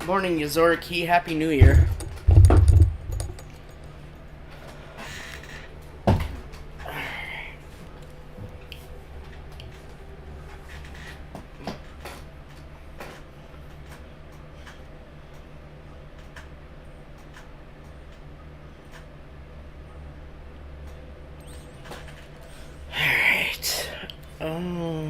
Morning, Yazoriki. Happy New Year. Alright.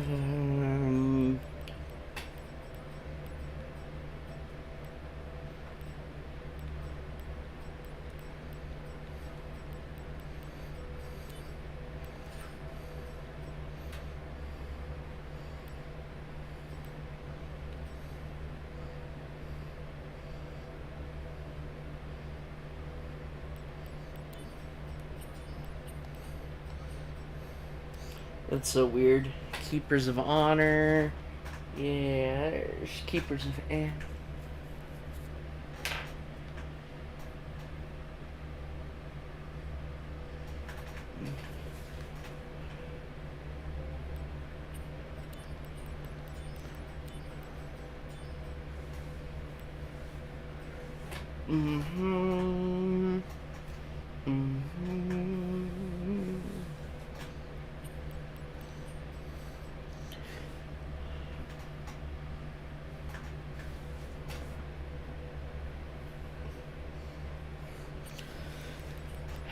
That's so weird. Keepers of Honor. Yeah, there's Keepers of...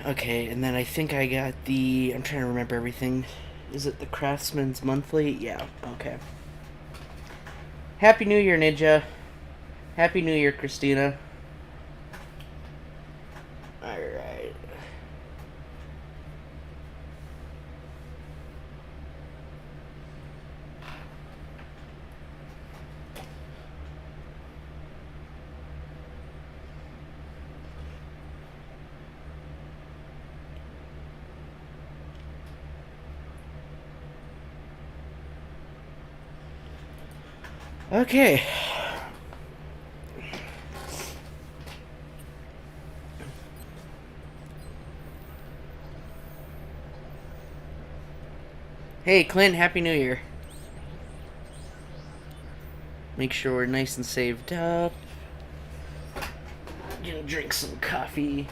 Okay, and then I think I got the... I'm trying to remember everything. Is it the Craftsman's Monthly? Yeah, okay. Happy New Year, Ninja. Happy New Year, Christina. Alright. Okay. Hey, Clint, Happy New Year. Make sure we're nice and saved up. Gonna drink some coffee.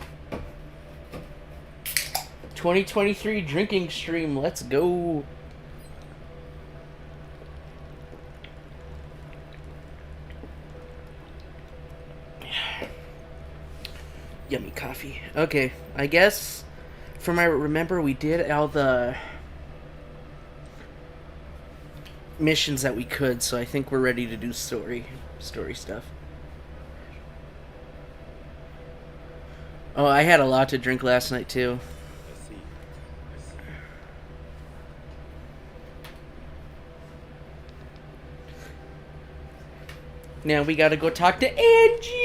2023 drinking stream, let's go. Yummy coffee. Okay, I guess from I remember we did all the missions that we could, so I think we're ready to do story stuff. Oh, I had a lot to drink last night too. Now we gotta go talk to Angie.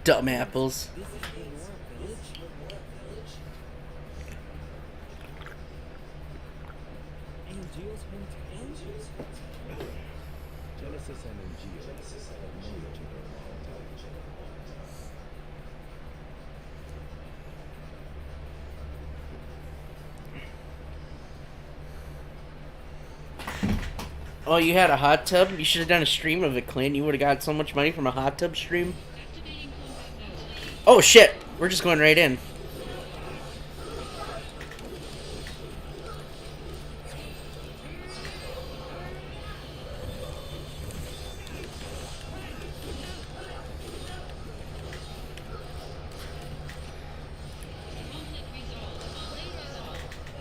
Dumb apples. Oh, you had a hot tub? You should have done a stream of it, Clint. You would have got so much money from a hot tub stream. Oh, shit. We're just going right in.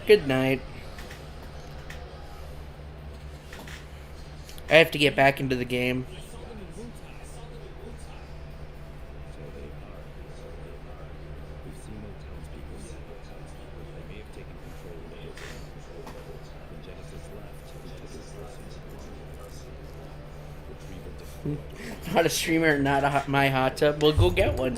Good night. I have to get back into the game. Not a streamer, not my hot tub. Well, go get one.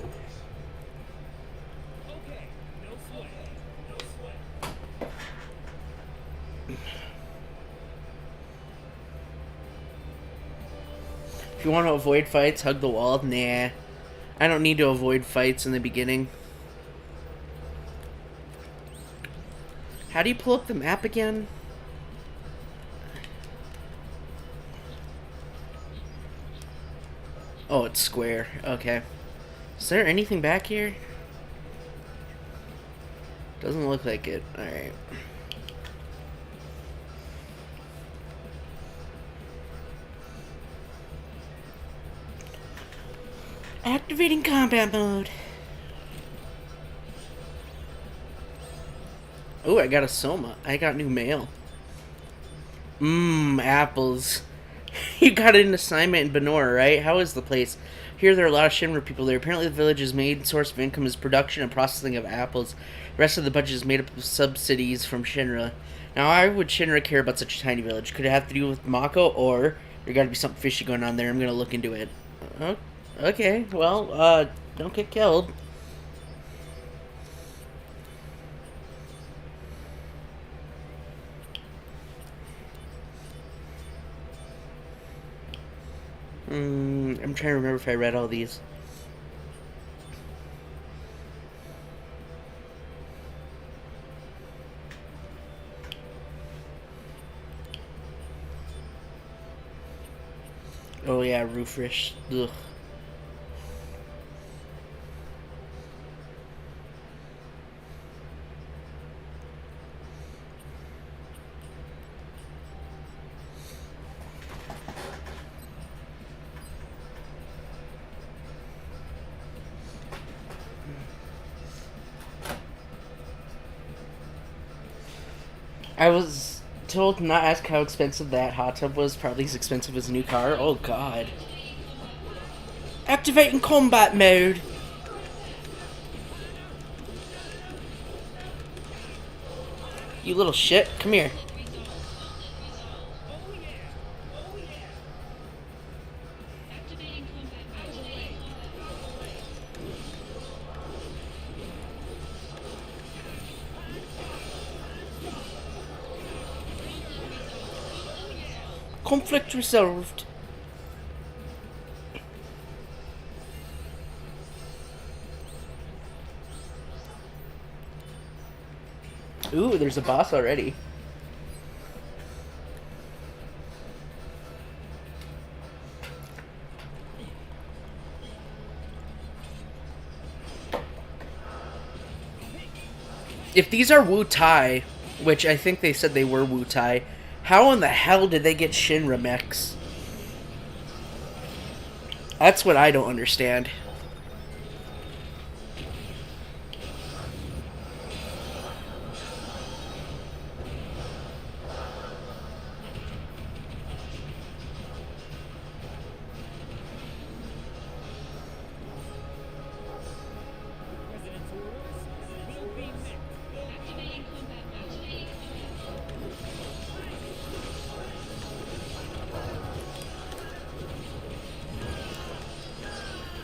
If you want to avoid fights, hug the wall. Nah. I don't need to avoid fights in the beginning. How do you pull up the map again? Oh, it's square. Okay. Is there anything back here? Doesn't look like it. Alright. Activating combat mode. Oh, I got a Soma. I got new mail. Apples. You got an assignment in Benora, right? How is the place? Here there are a lot of Shinra people there. Apparently the village's main source of income is production and processing of apples. The rest of the budget is made up of subsidies from Shinra. Now, why would Shinra care about such a tiny village? Could it have to do with Mako, or there gotta be something fishy going on there? I'm gonna look into it. Okay, well, don't get killed. I'm trying to remember if I read all these. Oh yeah, Roofrish. Ugh. I was told to not ask how expensive that hot tub was. Probably as expensive as a new car. Oh god. Activating combat mode. You little shit. Come here. Conflict resolved. Ooh, there's a boss already. If these are Wu Tai, which I think they said they were Wu Tai, how in the hell did they get Shinra mechs? That's what I don't understand.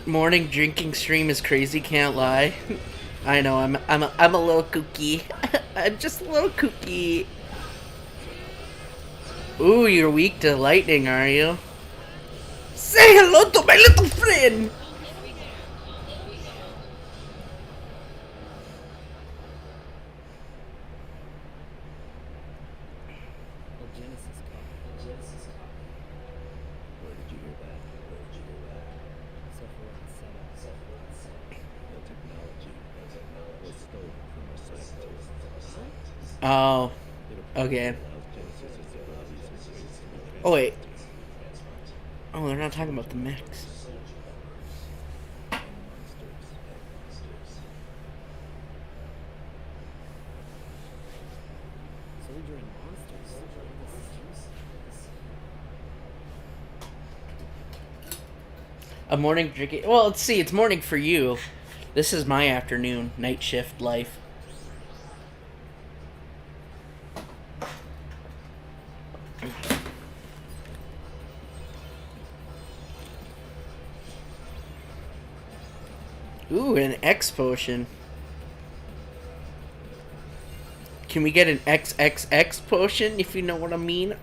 Morning drinking stream is crazy, can't lie. I know, I'm a little kooky. I'm just a little kooky. Ooh, you're weak to lightning, are you? Say hello to my little friend! Oh, okay. Oh, wait. Oh, they're not talking about the mix. A morning drinking. Well, let's see. It's morning for you. This is my afternoon, night shift life. Ooh, an X potion. Can we get an XXX potion, if you know what I mean?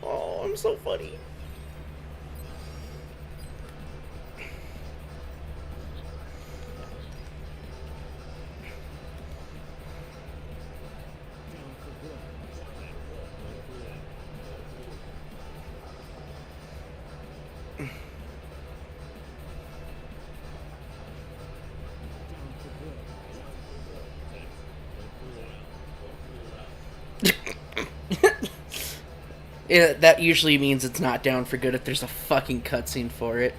Oh, I'm so funny. Yeah, that usually means it's not down for good if there's a fucking cutscene for it.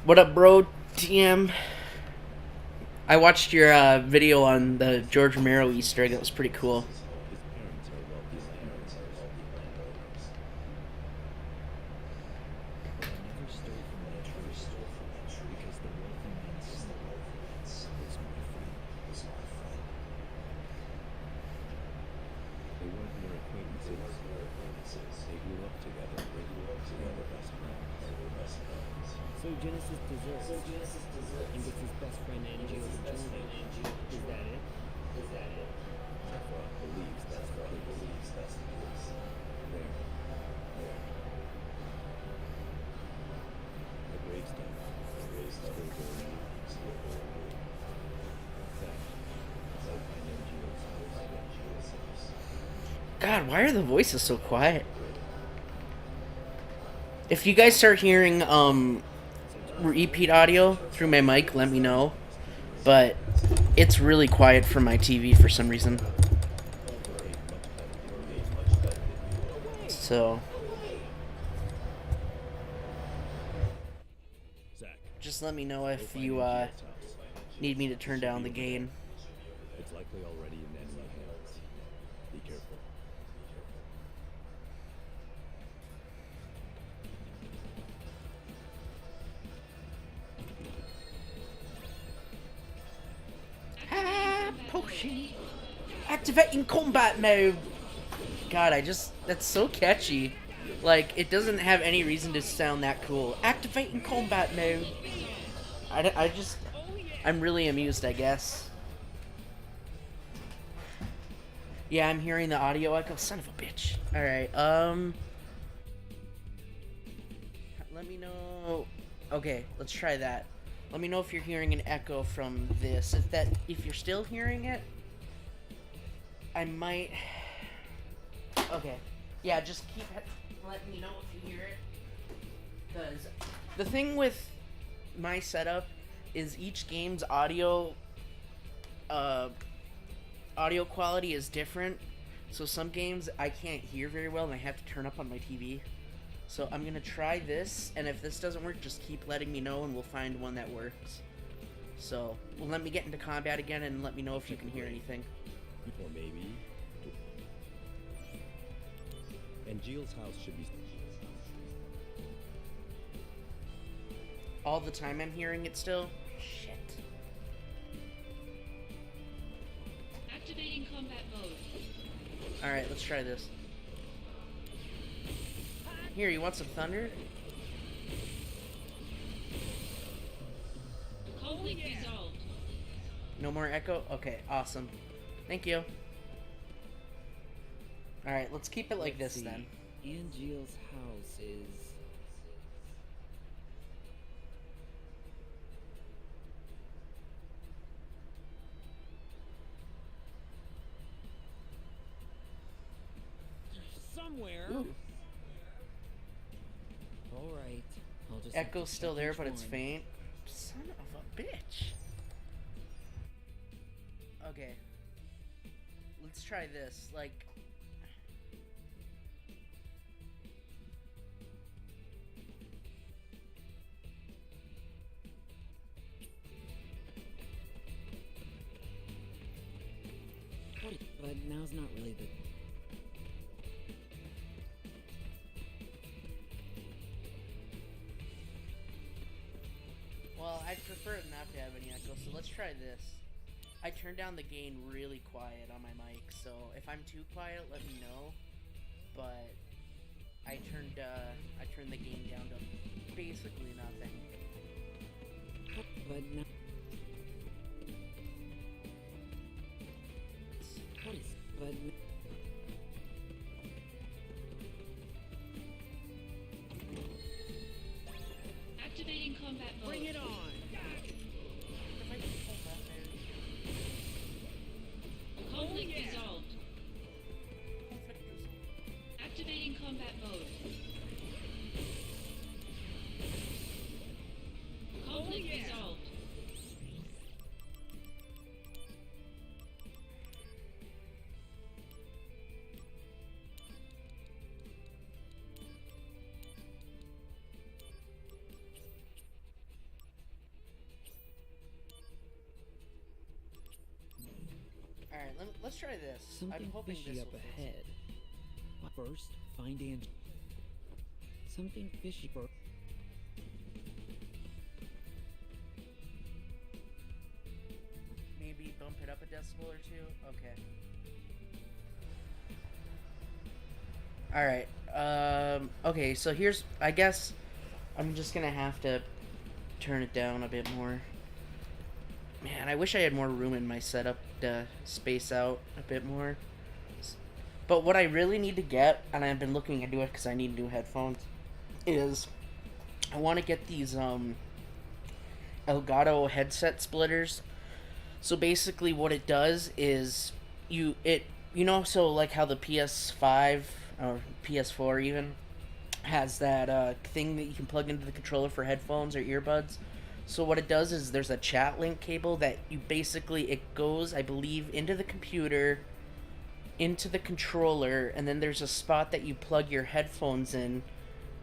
What up, bro? TM. I watched your video on the George Romero Easter egg. That was pretty cool. God, why are the voices so quiet? If you guys start hearing repeat audio through my mic, let me know. But it's really quiet from my TV for some reason. So just let me know if you need me to turn down the gain. It's likely already in enemy hands. Be careful. Potion. Activating combat mode. God, that's so catchy. Like, it doesn't have any reason to sound that cool. Activating combat mode. I'm really amused, I guess. Yeah, I'm hearing the audio echo. Son of a bitch. Alright, let me know. Okay, let's try that. Let me know if you're hearing an echo from this. If you're still hearing it, I might. Okay, yeah, just keep letting me know if you hear it. Because the thing with my setup is each game's audio quality is different. So some games I can't hear very well, and I have to turn up on my TV. So I'm going to try this, and if this doesn't work, just keep letting me know, and we'll find one that works. So, well, let me get into combat again, and let me know if you can hear anything. Or maybe... And Jill's house should be... All the time I'm hearing it still. Shit. Activating combat mode. Alright, let's try this. Here, you want some thunder? Conflict resolved. No more echo? Okay, awesome. Thank you. Alright, let's keep it like this then. Angeal's house is... somewhere. Ooh. Alright, I'll just... Echo's still there, but it's faint. Son of a bitch. Okay. Let's try this. Like... But now's not really the... Well, I'd prefer it not to have any echo, so let's try this. I turned down the gain really quiet on my mic, so if I'm too quiet, let me know. But I turned the gain down to basically nothing. But now... But... Activating combat mode. Bring it on! Conflict resolved. Activating combat mode. Conflict resolved. Alright, let's try this. Something I'm hoping fishy this up will fix it. ahead. But first, find Ange... Something fishy for... Maybe bump it up a decibel or two? Okay. Alright, okay, so here's... I guess I'm just gonna have to turn it down a bit more. Man, I wish I had more room in my setup to space out a bit more. But what I really need to get, and I've been looking into it because I need new headphones, is I want to get these Elgato headset splitters. So basically what it does is so like how the PS5 or PS4 even has that thing that you can plug into the controller for headphones or earbuds. So what it does is there's a chat link cable that it goes, I believe, into the computer, into the controller, and then there's a spot that you plug your headphones in,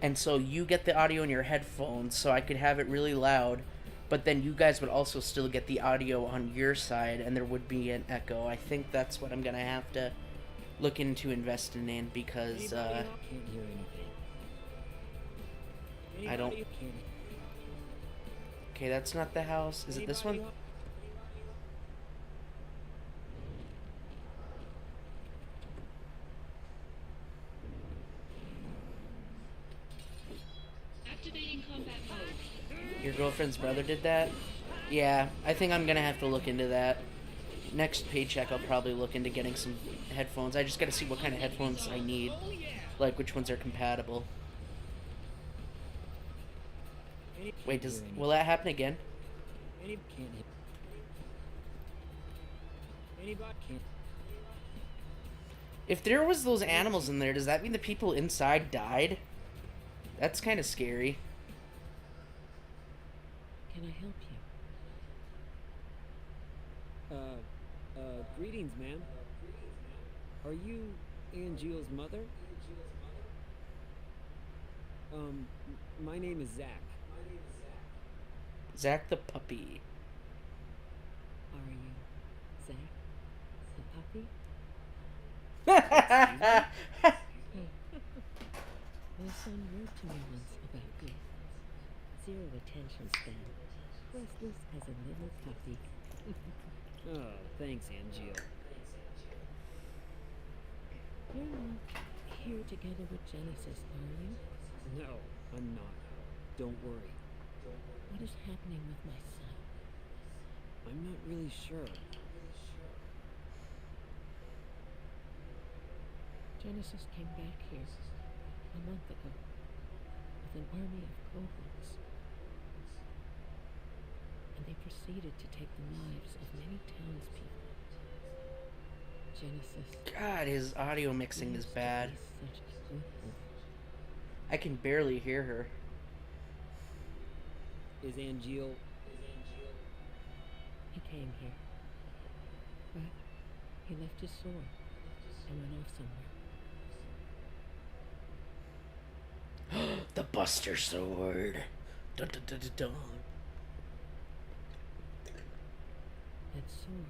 and so you get the audio in your headphones, so I could have it really loud, but then you guys would also still get the audio on your side, and there would be an echo. I think that's what I'm gonna have to look into investing in, because Can't hear anything. I don't... Okay, that's not the house. Is it this one? Activating combat mode. Your girlfriend's brother did that? Yeah, I think I'm gonna have to look into that. Next paycheck, I'll probably look into getting some headphones. I just gotta see what kind of headphones I need. Like, which ones are compatible. Wait, will that happen again? If there was those animals in there, does that mean the people inside died? That's kind of scary. Can I help you? Greetings, ma'am. Are you Angeal's mother? My name is Zach. Zach the puppy. Are you Zach the puppy? My son wrote to me once about you. zero attention span. Restless as a little puppy. Oh, thanks, Angeal. You're not here together with Genesis, are you? No, I'm not. Don't worry. What is happening with my son? I'm not really sure. Genesis came back here a month ago with an army of kobolds. And they proceeded to take the lives of many townspeople. Genesis. God, his audio mixing is used to bad. be such a good boy. I can barely hear her. Is Angeal... He came here. But he left his sword and went off somewhere. The Buster Sword. Dun, dun, dun, dun, dun. That sword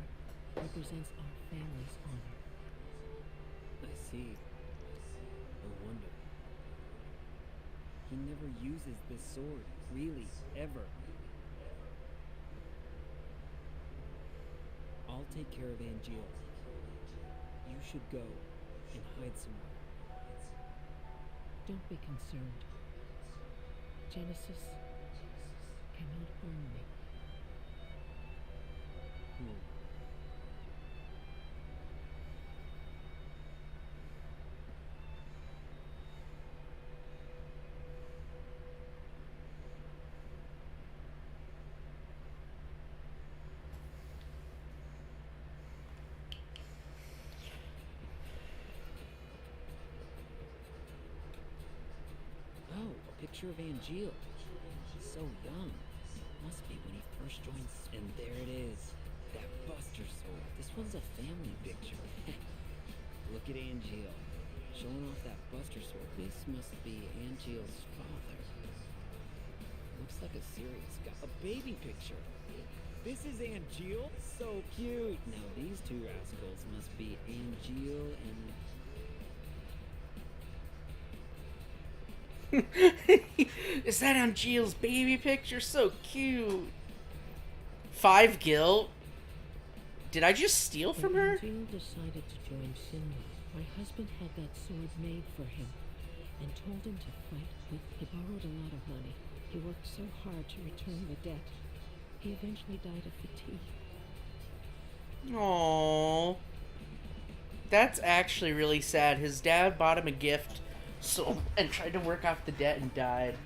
represents our family's honor. I see. No wonder. He never uses this sword, really, ever. I'll take care of Angeal. You should go and hide somewhere. Don't be concerned. Genesis cannot harm me. Oh, a picture of Angeal. So young. Must be when he first joined. And there it is. That Buster Sword. This one's a family picture. Look at Angeal. Showing off that Buster Sword. This must be Angeal's father. Looks like a serious guy. A baby picture. This is Angeal? So cute. Now these two rascals must be Angeal and... Is that Angeal's baby picture? So cute. 5 gil? Did I just steal from When her? Angeal decided to join Finley, my husband had that sword made for him and told him to fight with. He borrowed a lot of money. He worked so hard to return the debt. He eventually died of fatigue. Aww. That's actually really sad. His dad bought him a gift and tried to work off the debt and died.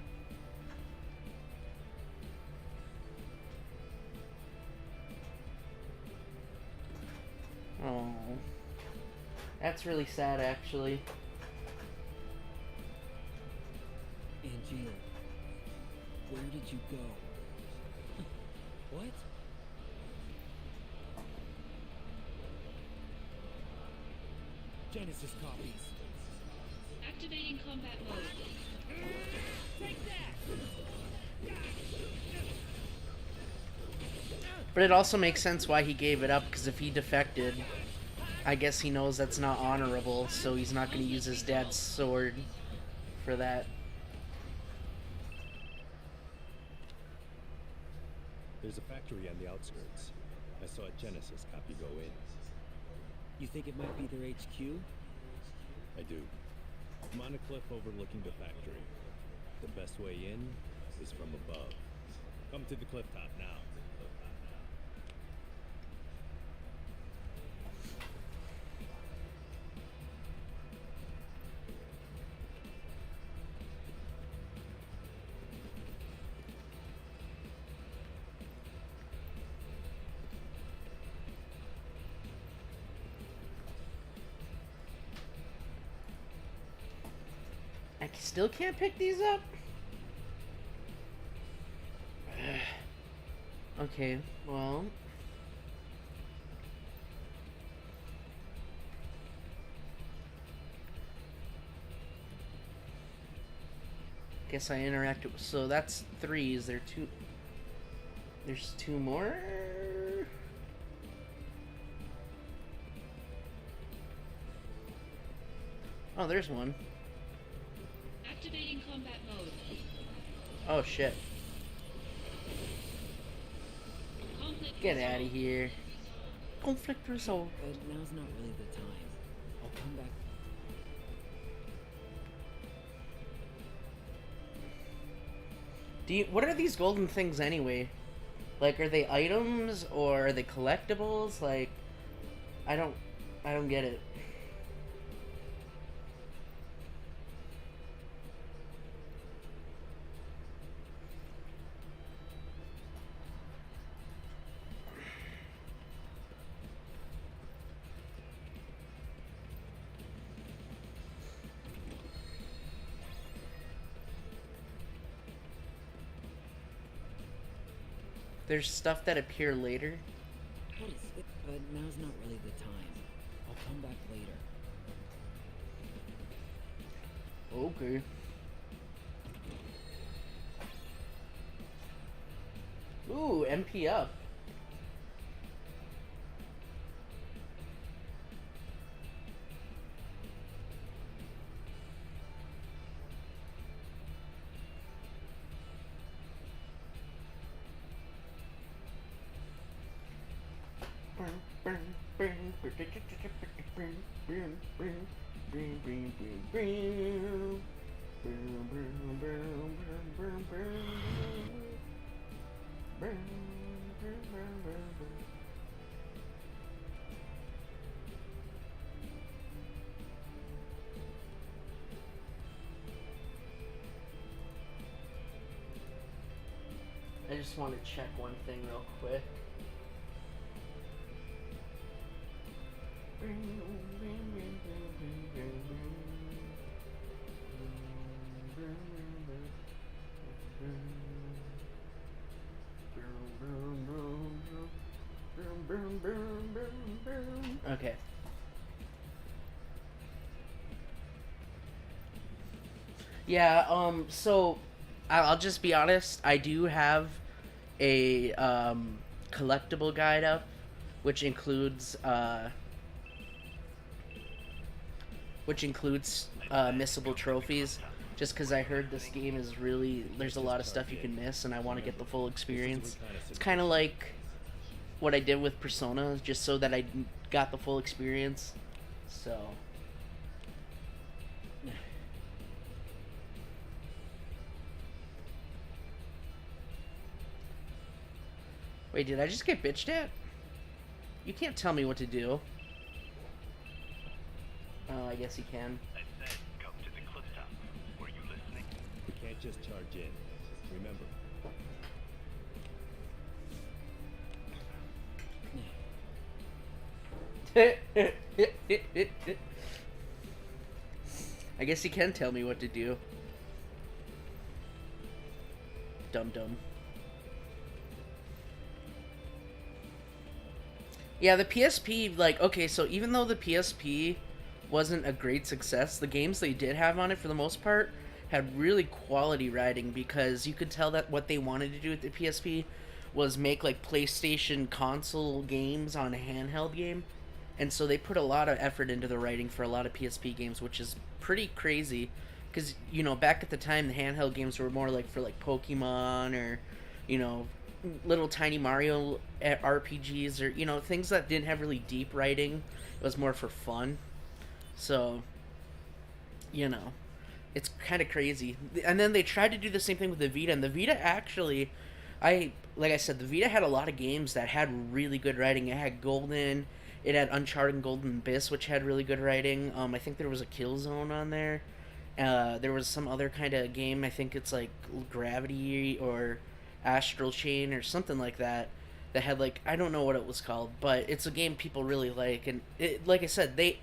Oh. That's really sad, actually. Angeal, where did you go? What? Genesis copies. Activating combat mode. But it also makes sense why he gave it up, because if he defected, I guess he knows that's not honorable, so he's not going to use his dad's sword for that. There's a factory on the outskirts. I saw a Genesis copy go in. You think it might be their HQ? I do. I'm on a cliff overlooking the factory. The best way in is from above. Come to the cliff top now. I still can't pick these up? Okay, well... Guess I interacted with... So that's 3. Is there 2... There's 2 more? Oh, there's one. Activating combat mode. Oh, shit. Get out of here. Conflict resolved. But now's not really the time. I'll come back. What are these golden things anyway? Like, are they items or are they collectibles? Like, I don't get it. There's stuff that appear later. What is it? But now's not really the time. I'll come back later. Okay. Ooh, MP up. I just want to check one thing real quick. Okay. Yeah, so I'll just be honest, I do have a collectible guide up, which includes missable trophies, just because I heard this game is really, there's a lot of stuff you can miss and I want to get the full experience. It's kind of like what I did with Persona, just so that I got the full experience. So wait, did I just get bitched at? You can't tell me what to do. Oh, I guess you can. I said go to the cliff top. Were you listening? We can't just charge in. Remember. I guess you can tell me what to do. Dum dum. Yeah, the PSP, like, okay, so even though the PSP wasn't a great success, the games they did have on it, for the most part, had really quality writing, because you could tell that what they wanted to do with the PSP was make, like, PlayStation console games on a handheld game. And so they put a lot of effort into the writing for a lot of PSP games, which is pretty crazy. Because, you know, back at the time, the handheld games were more like for, like, Pokemon or, you know, little tiny Mario RPGs, or, you know, things that didn't have really deep writing. It was more for fun. So, you know, it's kind of crazy. And then they tried to do the same thing with the Vita, and the Vita actually, like I said, the Vita had a lot of games that had really good writing. It had Golden, it had Uncharted and Golden Abyss, which had really good writing. I think there was a Killzone on there. There was some other kind of game, I think it's like Gravity or Astral Chain or something like that, that had, like, I don't know what it was called, but it's a game people really like. And it, like I said, the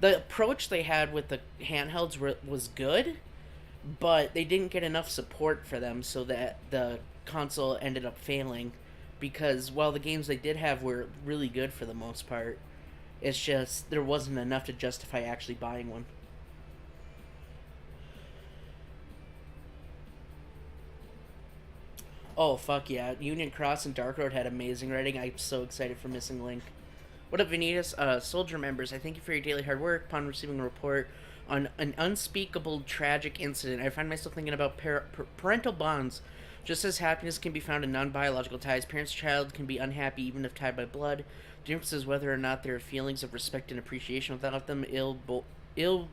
approach they had with the handhelds was good, but they didn't get enough support for them, so that the console ended up failing, because while the games they did have were really good for the most part, it's just there wasn't enough to justify actually buying one. Oh, fuck yeah. Union Cross and Dark Road had amazing writing. I'm so excited for Missing Link. What up, Vanitas? Soldier members, I thank you for your daily hard work. Upon receiving a report on an unspeakable tragic incident, I find myself thinking about parental bonds Just as happiness can be found in non-biological ties, parents-child can be unhappy even if tied by blood. The difference is whether or not there are feelings of respect and appreciation. Without them, ill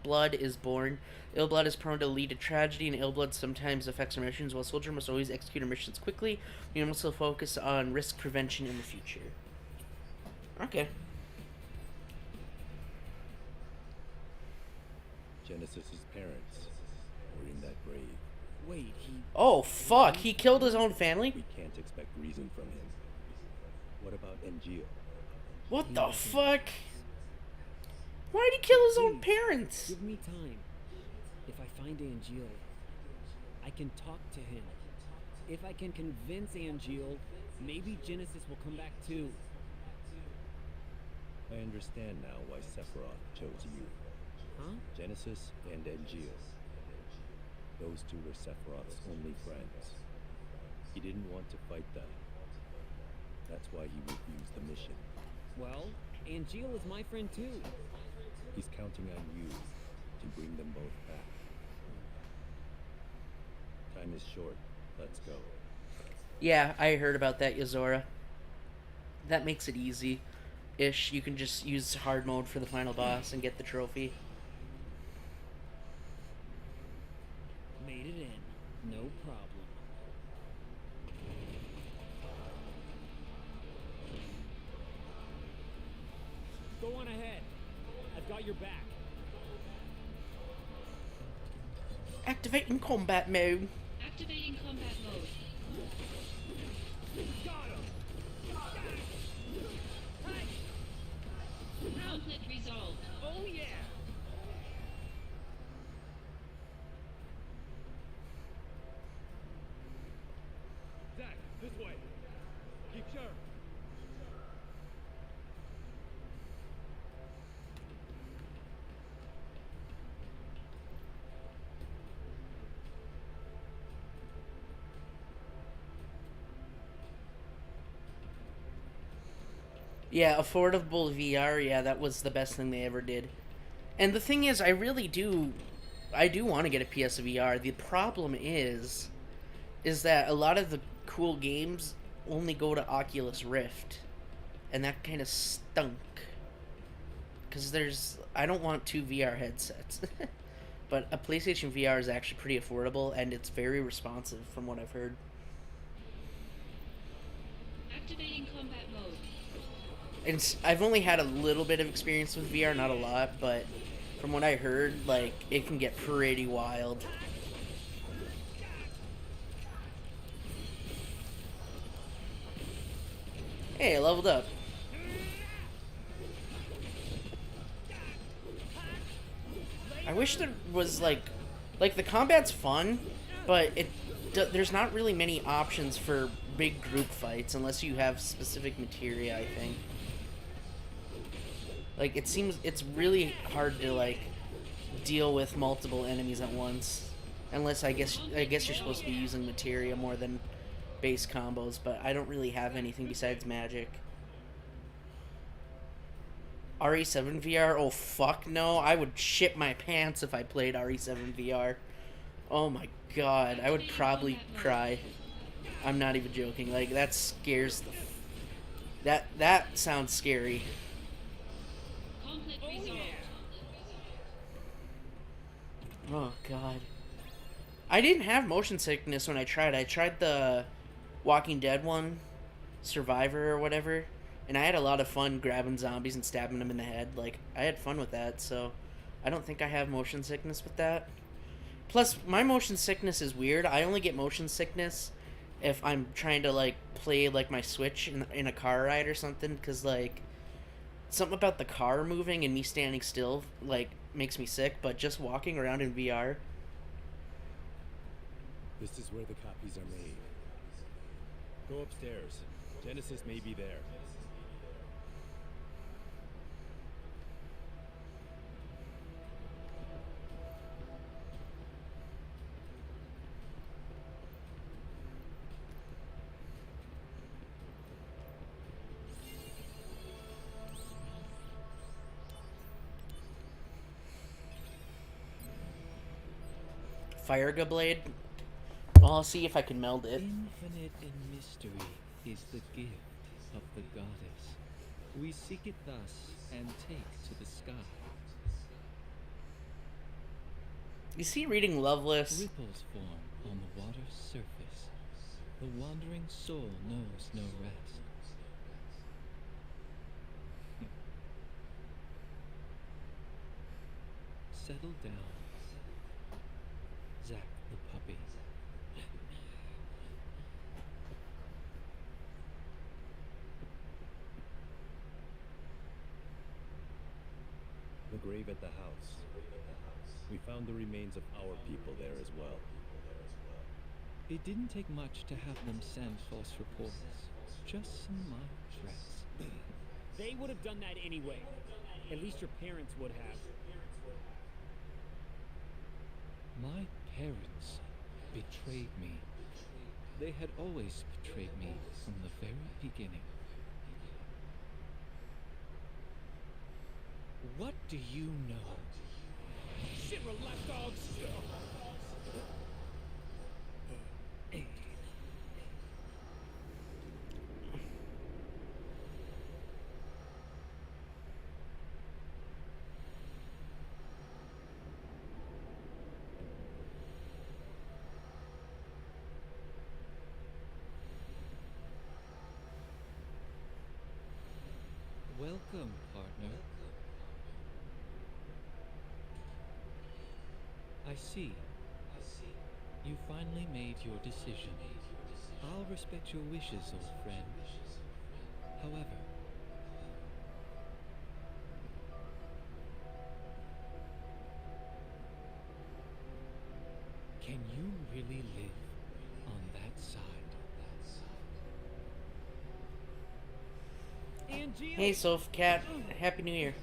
blood is born. Ill blood is prone to lead to tragedy, and ill blood sometimes affects our missions. While a soldier must always execute our missions quickly, we must also focus on risk prevention in the future. Okay. Genesis's parents were in that grave. Wait, he... Oh, fuck. He killed his own family? We can't expect reason from him. What about Engil? What the fuck? Why'd he kill his own parents? Give me time. If I find Angel, I can talk to him. If I can convince Angel, maybe Genesis will come back too. I understand now why Sephiroth chose you. Huh? Genesis and Engil. Those two were Sephiroth's only friends. He didn't want to fight them. That's why he refused the mission. Well, Angel is my friend too. He's counting on you to bring them both back. Time is short. Let's go. Yeah, I heard about that, Yozora. That makes it easy-ish. You can just use hard mode for the final boss and get the trophy. Made it in. No problem. Go on ahead. I've got your back. Activating combat mode. Activating combat mode. Got him! Conflict resolved. Oh yeah! Zach, this way. Keep sharp. Yeah, affordable VR, yeah, that was the best thing they ever did. And the thing is, I do want to get a PSVR. The problem is that a lot of the cool games only go to Oculus Rift. And that kind of stunk. Because I don't want two VR headsets. But a PlayStation VR is actually pretty affordable, and it's very responsive from what I've heard. Activating combat mode. And I've only had a little bit of experience with VR, not a lot, but from what I heard, like, it can get pretty wild. Hey, I leveled up. I wish there was, like the combat's fun, but there's not really many options for big group fights unless you have specific materia, I think. Like, it seems it's really hard to, like, deal with multiple enemies at once. Unless, I guess you're supposed to be using materia more than base combos, but I don't really have anything besides magic. RE7 VR? Oh, fuck no. I would shit my pants if I played RE7 VR. Oh my god. I would probably cry. I'm not even joking. Like, that scares the... That sounds scary. Conflict resolved. Oh, God. I didn't have motion sickness when I tried. I tried the Walking Dead one, Survivor or whatever, and I had a lot of fun grabbing zombies and stabbing them in the head. Like, I had fun with that, so I don't think I have motion sickness with that. Plus, my motion sickness is weird. I only get motion sickness if I'm trying to, like, play, like, my Switch in a car ride or something, because, like, something about the car moving and me standing still, like, makes me sick, but just walking around in VR... This is where the copies are made. Go upstairs. Genesis may be there. Firegablade. Well, I'll see if I can meld it. Infinite in mystery is the gift of the goddess. We seek it thus and take to the sky. Is he reading Loveless? Ripples form on the water's surface. The wandering soul knows no rest. Settle down, Zack the puppy. The grave at the house. We found the remains of our people there as well. It didn't take much to have them send false reports. Just some mild threats. They would have done that anyway. At least your parents would have. My parents betrayed me. They had always betrayed me from the very beginning. What do you know? Shit, relax, dogs! Welcome, partner. I see. You finally made your decision. I'll respect your wishes, old friend. However, can you really live on that side? Angie! Hey, Soph, Cat. Happy New Year.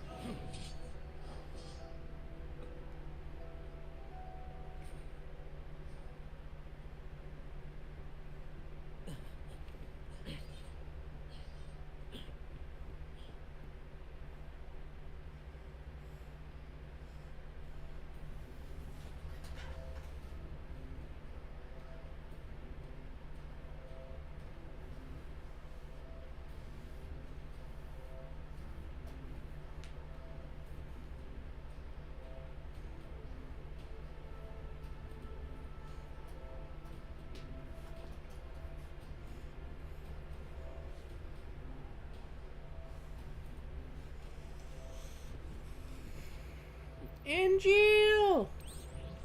Angel!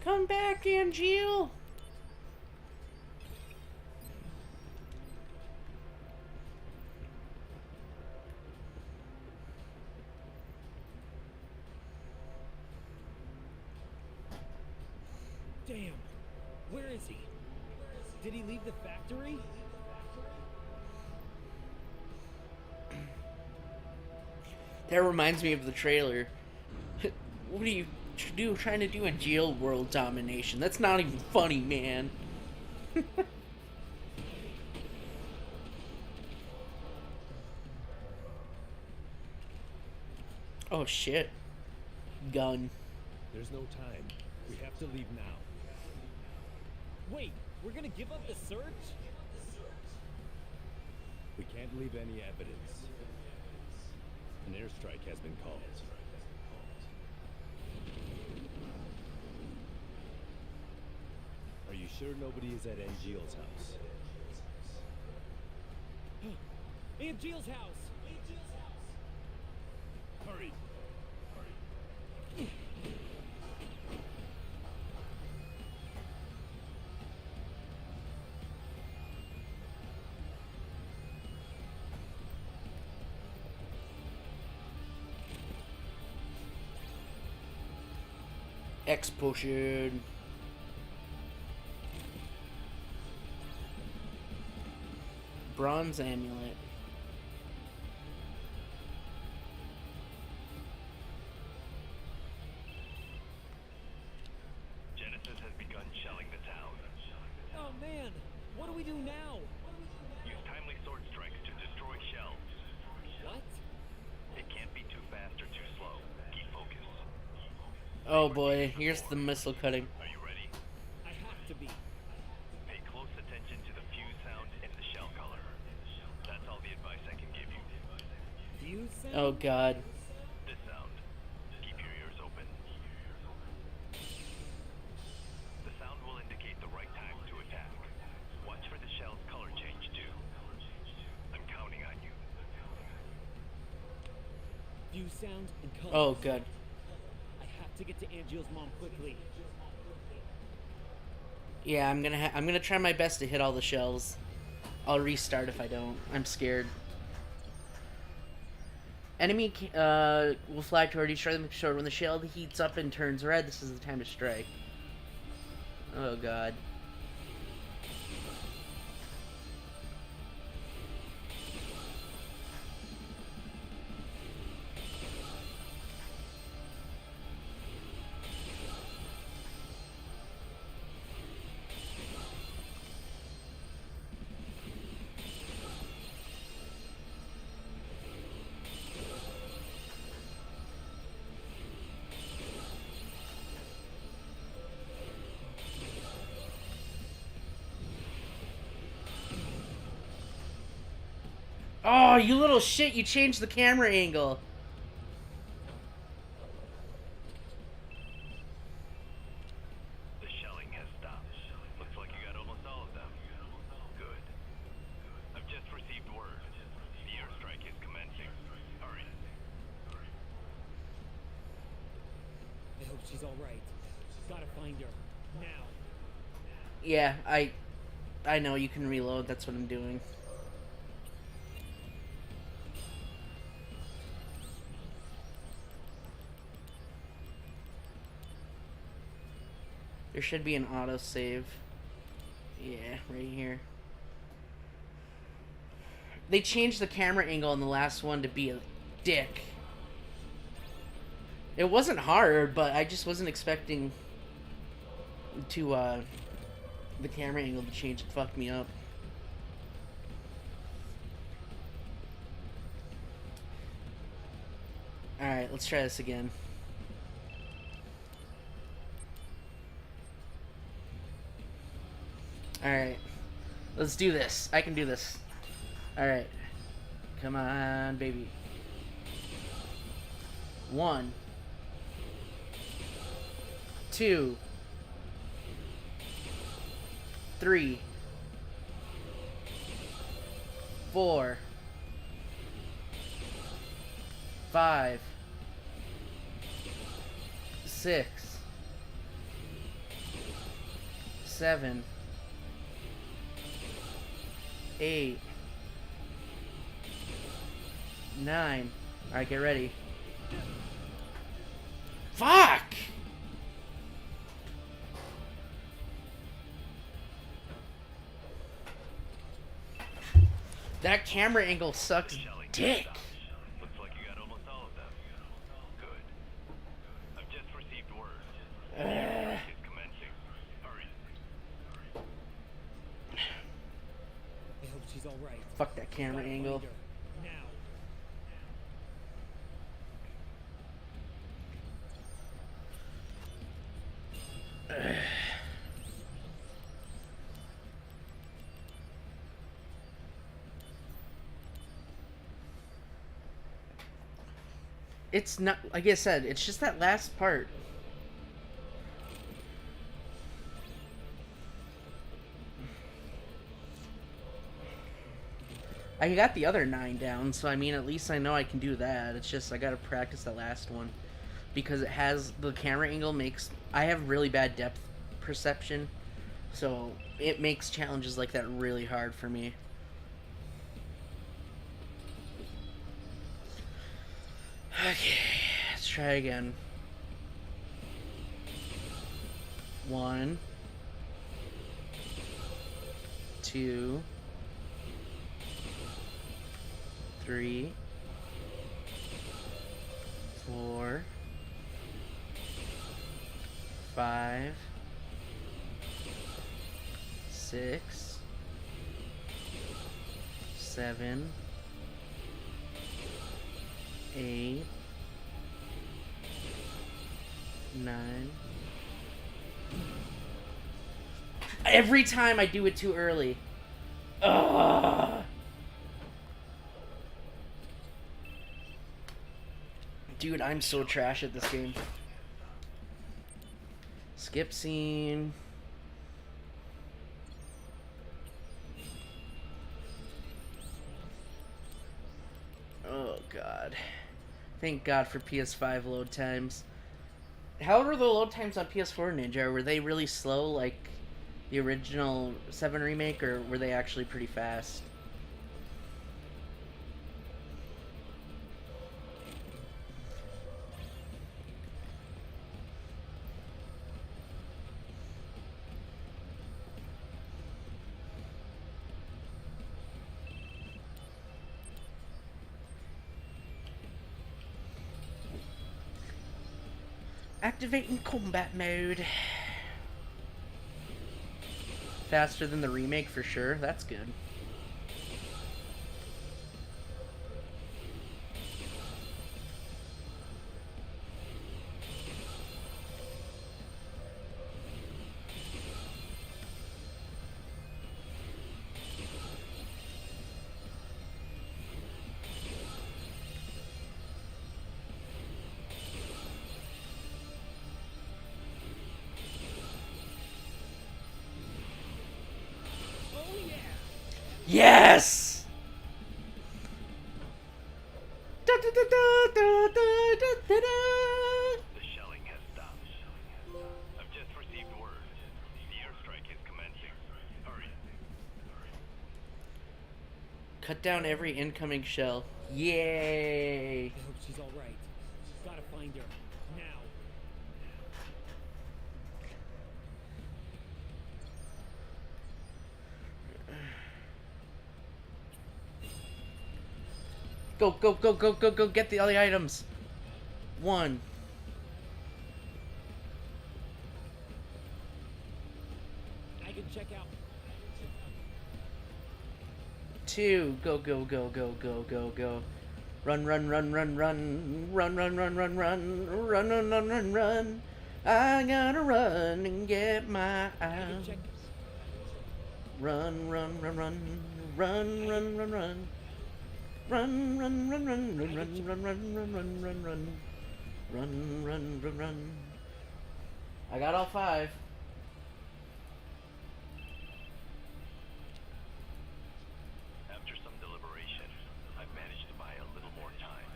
Come back, Angel! Damn! Where is he? Did he leave the factory? That reminds me of the trailer. What are you trying to do a jail world domination? That's not even funny, man. Oh shit. Gun. There's no time. We have to leave now. Wait, we're gonna give up the search? We can't leave any evidence. An airstrike has been called. Are you sure nobody is at Angeal's house? Angeal's house! Hurry! X potion. Bronze amulet. Genesis has begun shelling the town. Oh man! What do we do now? Use timely sword strikes to destroy shells. What? It can't be too fast or too slow. Keep focus. Oh boy, here's the missile cutting. Are you ready? I have to be. Pay Oh god. This sound. Keep your ears open. The sound will indicate the right time to attack. Watch for the shell's color change too. I'm counting on you. View sound and color. Oh good. I have to get to Angel's mom quickly. Yeah, I'm gonna try my best to hit all the shells. I'll restart if I don't. I'm scared. Enemy will fly toward you, strike them short. When the shell heats up and turns red, this is the time to strike. Oh god. Oh, you little shit, you changed the camera angle. The shelling has stopped. Looks like you got almost all of them. Good. I've just received word. The airstrike is commencing. Hurry. I hope she's alright. Gotta find her. Now. Yeah, I know you can reload, that's what I'm doing. There should be an autosave. Yeah, right here. They changed the camera angle in the last one to be a dick. It wasn't hard, but I just wasn't expecting to, the camera angle to change. It fucked me up. Alright, let's try this again. Alright. Let's do this. I can do this. Alright. Come on, baby. 1, 2, 3, 4, 5, 6, 7, 8, 9. Alright, get ready. Fuck! That camera angle sucks Shelling dick. stopped. Looks like you got almost all of them. Good. I've just received word. The airstrike is commencing. Hurry. I hope she's alright. Fuck that camera Gotta angle. find her. Now. It's not, like I said, it's just that last part. I got the other 9 down, so I mean, at least I know I can do that. It's just, I gotta practice the last one. Because it has, the camera angle makes, I have really bad depth perception. So, it makes challenges like that really hard for me. Okay, let's try again. 1, 2, 3, 4, 5, 6, 7, 8, 9. Every time I do it too early. Ugh. Dude, I'm so trash at this game. Skip scene. Oh god. Thank God for PS5 load times. How were the load times on PS4 Ninja? Were they really slow like the original 7 remake, or were they actually pretty fast? Activating combat mode. Faster than the remake for sure. That's good. Yes! Da, da, da, da, da, da, da, da. The shelling has stopped. I've just received word. The airstrike is commencing. Hurry. Cut down every incoming shell. Yay! I hope she's all right. Gotta find her now. Go, go, go, go, go, go, get the other items. 1. I can check out. 2. Go, go, go, go, go, go, go. Run, run, run, run, run. Run, run, run, run, run. Run, run, run, run, run. I gotta run and get my I can items. check. Run, run, run, run. Run, run, run, run. Run, run, run, run, run, run, run, run, run, run, run, run. Run, run, run, run. I got all 5. After some deliberation, I've managed to buy a little more time.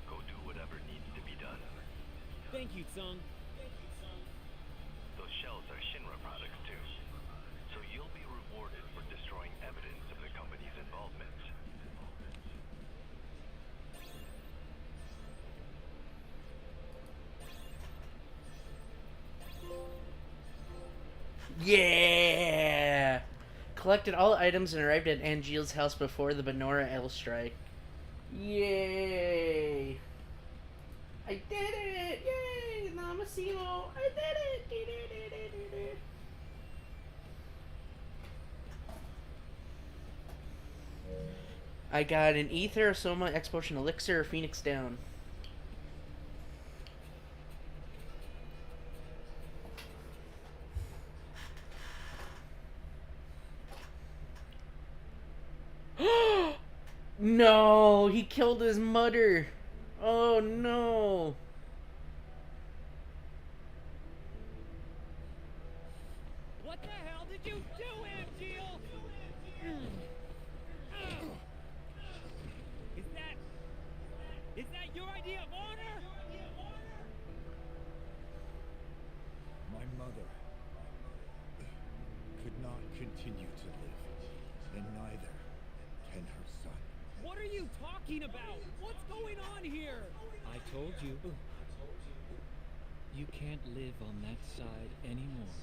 Go do whatever needs to be done. Thank you, Tsung. Those shells are Shinra products too. So you'll be rewarded for destroying evidence of the company's involvement. Yeah! Collected all items and arrived at Angeal's house before the Benora airstrike. Yay! I did it! Yay! Namasino! I did it! I got an Ether, Soma, X Potion, Elixir, or Phoenix down. No! He killed his mother! Oh no! What the hell did you do, Angeal? Is that your idea of honor? My mother could not continue to live, and neither can her son. What are you talking about? What's going on here? I told you. You can't live on that side anymore.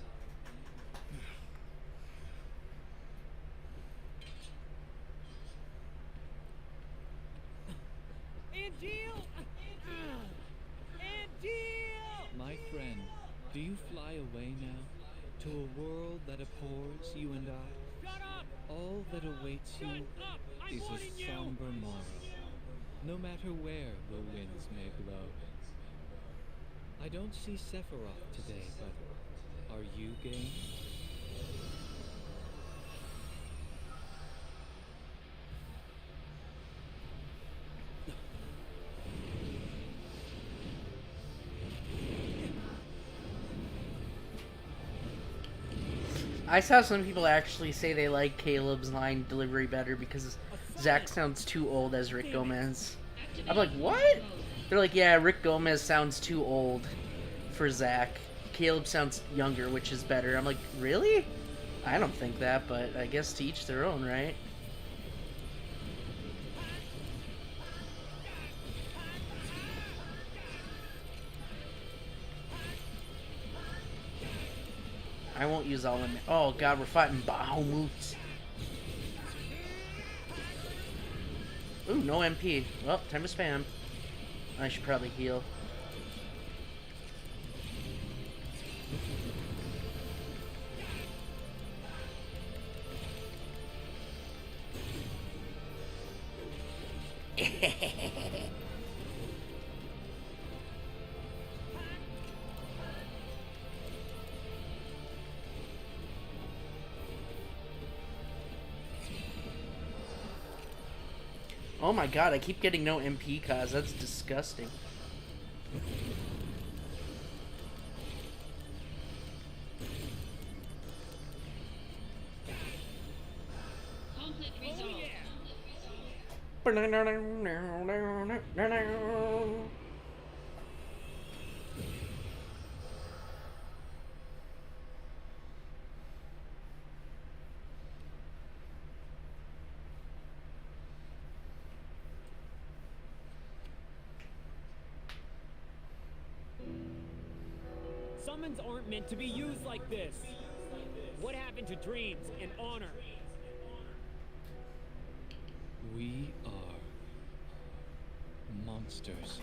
Angeal! Angeal! My friend, do you fly away now? To a world that abhors you and I? Shut up! All that awaits you Shut up! I'm is warning a you! somber morrow, no matter where the winds may blow. I don't see Sephiroth today, but are you game? I saw some people actually say they like Caleb's line delivery better because Zach sounds too old as Rick Gomez. I'm like, what? They're like, yeah, Rick Gomez sounds too old for Zach. Caleb sounds younger, which is better. I'm like, really? I don't think that, but I guess to each their own, right? I won't use all of them. Oh god, we're fighting Bahamut. Ooh, no MP. Well, time to spam. I should probably heal. Oh my god, I keep getting no MP cause that's disgusting. Conflict resolved. Summons aren't meant to be used like this. What happened to dreams and honor? We are monsters.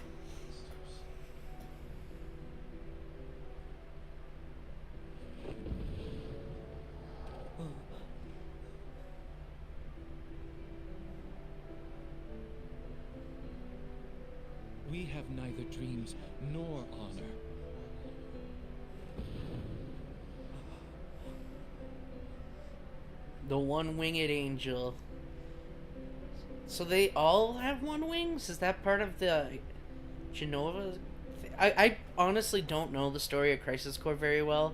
We have neither dreams nor honor. The one-winged angel. So they all have one wings? Is that part of the Genova? I honestly don't know the story of Crisis Core very well.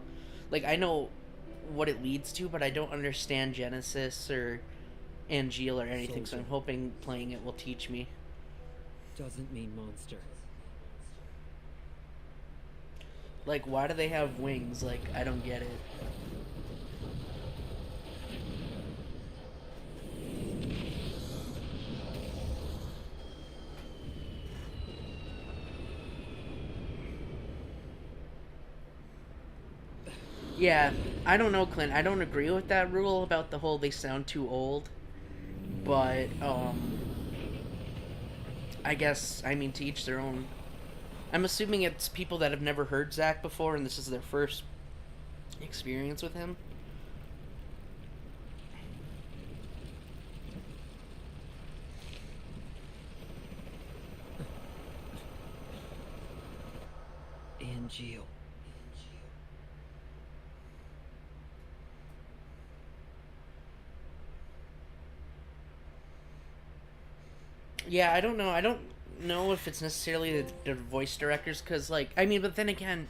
Like, I know what it leads to, but I don't understand Genesis or Angeal or anything, so I'm hoping playing it will teach me. Doesn't mean monster. Like, why do they have wings? Like, I don't get it. Yeah, I don't know, Clint. I don't agree with that rule about the whole they sound too old. But, I guess, I mean, to each their own. I'm assuming it's people that have never heard Zach before and this is their first experience with him. Angeal. Yeah, I don't know. I don't know if it's necessarily the voice directors, because, like, I mean, but then again,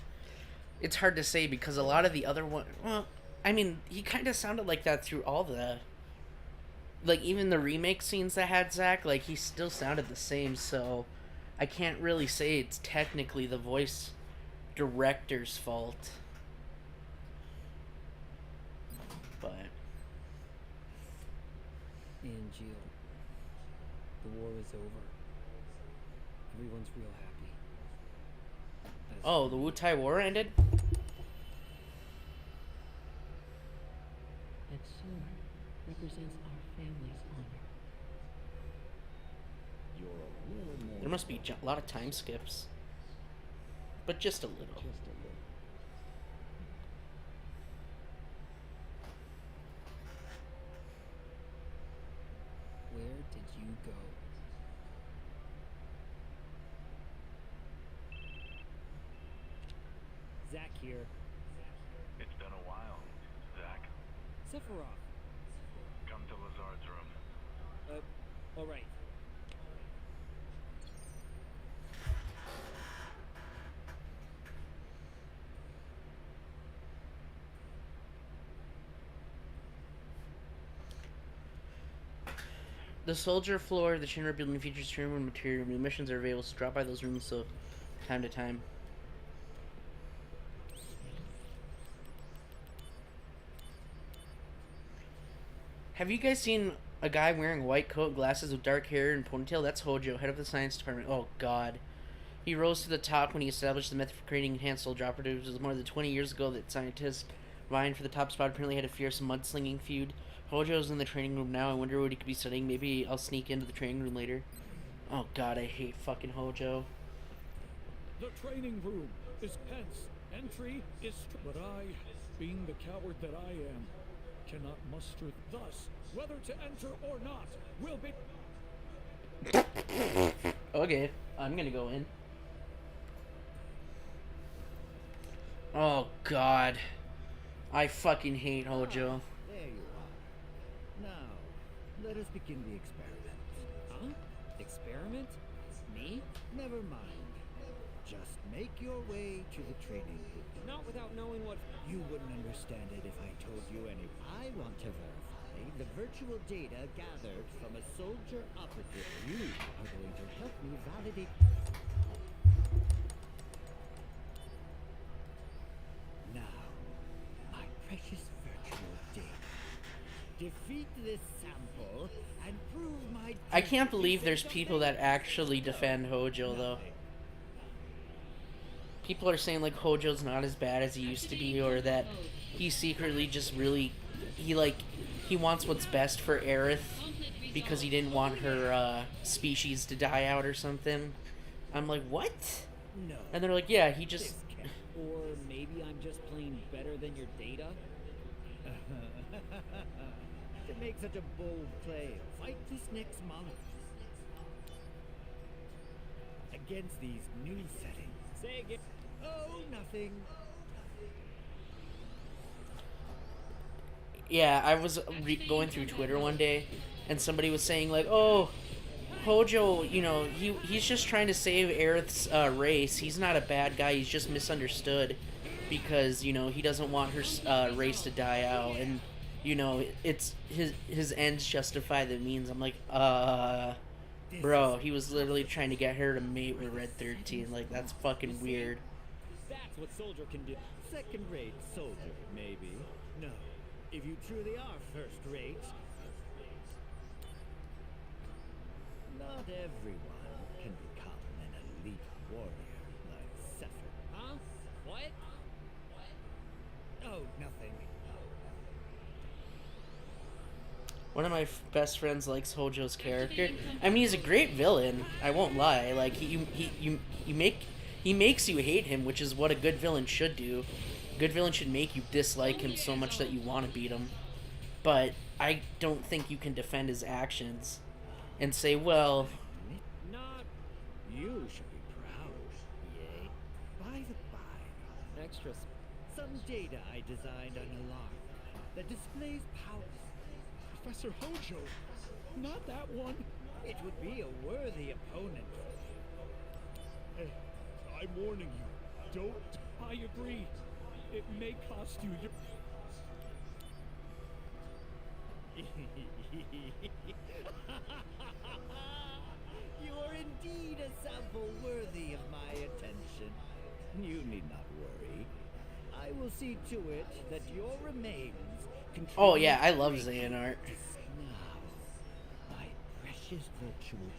it's hard to say because a lot of the other one, well, I mean, he kind of sounded like that through all the, like, even the remake scenes that had Zach, like, he still sounded the same, so I can't really say it's technically the voice director's fault. But Angeal. The war is over. Everyone's real happy. oh, the Wutai War ended? That sword represents our family's honor. You're a little more. There must be a lot of time skips. But just a little. Just a little. Where did you go? Zach here. It's been a while, Zach. Sephiroth. Come to Lazard's room. Alright. The soldier floor of the Shinra building features training room material. New missions are available, so drop by those rooms so time to time. Have you guys seen a guy wearing a white coat, glasses with dark hair and ponytail? That's Hojo, head of the science department. Oh god. He rose to the top when he established the method for creating enhanced soldier operatives. It was more than 20 years ago that scientists vying for the top spot apparently had a fierce mudslinging feud. Hojo's in the training room now. I wonder what he could be studying. Maybe I'll sneak into the training room later. Oh god, I hate fucking Hojo. The training room is tense. Entry is... But I, being the coward that I am, cannot muster. Thus, whether to enter or not will be... Okay, I'm gonna go in. Oh god. I fucking hate Hojo. There you are. Now, let us begin the experiment. Huh? Experiment? Me? Never mind. Just make your way to the training room. Not without knowing what. You wouldn't understand it if I told you any. I want to verify the virtual data gathered from a soldier operative. You are going to help me validate. Now, my precious virtual data. Defeat this sample and prove my. I can't believe there's people that actually defend Hojo though. People are saying like Hojo's not as bad as he used to be, or that he secretly just really he wants what's best for Aerith because he didn't want her species to die out or something. I'm like, what? No. And they're like, yeah, he just. Or maybe I'm just playing better than your data? To make such a bold claim, fight this next month. Against these new settings. Say again. Oh, nothing. Yeah, I was going through Twitter one day, and somebody was saying like, "Oh, Hojo, you know, he's just trying to save Aerith's race. He's not a bad guy. He's just misunderstood because you know he doesn't want her race to die out, and you know it's his ends justify the means." I'm like, bro, he was literally trying to get her to mate with Red 13. Like that's fucking weird. That's what soldier can do. Second-rate soldier, maybe. No. If you truly are first-rate, not everyone can become an elite warrior like Sephiroth. Huh? What? Oh, nothing. One of my best friends likes Hojo's character. I mean, he's a great villain. I won't lie. Like he makes you hate him, which is what a good villain should do. A good villain should make you dislike him so much that you want to beat him. But I don't think you can defend his actions and say, well, Not You should be proud. Yay. By the by, Extra. some data I designed on alarm that displays powers. Professor Hojo, not that one. It would be a worthy opponent. Hey, I'm warning you. Don't. I agree. It may cost you your. You are indeed a sample worthy of my attention. You need not worry. I will see to it that your remains contribute. oh yeah, I love Xehanort. Now, my precious virtual.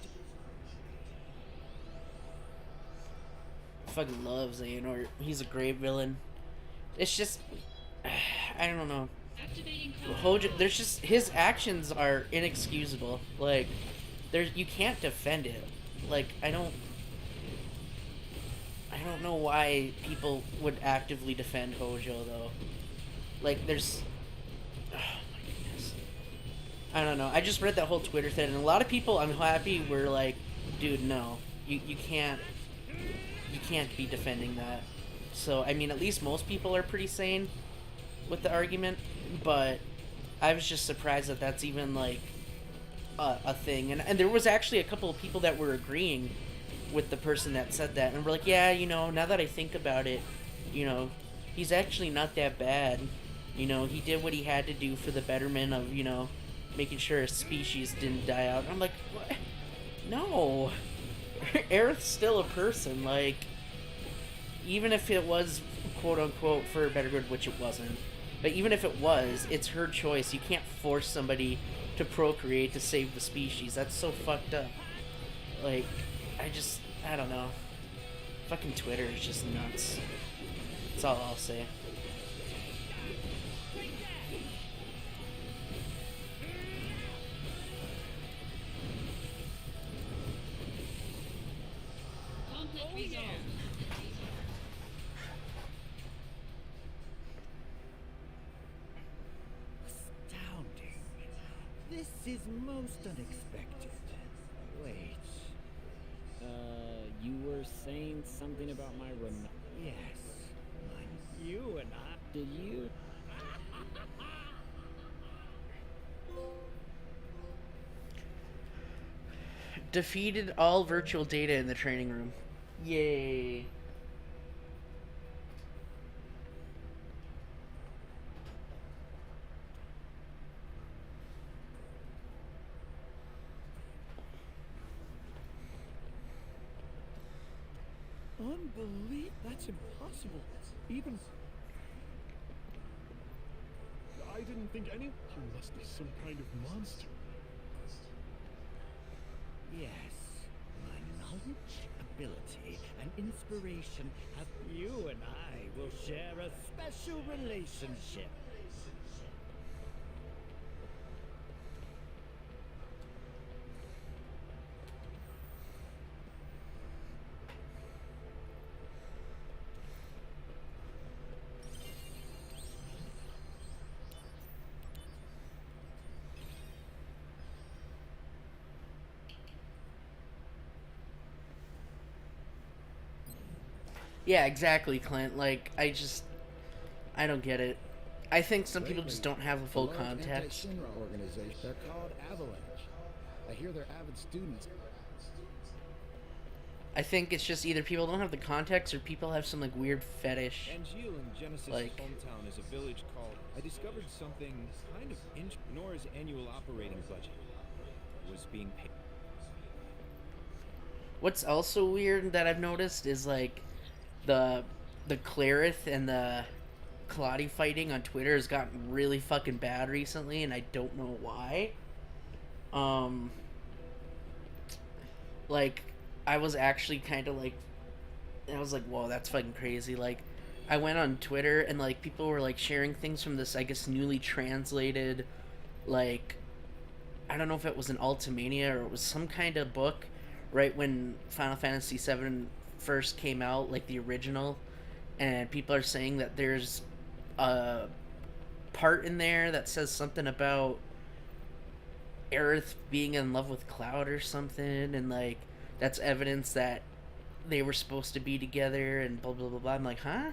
Fucking love Xehanort. He's a great villain. It's just, I don't know. Activating Hojo, there's just his actions are inexcusable. Like, you can't defend it. Like, I don't know why people would actively defend Hojo though. Like, there's, oh my goodness. I don't know. I just read that whole Twitter thread, and a lot of people I'm happy were like, dude, no, you can't be defending that. So I mean, at least most people are pretty sane with the argument, but I was just surprised that that's even like a thing. And there was actually a couple of people that were agreeing with the person that said that, and we're like, yeah, you know, now that I think about it, you know, he's actually not that bad. You know, he did what he had to do for the betterment of, you know, making sure a species didn't die out. I'm like, what? No. Aerith's still a person. Like, even if it was quote unquote for a better good, which it wasn't, but even if it was, it's her choice. You can't force somebody to procreate to save the species. That's so fucked up. Like, I don't know. Fucking Twitter is just nuts. That's all I'll say. Conflict resolved. Astounding. This is most unexpected. Wait. You were saying something about my Yes. You and I. Did you? Defeated all virtual data in the training room. Yay. Unbelievable. That's impossible. Even... I didn't think any... You must be some kind of monster. Yes. My knowledge, ability, and inspiration have... You and I will share a special relationship. Yeah, exactly, Clint. Like, I don't get it. I think some people just don't have the full large context. anti-Shinra organization. They're called Avalanche. I hear they're avid students. I think it's just either people don't have the context or people have some, like, weird fetish. Angeal in Genesis' Like- hometown is a village called... I discovered something kind of Nora's annual operating budget was being paid. What's also weird that I've noticed is, like, the Clarith and the Kaladi fighting on Twitter has gotten really fucking bad recently, and I don't know why. Like, I was actually kind of like, I was like, whoa, that's fucking crazy. Like, I went on Twitter and, like, people were, like, sharing things from this, I guess, newly translated, like, I don't know if it was an Ultimania or it was some kind of book right when Final Fantasy VII first came out, like the original, and people are saying that there's a part in there that says something about Aerith being in love with Cloud or something, and, like, that's evidence that they were supposed to be together and blah blah blah blah. I'm like, huh?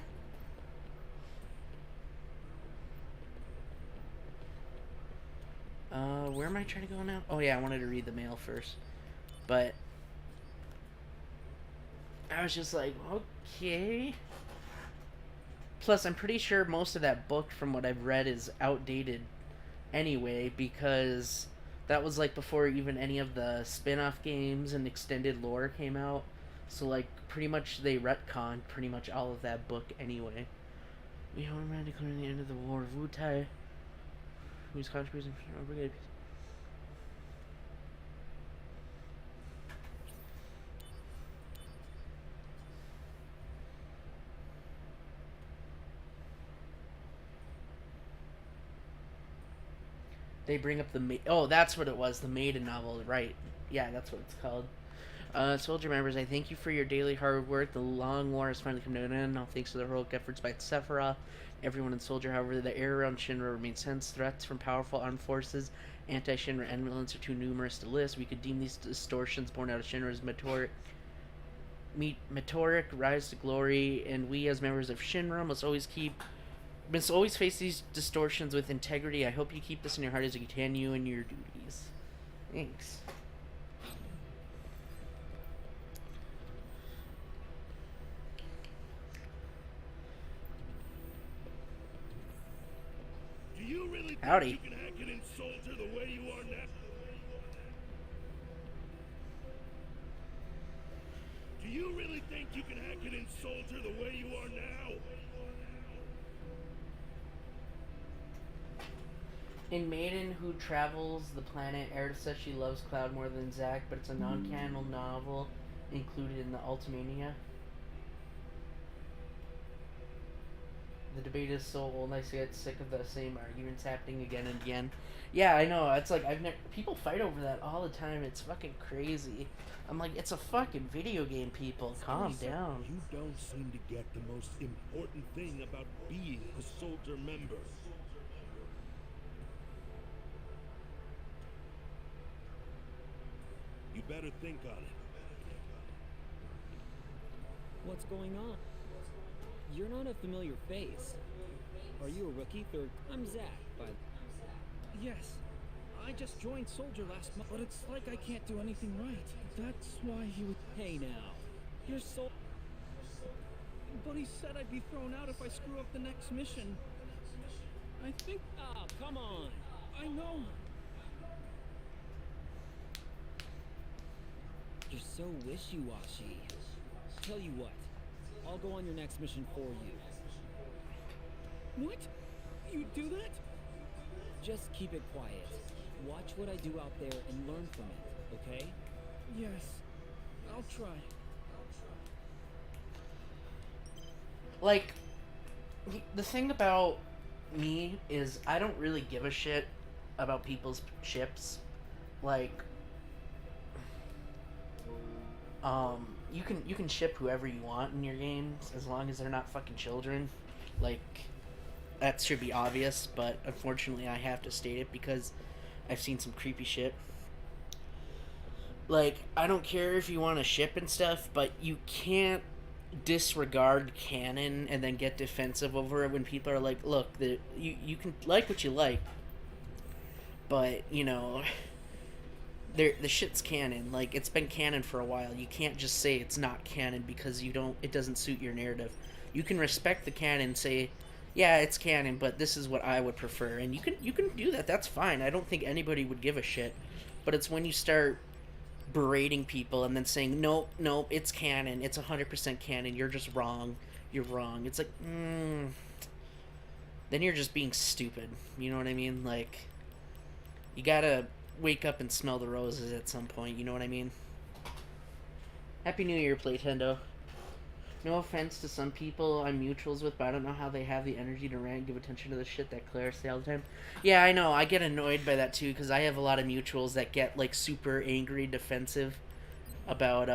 Where am I trying to go now? Oh yeah, I wanted to read the mail first, but I was just like, okay. Plus, I'm pretty sure most of that book, from what I've read, is outdated anyway, because that was, like, before even any of the spin-off games and extended lore came out. So, like, pretty much they retconned pretty much all of that book anyway. We have a man declaring the end of the War of Wutai, whose contribution for our brigade. They bring up the oh, that's what it was, the Maiden novel, right? Yeah, that's what it's called. Soldier members, I thank you for your daily hard work. The long war has finally come to an end. All thanks to the heroic efforts by Sephiroth, everyone in Soldier. However, the air around Shinra remains tense. Threats from powerful armed forces, anti-Shinra elements are too numerous to list. We could deem these distortions born out of Shinra's meteoric rise to glory, and we as members of Shinra must always face these distortions with integrity. I hope you keep this in your heart as you continue in your duties. Thanks. Do you really Howdy. think you can hack it inside? soldier the way you are now? Do you really think you can hack it in soldier the way you are now? In Maiden, who travels the planet, Aerith says she loves Cloud more than Zack, but it's a non-canon novel included in the Ultimania. The debate is so old, I get sick of the same arguments happening again and again. Yeah, I know. It's like people fight over that all the time. It's fucking crazy. I'm like, it's a fucking video game, people. Calm down. You don't seem to get the most important thing about being a soldier member. You better think on it. What's going on? You're not a familiar face. Are you a rookie? I'm Zach, but... Yes. I just joined Soldier last month, but it's like I can't do anything right. That's why he would... Hey now. You're so... But he said I'd be thrown out if I screw up the next mission. I think... Oh, come on. I know. You're so wishy-washy. Tell you what. I'll go on your next mission for you. What? You do that? Just keep it quiet. Watch what I do out there and learn from it, okay? Yes. I'll try. Like, the thing about me is I don't really give a shit about people's ships. Like, you can ship whoever you want in your games as long as they're not fucking children. Like, that should be obvious, but unfortunately I have to state it because I've seen some creepy shit. Like, I don't care if you want to ship and stuff, but you can't disregard canon and then get defensive over it when people are like, look, you can like what you like, but, you know, the shit's canon. Like, it's been canon for a while. You can't just say it's not canon because it doesn't suit your narrative. You can respect the canon and say, yeah, it's canon, but this is what I would prefer. And you can do that. That's fine. I don't think anybody would give a shit. But it's when you start berating people and then saying, nope, it's canon. It's 100% canon. You're just wrong. You're wrong. It's like, then you're just being stupid. You know what I mean? Like, you gotta wake up and smell the roses at some point. You know what I mean? Happy New Year, Playtendo. No offense to some people I'm mutuals with, but I don't know how they have the energy to rant and give attention to the shit that Claire say all the time. Yeah, I know. I get annoyed by that too, because I have a lot of mutuals that get, like, super angry, defensive about,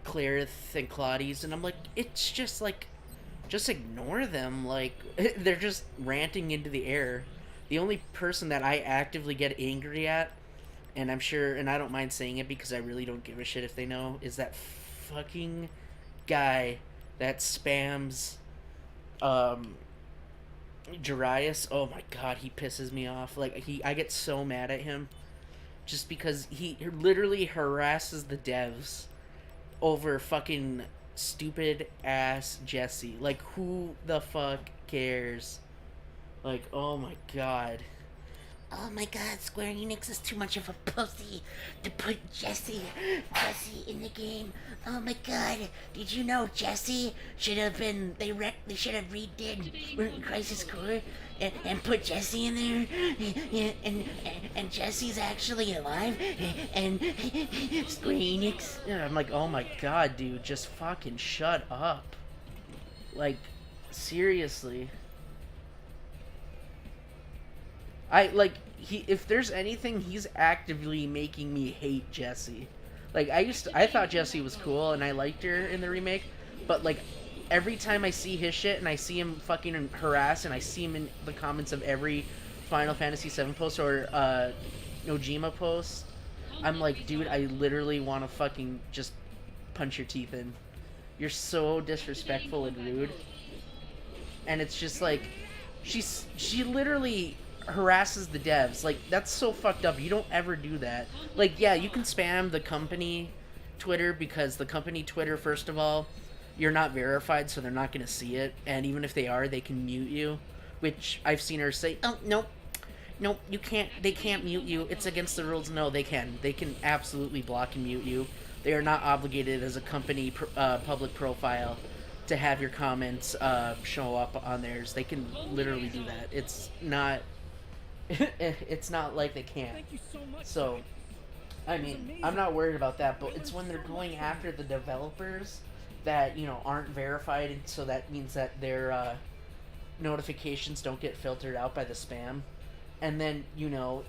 Claire and Claudius, and I'm like, it's just, like, just ignore them. Like, they're just ranting into the air. The only person that I actively get angry at, and I'm sure, and I don't mind saying it because I really don't give a shit if they know, is that fucking guy that spams Jarius. Oh my god, he pisses me off. Like, I get so mad at him just because he literally harasses the devs over fucking stupid ass Jesse. Like, who the fuck cares? Like, oh my god. Oh my god, Square Enix is too much of a pussy to put Jesse in the game. Oh my god, did you know Jesse should have been, they should have redid Crisis Core and put Jesse in there, and Jesse's actually alive, and Square Enix. Yeah, I'm like, oh my god, dude, just fucking shut up. Like, seriously. If there's anything, he's actively making me hate Jessie. Like, I thought Jessie was cool and I liked her in the remake, but like, every time I see his shit and I see him fucking harass and I see him in the comments of every Final Fantasy VII post or Nojima post, I'm like, dude, I literally want to fucking just punch your teeth in. You're so disrespectful and rude. And it's just like, she literally harasses the devs. Like, that's so fucked up. You don't ever do that. Like, yeah, you can spam the company Twitter because the company Twitter, first of all, you're not verified, so they're not going to see it. And even if they are, they can mute you, which I've seen her say, oh, nope, Nope, you can't. They can't mute you. It's against the rules. No, they can. They can absolutely block and mute you. They are not obligated as a company public profile to have your comments show up on theirs. They can literally do that. It's not. It's not like they can't. Thank you so much. So, I mean, I'm not worried about that. But it's when they're going after the developers that aren't verified, and so that means that their notifications don't get filtered out by the spam. And then,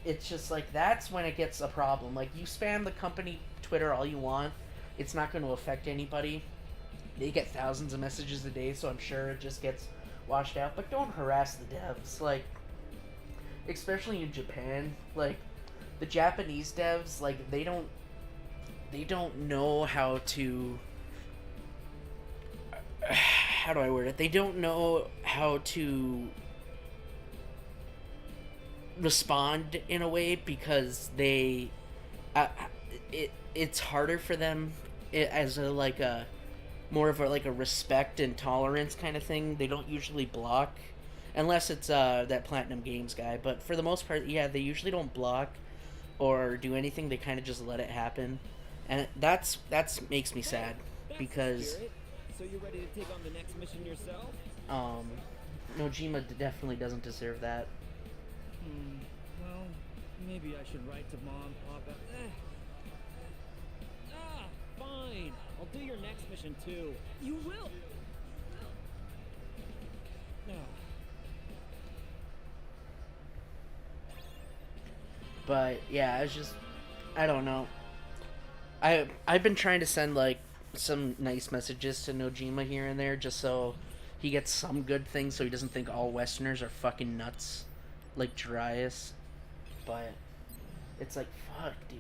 it's just like, that's when it gets a problem. Like, you spam the company Twitter all you want, it's not going to affect anybody. They get thousands of messages a day, so I'm sure it just gets washed out. But don't harass the devs. Like, especially in Japan, like, the Japanese devs, like, they don't know how to, how do I word it? They don't know how to respond in a way, because it's harder for them as a more of a respect and tolerance kind of thing. They don't usually block unless it's that Platinum Games guy, but for the most part, yeah, they usually don't block or do anything. They kind of just let it happen, and that's makes me sad, because so you're ready to take on the next mission yourself? Nojima definitely doesn't deserve that. Well, maybe I should write to Mom, Papa. Fine. I'll do your next mission too. You will. But yeah, I don't know. I've been trying to send like some nice messages to Nojima here and there, just so he gets some good things, so he doesn't think all Westerners are fucking nuts like Darius. But it's like, fuck, dude.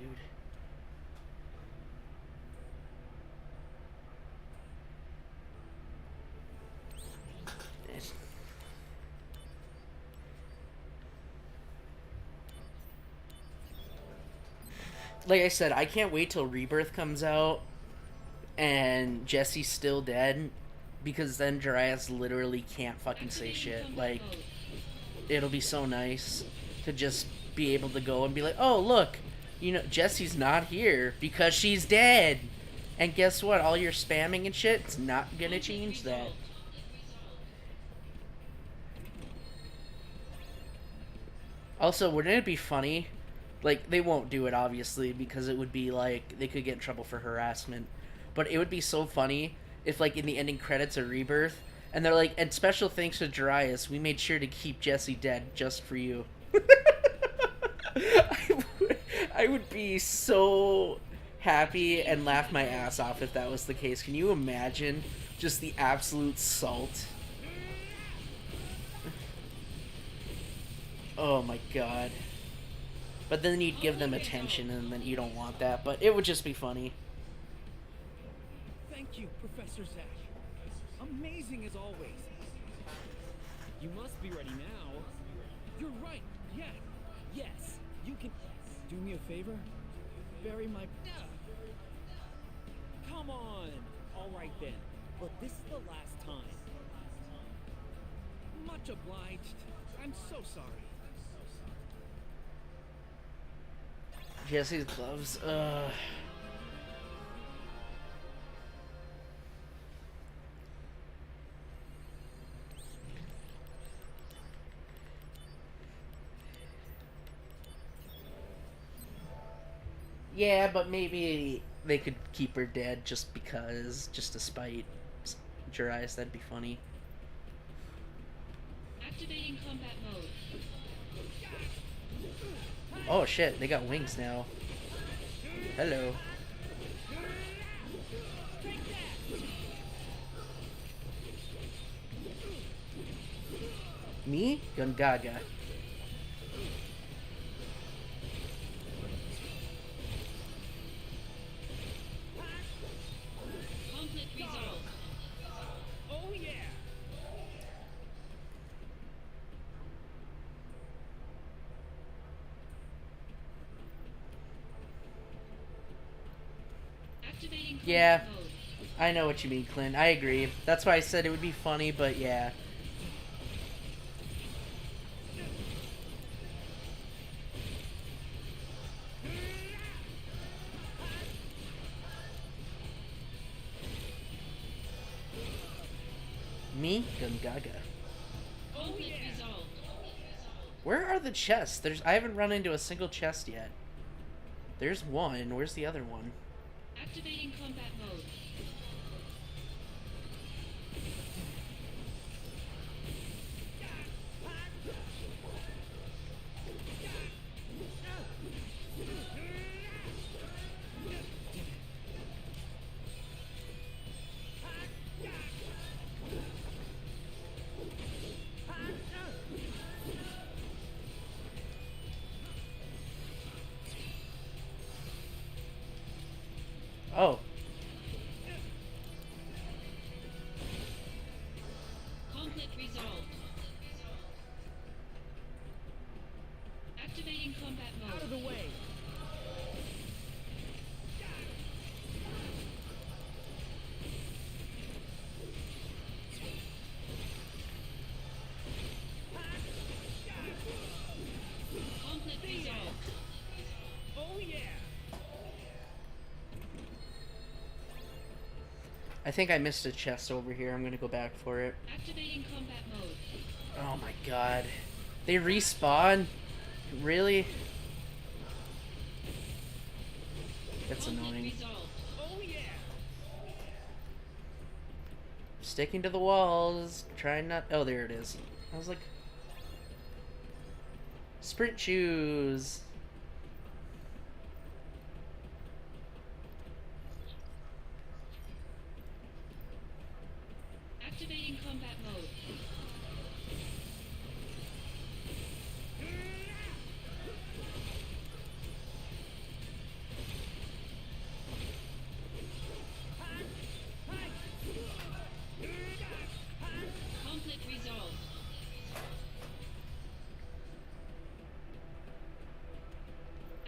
Like I said, I can't wait till Rebirth comes out and Jesse's still dead, because then Darius literally can't fucking say shit. Like, it'll be so nice to just be able to go and be like, oh, look, Jesse's not here because she's dead. And guess what? All your spamming and shit, it's not gonna change that. Also, wouldn't it be funny? Like, they won't do it, obviously, because it would be, like, they could get in trouble for harassment. But it would be so funny if, like, in the ending credits of Rebirth, and they're like, and special thanks to Darius, we made sure to keep Jesse dead just for you. I would be so happy and laugh my ass off if that was the case. Can you imagine just the absolute salt? Oh my god. But then you'd give them attention, and then you don't want that. But it would just be funny. Thank you, Professor Zach. Amazing as always. You must be ready now. You're right. Yeah. Yes. You can do me a favor. Bury my. Come on. All right then. But this is the last time. Much obliged. I'm so sorry. Jesse's gloves, Yeah, but maybe they could keep her dead just because, just to spite Darius. That'd be funny. Activating combat mode. Oh shit, they got wings now. Hello. Me? Gungaga. Conflict resolved. Oh yeah. Activating combat Yeah, mode. I know what you mean, Clint. I agree. That's why I said it would be funny, but yeah. me, Gungaga. Conflict resolved. Where are the chests? I haven't run into a single chest yet. There's one. Where's the other one? Activating combat mode. Oh. Conflict resolved. Activating combat mode. Out of the way. Conflict resolved. Oh yeah. I think I missed a chest over here. I'm gonna go back for it. Activating combat mode. Oh my god. They respawn? Really? That's Conflict annoying. resolved. Oh yeah. Sticking to the walls. Trying not. Oh, there it is. I was like. Sprint shoes. Activating combat mode. Conflict resolved.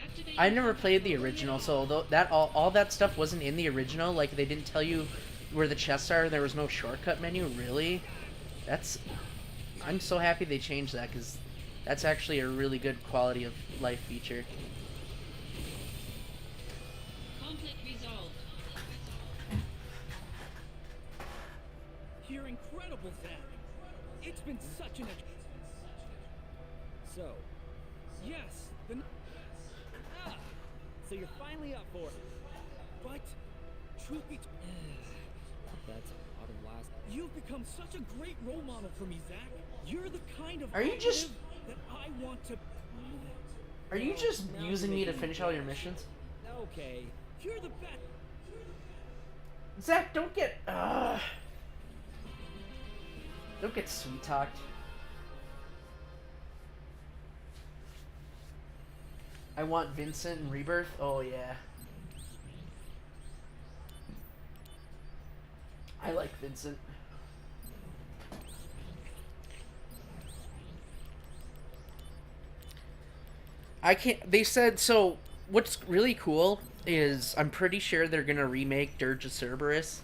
Activating I never combat played the mode. original, so that all that stuff wasn't in the original. Like they didn't tell you where the chests are. There was no shortcut menu. Really? I'm so happy they changed that because that's actually a really good quality of life feature. Conflict resolved. You're incredible, Zach. It's been such an. So, yes, so you're finally up for it. But, truth be that's out of last. You've become such a great role model for me, Zach. You're the kind of Are you just- operative that I want to. Are you just Now using you're me to making finish all your missions? Okay, you're the best. Zach, don't get sweet talked. I want Vincent and Rebirth. Oh yeah. I like Vincent. I can't. They said so. What's really cool is I'm pretty sure they're gonna remake Dirge of Cerberus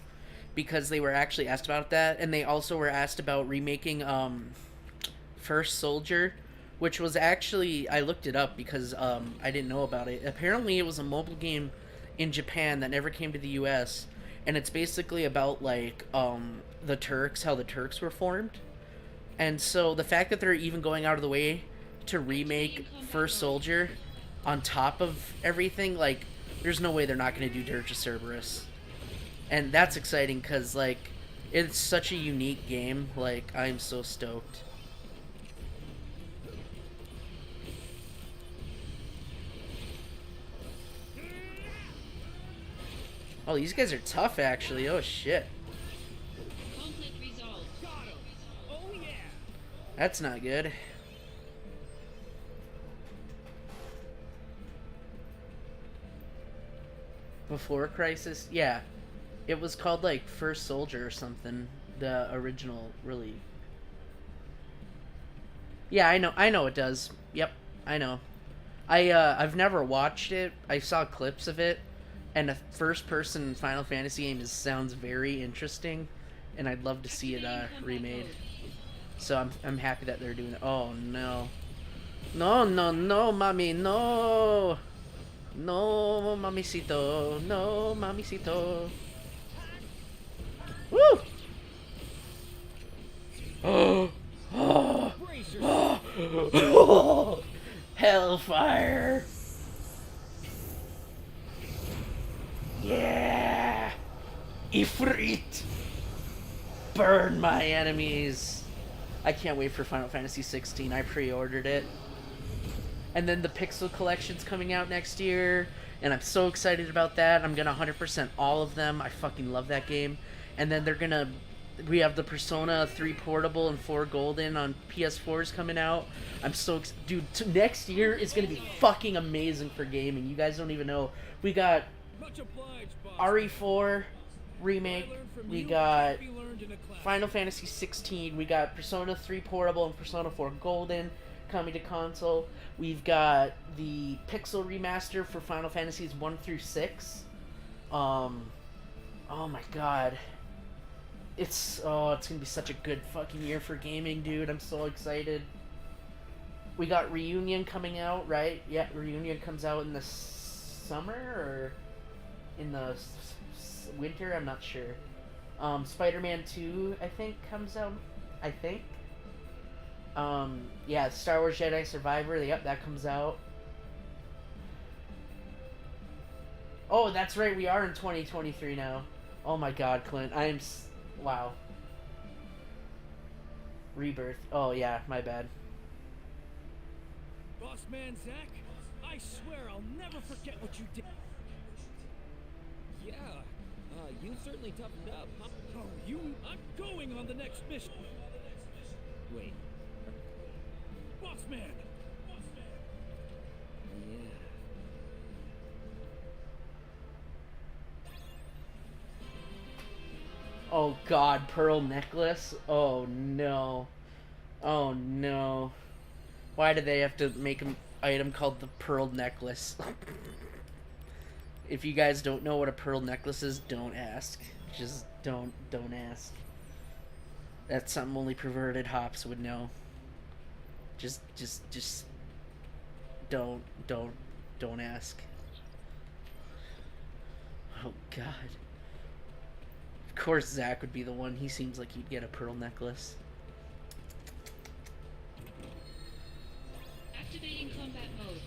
because they were actually asked about that, and they also were asked about remaking First Soldier, which was actually I looked it up because I didn't know about it. Apparently, it was a mobile game in Japan that never came to the U.S. and it's basically about like the Turks, how the Turks were formed, and so the fact that they're even going out of the way to remake First Soldier on top of everything, like, there's no way they're not going to do Dirge of Cerberus. And that's exciting because, like, it's such a unique game. Like, I'm so stoked. Oh, these guys are tough, actually. Oh, shit. Conflict resolved. Got him. Oh yeah. That's not good. Before Crisis? Yeah. It was called, like, First Soldier or something. The original, really. Yeah, I know it does. Yep, I know. I've never watched it. I saw clips of it. And a first-person Final Fantasy game sounds very interesting. And I'd love to see it remade. So I'm happy that they're doing it. Oh, no. No, no, no, mommy, no! No, mamicito. No, mamicito. Woo! Brace yourself. Hellfire! Yeah! Ifrit! Burn my enemies! I can't wait for Final Fantasy 16. I pre-ordered it. And then the Pixel Collection's coming out next year, and I'm so excited about that. I'm gonna 100% all of them. I fucking love that game. And then we have the Persona 3 Portable and 4 Golden on PS4s coming out. I'm so dude. Next year is gonna be fucking amazing for gaming. You guys don't even know. We got Much obliged, boss. RE4 remake. We got Final Fantasy 16. We got Persona 3 Portable and Persona 4 Golden coming to console. We've got the Pixel remaster for Final Fantasies 1 through 6. Oh my god. It's gonna be such a good fucking year for gaming, dude. I'm so excited. We got Reunion coming out, right? Yeah, Reunion comes out in the summer or in the winter. I'm not sure. Spider-Man 2, I think, comes out. I think. Yeah, Star Wars Jedi Survivor. Yep, that comes out. Oh, that's right. We are in 2023 now. Oh my God, Clint. Wow. Rebirth. Oh yeah, my bad. Boss man Zack, I swear I'll never forget what you did. Yeah, you certainly toughened up, huh? Oh, I'm going on the next mission. Wait. Boss man. Yeah. Oh God, pearl necklace. Oh no. Oh no. Why did they have to make an item called the pearl necklace? If you guys don't know what a pearl necklace is, don't ask. Just don't ask. That's something only perverted hops would know. Just don't ask. Oh God. Of course Zack would be the one. He seems like he'd get a pearl necklace. Activating combat mode.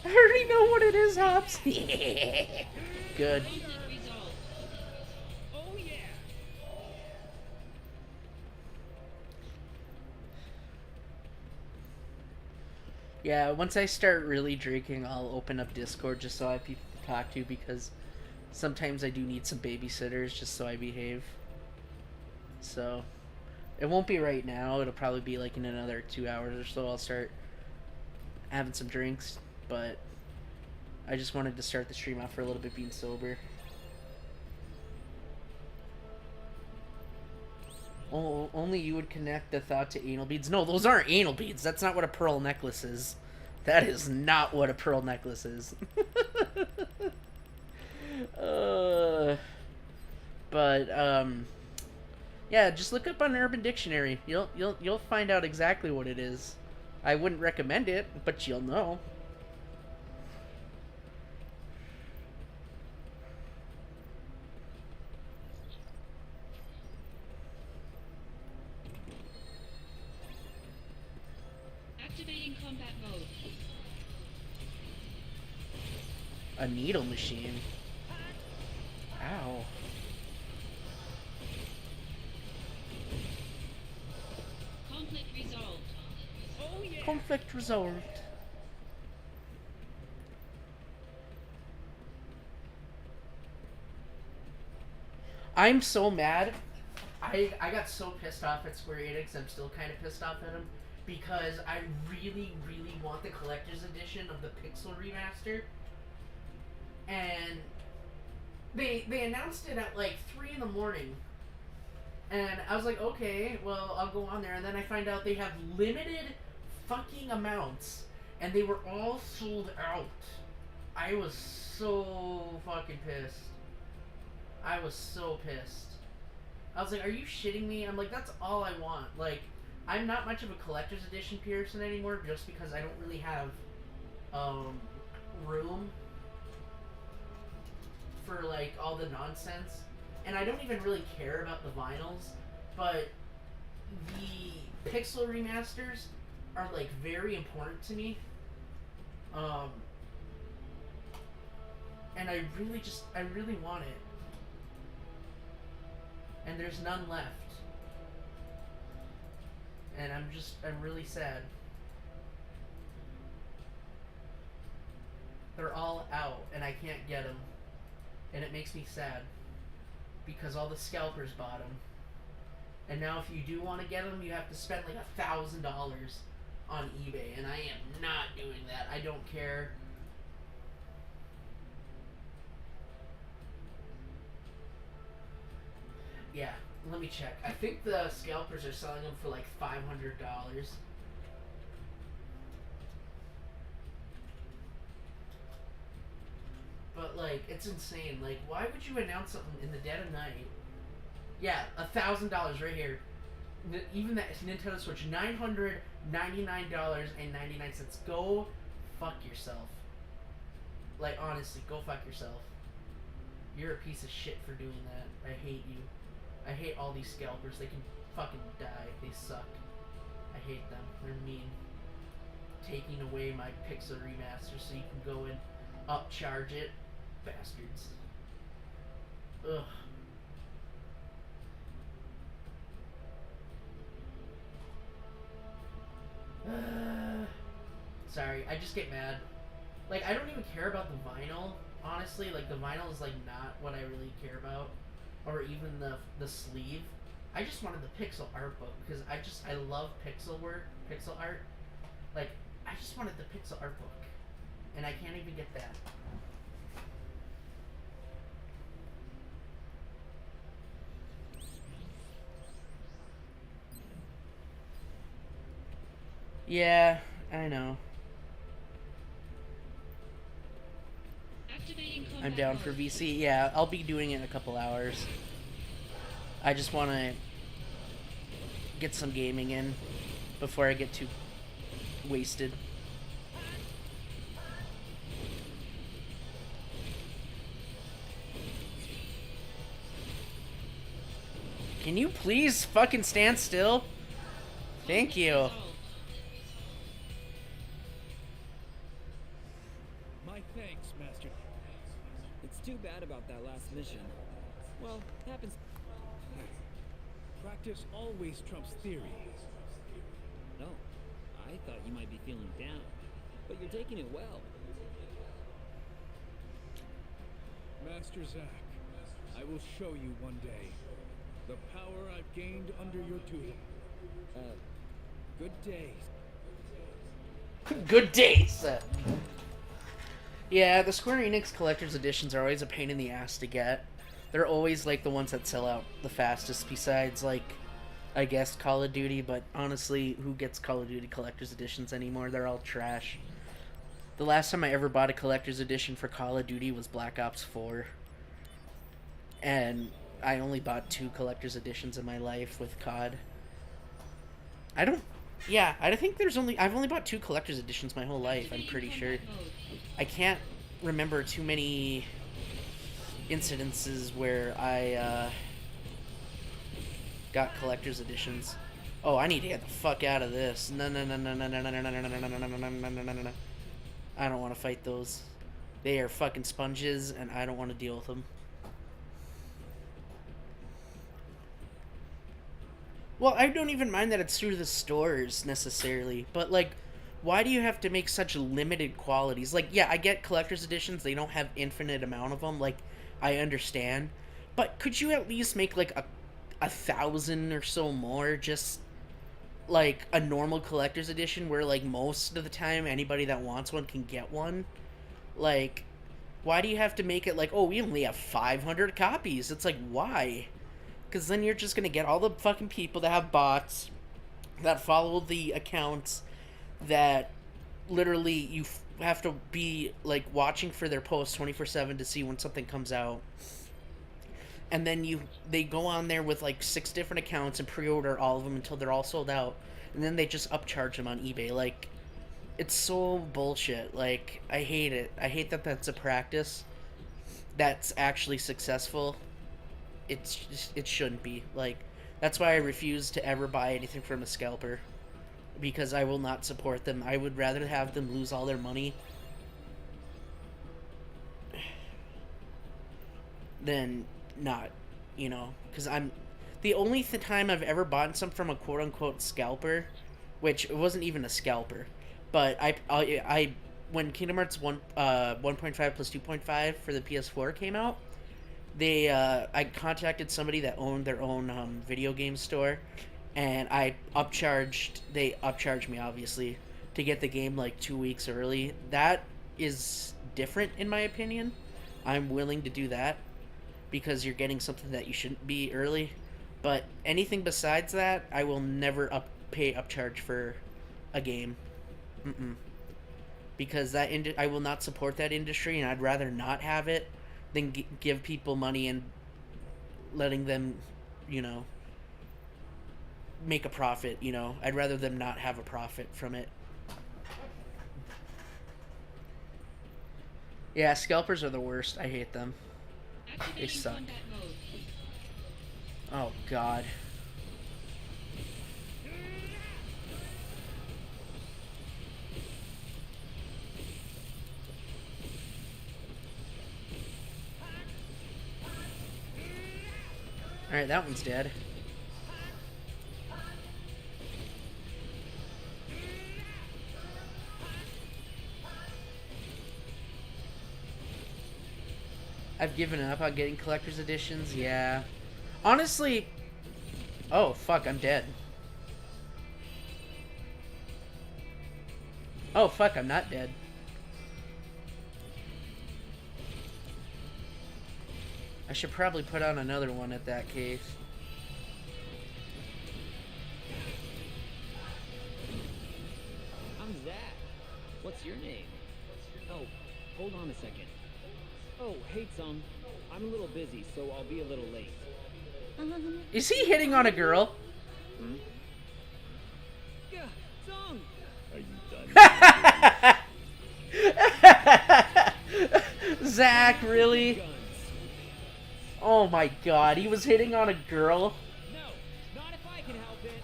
I already know what it is, Hops. Good. Conflict resolved. Oh yeah. Yeah, once I start really drinking, I'll open up Discord just so I have people to talk to, because sometimes I do need some babysitters just so I behave. So, it won't be right now. It'll probably be like in another 2 hours or so I'll start having some drinks, but I just wanted to start the stream off for a little bit being sober. Oh, only you would connect the thought to anal beads. No, those aren't anal beads. That's not what a pearl necklace is. That is not what a pearl necklace is. Yeah, just look up on Urban Dictionary. You'll find out exactly what it is. I wouldn't recommend it, but you'll know. Activating combat mode. A needle machine. Ow. Conflict resolved. Oh yeah. Conflict resolved. I'm so mad. I got so pissed off at Square Enix. I'm still kind of pissed off at them because I really, really want the collector's edition of the Pixel remaster. And they announced it at like 3 in the morning. And I was like, okay, well, I'll go on there. And then I find out they have limited fucking amounts. And they were all sold out. I was so fucking pissed. I was so pissed. I was like, are you shitting me? I'm like, that's all I want. Like, I'm not much of a collector's edition person anymore just because I don't really have room like all the nonsense, and I don't even really care about the vinyls, but the pixel remasters are like very important to me. And I really want it. And there's none left. And I'm really sad. They're all out, and I can't get them. And it makes me sad. Because all the scalpers bought them. And now if you do want to get them, you have to spend like $1,000 on eBay. And I am not doing that. I don't care. Yeah, let me check. I think the scalpers are selling them for like $500. But like, it's insane. Like, why would you announce something in the dead of night? Yeah, $1,000 right here. Even that Nintendo Switch, $999.99. Go fuck yourself. Like, honestly, go fuck yourself. You're a piece of shit for doing that. I hate you. I hate all these scalpers. They can fucking die. They suck. I hate them. They're mean. Taking away my Pixel remaster so you can go and upcharge it. Bastards. Ugh. Sorry, I just get mad. Like, I don't even care about the vinyl, honestly. Like, the vinyl is, like, not what I really care about. Or even the sleeve. I just wanted the pixel art book, because I love pixel work, pixel art. Like, I just wanted the pixel art book. And I can't even get that. Yeah, I know. I'm down for VC. Yeah, I'll be doing it in a couple hours. I just want to get some gaming in before I get too wasted. Can you please fucking stand still? Thank you. My thanks, Master. It's too bad about that last mission. Well, happens. Practice always trumps theory. No, I thought you might be feeling down, but you're taking it well. Master Zack, I will show you one day the power I've gained under your tutelage. Good day. Good days! Yeah, the Square Enix Collector's Editions are always a pain in the ass to get. They're always, like, the ones that sell out the fastest, besides, like, I guess Call of Duty, but honestly, who gets Call of Duty Collector's Editions anymore? They're all trash. The last time I ever bought a Collector's Edition for Call of Duty was Black Ops 4. And I only bought 2 Collector's Editions in my life with COD. I think I've only bought 2 Collector's Editions my whole life, I'm pretty sure. I can't remember too many incidences where I got Collector's Editions. Oh, I need to get the fuck out of this. No. I don't want to fight those. They are fucking sponges, and I don't want to deal with them. Well, I don't even mind that it's through the stores, necessarily. But, like, why do you have to make such limited qualities? Like, yeah, I get collector's editions. They don't have infinite amount of them. Like, I understand. But could you at least make, like, 1,000 or so more? Just, like, a normal collector's edition where, like, most of the time anybody that wants one can get one? Like, why do you have to make it like, oh, we only have 500 copies? It's like, why? Because then you're just going to get all the fucking people that have bots, that follow the accounts, that literally you have to be, like, watching for their posts 24/7 to see when something comes out. And then they go on there with, like, 6 different accounts and pre-order all of them until they're all sold out. And then they just upcharge them on eBay. Like, it's so bullshit. Like, I hate it. I hate that that's a practice. that's actually successful, it shouldn't be. Like, that's why I refuse to ever buy anything from a scalper, because I will not support them. I would rather have them lose all their money than not, you know, because I'm the only time I've ever bought some from a quote unquote scalper, which it wasn't even a scalper, but I when Kingdom Hearts 1.5 plus 2.5 for the PS4 came out, they I contacted somebody that owned their own video game store, and they upcharged me, obviously, to get the game like 2 weeks early. That is different in my opinion. I'm willing to do that because you're getting something that you shouldn't be early. But anything besides that, I will never pay upcharge for a game. Because I will not support that industry, and I'd rather not have it than give people money and letting them, you know, make a profit. You know, I'd rather them not have a profit from it. Yeah, scalpers are the worst. I hate them. They suck. Oh God. Alright, that one's dead. I've given up on getting collector's editions, yeah. Honestly... Oh, fuck, I'm dead. Oh, fuck, I'm not dead. I should probably put on another one at that case. I'm Zach. What's your name? Oh, hold on a second. Oh, hey, Tsung. I'm a little busy, so I'll be a little late. Is he hitting on a girl? Hmm? Yeah, Tsung! Are you done? Zach, really? Oh my God, he was hitting on a girl? No, not if I can help it.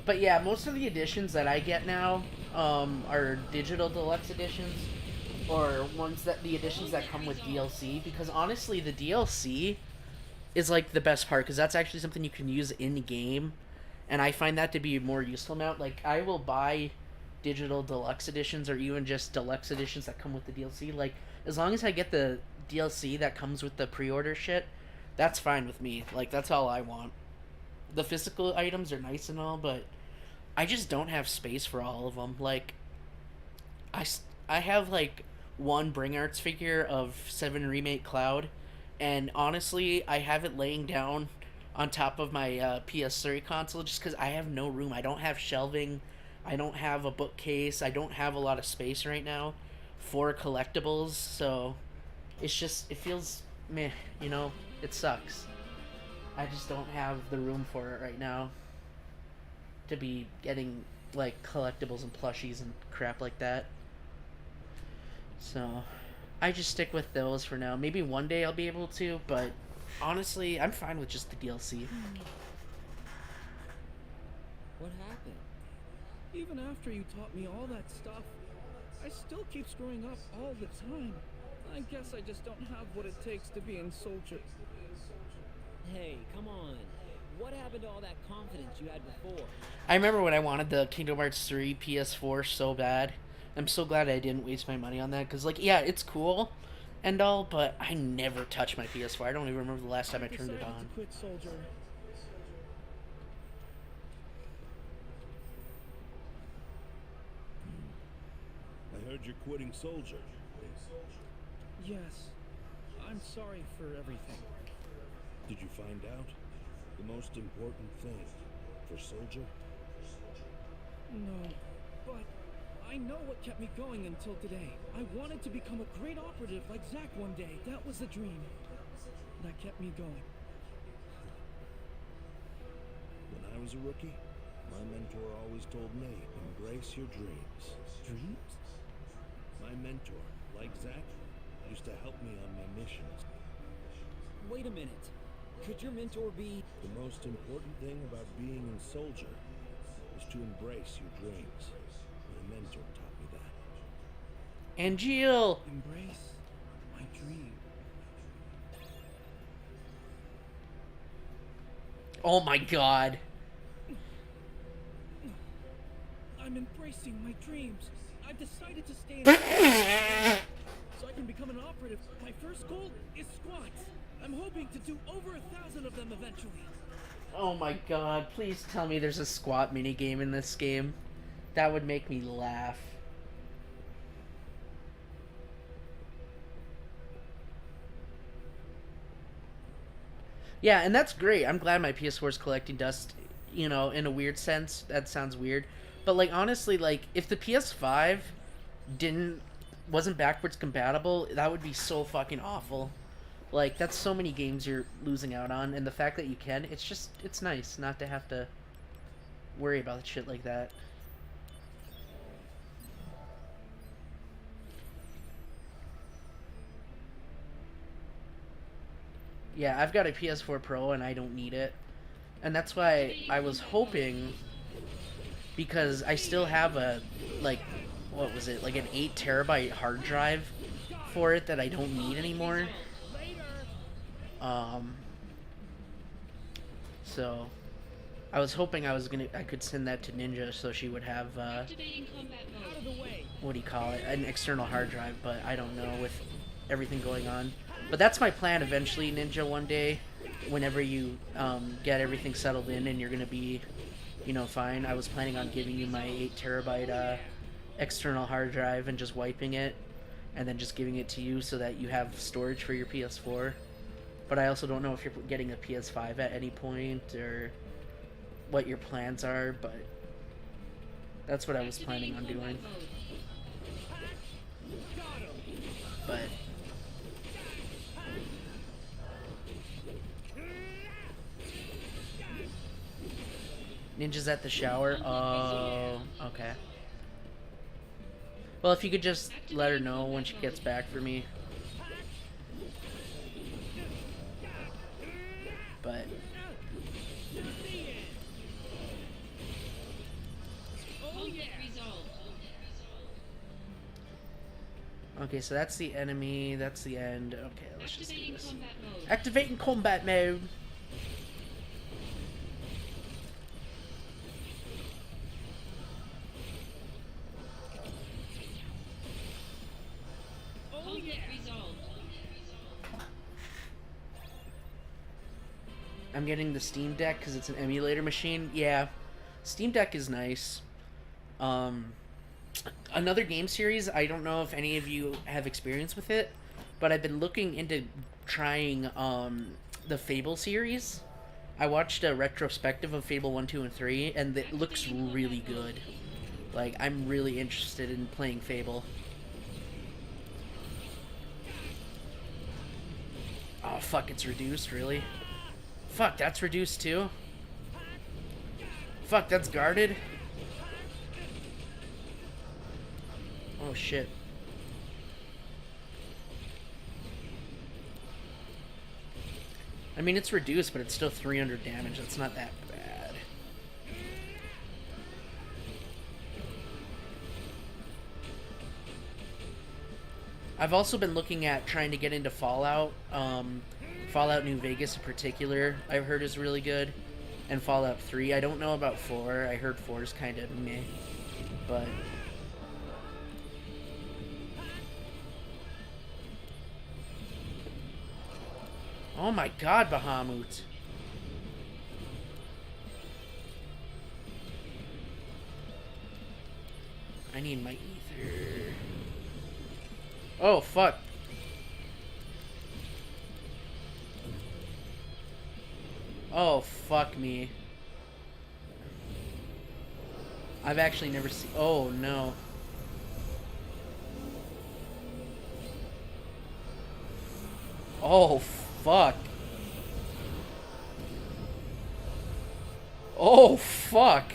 But yeah, most of the editions that I get now are digital deluxe editions, or the editions that come with DLC, because honestly the DLC is like the best part, because that's actually something you can use in game, and I find that to be more useful now. Like, I will buy digital deluxe editions, or even just deluxe editions that come with the DLC. Like, as long as I get the DLC that comes with the pre-order shit, that's fine with me. Like, that's all I want. The physical items are nice and all, but I just don't have space for all of them. Like, I have like one Bring Arts figure of 7 Remake Cloud, and honestly, I have it laying down on top of my PS3 console just because I have no room. I don't have shelving. I don't have a bookcase. I don't have a lot of space right now for collectibles, so it's just, it feels meh, you know? It sucks. I just don't have the room for it right now to be getting, like, collectibles and plushies and crap like that. So, I just stick with those for now. Maybe one day I'll be able to, but honestly, I'm fine with just the DLC. What happened? Even after you taught me all that stuff, I still keep screwing up all the time. I guess I just don't have what it takes to be in Soldier. Hey, come on. What happened to all that confidence you had before? I remember when I wanted the Kingdom Hearts 3 PS4 so bad. I'm so glad I didn't waste my money on that, because, like, yeah, it's cool and all, but I never touched my PS4. I don't even remember the last time I turned it on. To quit Soldier. I heard you're quitting Soldier. Yes. I'm sorry for everything. Did you find out? The most important thing for Soldier? No, but I know what kept me going until today. I wanted to become a great operative like Zack one day. That was the dream. That kept me going. When I was a rookie, my mentor always told me, embrace your dreams. Dreams? My mentor, like Zack, orders to help me on my missions. Wait a minute. Could your mentor be... The most important thing about being a soldier is to embrace your dreams. My mentor taught me that. And Jill! Embrace my dream. Oh my god. I'm embracing my dreams. I've decided to stay in so I can become an operative. My first goal is squats. I'm hoping to do over 1,000 of them eventually. Oh my god, please tell me there's a squat minigame in this game. That would make me laugh. Yeah, and that's great. I'm glad my PS4 is collecting dust, you know, in a weird sense. That sounds weird. But, like, honestly, like, if the PS5 wasn't backwards compatible, that would be so fucking awful. Like, that's so many games you're losing out on, and the fact that you can, it's nice not to have to worry about shit like that. Yeah, I've got a PS4 Pro and I don't need it. And that's why I was hoping, because I still have a, like, what was it, like an 8 terabyte hard drive for it that I don't need anymore. So I was hoping I could send that to Ninja so she would have, what do you call it, an external hard drive, but I don't know with everything going on. But that's my plan eventually, Ninja, one day, whenever you get everything settled in and you're going to be, you know, fine. I was planning on giving you my 8 terabyte external hard drive and just wiping it, and then just giving it to you so that you have storage for your PS4. But I also don't know if you're getting a PS5 at any point, or what your plans are, but that's what I was planning on doing. But Ninja's at the shower. Oh, okay. Well, if you could just let her know when she gets back for me. But okay, so that's the enemy, that's the end. Okay, let's just do this. Activating combat mode. I'm getting the Steam Deck because it's an emulator machine. Yeah, Steam Deck is nice. Another game series, I don't know if any of you have experience with it, but I've been looking into trying the Fable series. I watched a retrospective of Fable 1, 2, and 3, and it looks really good. Like, I'm really interested in playing Fable. Oh, fuck, it's reduced, really? Fuck, that's reduced too? Fuck, that's guarded? Oh, shit. I mean, it's reduced, but it's still 300 damage. That's not that bad. I've also been looking at trying to get into Fallout. Fallout New Vegas in particular, I've heard is really good. And Fallout 3. I don't know about 4. I heard 4 is kind of meh. But oh my god, Bahamut. I need my ether. Oh, fuck. Oh, fuck me. I've actually never seen... Oh, no. Oh, fuck. Oh, fuck.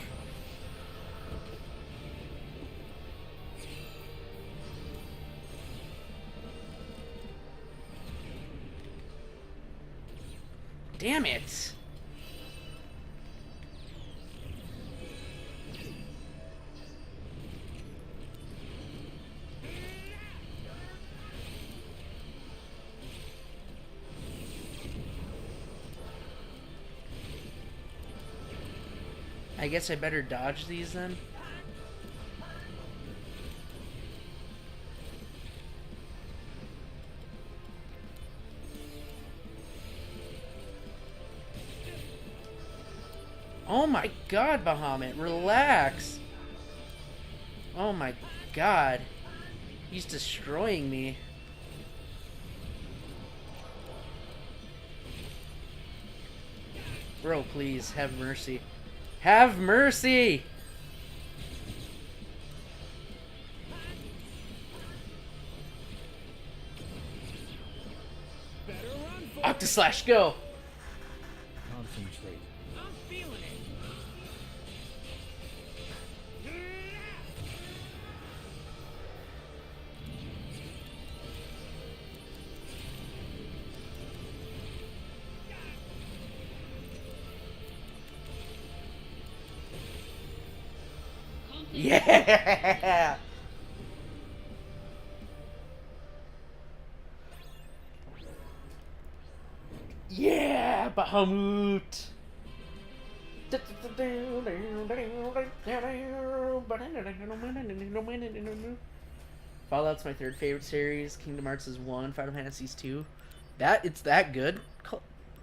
Damn it. I guess I better dodge these then. Oh my god, Bahamut, relax. Oh my god. He's destroying me. Bro, please, have mercy. Have mercy! Octoslash, go! Concentrate. I'm feeling it. Yeah! Yeah, Bahamut! Fallout's my third favorite series. Kingdom Hearts is 1. Final Fantasy's 2. It's that good?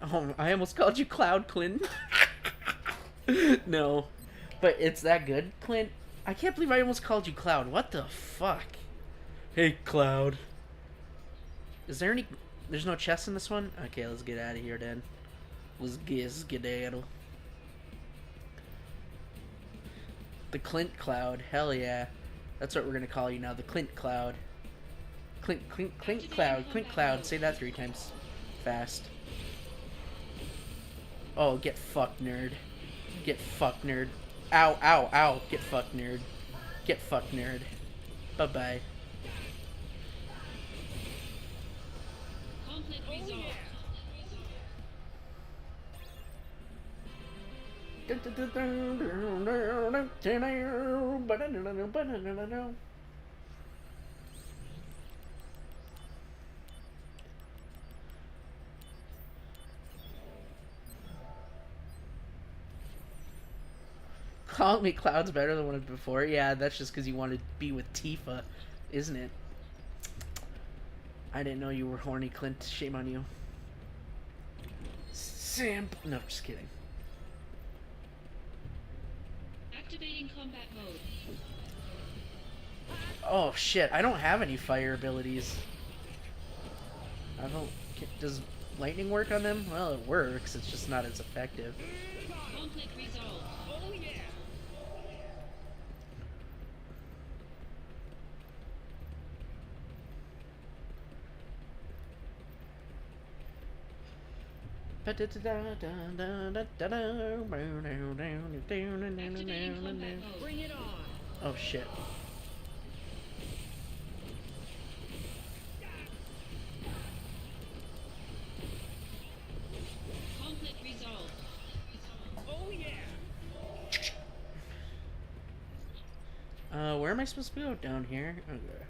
Oh, I almost called you Cloud, Clint. No. But it's that good, Clint? I can't believe I almost called you Cloud. What the fuck? Hey, Cloud. Is there any... There's no chest in this one? Okay, let's get out of here then. Let's get out. The Clint Cloud. Hell yeah. That's what we're gonna call you now. The Clint Cloud. Clint Cloud. Clint Cloud. Say that 3 times fast. Oh, get fucked, nerd. Get fucked, nerd. Ow, ow, ow. Get fucked, nerd. Get fucked, nerd. Bye-bye. Conflict resolved. Calling me Cloud's better than one before? Yeah, that's just because you wanted to be with Tifa, isn't it? I didn't know you were horny, Clint. Shame on you. Sam. No, just kidding. Activating combat mode. Oh shit, I don't have any fire abilities. I don't... Does lightning work on them? Well, it works, it's just not as effective. Conflict resolved. Oh yeah. Bring it on. Oh shit. Conflict resolved. Oh yeah. Where am I supposed to go? Down here? Okay.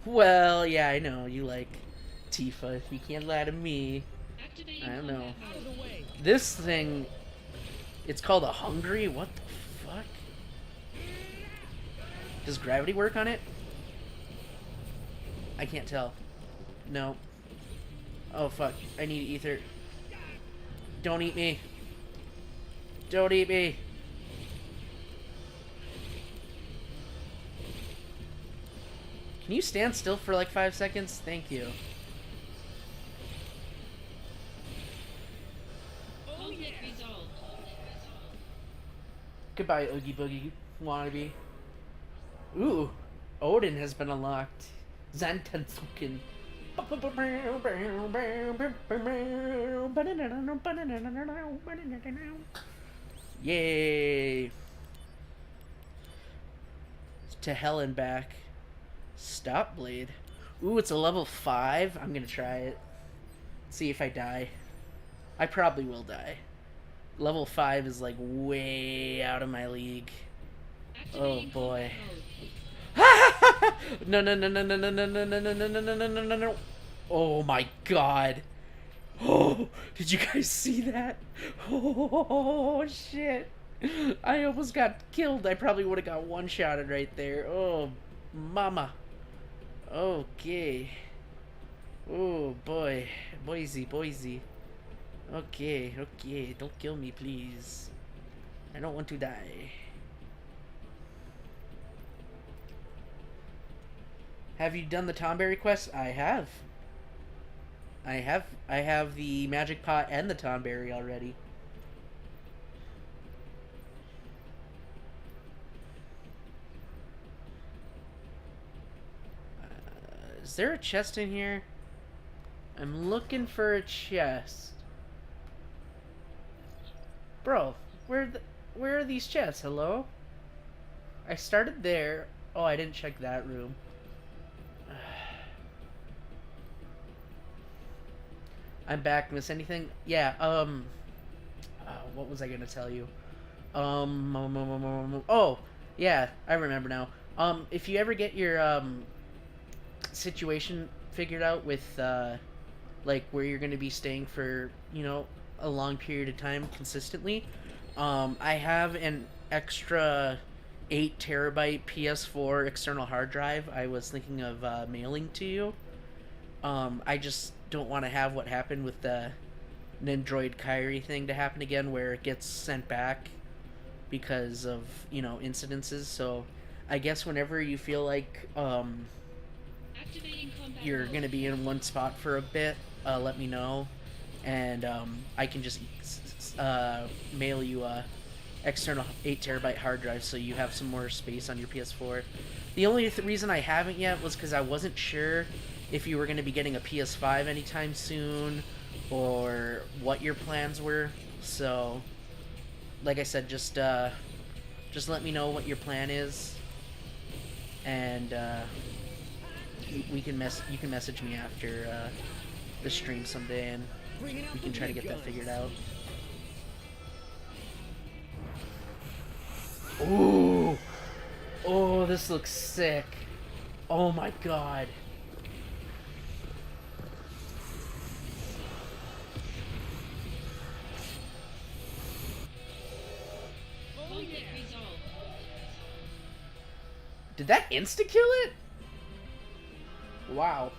Well, yeah, I know. You like Tifa. You can't lie to me. Activating I don't know. combat Out of mode. the way. This thing... It's called a Hungry? What the fuck? Does gravity work on it? I can't tell. No. Oh, fuck. I need ether. Don't eat me. Don't eat me. Can you stand still for like 5 seconds? Thank you. Conflict resolved. Goodbye, Oogie Boogie wannabe. Ooh, Odin has been unlocked. Zantansuken. Yay! To hell and back. Stop blade. Ooh, it's a level 5. I'm gonna try it. See if I die. I probably will die. Level 5 is like way out of my league. Oh boy. No no no no no no no no no no no no no no no no. Oh my god. Oh, did you guys see that? Oh shit. I almost got killed. I probably would have got one-shotted right there. Oh, mama. Okay. Oh boy. Boise, Boise. Okay, okay. Don't kill me, please. I don't want to die. Have you done the Tomberry quest? I have. I have the magic pot and the Tomberry already. Is there a chest in here? I'm looking for a chest. Bro, where are these chests? Hello? I started there. Oh, I didn't check that room. I'm back. Miss anything? Yeah, what was I gonna tell you? Oh, yeah, I remember now. If you ever get your, situation figured out with, like, where you're gonna be staying for, you know, a long period of time consistently, I have an extra 8 terabyte PS4 external hard drive I was thinking of, mailing to you. I just don't want to have what happened with the Nendroid Kyrie thing to happen again, where it gets sent back because of, you know, incidences. So I guess whenever you feel like you're gonna be in one spot for a bit, let me know, and I can just mail you a external 8 terabyte hard drive so you have some more space on your PS4. The only reason I haven't yet was because I wasn't sure if you were going to be getting a PS5 anytime soon, or what your plans were. So, like I said, just let me know what your plan is, and you can message me after the stream someday, and we can try to get that figured out. Ooh, oh, this looks sick. Oh my god. Did that insta-kill it? Wow.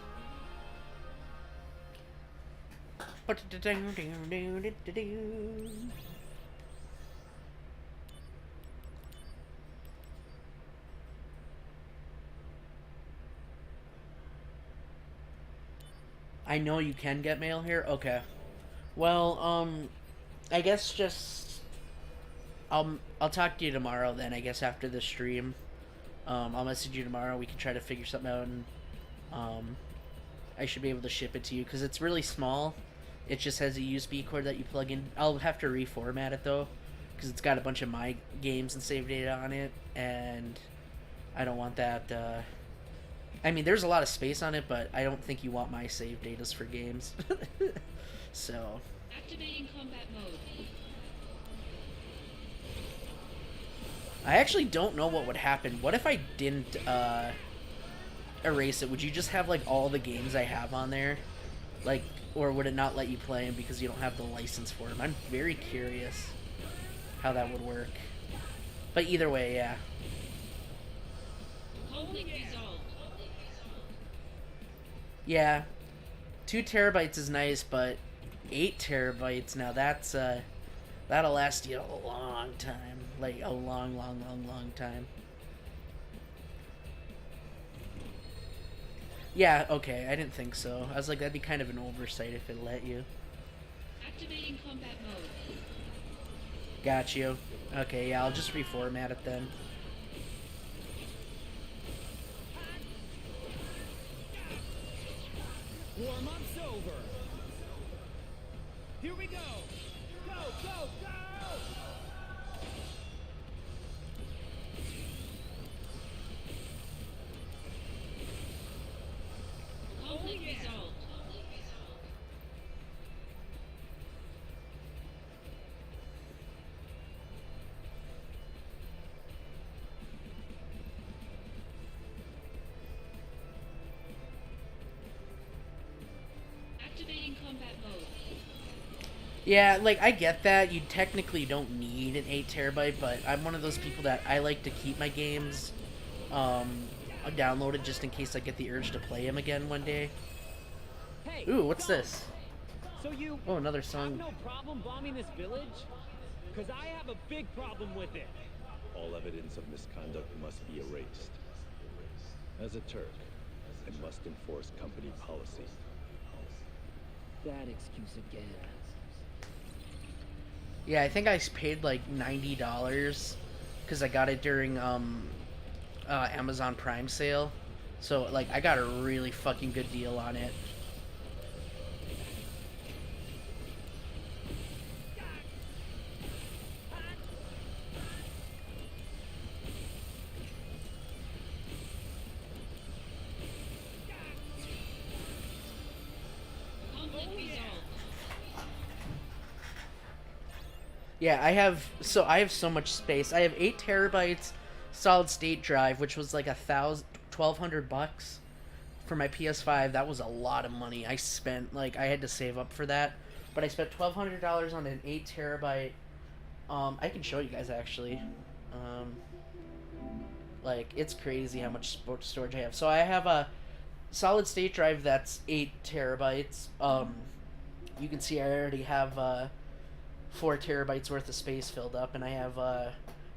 I know you can get mail here? Okay. Well, I guess just... I'll talk to you tomorrow then, I guess, after the stream. I'll message you tomorrow. We can try to figure something out, and I should be able to ship it to you, because it's really small. It just has a USB cord that you plug in. I'll have to reformat it, though, because it's got a bunch of my games and save data on it, and I don't want that. I mean, there's a lot of space on it, but I don't think you want my save datas for games. So. Activating combat mode. I actually don't know what would happen. What if I didn't erase it? Would you just have like all the games I have on there? Like, or would it not let you play them because you don't have the license for them? I'm very curious how that would work. But either way, yeah. Conflict resolved. Yeah. 2 terabytes is nice, but 8 terabytes, now that's that'll last you a long time. Like, a long, long, long, long time. Yeah, okay, I didn't think so. I was like, that'd be kind of an oversight if it let you. Activating combat mode. Got you. Okay, yeah, I'll just reformat it then. Warm-up's over. Here we go. Go, go, go! Conflict resolved. Activating combat mode. Yeah, like, I get that. You technically don't need an 8 terabyte, but I'm one of those people that I like to keep my games downloaded just in case I get the urge to play them again one day. Hey, Ooh, what's go! this? So you Oh, another have song. no problem bombing this village? Because I have a big problem with it. All evidence of misconduct must be erased. As a Turk, I must enforce company policy. That excuse again. Yeah, I think I paid like $90 because I got it during Amazon Prime sale. So, like, I got a really fucking good deal on it. Conflict resolved. Yeah, I have so much space. I have 8 terabytes solid state drive, which was like $1,200 for my PS5. That was a lot of money. I spent, like, I had to save up for that, but I spent $1,200 on an 8 terabyte. I can show you guys actually. Like, it's crazy how much storage I have. So I have a solid state drive that's 8 terabytes. You can see I already have 4 terabytes worth of space filled up, and I have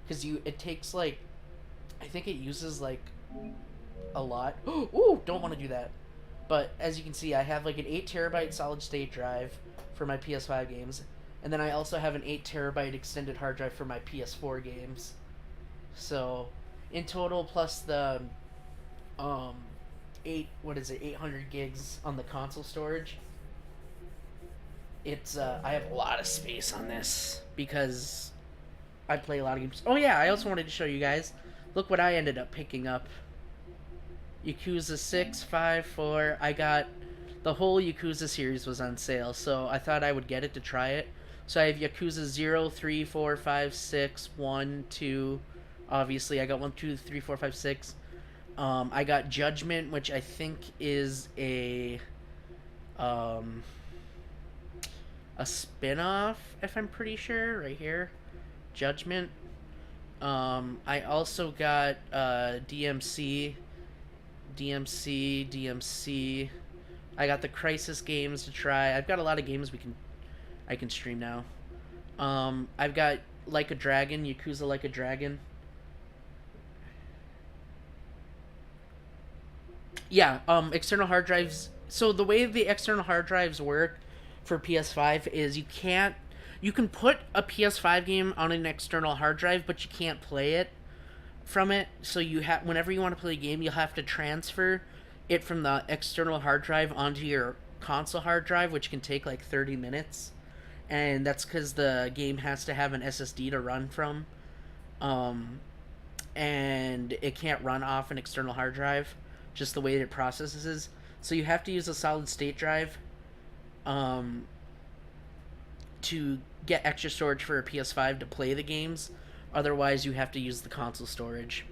because it takes like, I think it uses like a lot. Ooh, don't want to do that. But as you can see, I have like an 8 terabyte solid state drive for my PS5 games, and then I also have an 8 terabyte extended hard drive for my PS4 games. So in total, plus the 800 gigs on the console storage, it's I have a lot of space on this because I play a lot of games. Oh yeah, I also wanted to show you guys. Look what I ended up picking up. Yakuza 6, 5, 4. I got the whole Yakuza series was on sale, so I thought I would get it to try it. So I have Yakuza 0, 3, 4, 5, 6, 1, 2. Obviously, I got 1, 2, 3, 4, 5, 6. I got Judgment, which I think is a spin-off, if I'm pretty sure, right here. Judgment. I also got DMC. I got the Crisis games to try. I've got a lot of games I can stream now. I've got Like a Dragon, Yakuza Like a Dragon. Yeah, external hard drives. So the way the external hard drives work for PS5 is you can put a PS5 game on an external hard drive, but you can't play it from it. So whenever you want to play a game, you'll have to transfer it from the external hard drive onto your console hard drive, which can take like 30 minutes. And that's because the game has to have an SSD to run from. And it can't run off an external hard drive, just the way it processes. So you have to use a solid state drive to get extra storage for a PS5 to play the games. Otherwise, you have to use the console storage.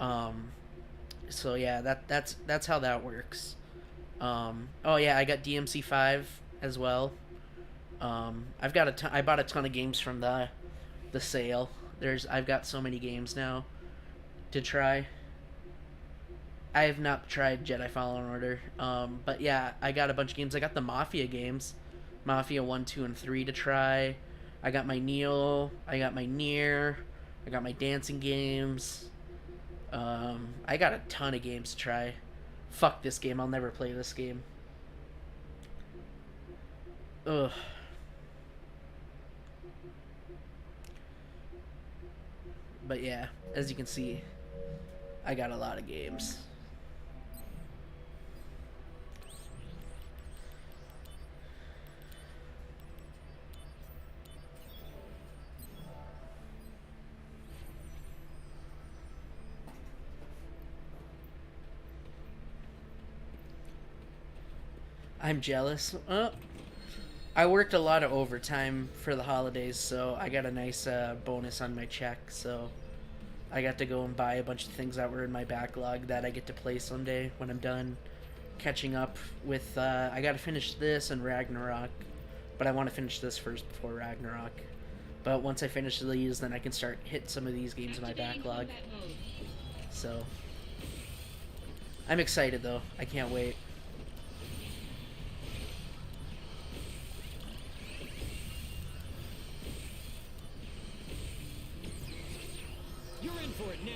So yeah, that's how that works. Oh yeah, I got DMC5 as well. I've got I bought a ton of games from the sale. I've got so many games now to try. I have not tried Jedi Fallen Order. But yeah, I got a bunch of games. I got the Mafia games. Mafia 1, 2, and 3 to try. I got my Neo. I got my Nier. I got my dancing games. I got a ton of games to try. Fuck this game. I'll never play this game. Ugh. But yeah, as you can see, I got a lot of games. I'm jealous. I worked a lot of overtime for the holidays, so I got a nice bonus on my check. So I got to go and buy a bunch of things that were in my backlog that I get to play someday when I'm done catching up with. I gotta finish this and Ragnarok, but I want to finish this first before Ragnarok. But once I finish these, then I can start hit some of these games in my Activating backlog. combat mode. So I'm excited though. I can't wait. You're in for it now.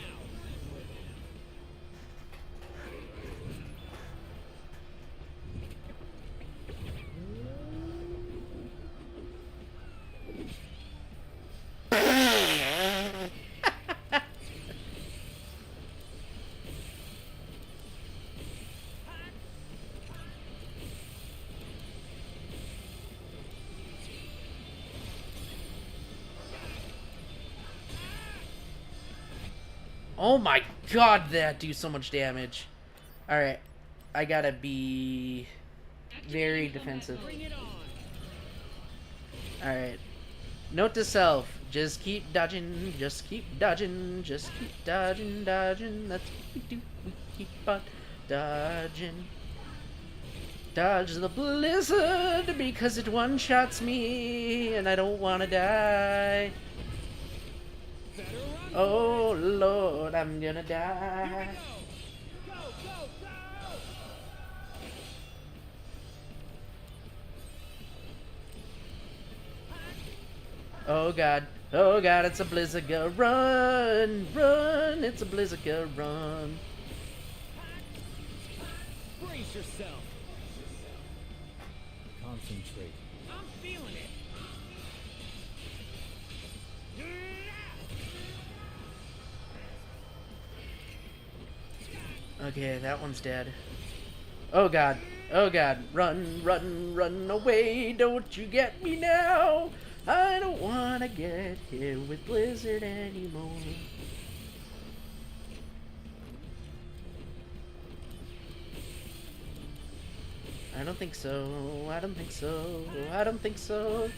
Oh my god, that do so much damage. Alright, I gotta be very defensive. Bring it on. Alright. Note to self, just keep dodging, just keep dodging, just keep dodging, dodging. That's what we do, we keep on dodging. Dodge the blizzard because it one-shots me and I don't want to die. Better run. Oh Lord, I'm gonna die. Go, go, go! Oh God, it's a blizzard girl, run, run, it's a blizzard girl, run. Brace yourself. Concentrate. I'm feeling it. Okay, that one's dead. Oh God, run, run, run away, don't you get me now. I don't wanna get hit with blizzard anymore. I don't think so, I don't think so, I don't think so,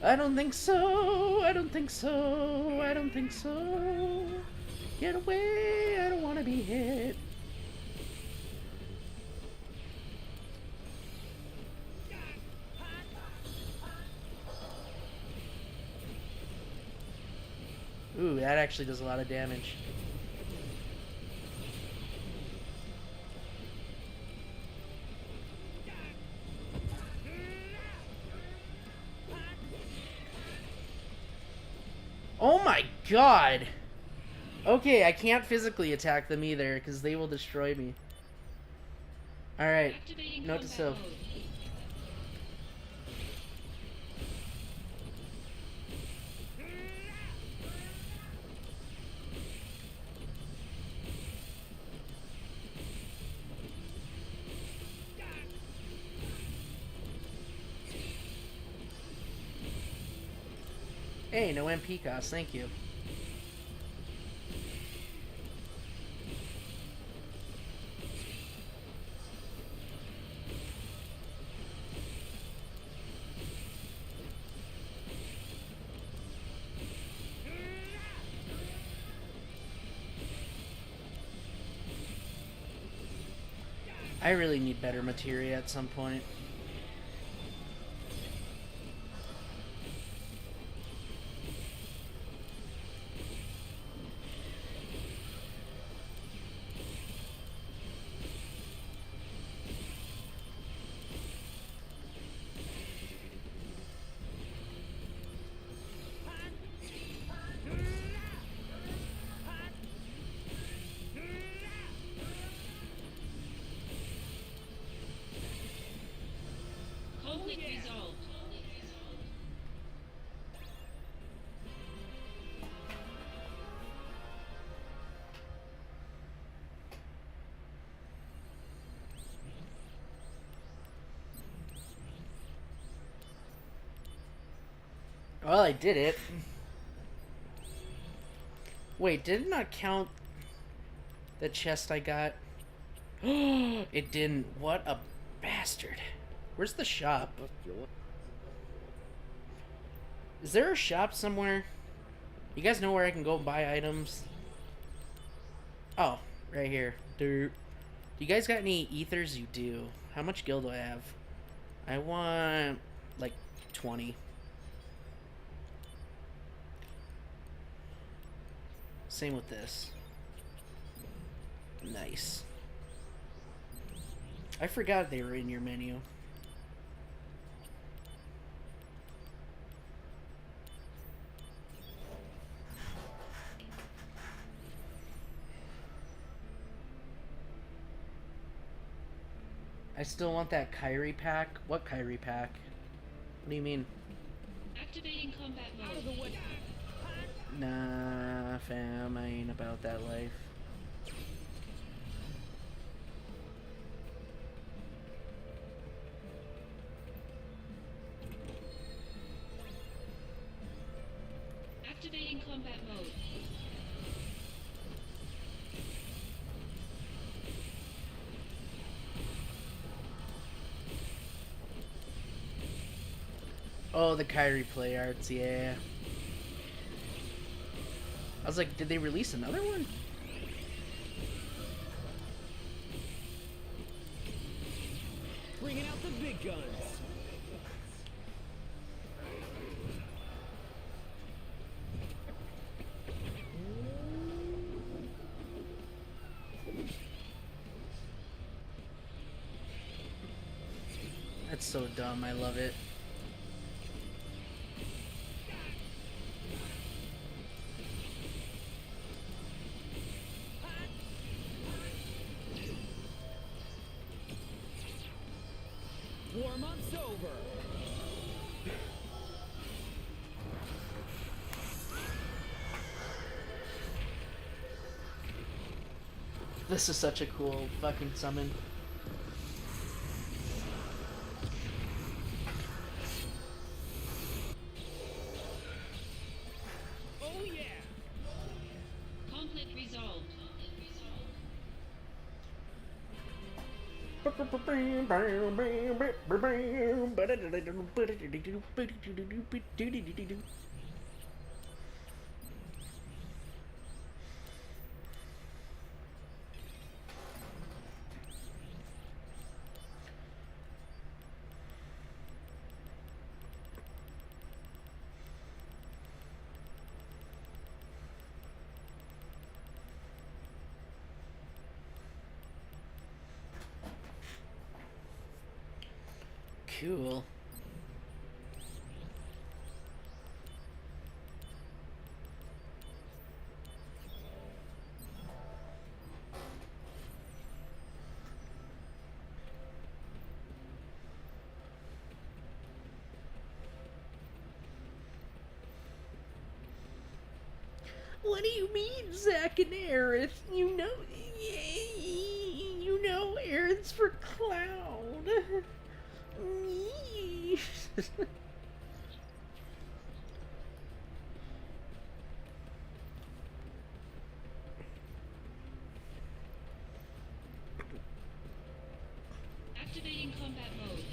I don't think so, I don't think so, I don't think so. Get away, I don't wanna be hit. Ooh, that actually does a lot of damage. Oh my god! Okay, I can't physically attack them either, because they will destroy me. Alright, Activating note to combat self. mode. Hey, no MP cost, thank you. I really need better materia at some point. Conflict resolved. Well, I did it. Wait, did it not count the chest I got? It didn't. What a bastard. Where's the shop? Is there a shop somewhere? You guys know where I can go buy items? Oh, right here. Derp. Do you guys got any ethers? You do. How much gil do I have? I want like 20. Same with this. Nice. I forgot they were in your menu. I still want that Kyrie pack. What Kyrie pack? What do you mean? Activating combat mode. Out of the way. Nah, fam, I ain't about that life. Activating combat mode. Oh, the Kyrie play arts, yeah. I was like, did they release another one? Bringing out the big guns. That's so dumb, I love it. Warm-up's over. This is such a cool fucking summon. Oh yeah. Conflict resolved. Cool. What do you mean, Zack and Aerith? You know Aerith's for Cloud. Activating combat mode.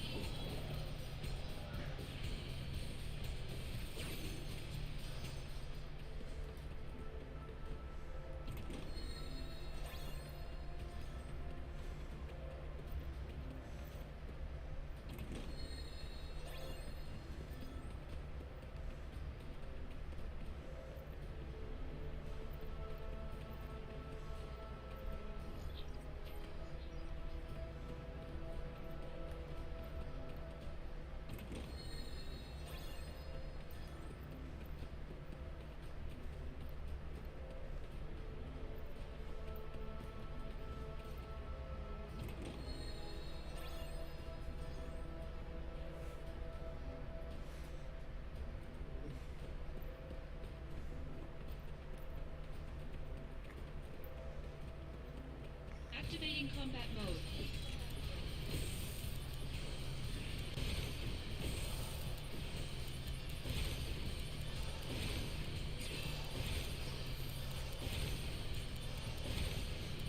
Activating combat mode.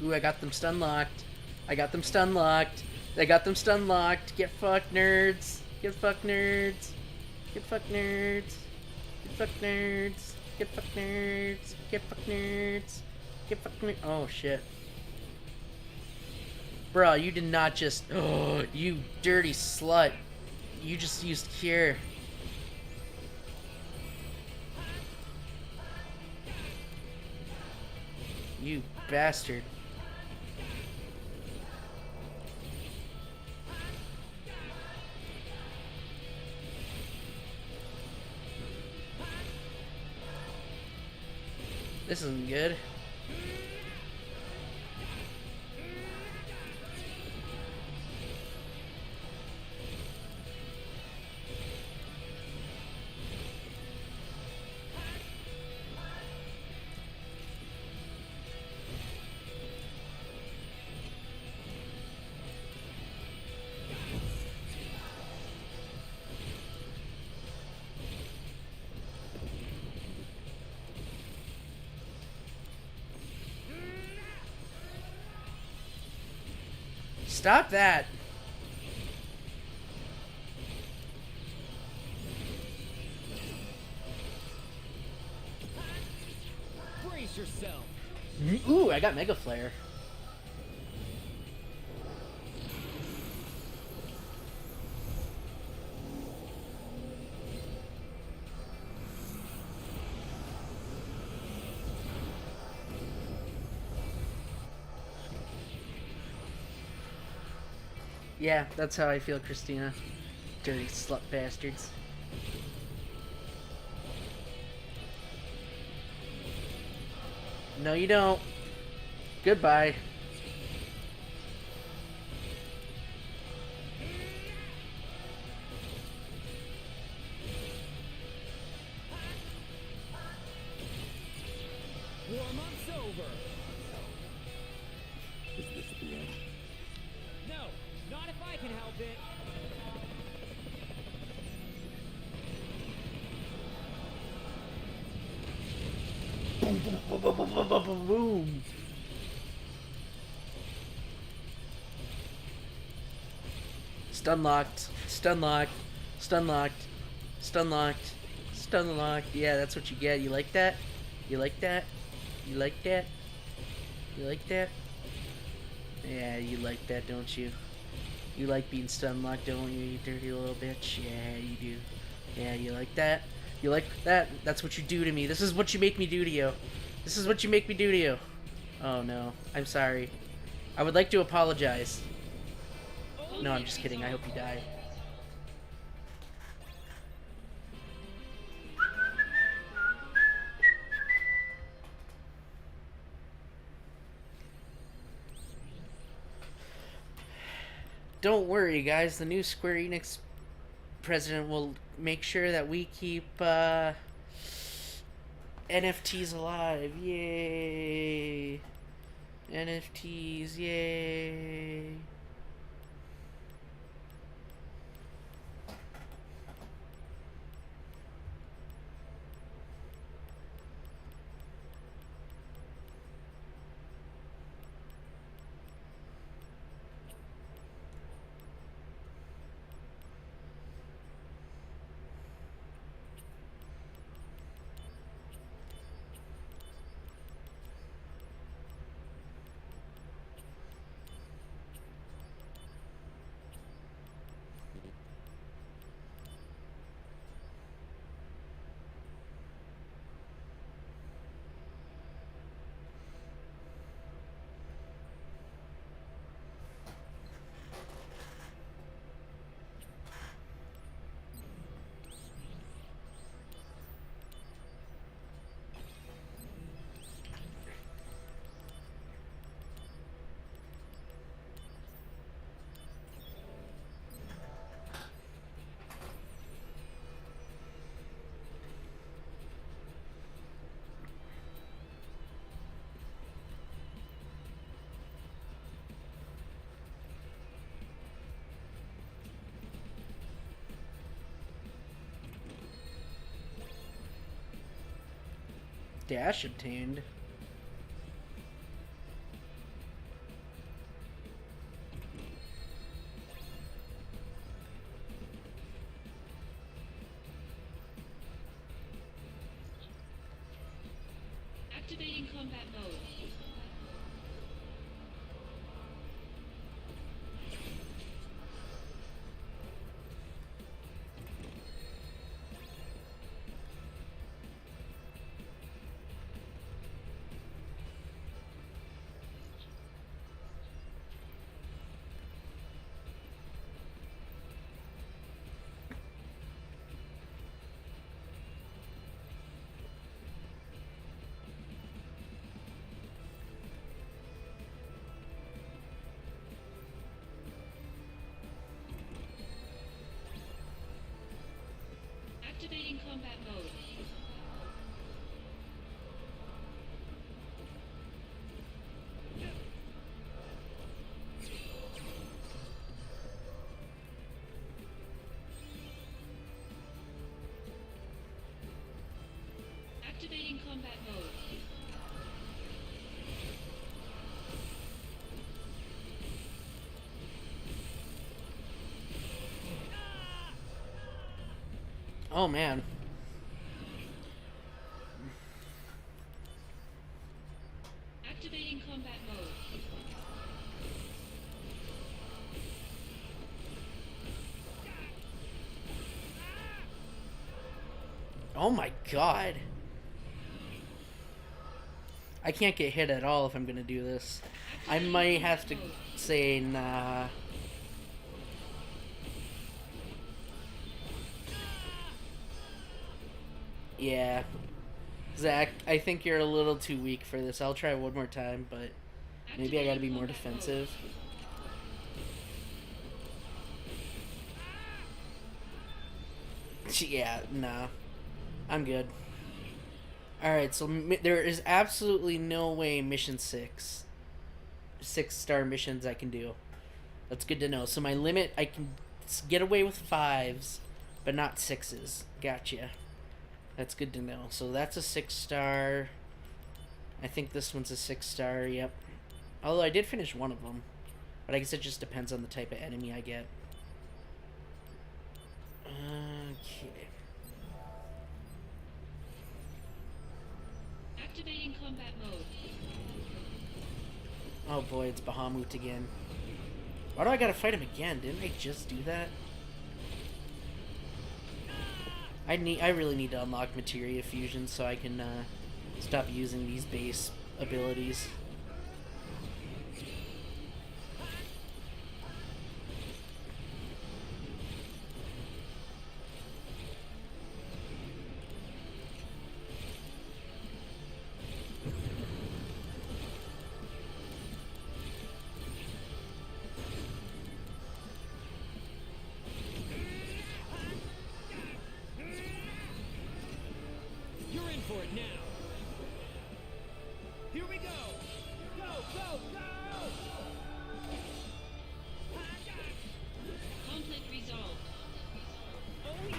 Ooh, I got them stun locked. I got them stun locked. I got them stun locked. Get fucked, nerds. Get fucked, nerds. Get fucked, nerds. Get fucked, nerds. Get fucked, nerds. Get fucked, nerds. Get fucked, nerds. Oh shit. Bro, you did not just... Oh, you dirty slut. You just used cure. You bastard. This isn't good. Stop that. Brace yourself. Ooh, I got Mega Flare. Yeah, that's how I feel, Christina. Dirty slut bastards. No, you don't. Goodbye. Warm-up's over. Is this the end? No, not if I can help it. Boom, boom, boom, boom, boom, boom, boom, boom. Stun locked. Stun locked. Stun locked. Stun locked. Stun locked. Yeah, that's what you get. You like that? You like that? You like that? You like that? Yeah, you like that, don't you? You like being stun locked, don't you, you dirty little bitch? Yeah, you do. Yeah, you like that? You like that? That's what you do to me. This is what you make me do to you. This is what you make me do to you. Oh no, I'm sorry. I would like to apologize. No, I'm just kidding. I hope you die. Don't worry, guys. The new Square Enix president will make sure that we keep NFTs alive. Yay! NFTs, yay! Dash obtained. Activating combat mode. Activating combat mode. Activating combat mode. Oh man. Activating combat mode. Oh my god. I can't get hit at all if I'm gonna do this. I might have to say nah. Yeah. Zach, I think you're a little too weak for this. I'll try one more time, but maybe I gotta be more defensive. Yeah, nah. I'm good. Alright, so there is absolutely no way mission 6. 6-star missions I can do. That's good to know. So my limit, I can get away with 5s, but not 6s. Gotcha. That's good to know. So that's a 6-star. I think this one's a 6-star, yep. Although I did finish one of them. But I guess it just depends on the type of enemy I get. Okay. Activating combat mode. Oh boy, it's Bahamut again. Why do I gotta fight him again? Didn't I just do that? I really need to unlock materia fusion so I can stop using these base abilities. You're in for it now. Here we go. Go, go, go! Conflict resolved. Oh yeah!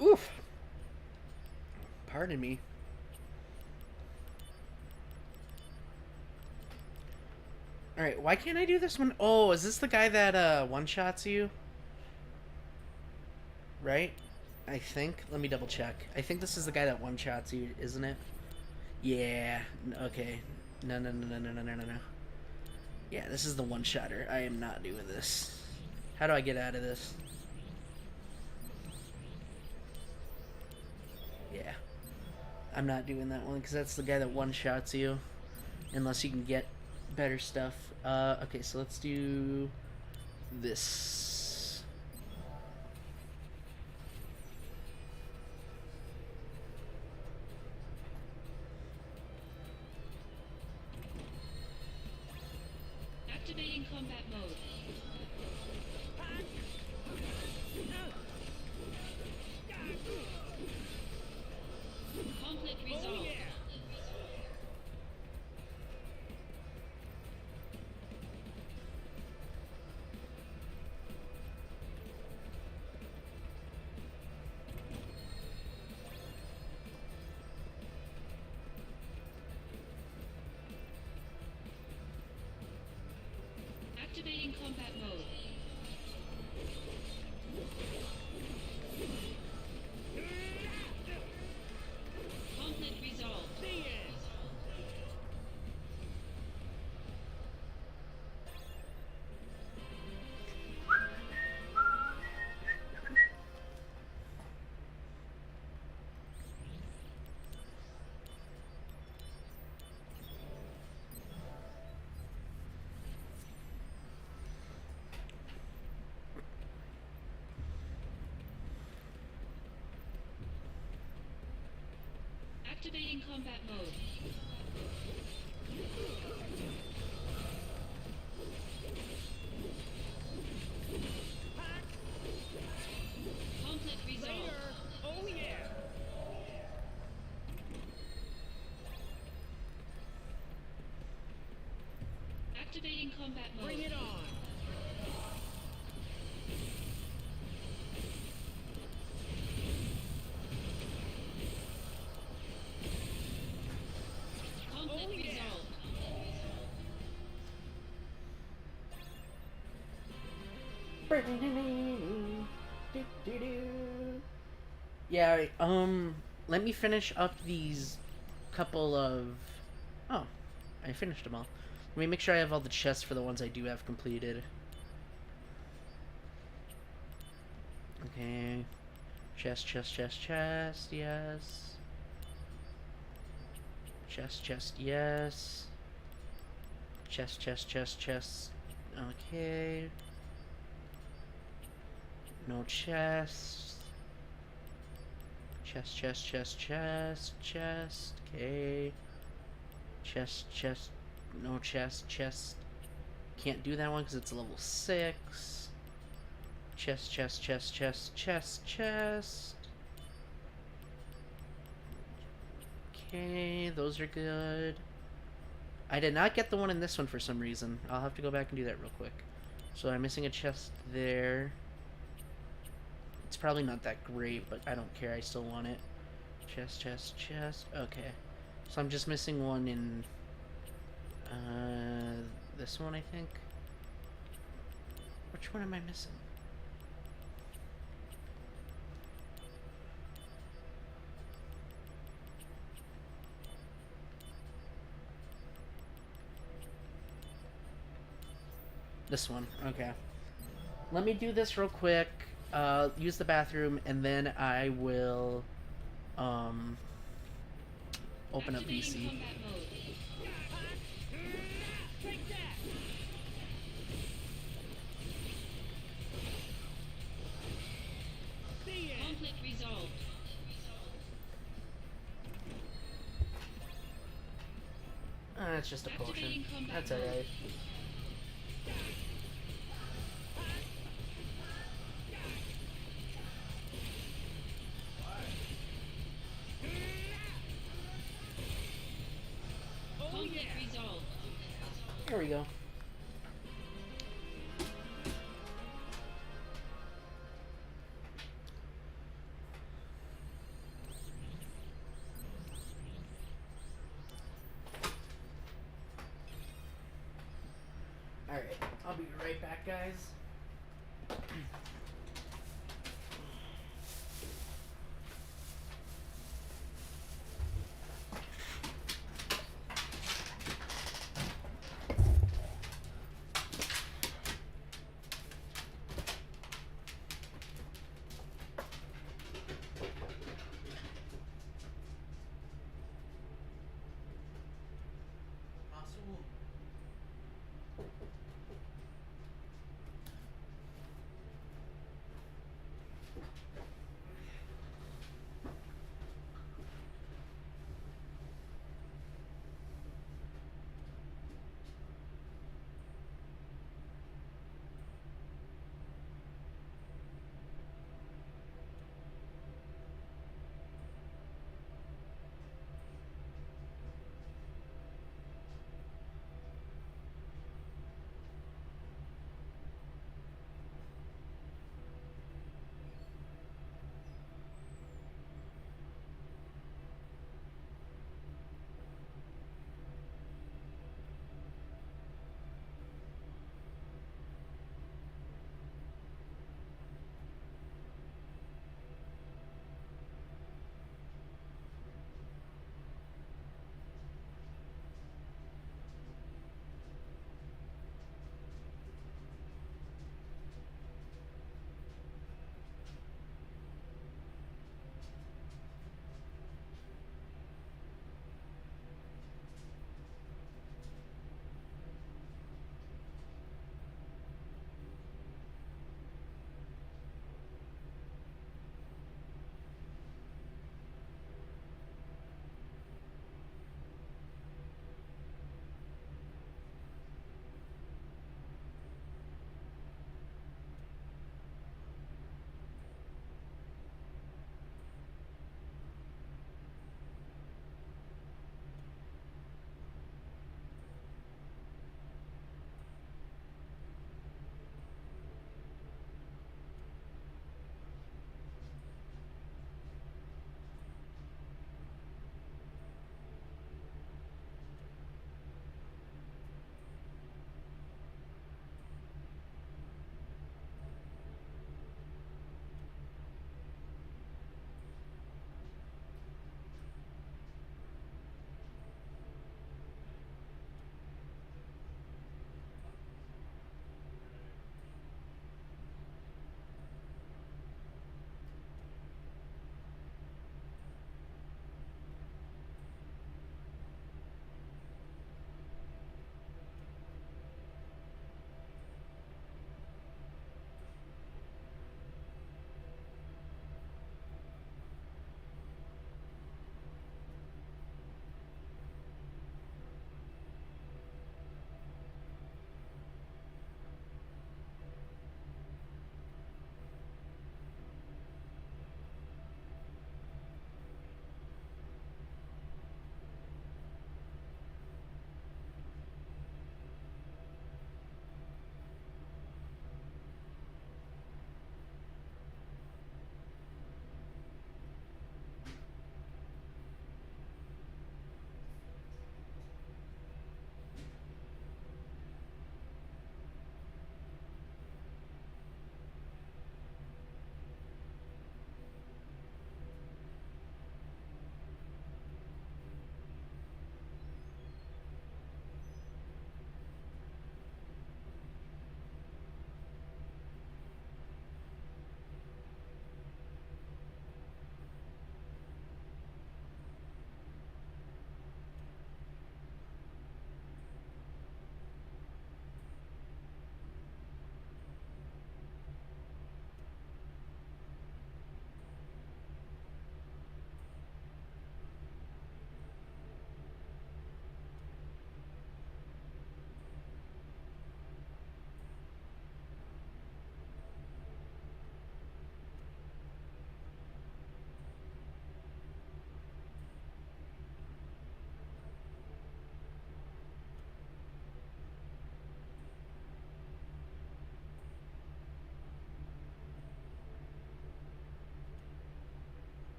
Oof. Pardon me. Alright, why can't I do this one? Oh, is this the guy that one-shots you? Right? I think. Let me double check. I think this is the guy that one-shots you, isn't it? Yeah. Okay. No. Yeah, this is the one-shotter. I am not doing this. How do I get out of this? Yeah. I'm not doing that one because that's the guy that one-shots you. Unless you can get better stuff. Okay, so let's do this. Activating combat mode. Conflict resolved. Activating combat mode. Conflict resolved. Activating combat mode. Conflict resolved. Oh yeah! Activating combat mode. Bring it on! Conflict Oh, yeah. resolved. Yeah, let me finish up these couple of... Oh, I finished them all. Let me make sure I have all the chests for the ones I do have completed. Okay. Chest, chest, chest, chest, yes. Chest, chest, yes. Chest, chest, chest, chest. Okay. No chest. Chest, chest, chest, chest, chest. Okay. Chest, chest. No chest, chest. Can't do that one because it's level 6. Chest, chest, chest, chest, chest, chest. Okay, those are good. I did not get the one in this one for some reason. I'll have to go back and do that real quick. So I'm missing a chest there. It's probably not that great, but I don't care. I still want it. Chest, chest, chest. Okay. So I'm just missing one in this one, I think. Which one am I missing? This one. Okay. Let me do this real quick. Use the bathroom, and then I will open up Activating VC. combat mode. Take that! The end! Conflict resolved. It's just a potion. Activating combat That's mode. alright. Oh Conflict yeah! resolved. Here we go. Alright, I'll be right back, guys.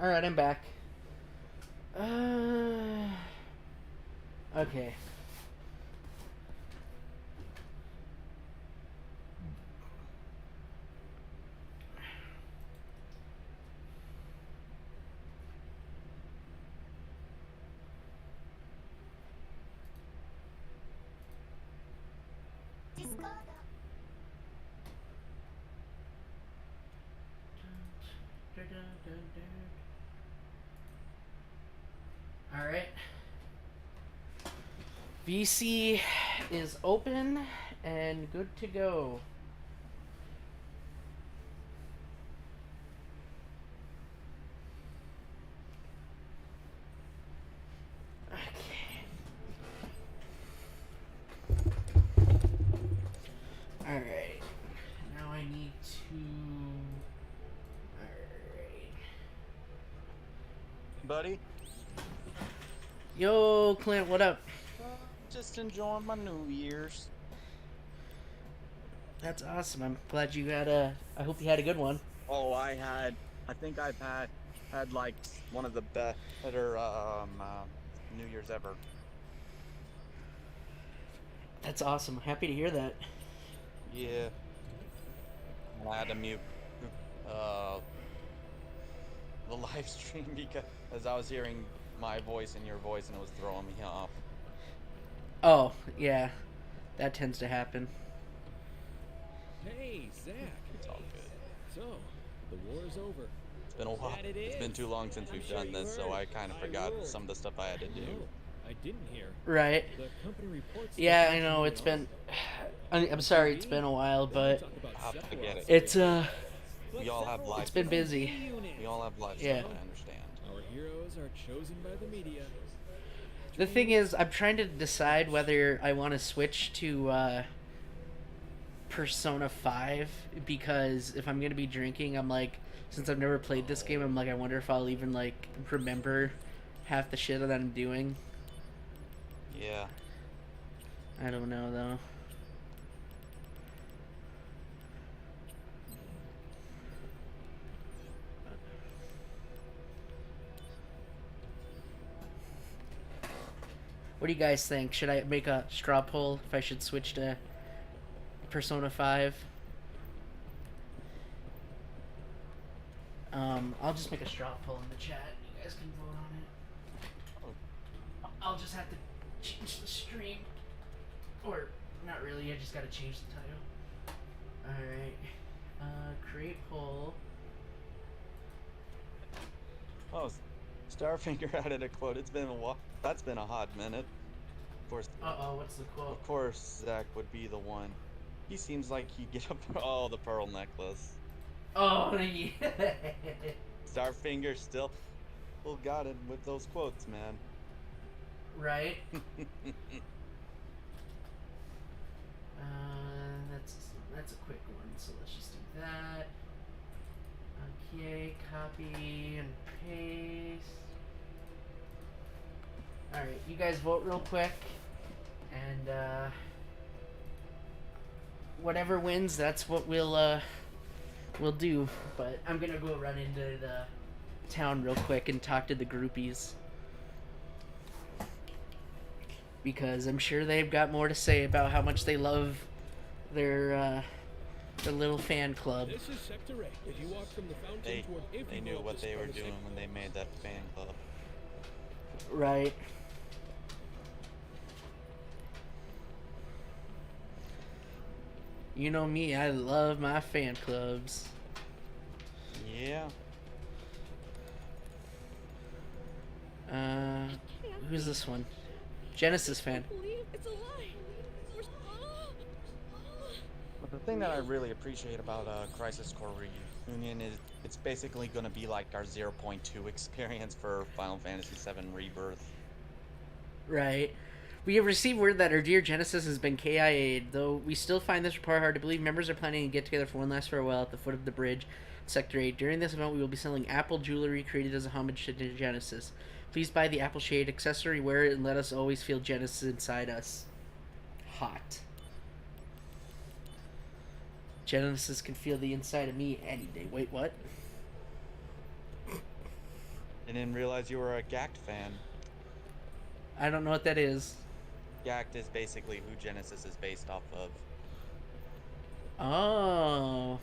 Alright, I'm back. Okay. Alright. VC is open and good to go. Alright. Now I need to... Alright. Buddy? Yo, Clint, what up? Just enjoying my New Year's. That's awesome. I'm glad you had a... I hope you had a good one. Oh, I think I've had like one of the better New Year's ever. That's awesome. Happy to hear that. Yeah. I had to mute the live stream because I was hearing my voice and your voice and it was throwing me off. Oh, yeah. That tends to happen. Hey, Zach. It's all good. So, the war is over. It's been a while. That it It's been is. too long since we've done this, so I kind of forgot some of the stuff I had to do. I didn't hear. Right. The company reports Yeah, I know. It's been... I'm sorry it's been a while, but... I get it. It's, We all have lives. It's been busy. We all have lives. Yeah. I understand. Our heroes are chosen by the media. The thing is, I'm trying to decide whether I want to switch to Persona 5, because if I'm going to be drinking, I'm like, since I've never played this game, I'm like, I wonder if I'll even, like, remember half the shit that I'm doing. Yeah. I don't know, though. What do you guys think? Should I make a straw poll if I should switch to Persona 5? I'll just make a straw poll in the chat. You guys can vote on it. I'll just have to change the stream. Or, not really, I just gotta change the title. Alright. Create poll. Oh, Starfinger added a quote. It's been a while. That's been a hot minute. Of course. Uh-oh, what's the quote? Of course, Zach would be the one. He seems like he'd get up. Oh, the pearl necklace. Oh, yeah. Starfinger still got it with those quotes, man. Right? That's a quick one, so let's just do that. Okay, copy and paste. Alright, you guys vote real quick, and whatever wins, that's what we'll do. But I'm gonna go run into the town real quick and talk to the groupies, because I'm sure they've got more to say about how much they love their little fan club. This is Sector 8. If you walk from the fountain toward They knew what they were doing when they made that fan club. Right. You know me, I love my fan clubs. Yeah. Who's this one? Genesis fan. It's alive. But the thing that I really appreciate about Crisis Core Reunion is it's basically going to be like our 0.2 experience for Final Fantasy VII Rebirth. Right. We have received word that our dear Genesis has been KIA'd, though we still find this report hard to believe. Members are planning to get together for one last farewell at the foot of the bridge, Sector 8. During this event, we will be selling Apple jewelry created as a homage to Genesis. Please buy the Apple Shade accessory, wear it, and let us always feel Genesis inside us. Hot. Genesis can feel the inside of me any day. Wait, what? I didn't realize you were a Gact fan. I don't know what that is. Gact is basically who Genesis is based off of. Oh.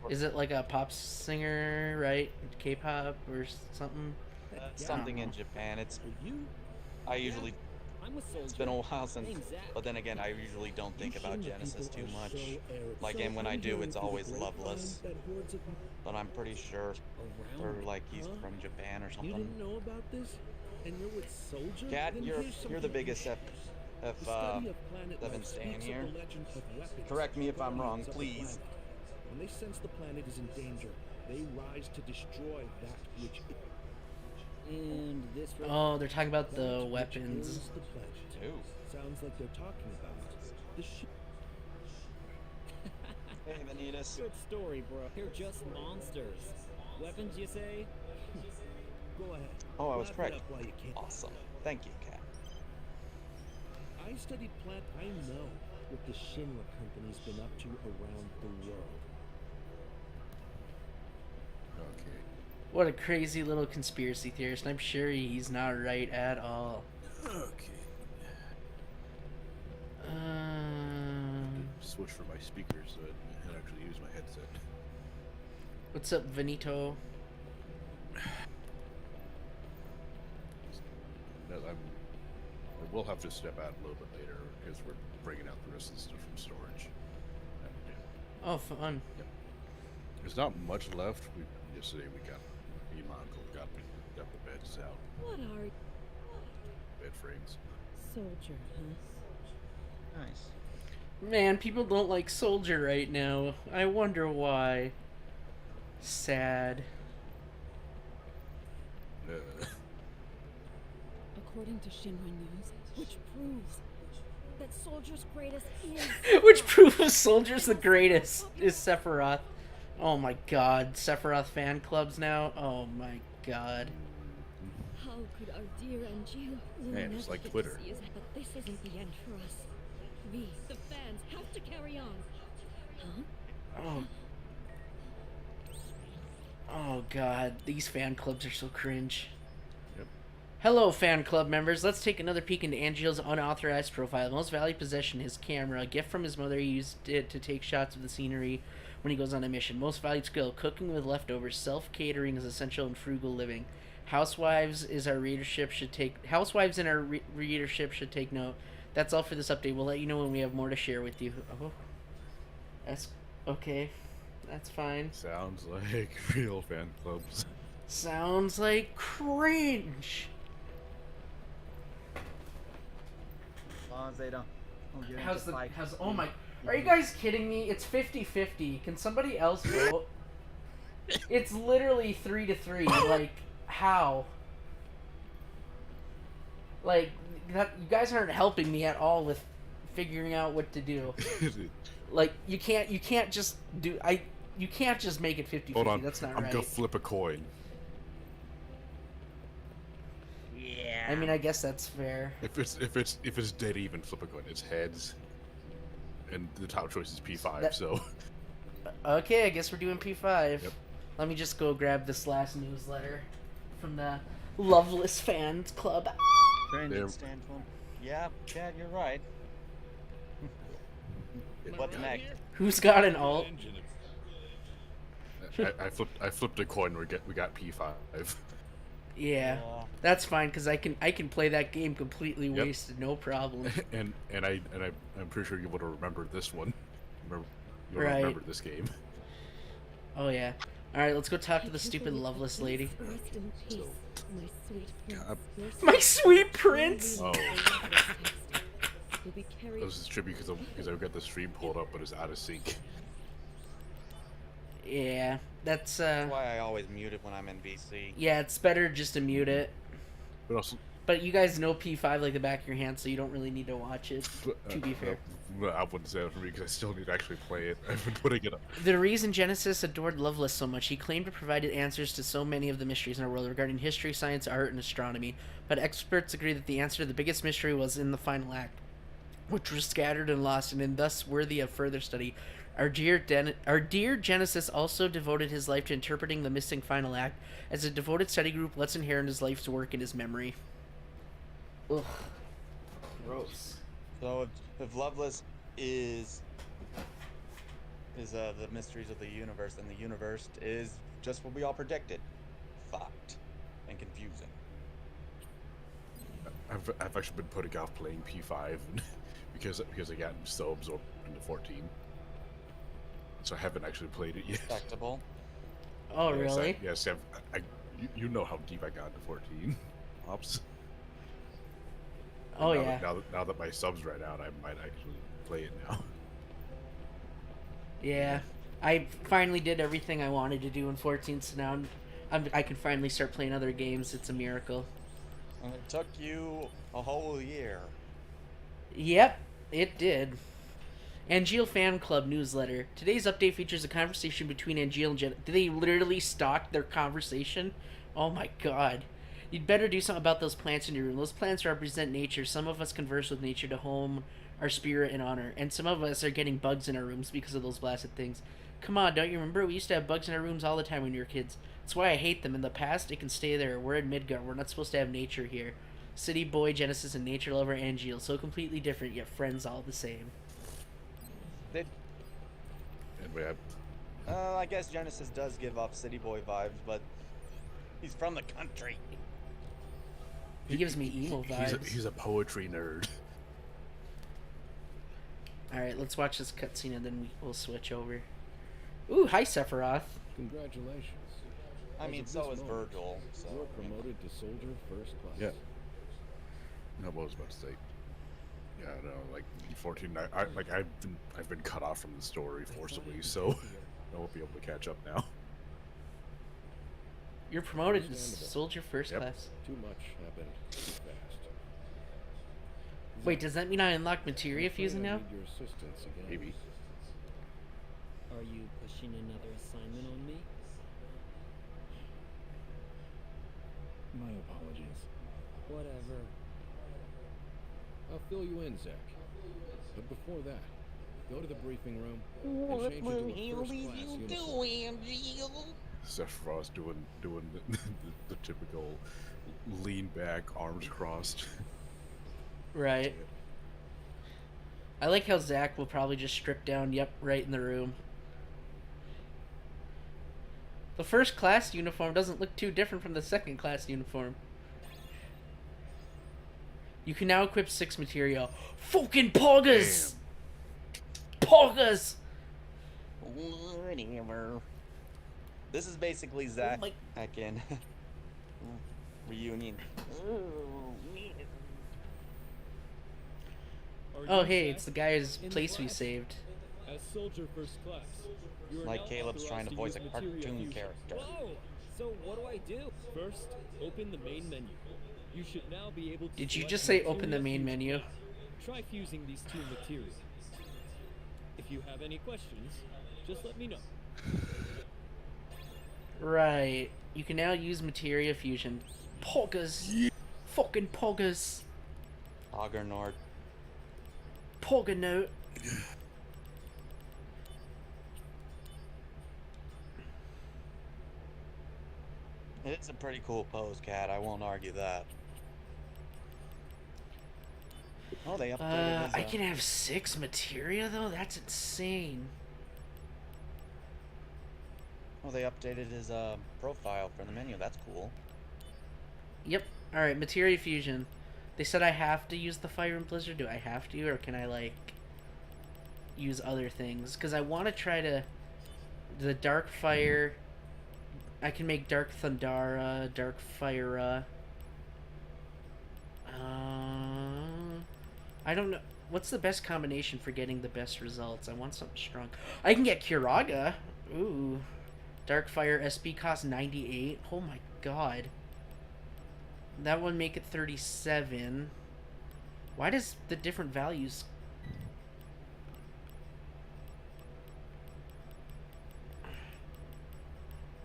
Is it like a pop singer, right? K-pop or something? Something in Japan. I usually. It's been a while since, but then again, I usually don't think about Genesis too much. Like, and when I do, it's always Loveless. But I'm pretty sure, or like he's from Japan or something. You didn't know about this, and you're with Soldier. Cat, Then you're here's the something biggest else. The study of planet F7 life stan speaks of here. the legend of weapons Correct me if I'm wrong, guardians of the please. planet. When they sense the planet is in danger, they rise to destroy that which. And this. Oh, they're talking about the That which weapons. is the pledge. Ooh. Sounds like they're talking about the ship. Hey, Vanitas. Good story, bro. They're just monsters. Weapons, you say? Go ahead. Oh, I was Wrap it correct. up while you can. Awesome. Thank you, Cat. I studied plant. I know what the Shinra company's been up to around the world. Okay. What a crazy little conspiracy theorist. I'm sure he's not right at all. Okay. Switch for my speakers so I can actually use my headset. What's up, Venito? I will have to step out a little bit later because we're bringing out the rest of the stuff from storage. Oh, fun. Yep. There's not much left. Yesterday me and my uncle got the beds out. What are you? Bed frames. Soldier, huh? Nice. Man, people don't like Soldier right now. I wonder why. Sad. According to Shinra News, which proves that Soldier's greatest is... Which proves Soldier's the greatest is Sephiroth. Oh my god, Sephiroth fan clubs now? Oh my god. How could our dear Angeal Man, it's like Twitter. But this isn't the end for us. We, the fans, have to carry on. Huh? Oh. Oh god, these fan clubs are so cringe. Yep. Hello, fan club members. Let's take another peek into Angeal's unauthorized profile. The most valued possession, his camera. A gift from his mother. He used it to take shots of the scenery when he goes on a mission. Most valued skill, cooking with leftovers. Self-catering is essential in frugal living. Housewives in our readership should take note. That's all for this update. We'll let you know when we have more to share with you. Oh, that's okay. That's fine. Sounds like real fan clubs. Sounds like cringe. As long as they don't get How's into the fight. how's oh my? Are you guys kidding me? It's 50-50. Can somebody else vote? It's literally 3-3. Like how? Like that? You guys aren't helping me at all with figuring out what to do. Like you can't just do you can't just make it 50-50. Hold on, That's not I'm right. gonna flip a coin. Yeah. I mean, I guess that's fair. If it's dead even, flip a coin. It's heads, and the top choice is P5. So. Okay, I guess we're doing P5. Yep. Let me just go grab this last newsletter from the Loveless Fans Club. Brandon Stanford. Yeah, Chad, you're right. What's next? Who's got an alt? I flipped a coin. We got P5. Yeah, that's fine because I can play that game completely wasted, no problem. and I'm pretty sure you would have remembered this one. You'll remember this game. Oh yeah. All right, let's go talk to the stupid Loveless lady. Rest in peace, my sweet prince. My sweet prince. Oh. Will be carried. This is trippy because I've got the stream pulled up, but it's out of sync. Yeah, that's why I always mute it when I'm in VC. Yeah, it's better just to mute it. But also, but you guys know P5 like the back of your hand, so you don't really need to watch it. To be fair, I wouldn't say that for me because I still need to actually play it. I've been putting it up. The reason Genesis adored Loveless so much, he claimed to provide answers to so many of the mysteries in our world regarding history, science, art, and astronomy. But experts agree that the answer to the biggest mystery was in the final act. which were scattered and lost, and thus worthy of further study. Our dear Genesis also devoted his life to interpreting the missing final act. As a devoted study group, let's inherit his life's work in his memory. Ugh. Gross. So if Loveless is the mysteries of the universe, and the universe is just what we all predicted, fucked and confusing. I've actually been putting off playing P5 because I got so absorbed into 14, so I haven't actually played it yet. Respectable. Oh, really? Yes, you know how deep I got into 14. Ops. Oh, now yeah. Now that my subs ran out, I might actually play it now. Yeah, I finally did everything I wanted to do in 14, so now I can finally start playing other games. It's a miracle. And it took you a whole year. Yep, it did. Angeal Fan Club newsletter. Today's update features a conversation between Angeal and Jen. Did they literally stalk their conversation? Oh my god. You'd better do something about those plants in your room. Those plants represent nature. Some of us converse with nature to home our spirit and honor. And some of us are getting bugs in our rooms because of those blasted things. Come on, don't you remember? We used to have bugs in our rooms all the time when we were kids. That's why I hate them. In the past, it can stay there. We're in Midgar. We're not supposed to have nature here. City boy, Genesis, and nature lover Angeal. So completely different, yet friends all the same. I guess Genesis does give off city boy vibes, but he's from the country. He gives me emo vibes. He's a poetry nerd. Alright, let's watch this cutscene and then we'll switch over. Ooh, hi Sephiroth. Congratulations. I mean, so is Virgil. So. You're promoted to soldier first class. Yeah. No, what I was about to say. Yeah, no, like 14. I've been cut off from the story forcibly, so I won't be able to catch up now. You're promoted to soldier first class. Too much happened too fast. Wait, does that mean I unlock materia fusing now? Your assistance again. Maybe. Are you pushing another assignment on me? My apologies. Whatever. I'll fill you in, Zach. But before that, go to the briefing room What and change will into he a leave first-class you uniform. do, Angeal? Sephiroth doing the typical lean back, arms crossed. Right. I like how Zach will probably just strip down, yep, right in the room. The first class uniform doesn't look too different from the second class uniform. You can now equip 6 material. Fucking poggers! Poggers! Whatever. This is basically Zach in Reunion. Oh, hey, it's the guy's place we saved. As soldier first class, you are Like now Caleb's trying to voice authorized a use materia cartoon fusion. character. Whoa! So what do I do? First, open the main menu. You should now be able to. Did you select just say open the materia main fusion. menu? Try fusing these two materials. If you have any questions, just let me know. Right. You can now use materia fusion. Poggers! Fucking poggers! Oggernord. Pogganote! It's a pretty cool pose, Cat. I won't argue that. Oh, they updated his, I can have 6 materia though? That's insane. Oh, they updated his profile for the menu. That's cool. Yep. Alright, materia fusion. They said I have to use the fire and blizzard. Do I have to, or can I like use other things? Because I want to try to the dark fire. I can make dark thundara, dark fire. I don't know. What's the best combination for getting the best results? I want something strong. I can get Kiraga. Ooh. Dark Fire SP cost 98. Oh my god. That one make it 37. Why does the different values...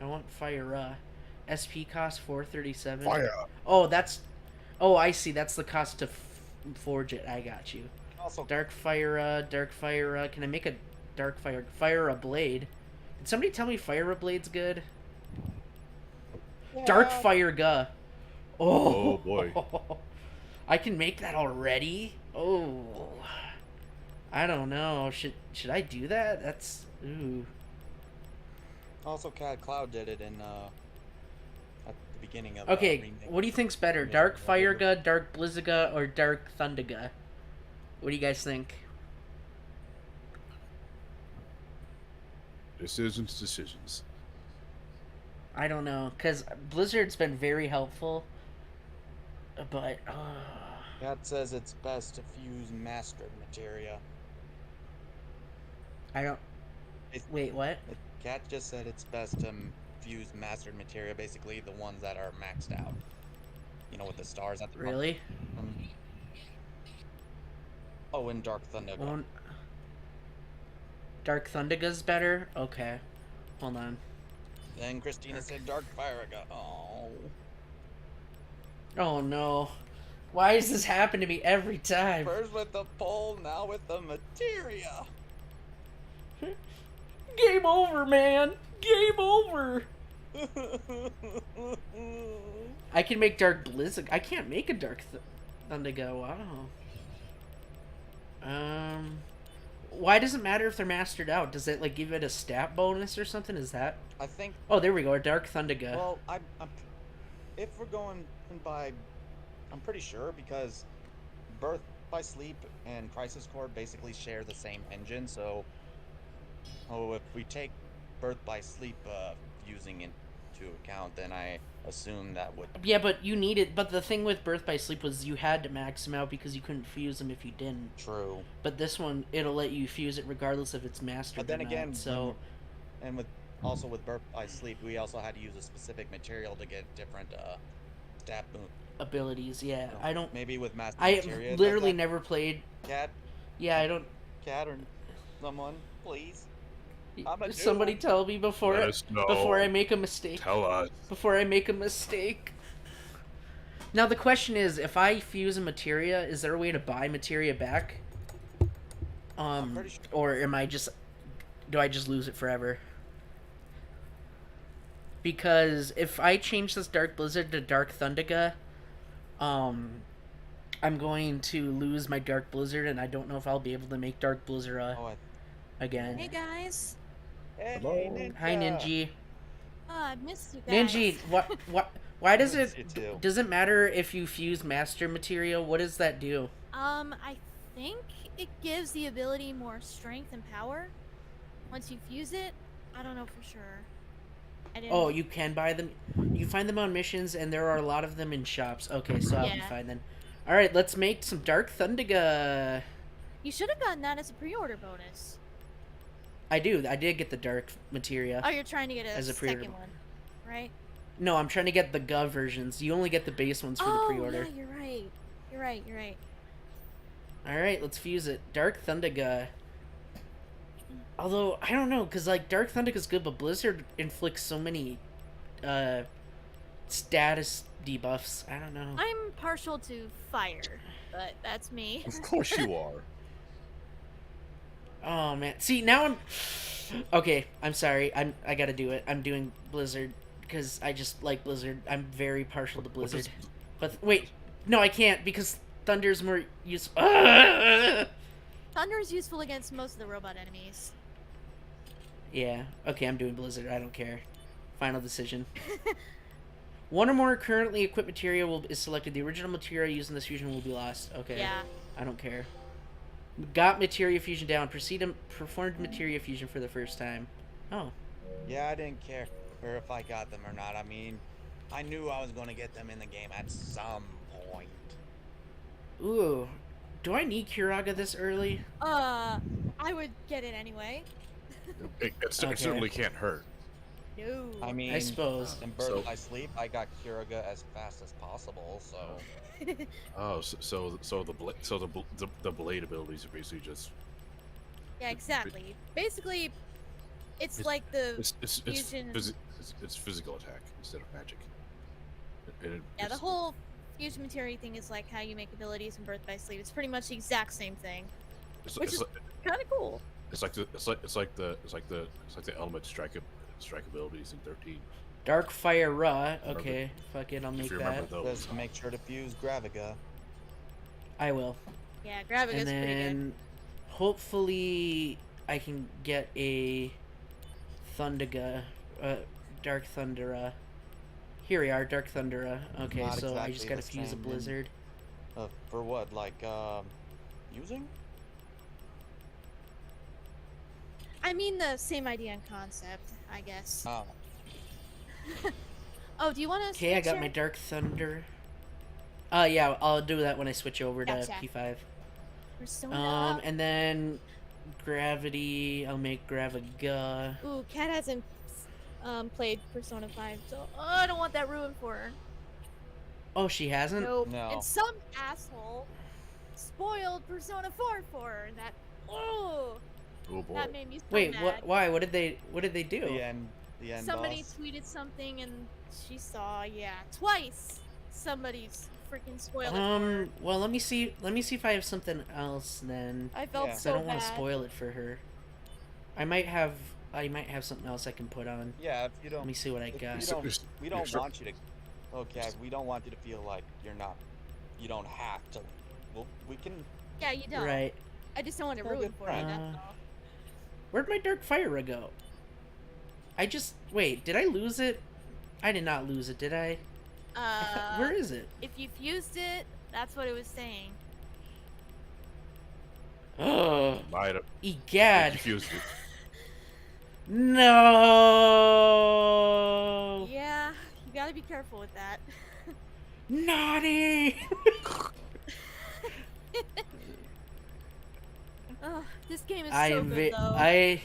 I want Fire. SP cost 437. Fire. Oh, that's... Oh, I see. That's the cost to forge it. I got you. Also, Dark fire. Can I make a dark fire a blade? Did somebody tell me fire a blade's good? Dark fire ga. Oh boy. I can make that already? Oh. I don't know. Should I do that? That's ooh. also Cat Cloud did it in at the beginning of Okay, remake. what do you think's better? Dark fire ga, dark blizzaga, or dark thundaga? What do you guys think? Decisions. I don't know, cause Blizzard's been very helpful, but Cat says it's best to fuse mastered materia. I don't. Wait, what? Cat just said it's best to fuse mastered materia, basically the ones that are maxed out. You know, with the stars at the front. Really? Oh, and Dark Thunder. Dark Thundaga's better? Okay. Hold on. Then Christina said Dark Firaga. Oh. Oh no. Why does this happen to me every time? First with the pole, now with the materia. Game over, man! Game over! I can make Dark Blizzard. I can't make a Dark Thundaga. Wow. Why does it matter if they're mastered out? Does it like give it a stat bonus or something? Is that? I think. Oh, there we go. A Dark Thundaga. Well, I'm if we're going by, I'm pretty sure because Birth by Sleep and Crisis Core basically share the same engine. So, if we take Birth by Sleep fusing into account, then I assume that would. Yeah, but you needed. But the thing with Birth by Sleep was you had to max them out because you couldn't fuse them if you didn't. True. But this one, it'll let you fuse it regardless if it's mastered. But then or again, not, so. And with also with Birth by Sleep, we also had to use a specific material to get different stat boon abilities. Yeah, so I don't. Maybe with master I materia. literally never played. Cat. Yeah, I don't. Cat or someone, please. Somebody tell me before I make a mistake. Tell us. Before I make a mistake. Now the question is, if I fuse a materia, is there a way to buy materia back? Sure. Or am I just, do I just lose it forever? Because if I change this Dark Blizzard to Dark Thundaga, I'm going to lose my Dark Blizzard, and I don't know if I'll be able to make Dark Blizzard again. Hey guys. Hey, Ninja. Hi, Ninja. Oh, I missed you guys. Ninja, why does it matter if you fuse master material? What does that do? I think it gives the ability more strength and power once you fuse it. I don't know for sure. Oh, you can buy them. You find them on missions, and there are a lot of them in shops. Okay, so I'll be fine then. All right, let's make some Dark Thundaga. You should have gotten that as a pre-order bonus. I did get the dark materia. Oh, you're trying to get as a second one, right? No, I'm trying to get the Gov versions. You only get the base ones for the pre-order. Yeah, you're right. All right, let's fuse it. Dark Thundaga. Although I don't know, cause like Dark Thundaga is good, but Blizzard inflicts so many status debuffs. I don't know. I'm partial to fire, but that's me. Of course you are. Oh man, see now I'm okay. I'm sorry. I gotta do it. I'm doing Blizzard because I just like Blizzard. I'm very partial to Blizzard. But wait, no, I can't because Thunder's more useful. Thunder is useful against most of the robot enemies. Yeah. Okay, I'm doing Blizzard. I don't care. Final decision. One or more currently equipped material is selected. The original material used in this fusion will be lost. Okay. Yeah. I don't care. Got materia fusion down. Performed materia fusion for the first time. Oh. Yeah, I didn't care if I got them or not. I mean, I knew I was going to get them in the game at some point. Ooh. Do I need Kiraga this early? I would get it anyway. It certainly can't hurt. No. I mean, I suppose. In Birth by Sleep, I got Kiraga as fast as possible, so. Oh, so the blade abilities are basically just. Yeah, exactly. Basically, it's like the fusion. It's physical attack instead of magic. Yeah, the whole Fusion materia thing is like how you make abilities in Birth by Sleep. It's pretty much the exact same thing, which is kind of cool. It's like the element strike abilities in 13. Dark Fire Ra. Okay, fuck it, I'll make that. Just make sure to fuse Graviga. I will. Yeah, Graviga's and pretty good. then hopefully I can get a Thundaga, Dark Thundera. Here we are, Dark Thundera. Okay, Not so I exactly just gotta the fuse a same, Blizzard. For what? Like, using? I mean the same idea and concept, I guess. Oh. Oh, do you want to? Okay, I got my Dark Thunder. Yeah, I'll do that when I switch over Gotcha. to P5. Persona. And then Gravity, I'll make Graviga. Ooh, Kat hasn't played Persona 5, so I don't want that ruined for her. Oh, she hasn't? Nope. No. And some asshole spoiled Persona 4 for her. That Oh boy. that made me so Wait, mad. why? What did they do? The end Somebody boss. tweeted something and she saw, yeah, twice somebody's freaking spoiled it for her. Well, let me see if I have something else then. I felt I so don't want to bad. spoil it for her. I might have something else I can put on. Yeah, if you don't. Let me see what I if got. We don't want you to. Okay, we don't want you to feel like you're not. You don't have to. Well, we can. Yeah, you don't. Right. I just don't want to Well, ruin good for you, that's friend. all. Where'd my Dark Fire go? Wait, did I lose it? I did not lose it, did I? Where is it? If you fused it, that's what it was saying. Oh, Might have. egad. Confused it. No. Yeah, you gotta be careful with that. Naughty. Ugh, this game is I so am good, though. I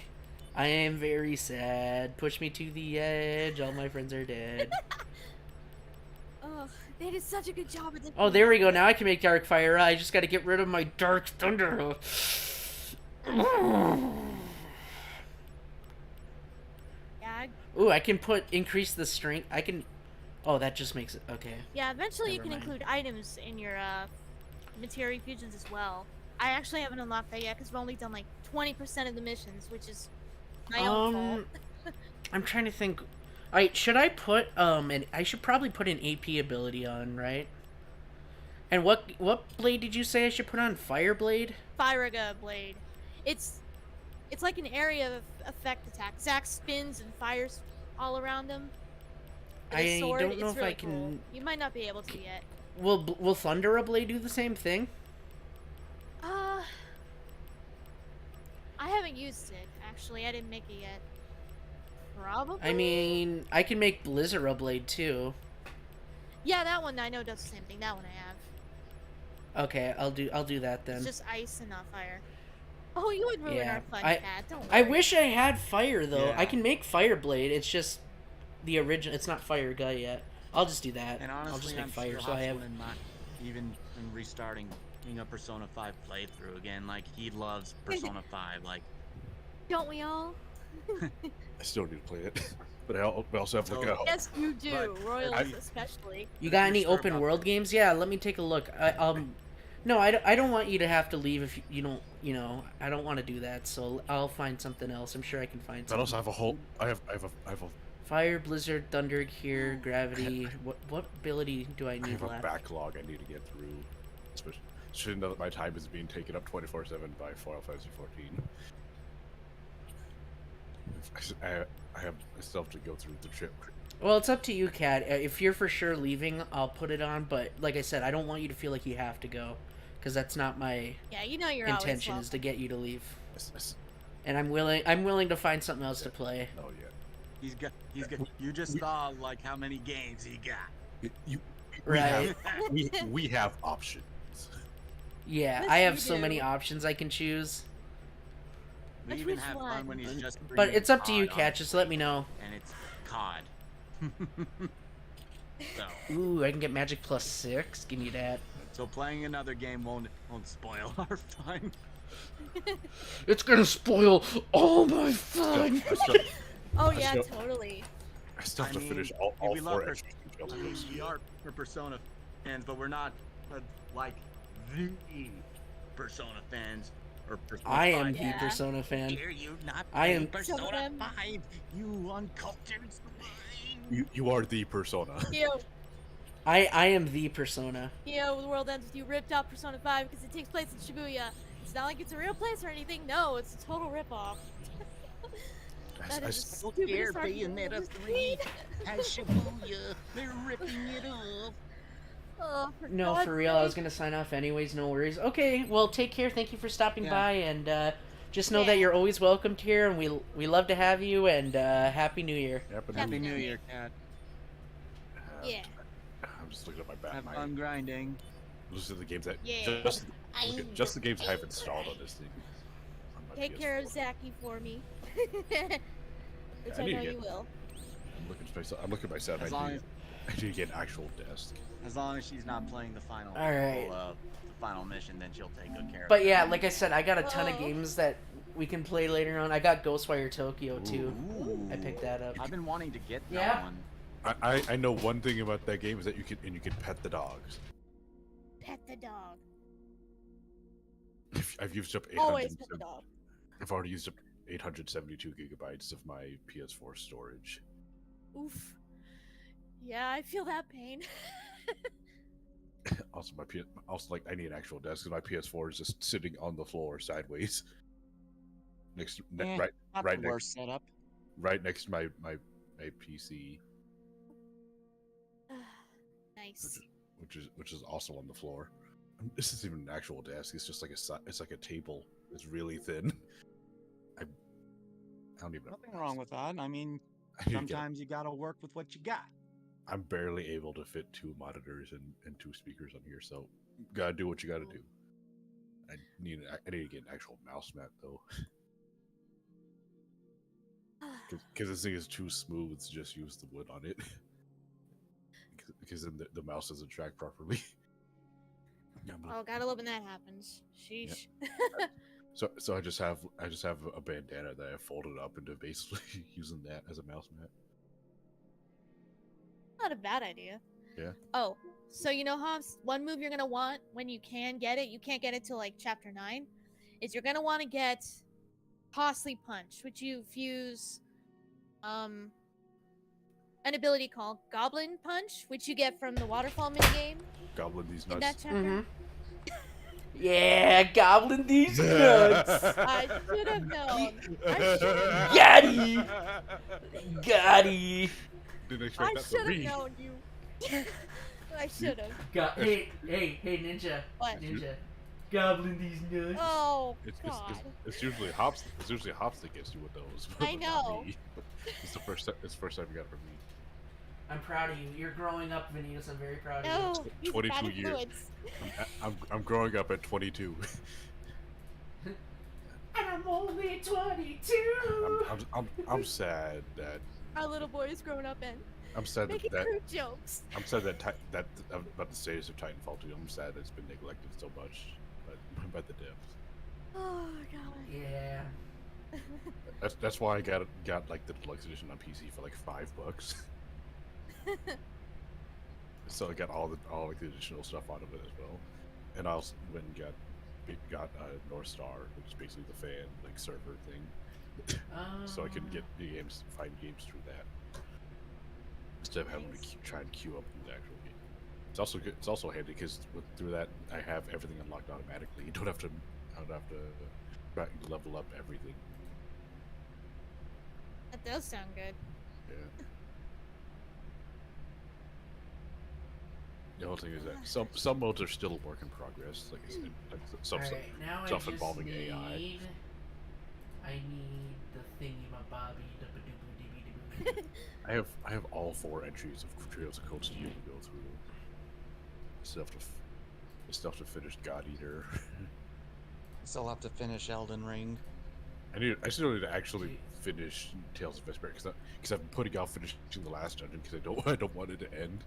am very sad. Push me to the edge. All my friends are dead. Ugh, they did such a good job with this. Oh, there we go. Now I can make Dark Fire. I just got to get rid of my Dark Thunder. Yeah, Ooh, I can increase the strength. I can. Oh, that just makes it okay. yeah. Eventually, you Never can mind. include items in your materia fusions as well. I actually haven't unlocked that yet because we've only done like 20% of the missions, which is my own fault. I'm trying to think. Alright, should I put I should probably put an AP ability on, right? And what blade did you say I should put on? Fire Blade? Firaga blade. It's like an area of effect attack. Zack spins and fires all around him. With a I sword. don't know It's if I really can. cool. You might not be able to yet. Will Thundera Blade do the same thing? I haven't used it actually. I didn't make it yet. Probably. I mean, I can make Blizzara Blade too. Yeah, that one I know does the same thing. That one I have. Okay, I'll do that then. It's just ice and not fire. Oh, you would ruin Yeah, our fun, I Cat. Don't worry. I wish I had fire though. Yeah. I can make Fire Blade. It's just the original. It's not Fire Guy yet. I'll just do that. And I'll just honestly, make I'm fire. sure So I have. Hustle and not even in restarting a Persona 5 playthrough again. Like, he loves Persona 5. Like, Don't we all? I still need to play it, but I also have like a. Yes, you do. But Royals I- especially. You got any sure open about world games? Yeah, let me take a look. No, I don't want you to have to leave if you don't. You know, I don't want to do that. So I'll find something else. I'm sure I can find I something. also have a whole. I have a. Fire, Blizzard, Thunder, here, Gravity. What ability do I I need have a left? backlog I need to get through. Especially now that my time is being taken up 24/7 by Final Fantasy 14. I still have to go through the trip. Well, it's up to you, Kat. If you're for sure leaving, I'll put it on. But like I said, I don't want you to feel like you have to go, because that's not my Yeah, you know you're intention. always Is to get you to leave. Yes. And I'm willing to find something else to play. Oh yeah. he's got. You just saw, like, how many games he got. We Right. we have options. Yeah, Yes, I have you so do. many options I can choose. We Which even have one? fun when he's just. But bringing it's up to you, COD Kat. Just let me know. And it's COD. So, Ooh, I can get Magic plus 6. Give me that. so playing another game won't spoil our fun. It's gonna spoil all my fun. Oh I yeah, still- totally. I still have to I finish mean, all we love four Pers- extras. I mean, we are for Persona fans, but we're not like the Persona fans or Persona I 5 am the fans. Persona fan. Dare you not I play am. Persona 5, you uncultured swine. You are the Persona. Yo, I am the Persona. the world ends with you ripped out Persona 5 because it takes place in Shibuya. It's not like it's a real place or anything. No, it's a total ripoff. That is the Don't stupidest dare argument Bayonetta I've ever 3 seen. has Shibuya. They're ripping it up. Oh, for No, God's for real. I was sake. gonna sign off anyways. No worries. Okay. Well, take care. Thank you for stopping Yeah. by, and just know that you're always welcomed here, and we love to have you. And Happy New Year. Happy New Year, Cat. Yeah. I'm just looking at my back. Have fun grinding. Those are the games that Yeah. just the games I've installed on this thing. On my Take PS4. care of Zachy for me. Which I I need know to you get- will. I'm looking at myself. As I long need to get an actual desk. As long as she's not playing the final, Alright. the final mission, then she'll take good care of But it. yeah, like I said, I got a ton of Oh. games that we can play later on. I got Ghostwire Tokyo too. I picked that up. I've been wanting to get that Yeah. one. I know one thing about that game is that you can pet the dogs. Pet the dog. I've used up Always pet the dog. I've already used up 872 gigabytes of my PS4 storage. Oof. Yeah, I feel that pain. Also, like I need an actual desk because my PS4 is just sitting on the floor sideways. Not the worst setup. Right next to my PC, Nice. which is also on the floor. This isn't even an actual desk. It's just like it's like a table. It's really thin. I don't even know. Nothing wrong with that. I mean, I need to get- sometimes you gotta work with what you got. I'm barely able to fit 2 monitors and 2 speakers on here, so gotta do what you gotta do. I need to get an actual mouse mat though, because this thing is too smooth to just use the wood on it. Because then the mouse doesn't track properly. Oh, gotta love when that happens. Sheesh. So I just have a bandana that I folded up into basically using that as a mouse mat. Not a bad idea. Yeah. Oh, so you know how one move you're gonna want when you can get it, you can't get it till like chapter 9, is you're gonna want to get Costly Punch, which you fuse an ability called Goblin Punch, which you get from the waterfall minigame Goblin these in nuts. that chapter. Yeah, gobbling these nuts. I should have known. I should have Got he. Didn't expect I that should from have me. known you. I should have. Hey, Ninja. What? Ninja. Gobbling these nuts. Oh It's God. it's usually Hops. It's usually Hops that gets you with those. I but not know. me. It's the first time. It's the first time you got it from me. I'm proud of you. You're growing up, Vanitas. I'm very proud of No, you. he's a 22 bad years. influence. I'm growing up at 22. I'm only 22. I'm sad that Our little boy is growing up and I'm sad making that crude jokes. I'm sad that about the status of Titanfall 2. I'm sad that it's been neglected so much by the devs. Oh God. Yeah. That's why I got like the deluxe edition on PC for like $5. So I got all like the additional stuff out of it as well, and I also went and got North Star, which is basically the fan like server thing, so I can get the games, find games through that instead of having to try and queue up in the actual game. It's also good. It's also handy because through that I have everything unlocked automatically. I don't have to try and level up everything. That does sound good. Yeah. The whole thing is that some modes are still a work in progress, like I said, like some Alright, now stuff I involving just AI. need... I need the thingy my bobby. I have all 4 entries of Trails of Cold Steel to go through. Still have to finish God Eater. Still have to finish Elden Ring. I still need to actually finish Tales of Vesperia because I've been putting off finishing the last dungeon because I don't want it to end.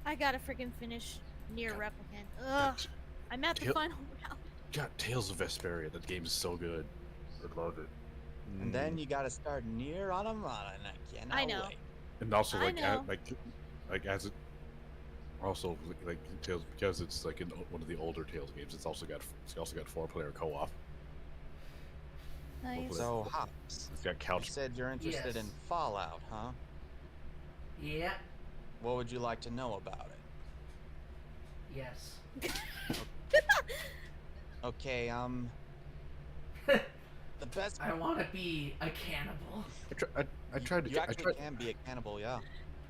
I gotta freaking finish Near Replicant. Ugh. I'm at the final round. God, Tales of Vesperia. That game is so good. I love it. And then you gotta start Near Automata, and I cannot I know. wait. And also I know. like as it Also, like Tales, because it's like in one of the older Tales games, it's also got 4-player co-op. Nice. So, Hops, It's got you couch. said you're interested in Yes. Fallout, huh? Yeah. What would you like to know about it? Yes. Okay, the best. I want to be a cannibal. I tried to You get. actually can be a cannibal, yeah.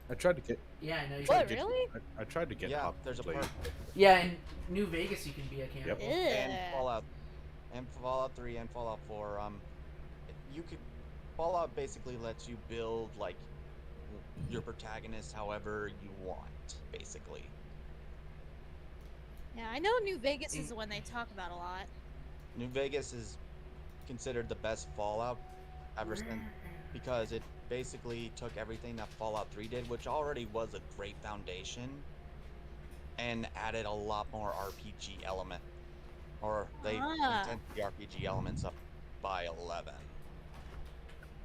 I tried to get. Yeah, I know you What, can. really? I tried to get. Yeah, Hop there's a play. perk. Yeah, in New Vegas you can be a cannibal. And Fallout 3 and Fallout 4. You could Fallout basically lets you build like your protagonist however you want, basically. Yeah, I know New Vegas is the one they talk about a lot. New Vegas is considered the best Fallout ever since because it basically took everything that Fallout 3 did, which already was a great foundation, and added a lot more RPG element. Or they intend the RPG elements up by 11.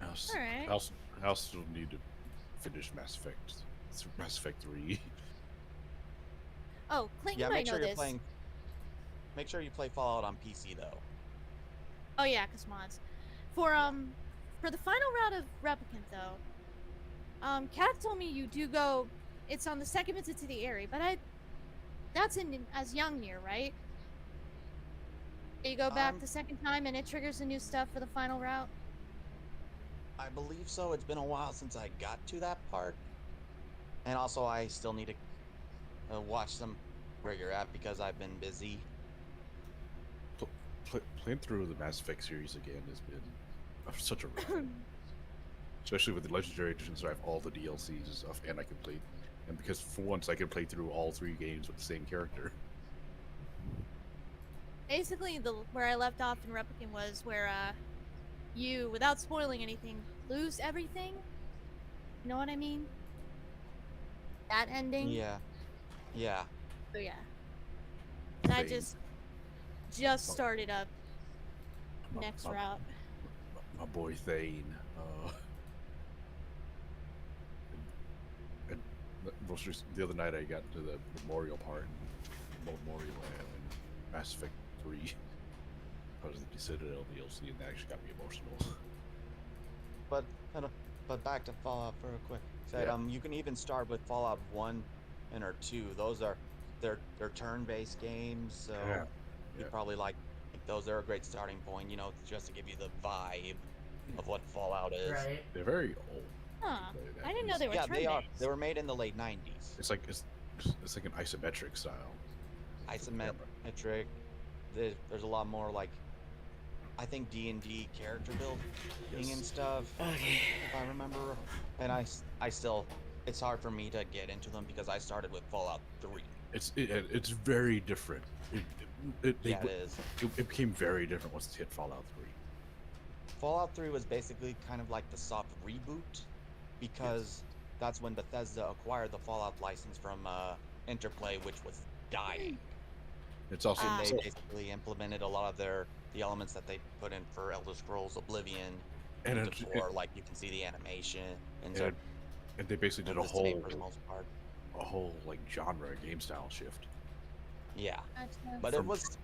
I also still need to finish Mass Effect 3. Oh, Clint, Yeah, you might know this. Make sure you play Fallout on PC though. Oh yeah, cause mods. For the final round of Replicant though, Kat told me you do go. It's on the second visit to the area, but that's in as Youngnir, right? You go back the second time and it triggers the new stuff for the final route. I believe so. It's been a while since I got to that part, and also I still need to watch them where you're at because I've been busy. Playing through the Mass Effect series again has been such a ride. Especially with the Legendary Editions, I have all the DLCs and stuff, and I can play. And because for once I can play through all 3 games with the same character. Basically, where I left off in Replicant was where you, without spoiling anything, lose everything. You know what I mean? That ending. Yeah. Yeah. So yeah. And I just started up next route. My boy Thane. And the other night I got to the memorial part, Memorial in Mass Effect 3. I was the Citadel DLC, and that actually got me emotional. But back to Fallout for a quick sec. Yeah. You can even start with Fallout 1 and or 2. Those are they're turn-based games, so you probably like those. They're a great starting point, just to give you the vibe of what Fallout is. Right. They're very old. Huh. I didn't know they were Yeah, turn-based. they are. They were made in the late 90s. It's like an isometric style. Isometric. There's a lot more like I think D&D character building and stuff. Okay. If I remember, and I still, it's hard for me to get into them because I started with Fallout 3. It's very different. It is. It became very different once it hit Fallout 3. Fallout 3 was basically kind of like the soft reboot because that's when Bethesda acquired the Fallout license from Interplay, which was dying. It's also and they basically implemented a lot of the elements that they put in for Elder Scrolls Oblivion and into 4, like you can see the animation and they basically did a the same whole for the most part. like genre game style shift. Yeah, but it was.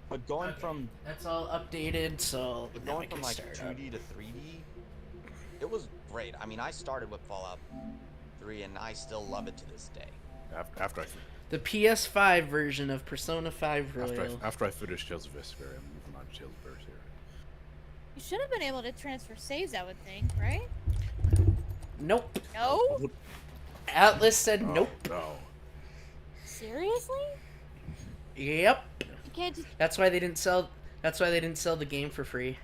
But going from that's all updated, so going from like 2D to 3D, it was great. I mean, I started with Fallout 3, and I still love it to this day. After the PS5 version of Persona 5 Royal. After I finished Tales of Vesperia, I'm moving on to Tales of Berseria. You should have been able to transfer saves, I would think, right? Nope. No? Atlas said nope. No. Seriously? Yep. You can't just... That's why they didn't sell the game for free.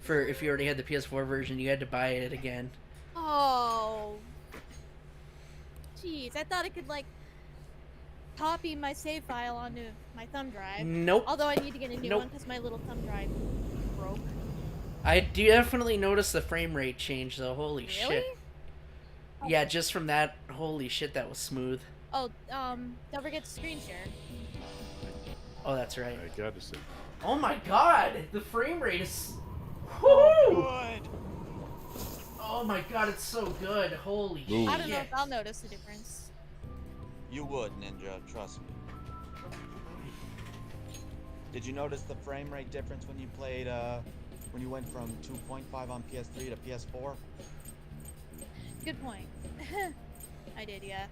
For if you already had the PS4 version, you had to buy it again. Oh. Jeez, I thought it could like copy my save file onto my thumb drive. Nope. Although I need to get a new one because my little thumb drive broke. I do definitely notice the frame rate change though. Holy shit. Oh. Yeah, just from that. Holy shit, that was smooth. Oh, don't forget to screen share. Oh, that's right. I gotta say. Oh my god, the frame rate is. Woo! Good. Oh my god, it's so good. Holy shit. I don't know if I'll notice the difference. You would, Ninja. Trust me. Did you notice the frame rate difference when you played, when you went from 2.5 on PS3 to PS4? Good point. I did, yeah.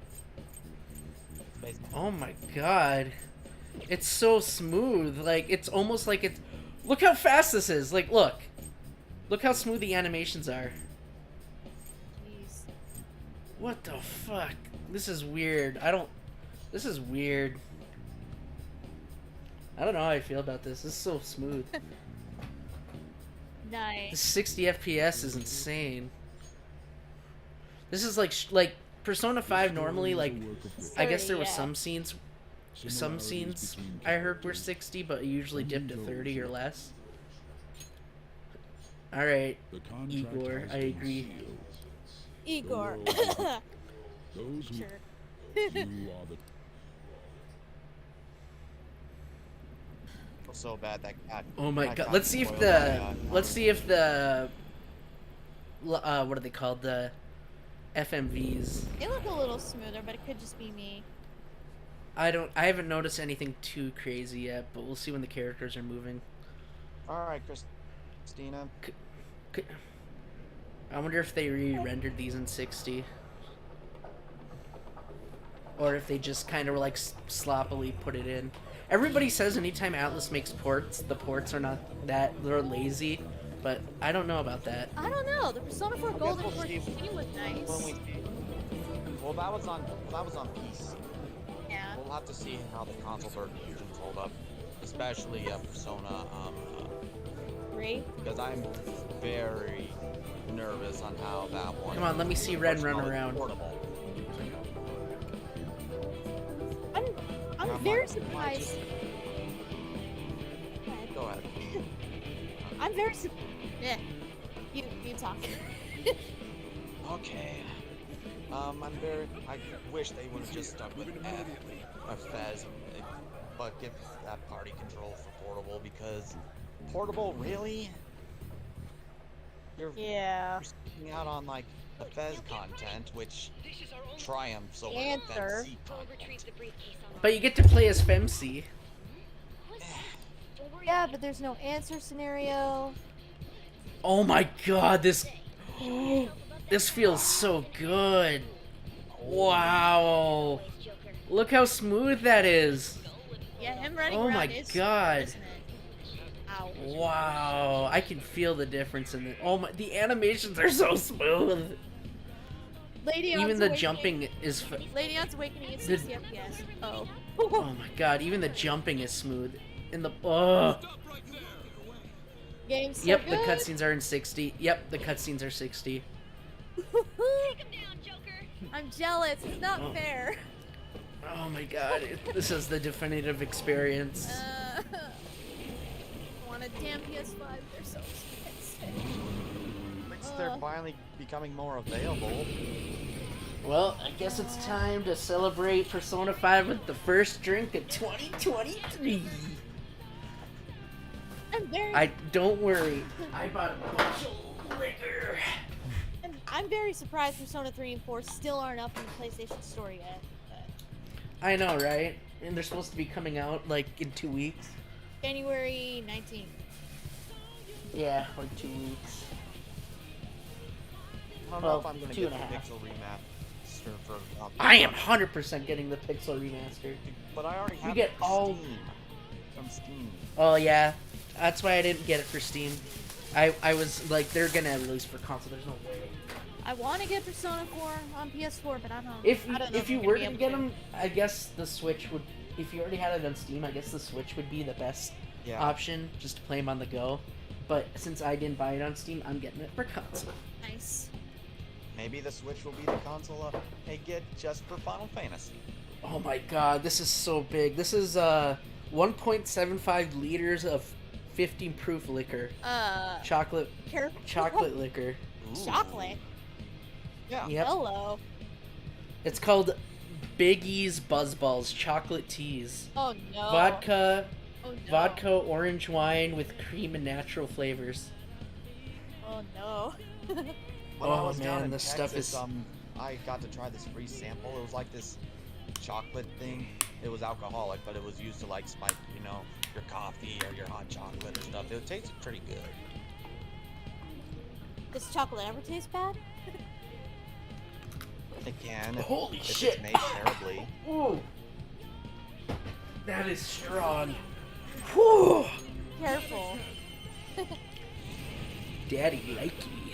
Oh my god. It's so smooth. Like, it's almost like it's... Look how fast this is. Like, look. Look how smooth the animations are. Jeez. What the fuck? This is weird. This is weird. I don't know how I feel about this. This is so smooth. Nice. The 60 FPS is insane. This is like Persona 5 normally, like, I guess there was some scenes I heard were 60, but it usually dipped to 30 or less. Alright, Igor, I agree. Igor. Sure. So bad that cat. Oh my that god, got let's see if spoiled the by, what are they called, the FMVs. They look a little smoother, but it could just be me. I haven't noticed anything too crazy yet, but we'll see when the characters are moving. Alright, Christina. I wonder if they re-rendered these in 60. Or if they just kind of like sloppily put it in. Everybody says anytime Atlas makes ports, the ports are not that, they're lazy. But I don't know about that. I don't know. The Persona 4 Golden port game was nice. Well, that was on PC. Yeah. We'll have to see how the console versions hold up, especially Persona 3. Because I'm very nervous on how that one. Come on, let me see Ren run around. Portable. I'm very surprised. Go ahead. I'm very yeah. You talk. Okay. I wish they would have just stuck with FF7, but give that party control for portable, because portable, really? You're sticking out on like the Fez content, which triumphs over the FemC content. But you get to play as FemC. Yeah, but there's no answer scenario. Oh my god, this feels so good. Wow. Look how smooth that is. Yeah, him running Oh around my is god. smooth, isn't it? Ow. Wow. I can feel the difference in it. Oh my, the animations are so smooth. Even the jumping is Ladion's Awakening is 60 FPS. Oh. Oh my god, even the jumping is smooth. In the Game's so Yep, good. the cutscenes are in 60. Yep, the cutscenes are 60. I'm jealous. It's not fair. Oh my god, this is the definitive experience. I want a damn PS5. They're so expensive. At least they're finally becoming more available. Well, I guess it's time to celebrate Persona 5 with the first drink of 2023. Don't worry. I bought a bunch of liquor. And I'm very surprised Persona 3 and 4 still aren't up in the PlayStation Store yet. But I know, right? And they're supposed to be coming out like in 2 weeks. January 19th. Yeah, like 2 weeks. I don't know if I'm gonna get the Pixel remaster for. I am 100% getting the Pixel remaster. But I already have You get it for all Steam. From Steam. Oh yeah, that's why I didn't get it for Steam. I was like, they're gonna release for console. There's no way. I want to get Persona 4 on PS4, but I don't. If I don't know if you I'm were gonna to be get able them, I guess the Switch would. If you already had it on Steam, I guess the Switch would be the best option, just to play them on the go. But since I didn't buy it on Steam, I'm getting it for console. Nice. Maybe the Switch will be the console I get just for Final Fantasy. Oh my god, this is so big. This is 1.75 liters of 50 proof liquor. Chocolate liquor. Chocolate. Yeah. Yep. Hello. It's called Biggie's Buzzballs Chocolate Teas. Oh no. Vodka, Oh no. vodka, orange wine with cream and natural flavors. Oh no. When I Oh, was down man, in this Texas, stuff is- I got to try this free sample. It was like this chocolate thing. It was alcoholic, but it was used to like spike, you know, your coffee or your hot chocolate or stuff. It tasted pretty good. Does chocolate ever taste bad? It can. Holy if shit. It's made terribly. Ooh. That is strong. Whew. Careful. Daddy likey.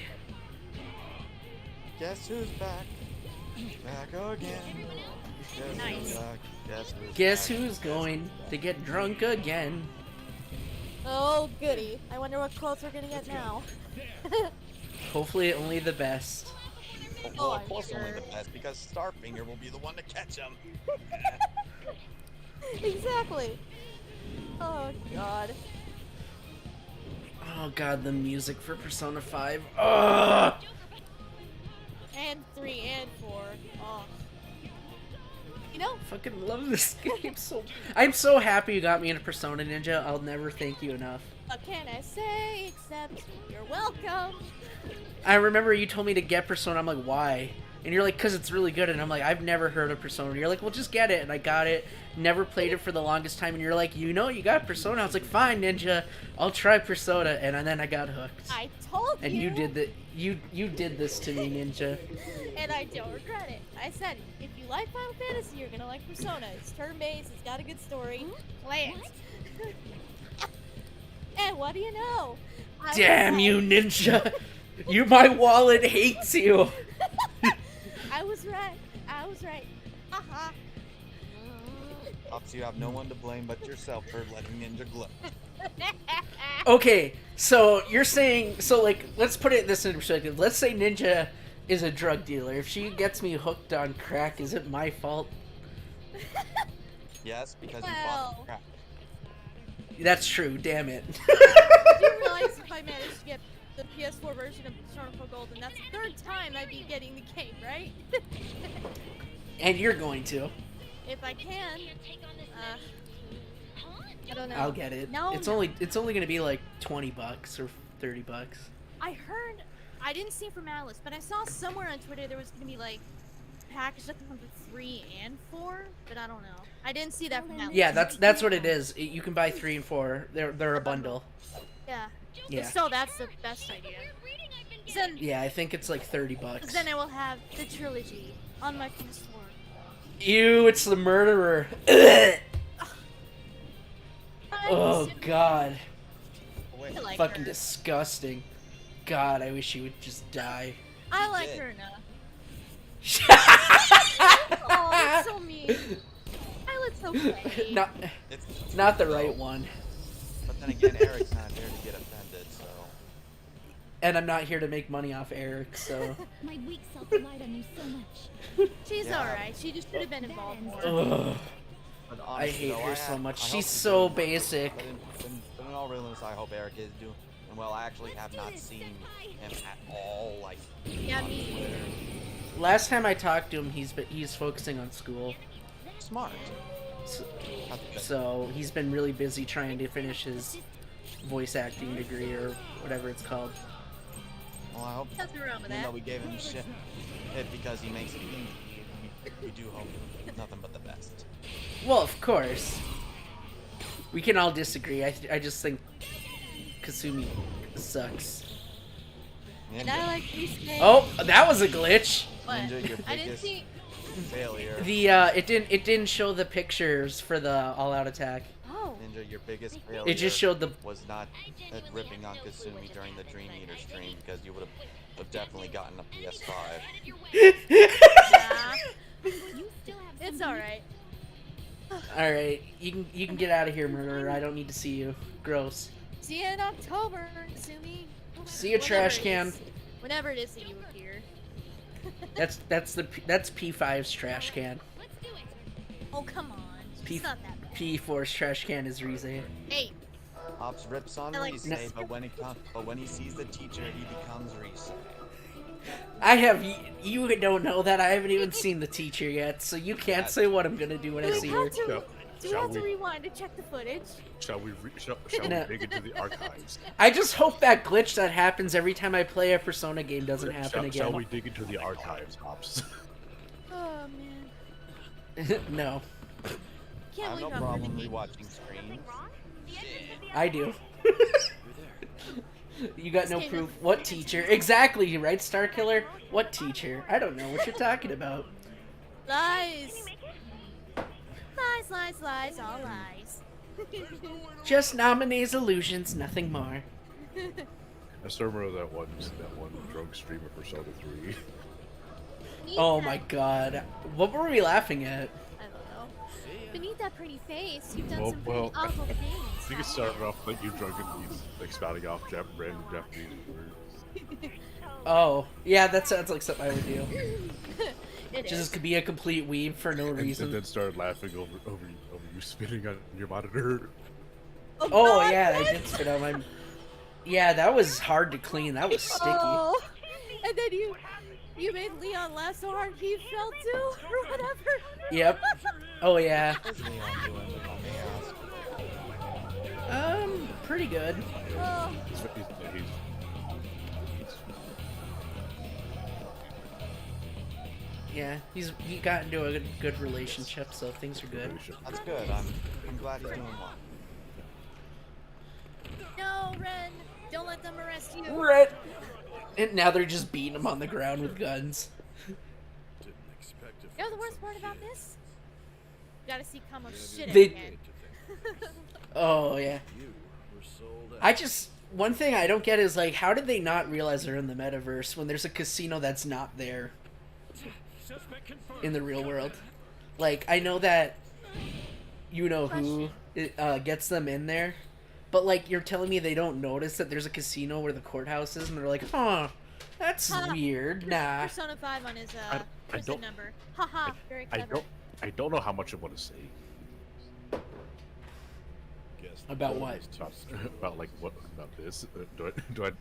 Guess who's back? Back again. Guess Nice. who's back? Guess who's going to get drunk again? Oh, goody. I wonder what quotes we're gonna get now. Hopefully only the best. Well, Oh, of course sure. only the best, because Starfinger will be the one to catch him. Exactly. Oh, God. Oh god, the music for Persona 5. Ugh! And 3 and 4. Oh. You know, Fucking love this game so. I'm so happy you got me into Persona Ninja. I'll never thank you enough. what can I say except you're welcome? I remember you told me to get Persona. I'm like, why? And you're like, because it's really good. And I'm like, I've never heard of Persona. And you're like, well, just get it. And I got it. Never played it for the longest time. And you're like, you know, you got Persona. I was like, fine, Ninja. I'll try Persona. And then I got hooked. I told And you did that. You did this to me, Ninja. And I don't regret it. I said, if you like Final Fantasy, you're gonna like Persona. It's turn-based, it's got a good story. Play it. And what do you know? I Damn was you, right. Ninja. My wallet hates you. I was right. I was right. Haha. Pops, you have no one to blame but yourself for letting Ninja glow. Okay, so you're saying, so like, let's put it this in perspective. Let's say Ninja is a drug dealer. If she gets me hooked on crack, is it my fault? Yes, because you Well. bought crap. That's true, damn it. Do you realize if I manage to get the PS4 version of Persona 4 Golden, that's the third time I'd be getting the game, right? And you're going to. If I can. I don't know. I'll get it. No, It's only gonna be like $20 or $30. I heard, I didn't see it from Alice, but I saw somewhere on Twitter there was gonna be like a package that comes with 3 and 4, but I don't know. I didn't see that from Alice. Yeah, that's what it is. You can buy 3 and 4. They're a bundle. Yeah. Yeah. So that's the best idea. Then, Yeah, I think it's like $30. then I will have the trilogy on my PS4. Ew, it's the murderer. Oh god. I like Fucking her. disgusting. God, I wish you would just die. I like her now. Oh, that's so mean. Violet's okay. Not the right one. But then again, Eric's not there to get offended, so. And I'm not here to make money off Eric, so. My weak self relied on you so much. She's Yeah. alright. She just should have been involved more. Ugh. But I honestly, hate though, her so much. I hope She's he's so doing well. basic. But in all realness, I hope Eric is doing well. I actually have not seen him at all. Like, Yeah, on me Twitter. Last time I talked to him, he's focusing on school. Smart. So he's been really busy trying to finish his voice acting degree or whatever it's called. Well, I hope. Nothing wrong with Even that. though we gave him shit because he makes it easy, we do hope nothing but the best. Well, of course. We can all disagree. I just think Kasumi sucks. And I like these things. Oh, that was a glitch. What? Ninja, your I didn't biggest see. failure. It didn't show the pictures for the all-out attack. Oh. Ninja, your biggest failure. It just showed the. Was not ripping on Kasumi during the Dream Eater stream, because you would have definitely gotten a PS5. Yeah. It's alright. All right, you can get out of here, murderer. I don't need to see you. Gross. See you in October, Sumi. See you, trash can. Whenever it is that you appear. That's P5's trash can. Oh, come on. It's not that bad. P4's trash can is Rize. Hey. Ops rips on I like Rize, this. but when he sees the teacher, he becomes Rize. You don't know that. I haven't even seen the teacher yet, so you can't say what I'm gonna do when I see her. Do we have to rewind to check the footage? Shall we No. dig into the archives? I just hope that glitch that happens every time I play a Persona game doesn't happen again. Shall we dig into the archives, Hops? Oh, man. No, Can't I have believe no I'm problem renegade. rewatching screens. I do. You got no This game proof. doesn't What say teacher? anything. Exactly, right, Star Killer? What teacher? I don't know what you're talking about. Lies. Lies, lies, lies, all lies. Just nominees illusions, nothing more. I still remember that one drunk streamer Persona 3. Oh my god. What were we laughing at? I don't know. Beneath that pretty face, you've done Well, some pretty awful I things. think it started off like you drunk and he's like spouting off random Japanese words. Oh, yeah, that sounds like something I would do. It Just is. could be a complete weeb for no reason. And then started laughing over you spitting on your monitor. Oh yeah, I did spit on my. Yeah, that was hard to clean. That was sticky. Oh, and then you made Leon laugh so hard he fell too, or whatever. Yep. Oh yeah. What's Leon doing, if I may ask? Pretty good. Oh. Yeah, he got into a good relationship, so things are good. That's good. I'm glad he's doing well. No, Ren, don't let them arrest you. Ren. And now they're just beating him on the ground with guns. You know the worst part about this? You gotta see Kamo's shit They- again. Oh yeah. One thing I don't get is like, how did they not realize they're in the metaverse when there's a casino that's not there in the real world? Like, I know that you know who gets them in there, but like, you're telling me they don't notice that there's a casino where the courthouse is, and they're like, huh, that's weird. Nah. Persona 5 on his I prison don't- number. Haha, very clever. I don't know how much I want to say. About what? About like what about this? Do I?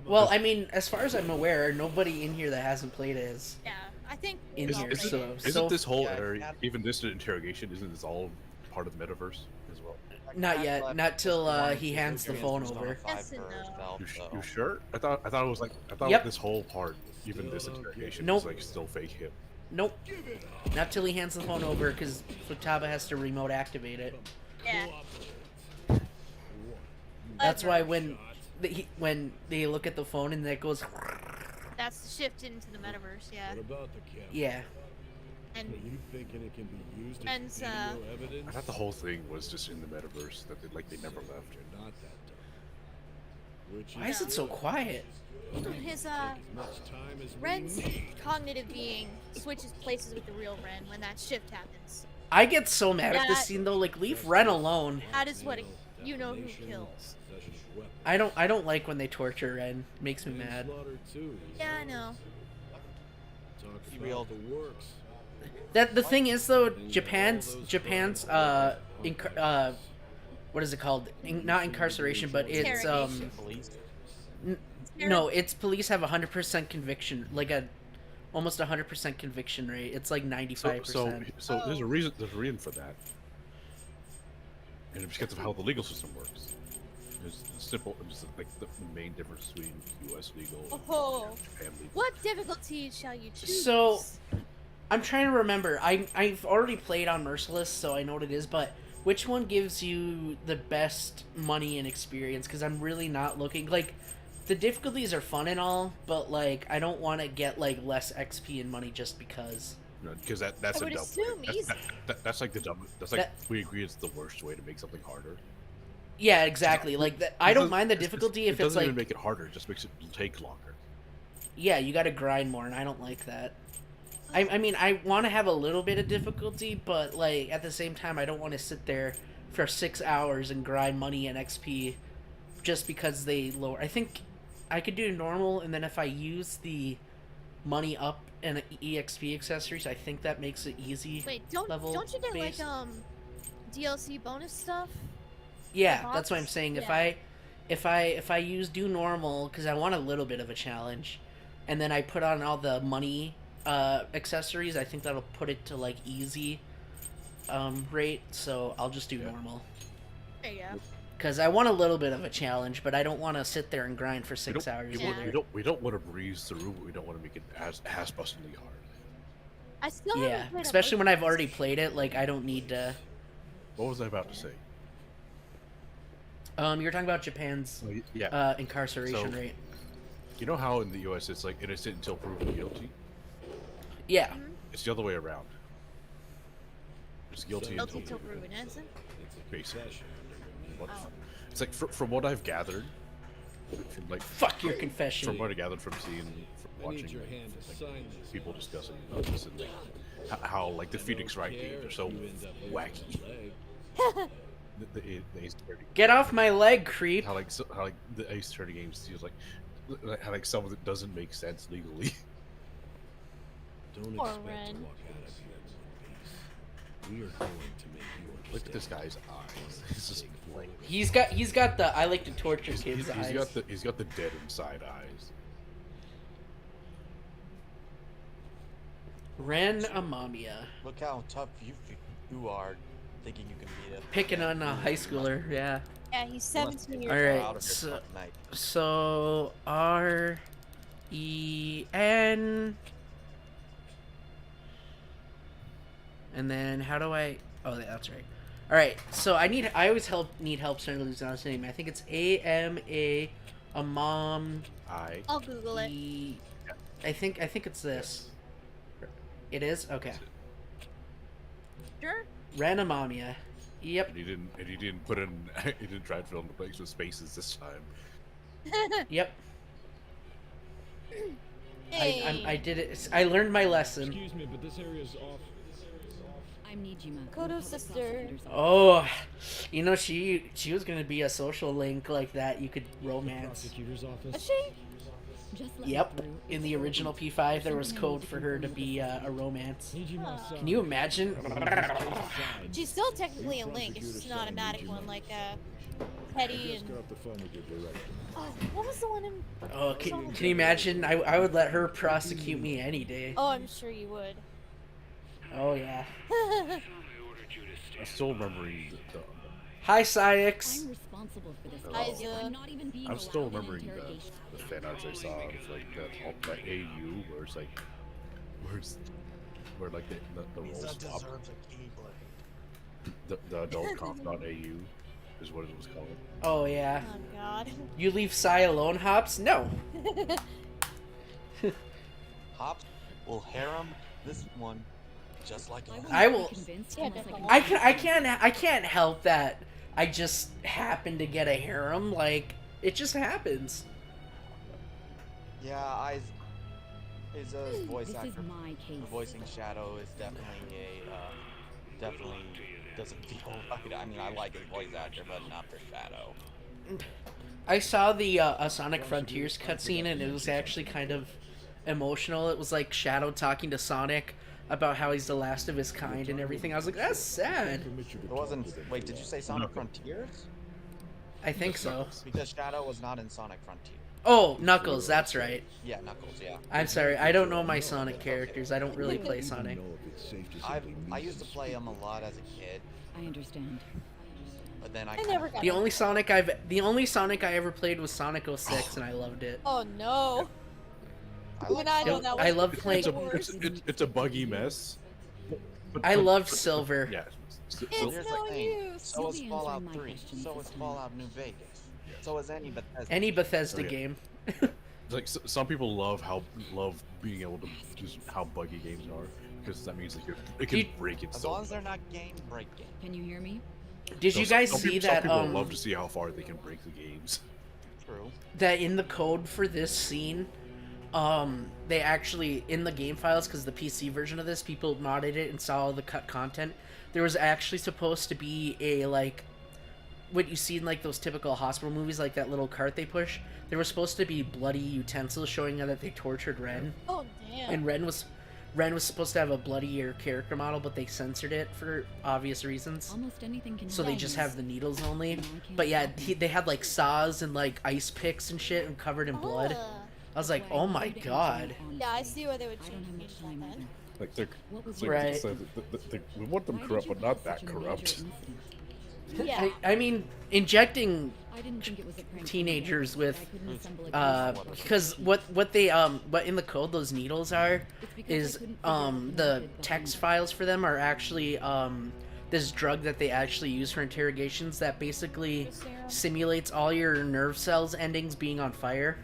Well, I mean, as far as I'm aware, nobody in here that hasn't played it is Yeah, I think in we've all here. played So, it. Isn't this whole Yeah, area, even this interrogation, isn't this all part of the metaverse as well? not yet. Not till he hands the phone over. Yes and no. You sure? I thought it was like Yep. this whole part, even this interrogation, Nope. is like still fake him. Nope. Not till he hands the phone over, because Futaba has to remote activate it. Yeah. That's why when they look at the phone and that goes, That's the shift into the metaverse, yeah. What about the camera? yeah. And Are you thinking it can be used And, as video evidence? I thought the whole thing was just in the metaverse that they never left. You're not that dumb. Which Why is it so quiet? his as much time as we Ren's need. cognitive being switches places with the real Ren when that shift happens. I get so mad at this That- scene though. Like, leave Ren alone. That is what you know who kills. I don't like when they torture Ren. Makes me mad. Manslaughter too. Yeah, I know. Talk real. about the works. That the thing is though, Japan's what is it called? Not incarceration, but it's Police. no, it's police have 100% conviction, like almost 100% conviction rate. It's like 95%. So there's a reason for that, and it's because of how the legal system works. It's simple. It's just like the main difference between U.S. legal Oh, and Japan legal. what difficulties shall you choose? So, I'm trying to remember. I've already played on Merciless, so I know what it is. But which one gives you the best money and experience? Because I'm really not looking like the difficulties are fun and all, but like I don't want to get like less XP and money just because. Because that's I a would dumb. assume easy. That's like the dumb. That's like we agree it's the worst way to make something harder. Yeah, exactly. Like that. I don't mind the difficulty if it it's doesn't like. even make it harder. It just makes it take longer. Yeah, you got to grind more, and I don't like that. I mean, I want to have a little bit of difficulty, but like at the same time, I don't want to sit there for 6 hours and grind money and XP just because they lower. I think I could do normal, and then if I use the money up and EXP accessories, I think that makes it easy. Wait, don't you get based. like DLC bonus stuff? Yeah, Box? that's what I'm saying. Yeah. If I do normal because I want a little bit of a challenge, and then I put on all the money accessories, I think that'll put it to like easy rate. So I'll just do normal. There you go. Because I want a little bit of a challenge, but I don't want to sit there and grind for 6 hours. We don't want to breeze through, but we don't want to make it as bustingly hard. I still Yeah, haven't played especially when I've Among Us. already played it. Like I don't need to. What was I about to say? You're talking about Japan's Yeah. incarceration So, rate. You know how in the U.S. it's like innocent until proven guilty? Yeah. It's the other way around. It's guilty Guilty until till proven innocent. basically. What, Oh. It's like from what I've gathered, from like Fuck your confession. From what I gathered from seeing, from watching, your hand to like, sign this. people discussing about this and like how like the Phoenix Wright games are so wacky. the Ace Attorney. Get off my leg, creep. How like the Ace Attorney games feels like how like some of it doesn't make sense legally. Don't Poor expect Ren. to walk out of here in one piece. We are going to make you Look at this guy's eyes. It's just blank. He's got the I like to torture kids eyes. He's got the dead inside eyes. Ren Amamiya. Look how tough you are, thinking you can beat it. Picking on a high schooler, yeah. Yeah, he's 17 years All old. right, so R E N, and then how do I? Oh, that's right. All right, so I always need help trying to lose his name. I think it's I'll Google it. I think it's this. It is okay. Sure. Ren Amamiya. Yep. And he didn't put in. He didn't try to fill in the blanks with spaces this time. Yep. Hey. I did it. I learned my lesson. Excuse me, but this area's off. I'm Nijima. Kodo's sister. Oh, you know she was gonna be a social link like that you could romance. Prosecutor's office. Was she? Yep. In the original P5, there was code for her to be a romance. Huh. Can you imagine? She's still technically a link. It's just an automatic one, like Hetty and. Oh, what was the one in? Oh, can you imagine? I would let her prosecute me any day. Oh, I'm sure you would. Oh yeah. I'm still remembering the Hi, Syx. I'm responsible for this. Hi, case. Zilla. I'm not even being I'm still allowed an remembering interrogation. the fan arts I saw of like that AU where it's like where like the role Lisa swap. deserves a keyblade. The adult confidant AU is what it was called. Oh yeah. Oh God. You leave Psy alone, Hops? No. Hops will harem this one, just like I will. Yeah, I can't help that. I just happen to get a harem. Like it just happens. Yeah, his voice This actor is my case. voicing Shadow is definitely definitely doesn't feel right. I mean, I like his voice actor, but not for Shadow. I saw the Sonic Frontiers cutscene, and it was actually kind of emotional. It was like Shadow talking to Sonic about how he's the last of his kind and everything. I was like, that's sad. It wasn't. Wait, did you say Sonic Frontiers? I think so. Because Shadow was not in Sonic Frontier. Oh, Knuckles, that's right. Yeah, Knuckles. Yeah. I'm sorry, I don't know my Sonic characters. I don't really play Sonic. I used to play him a lot as a kid, I understand. but then I never got The only Sonic I ever played was Sonic 06, and I loved it. Oh no. Even I know that I was loved playing. It's a buggy mess. I loved Silver. Yeah. Here's the no thing. use. So is You'll be Fallout answering my 3. questions So this is time. Fallout New Vegas. So is any Bethesda. Any Bethesda Oh, yeah. game. Like some people love being able to just how buggy games are because that means it can break As itself. long as they're not game breaking. Can you hear me? Did you guys see that? Some people love to see how far they can break the games. True. That in the code for this scene, they actually in the game files, because the PC version of this, people modded it and saw all the cut content. There was actually supposed to be a like what you see in like those typical hospital movies, like that little cart they push. There was supposed to be bloody utensils showing that they tortured Ren. Oh damn. And Ren was supposed to have a bloodier character model, but they censored it for obvious reasons. Almost anything can So they happen. just have the needles only. No, I can't But yeah, stop they had like saws and like ice picks and shit and covered in blood. I was like, oh my god. Yeah, I see why they would change that then. Like they're What was like, Right. it's like we want them corrupt, but not that corrupt. Yeah. I mean, injecting I didn't think it was a prank. teenagers with I couldn't assemble a because what in the code those needles are is the text files for them are actually this drug that they actually use for interrogations that basically simulates all your nerve cells endings being on fire.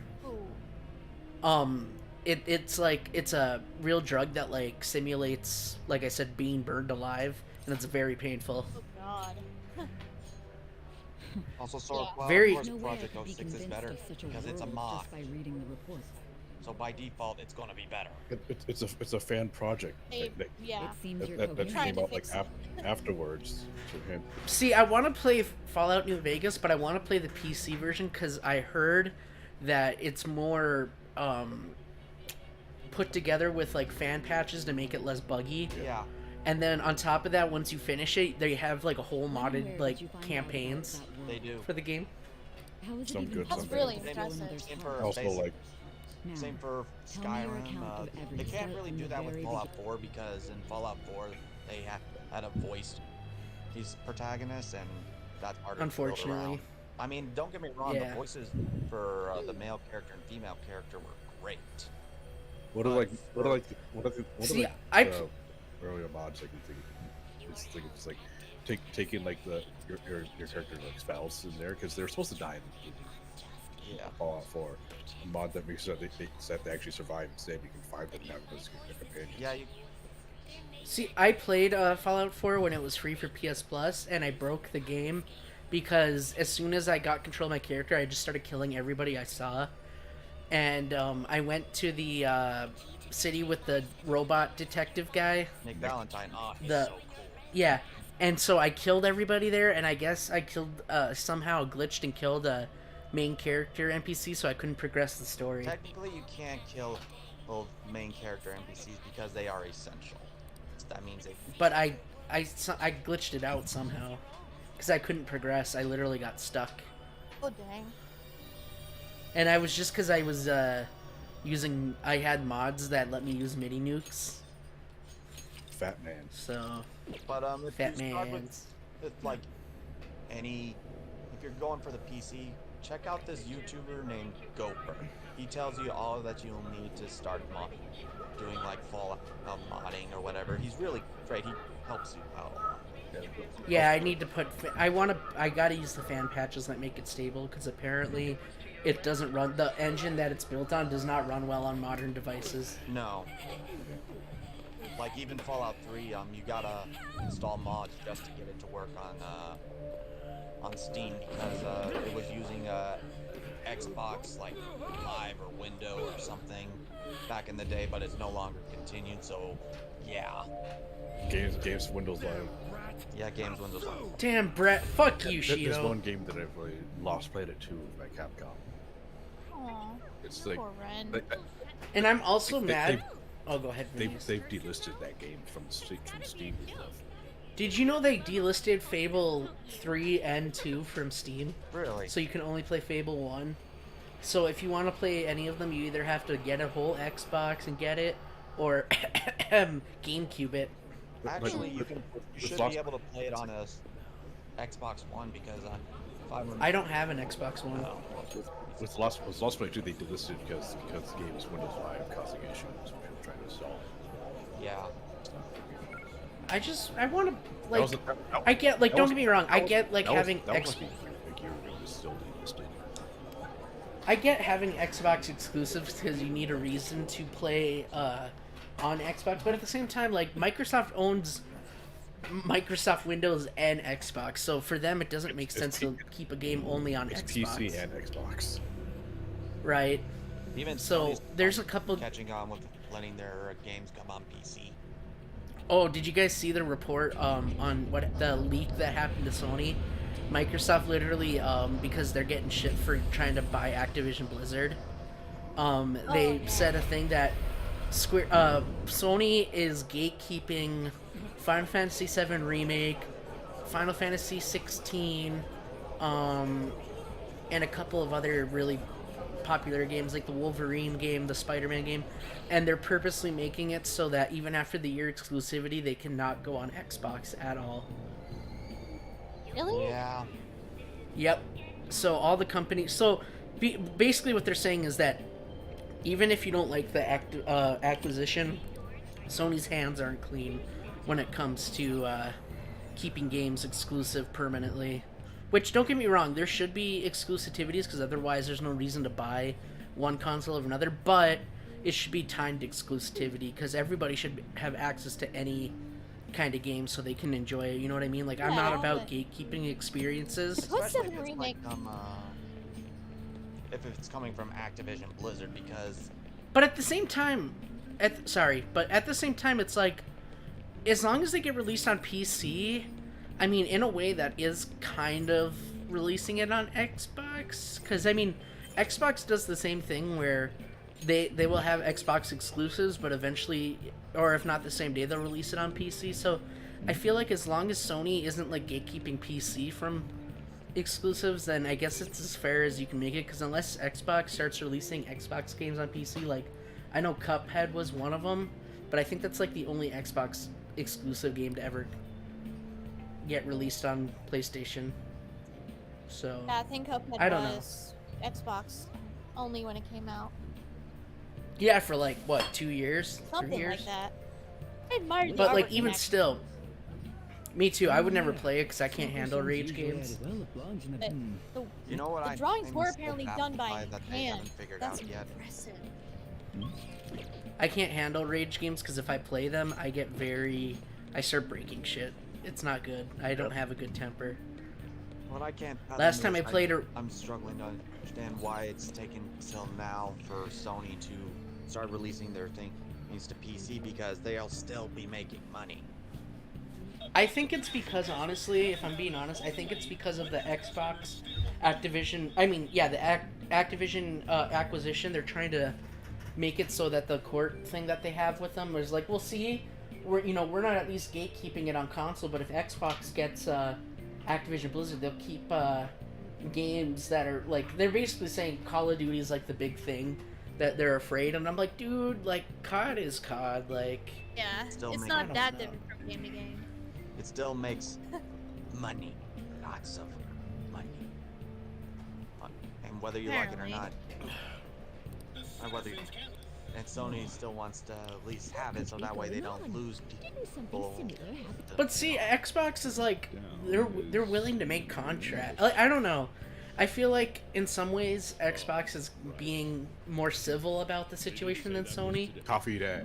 It's like it's a real drug that like simulates, like I said, being burned alive, and it's very painful. Oh God. Also, Sora Yeah. Very- of course, Project 06 is better because it's a mod. By reading the reports. So by default, it's going to be better. It's a fan project. Yeah. It seems you're That Trying came to out like fix it. afterwards to him. See, I want to play Fallout New Vegas, but I want to play the PC version because I heard that it's more put together with like fan patches to make it less buggy. Yeah. And then on top of that, once you finish it, they have like a whole modded like campaigns They do. for the game. How is it Some even good, That's some really bad. impressive. Same for Also, basic- like, Now, Same for tell me your Skyrim. account of every They can't step really from do the that with very Fallout 4 because in Fallout 4 they had a voice. He's protagonist, and that's harder to build Unfortunately. around. I mean, don't get me wrong. Yeah. The voices for the male character and female character were great. what are See, like I- the earlier mods like you think it's like taking like your character like spouse in there because they're supposed to die in Yeah. Fallout 4. A mod that makes sure that they actually survive instead you can find them now as a companion. Yeah. See, I played Fallout 4 when it was free for PS Plus, and I broke the game because as soon as I got control of my character, I just started killing everybody I saw. And I went to the city with the robot detective guy. Nick Valentine. Oh, he's The- so cool. Yeah, and so I killed everybody there, and I guess I killed somehow glitched and killed a main character NPC, so I couldn't progress the story. Technically, you can't kill both main character NPCs because they are essential. That means they. But I glitched it out somehow because I couldn't progress. I literally got stuck. Oh dang. And I was just because I was I had mods that let me use mini nukes. Fat man. So But if Fat you start mans. with like if you're going for the PC, check out this YouTuber named Gopher. He tells you all that you'll need to start doing like Fallout modding or whatever. He's really great. He helps you out a lot. yeah, I need to put. I gotta use the fan patches that make it stable because apparently it doesn't run. The engine that it's built on does not run well on modern devices. No. Like even Fallout 3, you gotta install mods just to get it to work on Steam because it was using Xbox like Live or Window or something back in the day, but it's no longer continued. So yeah. Games Windows Live. Yeah, games Windows Live. Damn, Brett, fuck you, There's Shido. one game that I played, Lost Planet 2 by Capcom. Aw. It's like Poor Ren. And I'm also They- mad. Oh, go ahead. They've Vinny's. delisted that game from Steam. Did you know they delisted Fable 3 and 2 from Steam? Really? So you can only play Fable 1. So if you want to play any of them, you either have to get a whole Xbox and get it, or GameCube it. Actually, you should Lost- be able to play it on a Xbox One because if I remember. I don't have an Xbox One. With Lost Planet 2, they delisted because the game is Windows Live causing issues when people trying to install it. Yeah. I want to like. was a- that- I get like. that Don't was- get me wrong. I that was- get like that was- having that X. must be like year ago, it's still delisted. I get having Xbox exclusives because you need a reason to play on Xbox, but at the same time, like Microsoft owns Microsoft Windows and Xbox, so for them it doesn't make sense to keep a game only on It's Xbox. PC and Xbox. Right. Even So Sony's there's a couple. catching on with letting their games come on PC. Oh, did you guys see the report on what the leak that happened to Sony? Microsoft literally, because they're getting shit for trying to buy Activision Blizzard, they said a thing that Sony is gatekeeping Final Fantasy VII Remake, Final Fantasy 16, and a couple of other really popular games like the Wolverine game, the Spider-Man game, and they're purposely making it so that even after the year exclusivity, they cannot go on Xbox at all. Really? Yeah. Yep. So all the companies. So basically, what they're saying is that even if you don't like the acquisition, Sony's hands aren't clean when it comes to keeping games exclusive permanently. Which, don't get me wrong, there should be exclusivities because otherwise there's no reason to buy one console over another. But it should be timed exclusivity because everybody should have access to any kind of game so they can enjoy it. You know what I mean? Like, I'm not Yeah, about but- gatekeeping experiences. What's Especially the if it's remake? if it's coming from Activision Blizzard, because But at the same time, at the same time, it's like, as long as they get released on PC, I mean, in a way that is kind of releasing it on Xbox. Because, I mean, Xbox does the same thing where they will have Xbox exclusives, but eventually, or if not the same day, they'll release it on PC. So I feel like as long as Sony isn't, like, gatekeeping PC from exclusives, then I guess it's as fair as you can make it. Because unless Xbox starts releasing Xbox games on PC, like, I know Cuphead was one of them, but I think that's, like, the only Xbox exclusive game to ever get released on PlayStation. So Yeah, I think Cuphead I don't know. was Xbox only when it came out. Yeah, for like what, 2 years, Something 3 years. like that. I admired the But like artwork even actually. still, me too. I would never play it because I can't handle rage games. But the, you know what the I drawings I'm were still apparently happy done by that they hand. haven't figured That's out yet. impressive. I can't handle rage games because if I play them, I start breaking shit. It's not good. I don't have a good temper. What I can't. Last time I played I'm struggling to understand why it's taken till now for Sony to start releasing their things to PC, because they'll still be making money. I think it's because, honestly, if I'm being honest, I think it's because of the Xbox Activision. I mean, yeah, the Activision acquisition. They're trying to make it so that the court thing that they have with them is like, well, see, we're not at least gatekeeping it on console, but if Xbox gets Activision Blizzard, they'll keep games that are like, they're basically saying Call of Duty is like the big thing that they're afraid, and I'm like, dude, like COD is COD, like. Yeah, Still it's make- not that know. different from game to game. It still makes money, lots of money. And whether you like it or not, and Sony still wants to at least have it so that way they don't lose people. But see, Xbox is like, they're willing to make contract. I don't know. I feel like in some ways Xbox is being more civil about the situation than Sony. Coffee that.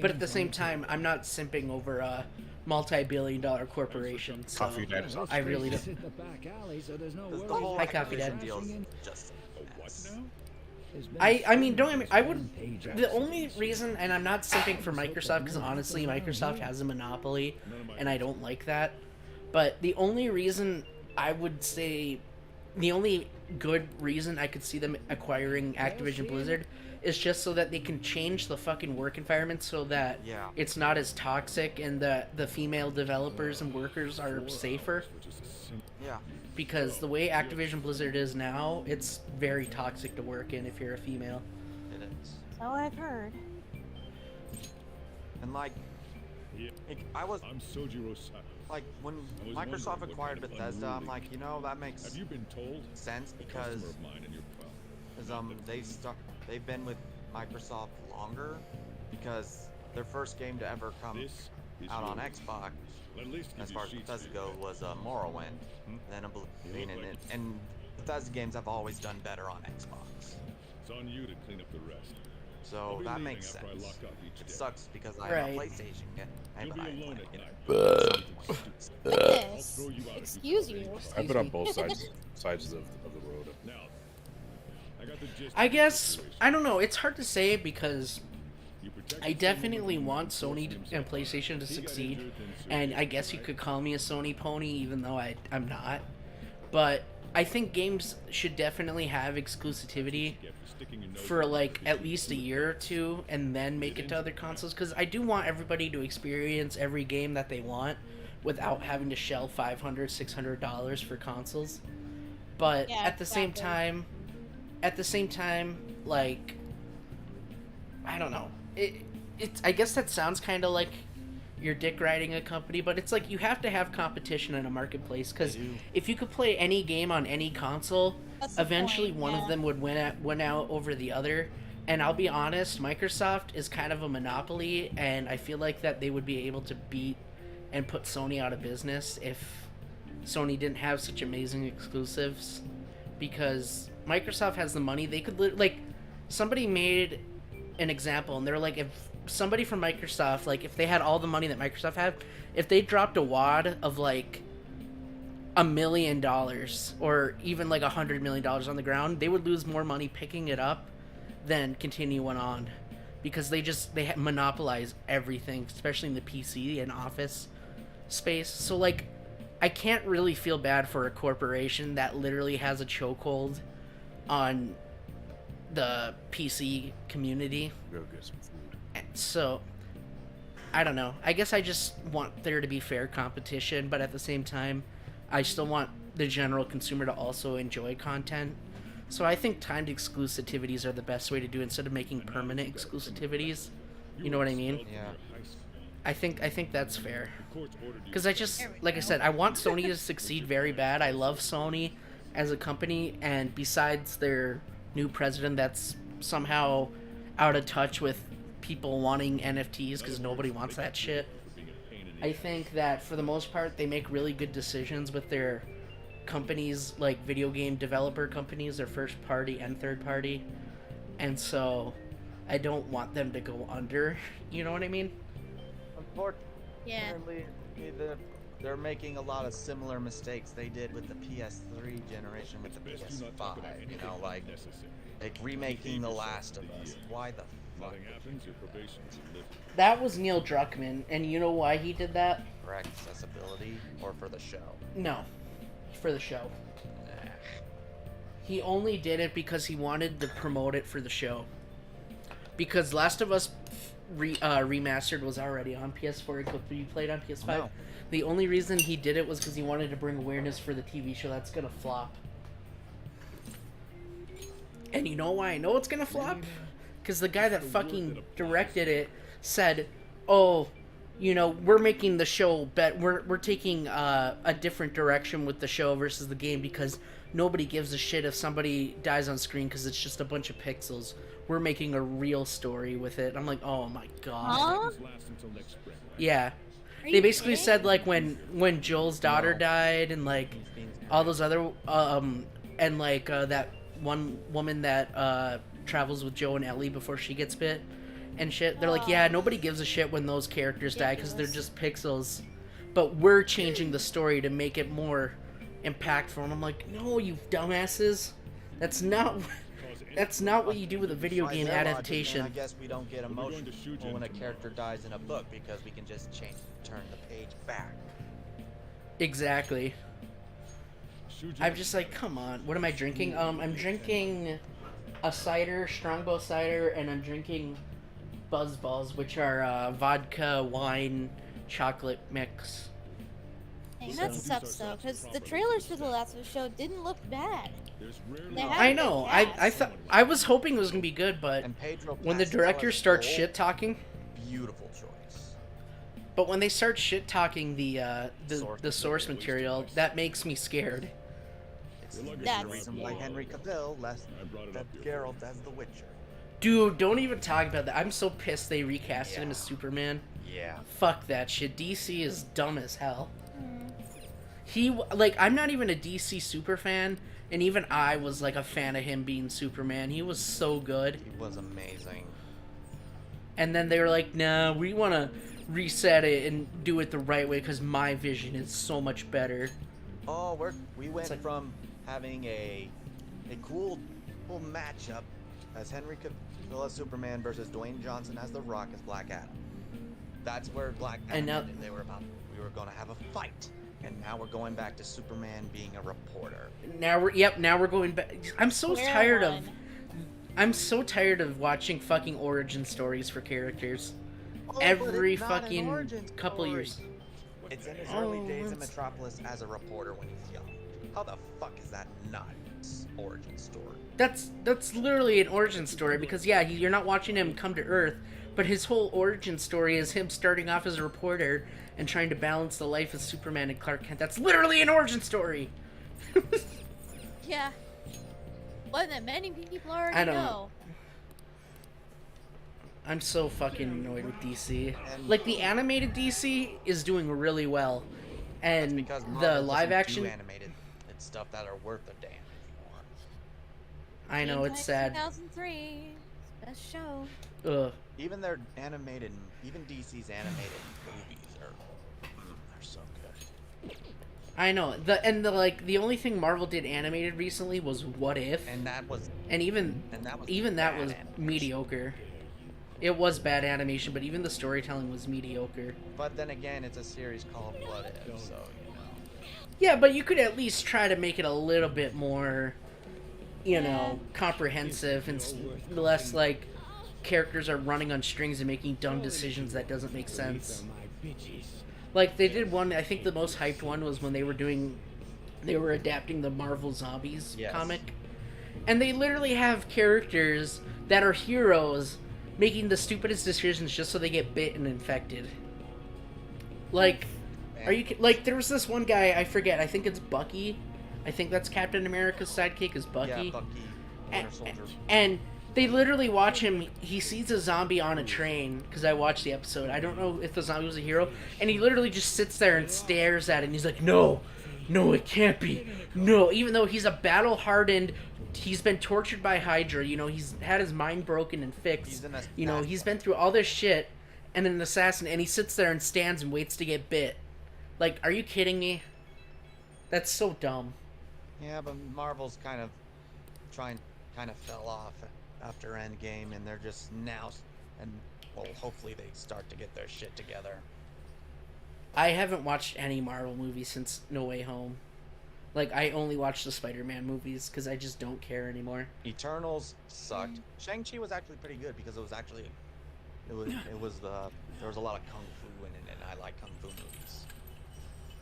But at the same time, I'm not simping over a multi-billion-dollar corporation. So Coffee Dad is I really don't. The whole Hi, Coffee Dad. Activision deal is just a mess. I mean, don't get me. I would. The only reason, and I'm not simping for Microsoft because honestly, Microsoft has a monopoly, and I don't like that. But the only reason I would say, the only good reason I could see them acquiring Activision Blizzard is just so that they can change the fucking work environment so that it's not as toxic and the female developers and workers are safer. Yeah. Because the way Activision Blizzard is now, it's very toxic to work in if you're a female. It is. So I've heard. And like, I'm Sojiro Sato. like when I was Microsoft wondering what acquired kind of Bethesda, I'm unruly like, that makes Have you been told? sense A because customer of mine and your pal. they've been with Microsoft longer, because their first game to ever come This is out on yours. Xbox, At least give as you far as sheets Bethesda for go, your was clothes. Morrowind, then You look like and Bethesda games have always done better on Xbox. It's on you to clean up the rest. I'll So be that leaving makes after I sense. lock up each It day. sucks because I have a Right. PlayStation. You'll But be I alone play at it. night. Goodness. throw you out if you Excuse try. you. I've been on both sides of the road. Now, I got the gist I of the guess, situation. I don't know, it's hard to say because You protected I definitely someone want who Sony forced and himself. PlayStation to He got succeed, injured, then sued and you, I guess you right? could call me a Sony pony even though I'm not. But I think games should definitely have exclusivity Get for sticking your nose for in like the at fish least a and year or two and then make it to other consoles, because I do want everybody to experience every game that they want without having to shell $500-$600 for consoles. But Yeah, at the same time, like, I don't know, I guess that sounds kind of like you're dick riding a company, but it's like you have to have competition in a marketplace, because They do. if you could play any game on any console, That's the eventually point, one yeah. of them would win out over the other. And I'll be honest, Microsoft is kind of a monopoly, and I feel like that they would be able to beat and put Sony out of business if Sony didn't have such amazing exclusives, because Microsoft has the money. They could like, somebody made an example, and they're like, if somebody from Microsoft, like, if they had all the money that Microsoft had, if they dropped a wad of like $1 million or even like $100 million on the ground, they would lose more money picking it up than continuing on, because they monopolize everything, especially in the PC and office space. So like, I can't really feel bad for a corporation that literally has a chokehold on the PC community. Go get some food. So I don't know. I guess I just want there to be fair competition, but at the same time, I still want the general consumer to also enjoy content. So I think timed exclusivities are the best way to do it, instead of making permanent exclusivities. You know what I mean? Yeah. I think that's fair. Because I just, like I said, I want Sony to succeed very bad. I love Sony as a company, and besides their new president that's somehow out of touch with people wanting NFTs, because nobody wants that shit, I think that for the most part they make really good decisions with their companies, like video game developer companies, their first party and third party, and so I don't want them to go under. You know what I mean? Unfortunately, they're making a lot of similar mistakes they did with the PS3 generation with the PS5. You know, like remaking The Last of Us. Why the fuck? That was Neil Druckmann, and you know why he did that? For accessibility or for the show? No, for the show. He only did it because he wanted to promote it for the show. Because Last of Us Remastered was already on PS4, but you played on PS5. No. The only reason he did it was because he wanted to bring awareness for the TV show that's gonna flop. And you know why I know it's gonna flop? Because the guy that fucking directed it said, "Oh, you know, we're making the show we're taking a different direction with the show versus the game, because nobody gives a shit if somebody dies on screen because it's just a bunch of pixels. We're making a real story with it." I'm like, oh my god. Huh? Yeah. Are They you basically kidding? said, like, when Joel's daughter died, and like all those other and like that one woman that travels with Joe and Ellie before she gets bit and shit, they're like, yeah, nobody gives a shit when those characters die because they're just pixels, but we're changing the story to make it more impactful. And I'm like, no, you dumbasses, that's not what you do with a video By game their logic, adaptation. then I guess we don't get emotion when a character dies in a book, because we can just turn the page back. Exactly. I'm just like, come on. What am I drinking? I'm drinking a cider, Strongbow cider, and I'm drinking Buzz Balls, which are vodka, wine, chocolate mix. Dang, that sucks though, because the trailers for the Last of Us show didn't look bad. They had I a good know. cast. I was hoping it was gonna be good, but And Pedro when the Pascal director as starts Joel, shit talking, beautiful choice. but when they start shit talking the source material, that makes me scared. It's That's- the reason why Henry Cavill left Geralt as the Witcher. Dude, don't even talk about that. I'm so pissed they recasted him as Yeah. Superman. Yeah. Fuck that shit. DC is dumb as hell. I'm not even a DC super fan, and even I was like a fan of him being Superman. He was so good. He was amazing. And then they were like, nah, we want to reset it and do it the right way because my vision is so much better. Oh, we went like- from having a cool matchup as Henry Cavill as Superman versus Dwayne Johnson as The Rock as Black Adam. That's where Black Adam And now- ended. We were going to have a fight, and now we're going back to Superman being a reporter. Now we're going back. I'm so Where tired one? I'm so tired of watching fucking origin stories for characters. Oh, but Every it's not an fucking origin couple story. years. It's in his early Oh, days in that's- Metropolis as a reporter when he's young. How the fuck is that not? origin story. That's literally an origin story because yeah, you're not watching him come to Earth, but his whole origin story is him starting off as a reporter and trying to balance the life of Superman and Clark Kent. That's literally an origin story. Yeah. One that many people already I don't know. I'm so fucking annoyed with DC. Like the animated DC is doing really well, and Because the Marvel live doesn't action. do animated. It's stuff that are worth a damn anymore. I know it's sad. 2003, best show. Ugh. Even their animated, even DC's animated movies are so good. I know the only thing Marvel did animated recently was What If, And that was even that was mediocre. It was bad animation, but even the storytelling was mediocre. But then again, it's a series called What If, so you know. Yeah, but you could at least try to make it a little bit more, comprehensive and less like characters are running on strings and making dumb decisions that doesn't make sense. Like they did one, I think the most hyped one was when they were adapting the Marvel Zombies comic. And they literally have characters that are heroes making the stupidest decisions just so they get bit and infected. Like, there was this one guy, I forget, I think it's Bucky. I think that's Captain America's sidekick is Bucky. Yeah, Bucky, Winter Soldier. And they literally watch him, he sees a zombie on a train, because I watched the episode. I don't know if the zombie was a hero, and he literally just sits there and stares at it, and he's like, no, it can't be. No, even though he's a battle-hardened, he's been tortured by Hydra, he's had his mind broken and fixed. He's been through all this shit, and an assassin, and he sits there and stands and waits to get bit. Like, are you kidding me? That's so dumb. Yeah, but Marvel's kind of fell off after Endgame, and they're just now, and well, hopefully they start to get their shit together. I haven't watched any Marvel movies since No Way Home. Like, I only watch the Spider-Man movies because I just don't care anymore. Eternals sucked. Shang-Chi was actually pretty good because there was a lot of kung fu in it, and I like kung fu movies.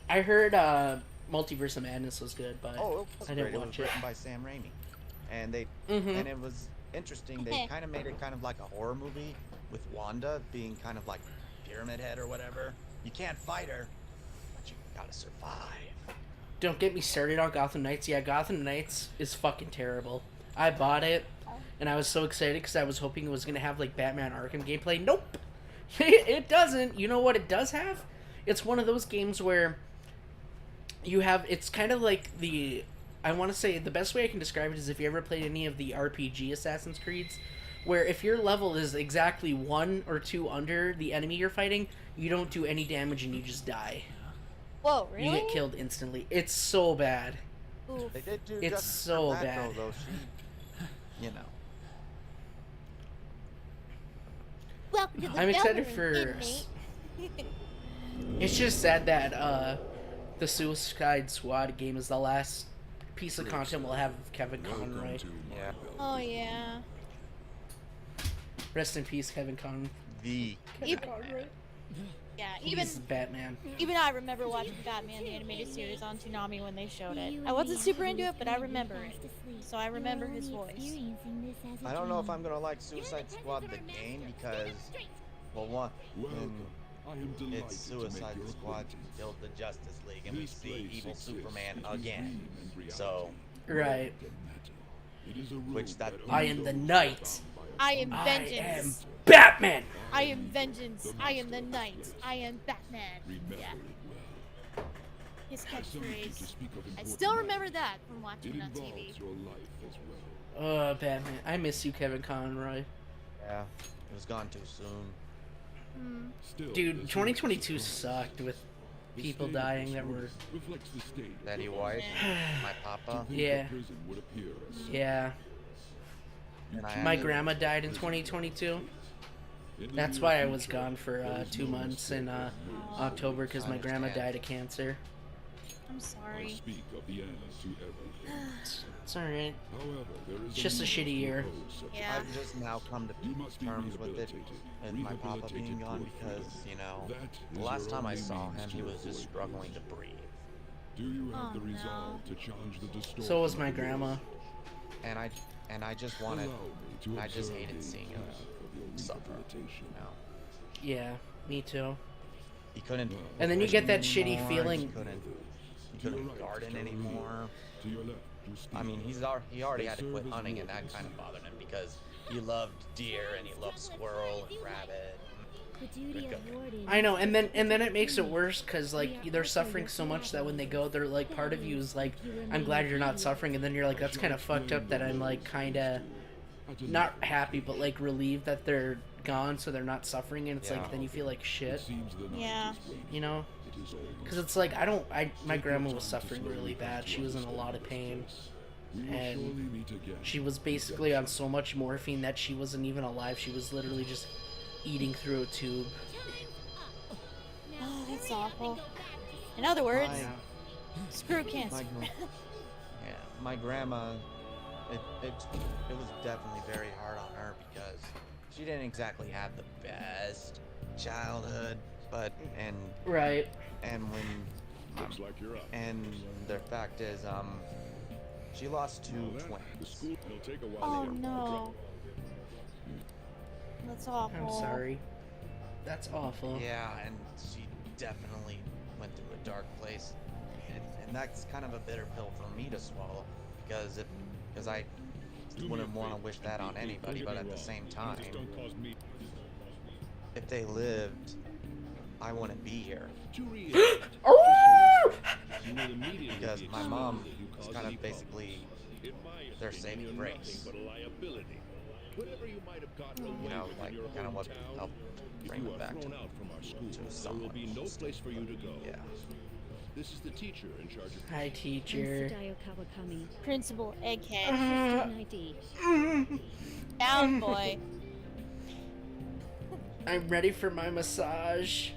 I heard Multiverse of Madness was good, but I didn't watch it. Written by Sam Raimi, and and it was interesting. They kind of made it kind of like a horror movie with Wanda being kind of like Pyramid Head or whatever. You can't fight her, but you gotta survive. Don't get me started on Gotham Knights. Yeah, Gotham Knights is fucking terrible. I bought it, and I was so excited because I was hoping it was going to have, like, Batman Arkham gameplay. Nope! It doesn't. You know what it does have? It's one of those games where you have... It's kind of like the... I want to say, the best way I can describe it is if you ever played any of the RPG Assassin's Creeds, where if your level is exactly 1 or 2 under the enemy you're fighting, you don't do any damage and you just die. Whoa, really? You get killed instantly. It's so bad. Oof. They did do it's justice so for bad. though. She, Welcome to the I'm excited government, for. inmate. It's just sad that the Suicide Squad game is the last piece of content we'll have of Kevin Conroy. Yeah. Oh yeah. Rest in peace, Kevin Conroy. Even, yeah, He's Batman. Even I remember watching Batman the animated series on Toonami when they showed it. I wasn't super into it, but I remember it, so I remember his voice. I don't know if I'm gonna like Suicide Squad the game because, well, one, it's Suicide Squad killed the Justice League, and we see evil Superman again. So, right. Which that I am the Knight. I am vengeance. I am Batman. I am vengeance. I am the knight. I am Batman. Yeah. His catchphrase. I still remember that from watching it on TV. Oh, Batman. I miss you, Kevin Conroy. Yeah, it was gone too soon. Dude, 2022 sucked with people dying that were... Daddy White, my papa. Yeah. Yeah. And My grandma died in 2022. That's why I was gone for 2 months in October, because my grandma died of cancer. I'm sorry. It's alright. It's just a shitty year. Yeah. I've just now come to terms with it, with my papa being gone, because, the last time I saw him, he was just struggling to breathe. Do you have Oh, the no. resolve to challenge the distortion? So was my grandma. And I just wanted, Allow me to I just observe hated the seeing him path of your suffer. rehabilitation. You know, Yeah, me too. he couldn't. And then you fish get that shitty anymore, feeling. He couldn't garden anymore. To your left, you I mean, he already had to quit hunting, and that kind of bothered him because he loved deer and he loved squirrel and rabbit. I know, and then it makes it worse because like they're suffering so much that when they go, they're like part of you is like, I'm glad you're not suffering, and then you're like, that's kind of fucked up that I'm like kind of not happy but like relieved that they're gone so they're not suffering, and it's like then you feel like shit. Yeah. You know, because it's like my grandma was suffering really bad. She was in a lot of pain. And she was basically on so much morphine that she wasn't even alive. She was literally just eating through a tube. Oh, that's awful. In other words, screw cancer. My grandma, it was definitely very hard on her because she didn't exactly have the best childhood, but right. And when looks like you're up. And the fact is, she lost two twins. Oh no. That's awful. I'm sorry. That's awful. Yeah, and she definitely went through a dark place, and that's kind of a bitter pill for me to swallow because I wouldn't want to wish that on anybody, but at the same time, if they lived, I wouldn't be here. Because my mom was kind of basically their saving grace. You know, like kind of what helped bring them back to someone. No place for you to go. Yeah. This is the teacher in charge of. Hi, teacher. Principal Egghead. Down, boy. I'm ready for my massage.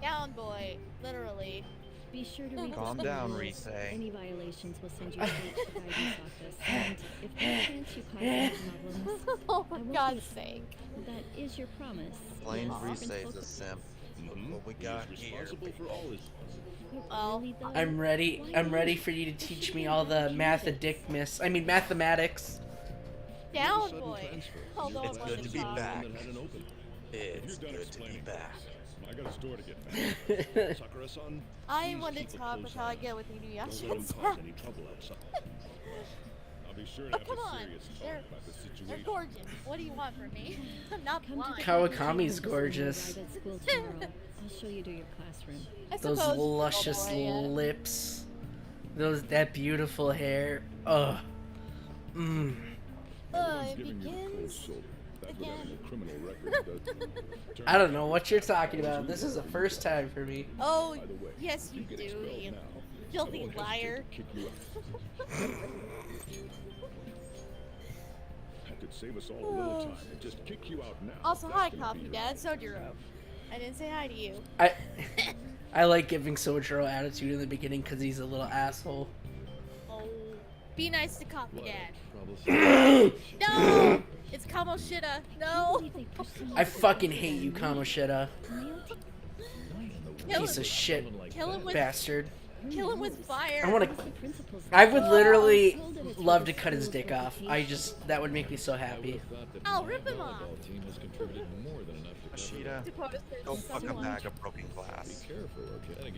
Down, boy. Literally. Be sure to read Calm the down, rules. Rise. Any violations will send you straight to the guidance office. And if by chance you cause any problems, Oh, I for won't God's be- sake. That is your promise. Plain Yes, Rise and is a simp. Look what we got here. Oh, I'm ready for you to teach me all the mathematics. down, boy. Hold on, It's good to be back. It's good to be back. I got a store to get back. Sakura-san, I want to talk with how I get with don't Inuyasha. cause any trouble outside. I'll be sure to Oh, have come a on. serious talk They're, about the they're situation. gorgeous. What do you want from me? I'm not blind. Kawakami's gorgeous. Arrive at school tomorrow. I'll show you to your classroom. I Those suppose- luscious oh, boy, yeah. lips. That beautiful hair. Ugh. Mmm. It begins again. Criminal record does. I don't know what you're talking about. This is the first time for me. Oh, yes, you do, you filthy liar. I could save us all a little time and just kick you out now. Also, hi, Coffee Dad. Sojiro. I didn't say hi to you. I like giving Sojiro attitude in the beginning because he's a little asshole. Oh, be nice to Coffee Dad. No! It's Kamoshida. No! I fucking hate you, Kamoshida. Kill Piece him. of shit Kill him with bastard. Kill him with fire. I would literally love to cut his dick off. That would make me so happy. I'll rip him off. Ashita, go fuck a bag of broken glass.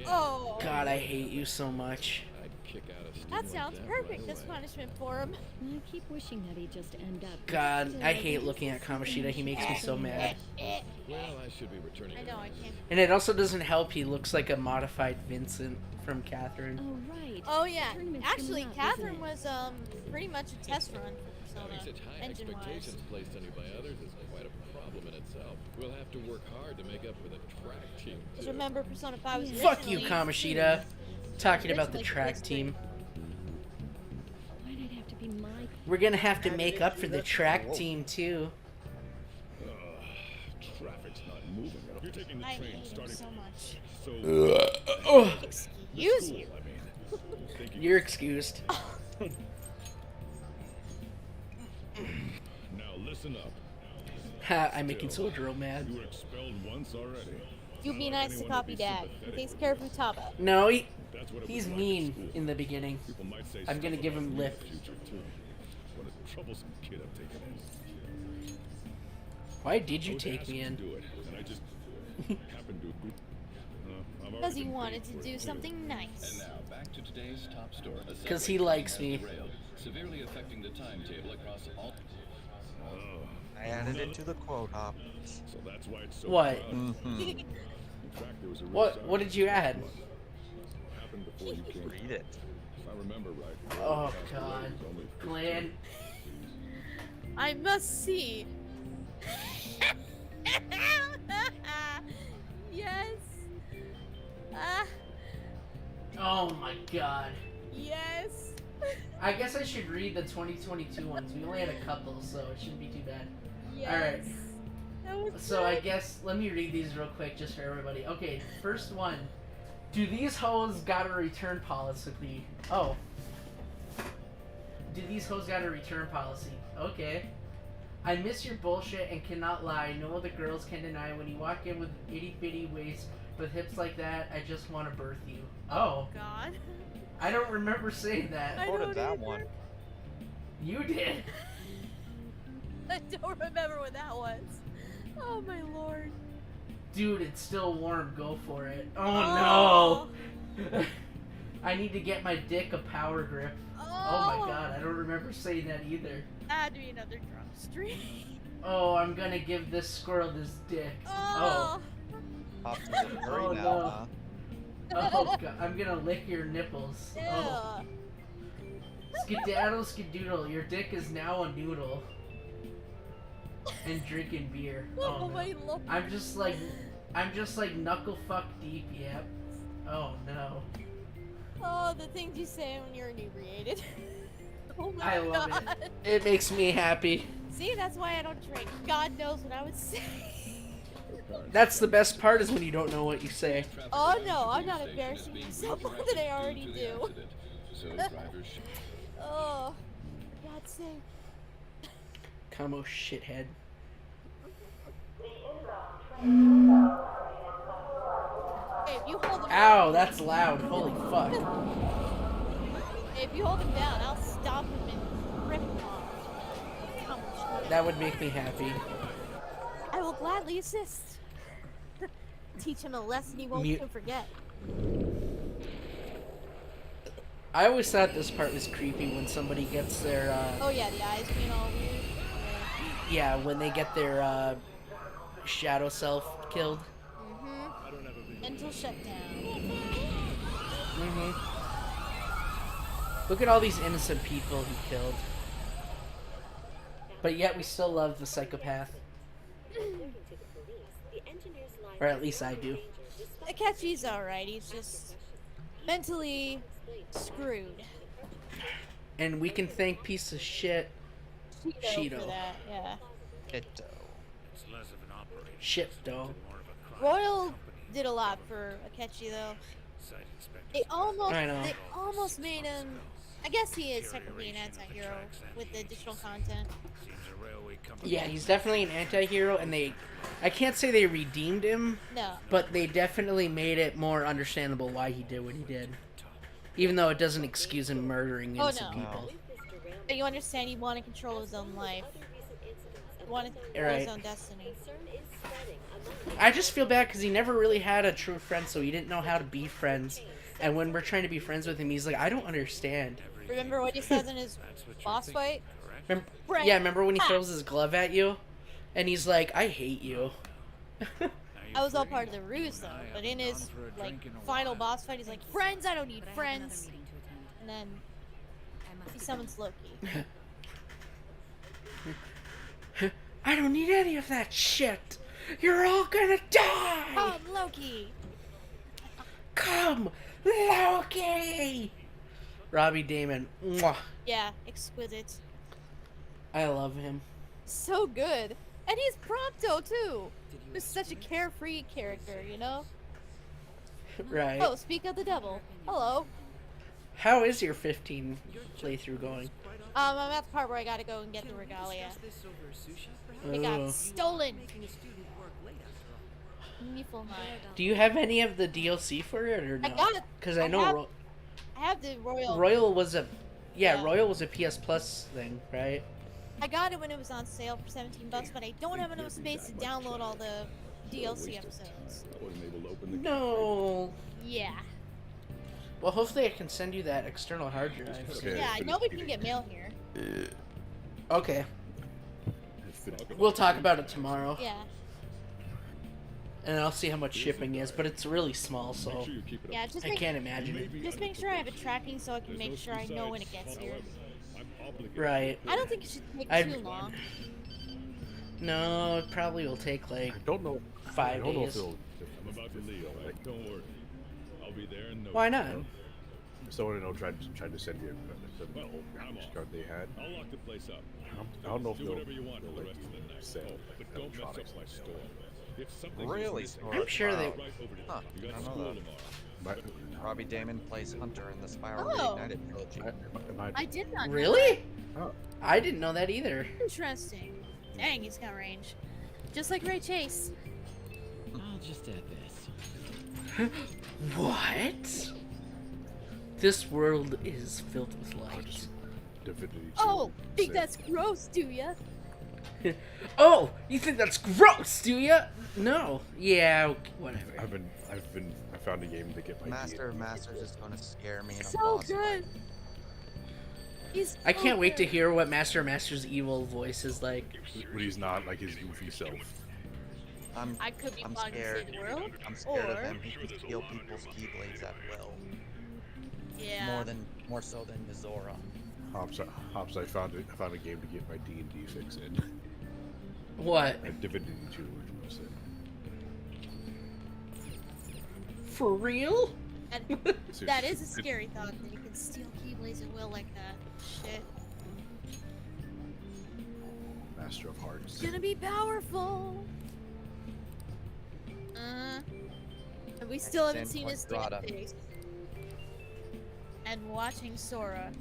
Oh. God, I hate you so much. That sounds perfect. This punishment for him. I keep wishing that he'd just end up. God, I hate looking at Kamoshida. He makes me so mad. Well, I should be returning. I know, I can't. And it also doesn't help. He looks like a modified Vincent from Catherine. Oh, right. Oh, yeah. Tournament's Actually, coming up, Catherine isn't was pretty much a test run for Having Persona, such high engine-wise. expectations placed on you by others is quite a problem in itself. We'll have to work hard to make up for the track team. Because remember, Persona 5 was Fuck you, originally- Kamoshida. Talking about the originally track supposed to- team. Why'd it have to be my... We're gonna have to make up for the track team too. Traffic's not moving. You're taking the I train hate him starting so much. so. Excuse you. You're excused. Now listen up. Ha, I'm making Sojiro mad. You were expelled once already. You be nice to Copy Dad. He takes care of Futaba. No, That's what it he's was like at mean school. in the beginning. People might say I'm gonna stuff give about him me in lip. the future too. What a troublesome kid I've taken in. Why did you I was take asked me to in? do it, and I just happened to agree. I've already Because he been wanted paid to for it, do too. something nice. And now back to today's top story. A 'Cause subway he train likes has me. derailed, severely affecting the timetable across all. Oh. I added it to the quota. So that's why it's so What? crowded. Mhm. In fact, there was a What did you add? What happened before you came? Read it. If I remember right. the Oh past delay God, was only 15. Glenn. I must see. Yes. Ah, Oh my God. yes. I guess I should read the 2022 ones. We only had a couple, so it shouldn't be too bad. Yes. All right. That was So I good. guess let me read these real quick just for everybody. Okay, first one. Do these hoes got a return policy? Oh. Do these hoes got a return policy? Okay. I miss your bullshit and cannot lie. No other girls can deny when you walk in with itty bitty waist with hips like that. I just want to birth you. Oh. God. I don't remember saying that. I Quoted don't that either. one. You did. I don't remember what that was. Oh my lord. Dude, it's still warm. Go for it. Oh, no. I need to get my dick a power grip. Oh my God, I don't remember saying that either. That'd be another drum stream. Oh, I'm gonna give this squirrel this dick. Oh. Pops is a furry Oh, now, no. huh? Oh God, I'm gonna lick your nipples. Oh. Skedaddle, skedoodle, your dick is now a noodle. And drinking beer. Oh no. my lord. I'm just like knuckle fuck deep, yep. Oh no. Oh, the things you say when you're inebriated. Oh my I love God. it. It makes me happy. See, that's why I don't drink. God knows what I would say. That's the best part is when you don't know what you say. Oh no, I'm not embarrassing myself more than I already do. So drivers should. Oh, for God's sake. Come on, shithead. Hey, if you hold him Ow, that's loud. Holy fuck. Hey, if you hold him down, I'll stop him and rip him off. Come on. That would make me happy. I will gladly assist. Teach him a lesson he won't Mute. forget. I always thought this part was creepy when somebody gets their, Oh yeah, the eyes being all weird. yeah, when they get their, shadow self killed. Mm-hmm. Mental shutdown. Mm-hmm. Look at all these innocent people he killed. But yet we still love the psychopath. Or at least I do. Akechi's alright, he's just mentally screwed. And we can thank piece of shit Cheeto for that, yeah. Kito. It's less of an operation. Shit, though. Royal did a lot for Akechi though. They I know. almost made him. I guess he is technically an anti-hero with the additional content. Yeah, he's definitely an anti-hero, and I can't say they redeemed him, No. but they definitely made it more understandable why he did what he did. Even though it doesn't excuse him murdering innocent people. But you understand he wanted control of his own life. He wanted to control Right. his own destiny. I just feel bad because he never really had a true friend, so he didn't know how to be friends. And when we're trying to be friends with him, he's like, I don't understand. Remember what he says in his boss fight? Right. Yeah, remember when he throws his glove at you? And he's like, I hate you. That was all part of the ruse though. But in his final boss fight, he's like, friends, I don't need friends. And then he summons Loki. I don't need any of that shit. You're all gonna die. Come, Loki. Come, Loki. Robbie Damon. Mwah. Yeah, exquisite. I love him. So good. And he's Prompto too. Who's such a carefree character, you know? Right. Oh, speak of the devil. Hello. How is your 15 playthrough going? I'm at the part where I gotta go and get the regalia. It Oh. got stolen. Niflheim. Do you have any of the DLC for it or no? I got it. Because I know I have the Royal. Royal was a Royal was a PS Plus thing, right? I got it when it was on sale for $17, but I don't have enough space to download all the DLC episodes. I wasn't able to open the No. Yeah. Well, hopefully I can send you that external hard drive. Okay. Yeah, I know we can get mail here. Okay. We'll talk about it tomorrow. Yeah. And I'll see how much shipping is, but it's really small, so Yeah, just I can't imagine it. Just make sure I have it tracking so I can make sure I know when it gets here. Right. I don't think it should take too long. No, it probably will take like I don't know. 5 I don't know if days. it'll. I'm about to leave. Like, don't worry. I'll be there in no Why not? Someone I know tried to send you the old graphics card they had. I'll lock the place up. I don't know if Do they'll whatever you want for the let rest of the you night. sell But don't mess up electronics my like store. that. If something Really? is missing, I'm sure they- right over to Huh. you got I don't school know tomorrow. Robbie Damon plays Hunter in the Spiral Oh. Reignited trilogy. I did not know Really? Oh. I didn't know that either. that. Interesting. Dang, he's got range. Just like Ray Chase. I'll just add this. What? This world is filled with light. Divinity 2 Oh, think said- that's gross, do ya? Oh, you think that's gross, do you? No. Yeah, whatever. I found a game to get my Master of Masters is gonna scare me in a So boss good. fight. He's I so can't wait to good. hear what Master Master's evil voice is like. when he's not like his goofy self. I could be I'm flogging to scared. save the world. I'm scared of or- him. He can steal people's keyblades at will. Yeah. More so than Yuzora. Hops, I found a game to get my D&D fix in. What? Divinity 2 original sin. For real? That is a scary thought that you can steal keyblades at will like that. Shit. Master of Hearts. It's gonna be powerful. And we still haven't seen his damn Quadrata. face. And watching Sora.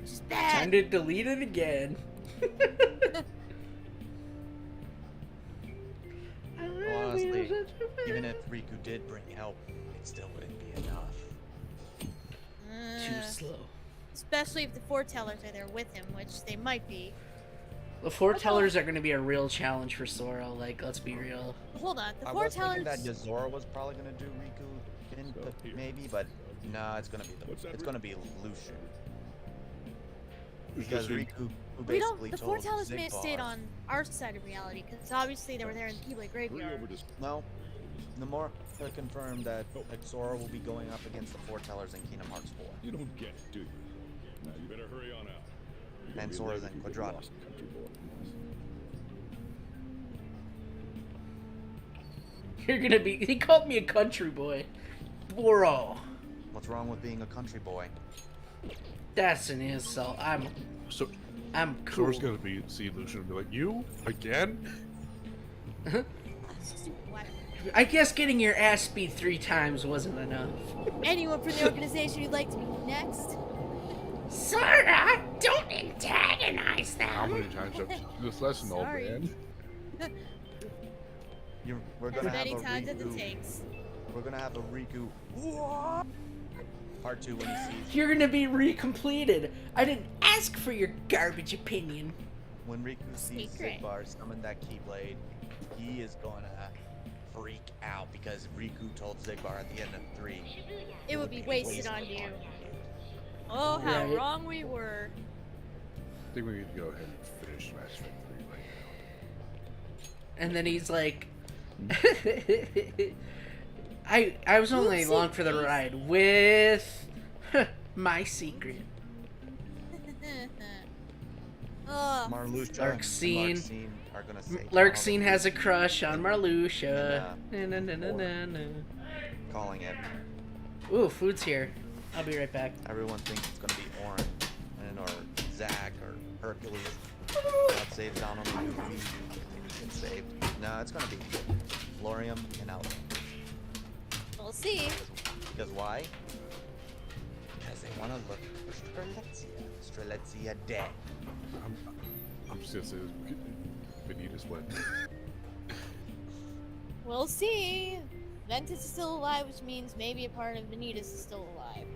Which is bad. Time to delete it again. Well, honestly, even if Riku did bring help, it still wouldn't be enough. Too slow. Especially if the foretellers are there with him, which they might be. The foretellers are going to be a real challenge for Sora. Like, let's be real. Hold on, the I was thinking foretellers. that Yuzora was probably gonna do Riku, maybe, but nah, it's gonna be Lucian. Because Riku, who We don't. basically The told foretellers may have stayed Zigbar- on our side of reality, because obviously they were there in the Keyblade graveyard. No, Nomura confirmed that Sora will be going up against the foretellers in Kingdom Hearts 4. You don't get it, do you? Now you better hurry on out. You're And gonna be Sora's late in for the Quadrata. boss, country boy. You're going to be... He called me a country boy. Bro. What's wrong with being a country boy? That's an insult. I'm cool. Sora's gonna see Lucian and be like, "You again?" I guess getting your ass beat 3 times wasn't enough. Anyone from the organization you'd like to be next? Sora, don't antagonize How them. many times have you this lesson, old Sorry. man? We're As gonna have many a times as it Riku. takes. We're gonna have a Riku part 2 when he sees You're going to be recompleted. I didn't ask for your garbage opinion. when Riku sees Secret. Zigbar summon that Keyblade. He is gonna freak out because Riku told Zigbar at the end of 3. It would be wasted on you. Oh, how Right. wrong we were. I think we need to go ahead and finish Mass Effect 3 right now. And then he's like... I was only Oopsie along for the daisy. ride with my secret. Oh, Marluxia Larxene. and Larxene are gonna say Larxene has a crush on Marluxia. Na, na, na, na, na, na. calling it. Ooh, food's here. I'll be right back. Everyone thinks it's gonna be Orin and or Zack or Hercules. God saves Donald and Goofy. Get saved. No, it's gonna be Florium and Alvin. we'll see. Because why? Because they want to look for Strelitzia. Strelitzia dead. I'm just gonna say this. Vegeta's wet. We'll see. Ventus is still alive, which means maybe a part of Vanitas is still alive.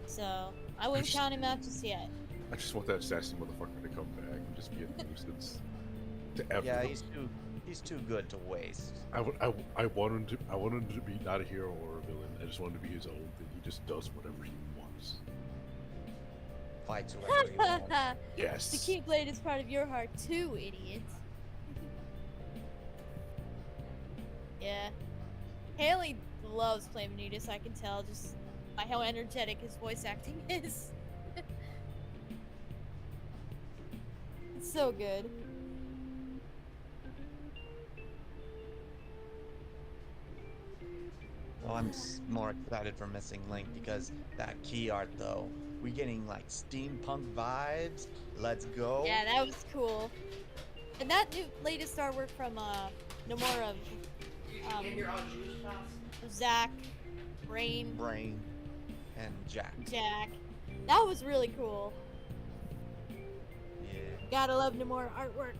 So, I wouldn't count him out just yet. I just want that assassin motherfucker to come back and just be a nuisance to everyone. Yeah, he's too good to waste. I want him to be not a hero or a villain. I just want him to be his own thing. He just does whatever he wants. Fights whoever he wants. Yes. The Keyblade is part of your heart too, idiot. Yeah. Haley loves playing Vanitas, I can tell just by how energetic his voice acting is. It's so good. Well, I'm more excited for Missing Link because that key art, though, we getting like steampunk vibes. Let's go. Yeah, that was cool. And that new latest artwork from Nomura of Zach, Brain, and Jack. That was really cool. Yeah. Gotta love Nomura artwork.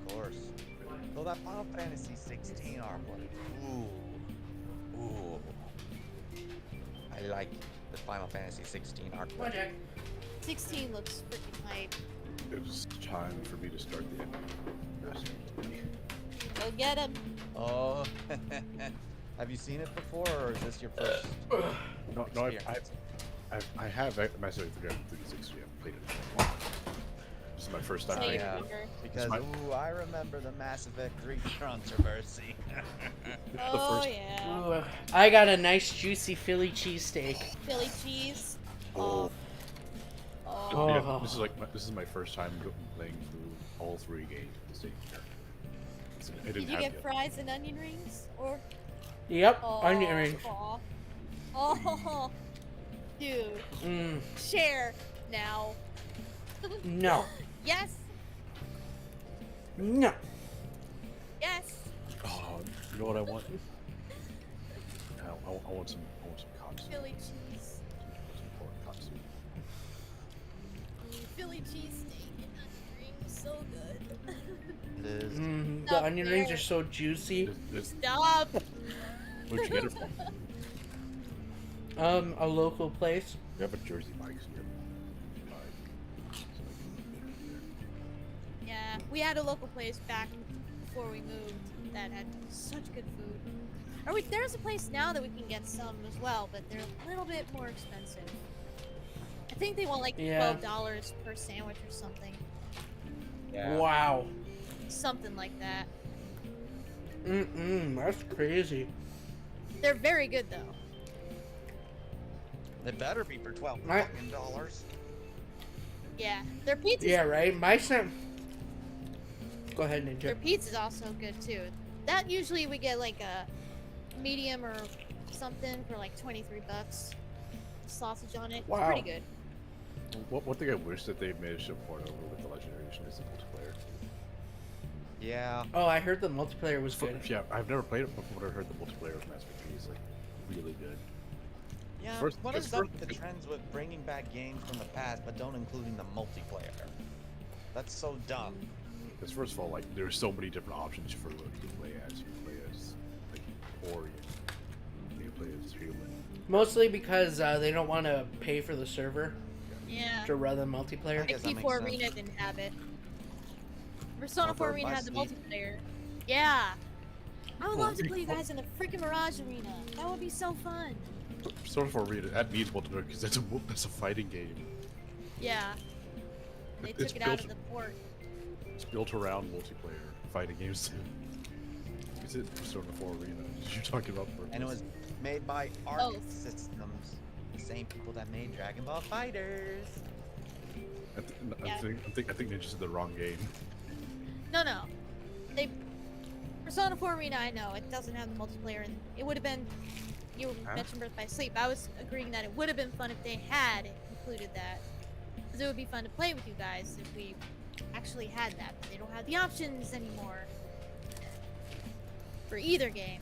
Of course. Well, that Final Fantasy 16 artwork. Ooh. I like the Final Fantasy 16 artwork. 16 looks freaking hype. It was time for me to start the end. Go get him. Oh. Have you seen it before, or is this your first? No, I have Mass Effect 360. I've played it. This is my first time. Because I remember the Mass Effect 3 controversy. Oh yeah. Ooh, I got a nice juicy Philly cheesesteak. Philly cheese. Oh. Oh. Yeah, this is my first time playing through all 3 games at the same time. Did you get fries and onion rings, or? Yep, onion rings. Oh, dude. Share now. No. Yes. No. Yes. Oh, you know what I want? I want some katsu. Philly cheese. Some pork katsu. Philly cheese steak and onion rings, so good. It is. The onion rings are so juicy. Stop. Where'd you get it from? A local place. We have a Jersey Mike's here. Yeah, we had a local place back before we moved that had such good food. There's a place now that we can get some as well, but they're a little bit more expensive. I think they want like $12 per sandwich or something. Yeah. Wow. Something like that. That's crazy. They're very good though. They better be for $12. Yeah, their pizza. Yeah, right. My son. Go ahead, Ninja. Their pizza's also good too. That usually we get like a medium or something for like $23. Sausage on it. Wow. It's pretty good. One thing I wish that they managed to port over with the Legendary Edition is the multiplayer. Yeah. Oh, I heard the multiplayer was good. Yeah, I've never played it before, but I heard the multiplayer of Mass Effect 3 is like really good. Yeah. What is up with the trends with bringing back games from the past, but don't including the multiplayer? That's so dumb. Because first of all, like there's so many different options for what you can play as. You can play as like Ori, you can play as human. Mostly because they don't want to pay for the server. Yeah. To run the multiplayer. Like P4 Arena didn't have it. Persona 4 Arena had the multiplayer. Yeah. I would love to play you guys in the freaking Mirage Arena. That would be so fun. Persona 4 Arena, that needs multiplayer because that's a fighting game. Yeah. They took it out of the port. It's built around multiplayer fighting games too. Is it Persona 4 Arena? You're talking about purpose. And it was made by Arc Systems, the same people that made Dragon Ball Fighters. I think they just did the wrong game. No. Persona 4 Arena, I know it doesn't have the multiplayer, and it would have been. You mentioned Birth by Sleep. I was agreeing that it would have been fun if they had included that, because it would be fun to play with you guys if we actually had that. But they don't have the options anymore for either game.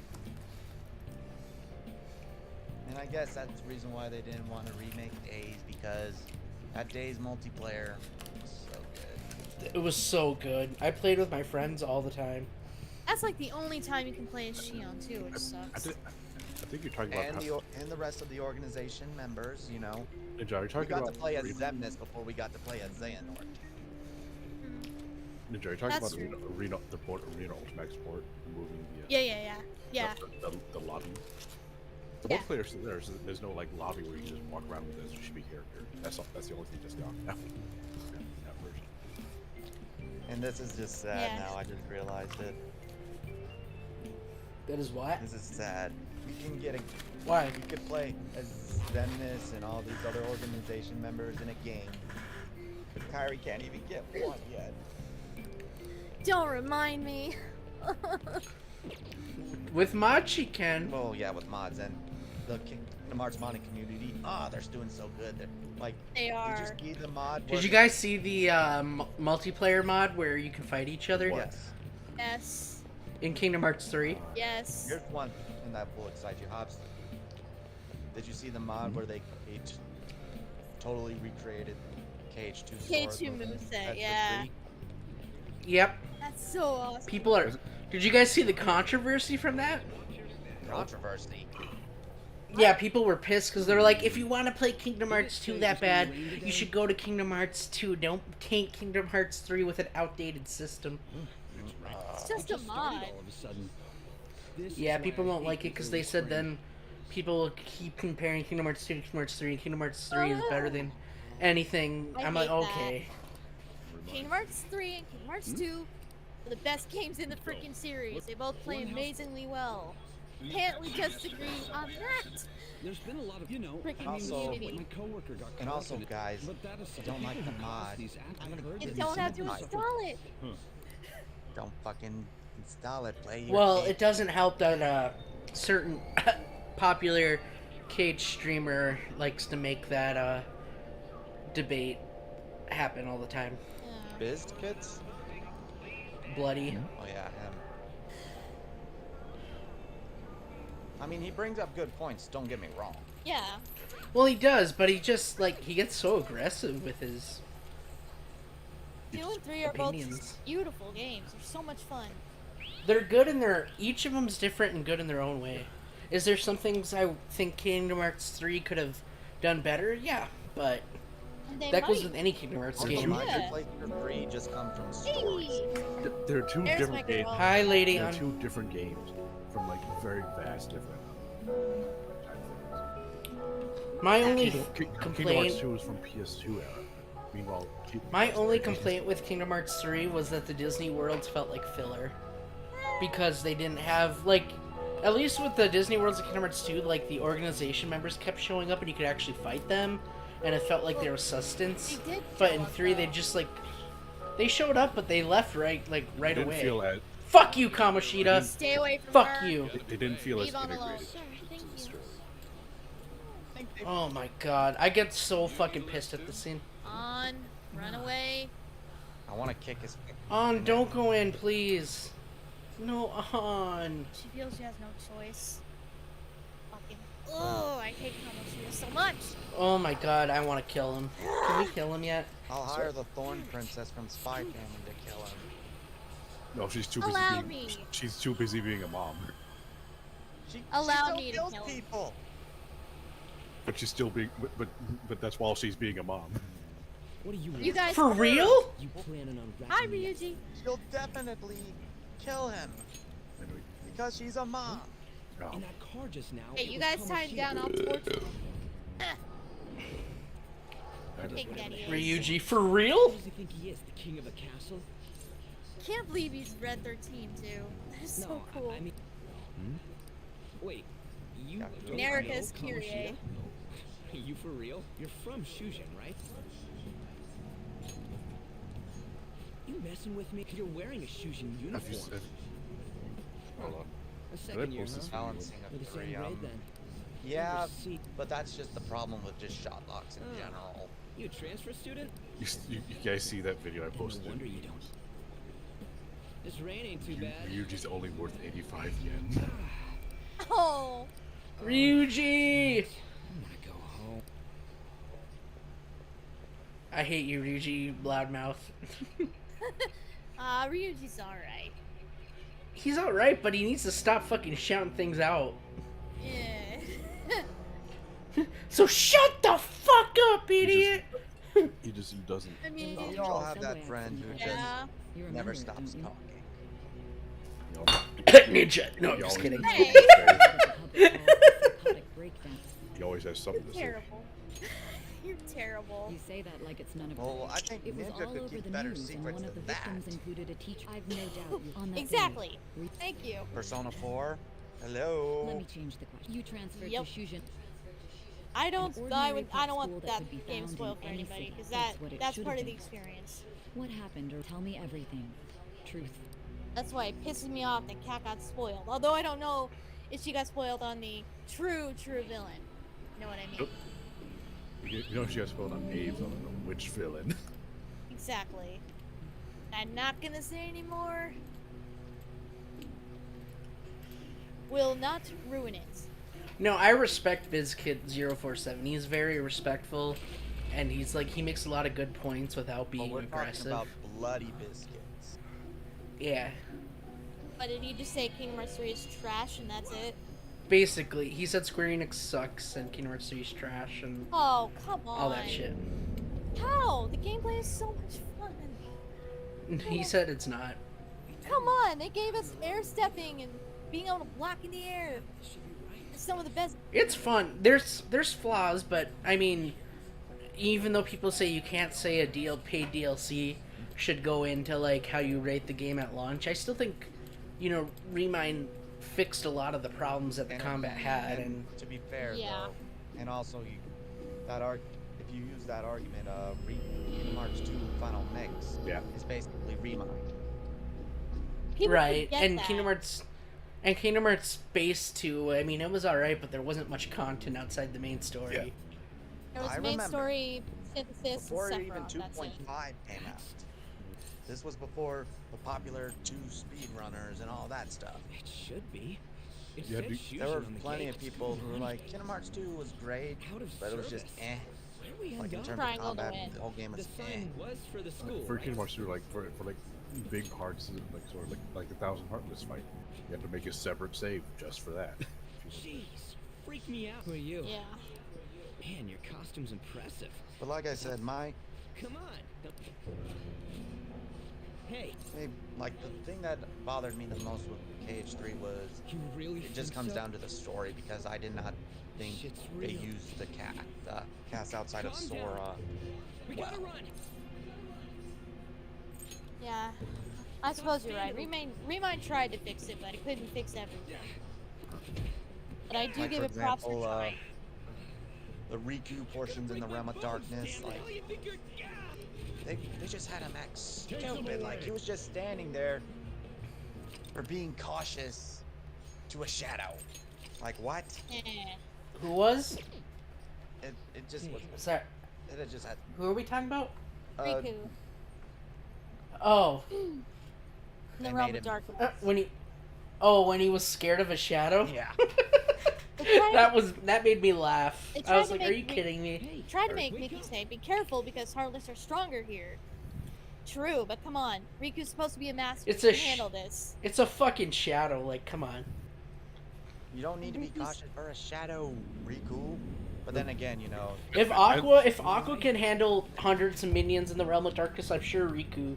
And I guess that's the reason why they didn't want to remake Days, because that Days multiplayer was so good. It was so good. I played with my friends all the time. That's like the only time you can play as Shion too, which sucks. I think you're talking about And the rest of the organization members, you know. Ninja, are you We talking got about to play as Reno? Zemnis before we got to play as Xehanort. Ninja, are you talking That's about true. Reno, the port, Reno Ultimax port, moving the Yeah. the lobby? The Yeah. multiplayer is there. There's no like lobby where you can just walk around with this chibi character. That's the only thing that's gone now. That version. And this is just sad Yeah. now. I just realized it. That is what? This is sad. We can get a. Why? We could play as Zemnis and all these other organization members in a game. But Kyrie can't even get one yet. Don't remind me. With mods, she can. Well, yeah, with mods and the Hearts modding community. They're doing so good. They're like. They are. Did you see the mod? Did you guys see the multiplayer mod where you can fight each other? Yes. Yes. In Kingdom Hearts 3? Yes. Here's one, and that will excite you, Hobbs. Did you see the mod where they totally recreated KH2 K2 moveset, yeah. Yep. That's so awesome. People are. Did you guys see the controversy from that? Controversy. Yeah, people were pissed because they were like, if you want to play Kingdom Hearts 2 that bad, you should go to Kingdom Hearts 2. Don't taint Kingdom Hearts 3 with an outdated system. It's just a mod. Yeah, people don't like it because they said then people keep comparing Kingdom Hearts 2 to Kingdom Hearts 3, and Kingdom Hearts 3 is better than anything. I I'm like, hate that. okay. Kingdom Hearts 3 and Kingdom Hearts 2 are the best games in the freaking series. They both play amazingly well. Can't we just agree on that? There's been a lot of, freaking Also, community. my coworker got And caught also, in it. guys, But that if you don't like the mod, I'm gonna You don't have to install it. Don't fucking install it. Play your Well, game. it doesn't help that a certain popular cage streamer likes to make that debate happen all the time. Biscuits? Bloody. Oh yeah, him. I mean, he brings up good points. Don't get me wrong. Yeah. Well, he does, but he just like he gets so aggressive with his 2 and 3 are both opinions. just beautiful games. They're so much fun. They're good in their. Each of them's different and good in their own way. Is there some things I think Kingdom Hearts 3 could have done better? Yeah, but They that goes might. with any Kingdom Hearts Also, game. my PlayStation 3 just come from stories. There are two There's my different games. girl. Hi, lady. There are On. two different games from like very vast different. My only Kingdom Hearts complaint. 2 is from PS2 era. Meanwhile, My only complaint with Kingdom Hearts 3 was that the Disney worlds felt like filler. Because they didn't have, like, at least with the Disney worlds of Kingdom Hearts 2, like, the organization members kept showing up and you could actually fight them, and it felt like there was sustenance. They did But show in up, 3, they though. just, like, they showed up, but they left right didn't away. feel as Fuck you, Kamoshida! Stay away from Fuck her. you! they didn't feel as Leave on alone. integrated Sure, thank into the you. story. Oh my god, I get so fucking pissed at the scene. On. Run away. I want to kick his. On, don't go in, please. No, on. She feels she has no choice. Fucking. Oh, I hate Kamoshida so much. Oh my god, I want to kill him. Can we kill him yet? I'll hire the Thorn Princess from Spy Family to kill him. No, she's too busy Allow being. me. She's too busy being a mom. Allow she me to still kill kills him. people. But she's still being. But that's while she's being a mom. What are you? You guys. For real? You planning on Hi, wrapping me up? Ryuji. She'll definitely kill him because she's a mom. Oh. In that car just now. Hey, it you was guys tied Kamoshida. down off sports. Big Daddy is. Ryuji, for real? Who does he think he is? The king of the castle? Can't believe he's Red 13 too. That's so No, cool. I mean. Wait, you. don't Nericus know Kyrie. Kamoshida? You for real? You're from Shujin, right? You messing with me? You're wearing a Shujin Have you uniform. said? Hold on. A Did I second year, post this huh? video? Balancing We're the of same three. grade then. Yeah, See, but that's just the problem with just shot locks in Oh. general. you a transfer student? You guys see that video I No posted? wonder you don't. This rain ain't too bad. Ryuji's only worth 85 yen. Oh. Ryuji! I'm gonna go home. I hate you, Ryuji, you loudmouth. Ryuji's alright. He's alright, but he needs to stop fucking shouting things out. Yeah. So shut the fuck up, idiot! He doesn't. I mean, We all have that friend who yeah. just never stops talking. Ninja. No, I'm He just always- kidding. Hey. He always has something to say. Terrible. You're terrible. You say that like it's none of Well, I think it was Ninja all could over keep the better news, and secrets one of the than that. victims included a teacher. I've no doubt you're on that. Exactly. Thank you. Persona 4? Hello? Let me change the question. You transferred Yep. to Shujin. I don't An I ordinary don't school want that that could be game found spoiled in for any anybody city. because That's what it that's should part have of the been. experience. What happened, or tell me everything. Truth. That's why it pisses me off that Kat got spoiled. Although I don't know if she got spoiled on the true villain. You know what I mean? You know she has spelled on Aves. I don't know which villain. Exactly. I'm not gonna say anymore. Will not ruin it. No, I respect BizKid047. He's very respectful, and he's like, he makes a lot of good points without being We're aggressive. talking about bloody biscuits. Yeah. But did he just say Kingdom Hearts 3 is trash and that's it? Basically, he said Square Enix sucks and Kingdom Hearts 3 is trash and Oh, come on. all that shit. How? The gameplay is so much fun. He said it's not. Come on, they gave us air stepping and being able to block in the air. It's some of the best. It's fun. There's flaws, but I mean, even though people say you can't say a paid DLC should go into like how you rate the game at launch, I still think, you know, Remind fixed a lot of the problems that the combat had, and to be fair, Yeah. though, and also if you use that argument, Kingdom Hearts 2 Final Mix is basically Remind. People right, forget and that. Kingdom Hearts Base 2, I mean, it was alright, but there wasn't much content outside the main story. There was I main remember. story, synthesis, Before and even Sephiroth. That's it. 2.5 came out. This was before the popular 2 speedrunners and all that stuff. It should be. It Yeah, said dude. Shujin There were on the plenty gate. of people who were like, Kingdom Hearts 2 was great, Out of but it was just service. eh. Where we Like in end terms up? of Triangle to combat, win. the whole game The was eh. sign was for the school. For right? Kingdom Hearts 2, like for like big hearts, like sort of like the Thousand Heartless fight, you have to make a separate save just for that. Jeez, freak me out. Who are you? Yeah. Man, your costume's impressive. But like I said, Come on. Hey, like the thing that bothered me the most with KH3 was you really it just think comes so? down to the story because I did not think Shit's they real. used the cast outside of Calm down. Sora. We well. gotta run. Yeah. I suppose you're right. Remind tried to fix it, but it couldn't fix everything. But I do Like, give for it props for example, trying. the Riku portions in the Realm of Darkness, like they just had him act stupid. Like he was just standing there for being cautious to a shadow. Like what? Who was? It just was. Sorry. It had just had. Who are we talking about? Riku. Oh. In the They realm made of him- darkness. When he was scared of a shadow? Yeah. that made me laugh. They I was tried to like, are make you kidding me? Tried to make Mickey say, be careful because Heartless are stronger here. True, but come on. Riku's supposed to be a master. It's He a can handle this. It's a fucking shadow, like come on. You don't need to be cautious for a shadow, Riku. But then again, you know. If Aqua can handle hundreds of minions in the Realm of Darkness, I'm sure Riku,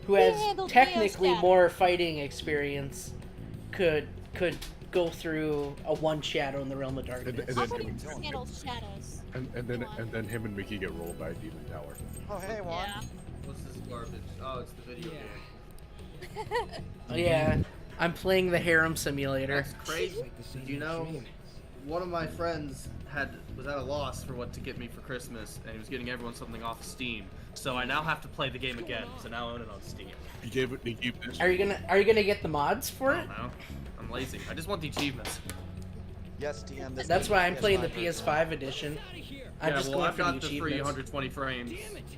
who has handled technically Neo's shadow. more fighting experience, could go through a one shadow in the Realm of Darkness. And Aqua can handle shadows. and then him and Mickey get rolled by a demon tower. Oh hey, Juan. Yeah. What's this garbage? Oh, it's the video game. Oh, yeah, I'm playing the harem simulator. That's crazy. Did you know? One of my friends was at a loss for what to get me for Christmas, and he was getting everyone something off Steam. So I now have to play the game again. So now I own it on Steam. You gave this. Are you gonna get the mods for I it? don't know. I'm lazy. I just want the achievements. Yes, TM. This That's is why I'm playing the version. PS5 edition. I'm Yeah, just well, going I've for got the the free achievements. 120 frames,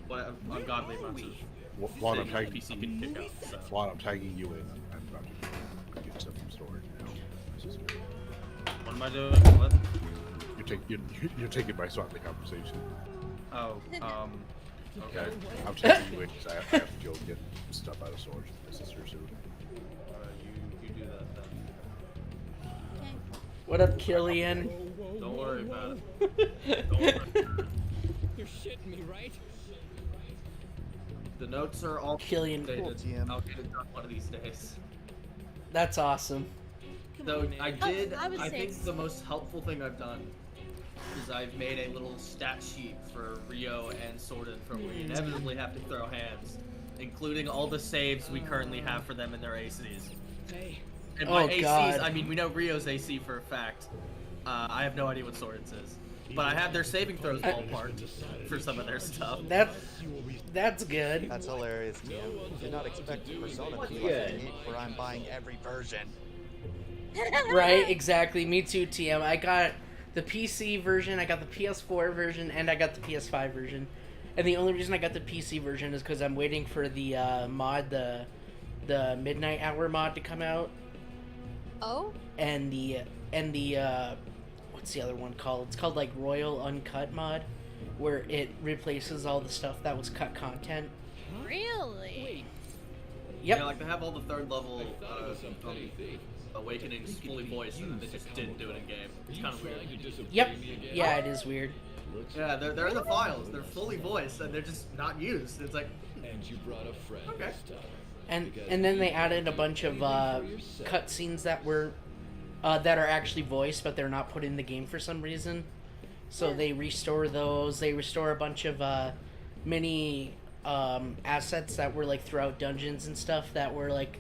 but ungodly amounts of Juan, I'm things tagging PC can kick out. So. Juan, I'm tagging you in. I'm about to get stuff from storage now. This is good. What am I doing? What? You're taking my spot in the conversation. Oh, okay. I'm taking you in because I have to go get stuff out of storage. This is your suit. You What up, Killian? Don't worry about it. Don't worry about it. You're shitting me, right? The notes are all Killian. updated. I'll get it done one of these days. That's awesome. So I did. I would I say think the most helpful thing I've done is I've made a little stat sheet for Rio and Sordon for when we inevitably have to throw hands, including all the saves we currently have for them in their ACs. Hey. And by Oh, ACs, God. I mean we know Rio's AC for a fact. I have no idea what Sordon's is, but I have their saving throws ballpark for some of their stuff. That's good. That's hilarious, TM. Did not expect Persona to be like a game where I'm buying every version. Right, exactly. Me too, TM. I got the PC version, I got the PS4 version, and I got the PS5 version. And the only reason I got the PC version is because I'm waiting for the mod, the Midnight Hour mod to come out. Oh? And the what's the other one called? It's called like Royal Uncut mod, where it replaces all the stuff that was cut content. Really? Yep. Yeah, like they have all the third level Awakenings fully voiced, and then they just didn't do it in game. It's kind of weird. Yep. Yeah, it is weird. Yeah, they're in the files. They're fully voiced, and they're just not used. It's like, And you brought a friend. Okay. And then they added a bunch of cutscenes that were that are actually voiced, but they're not put in the game for some reason. So they restore those. They restore a bunch of mini assets that were like throughout dungeons and stuff that were like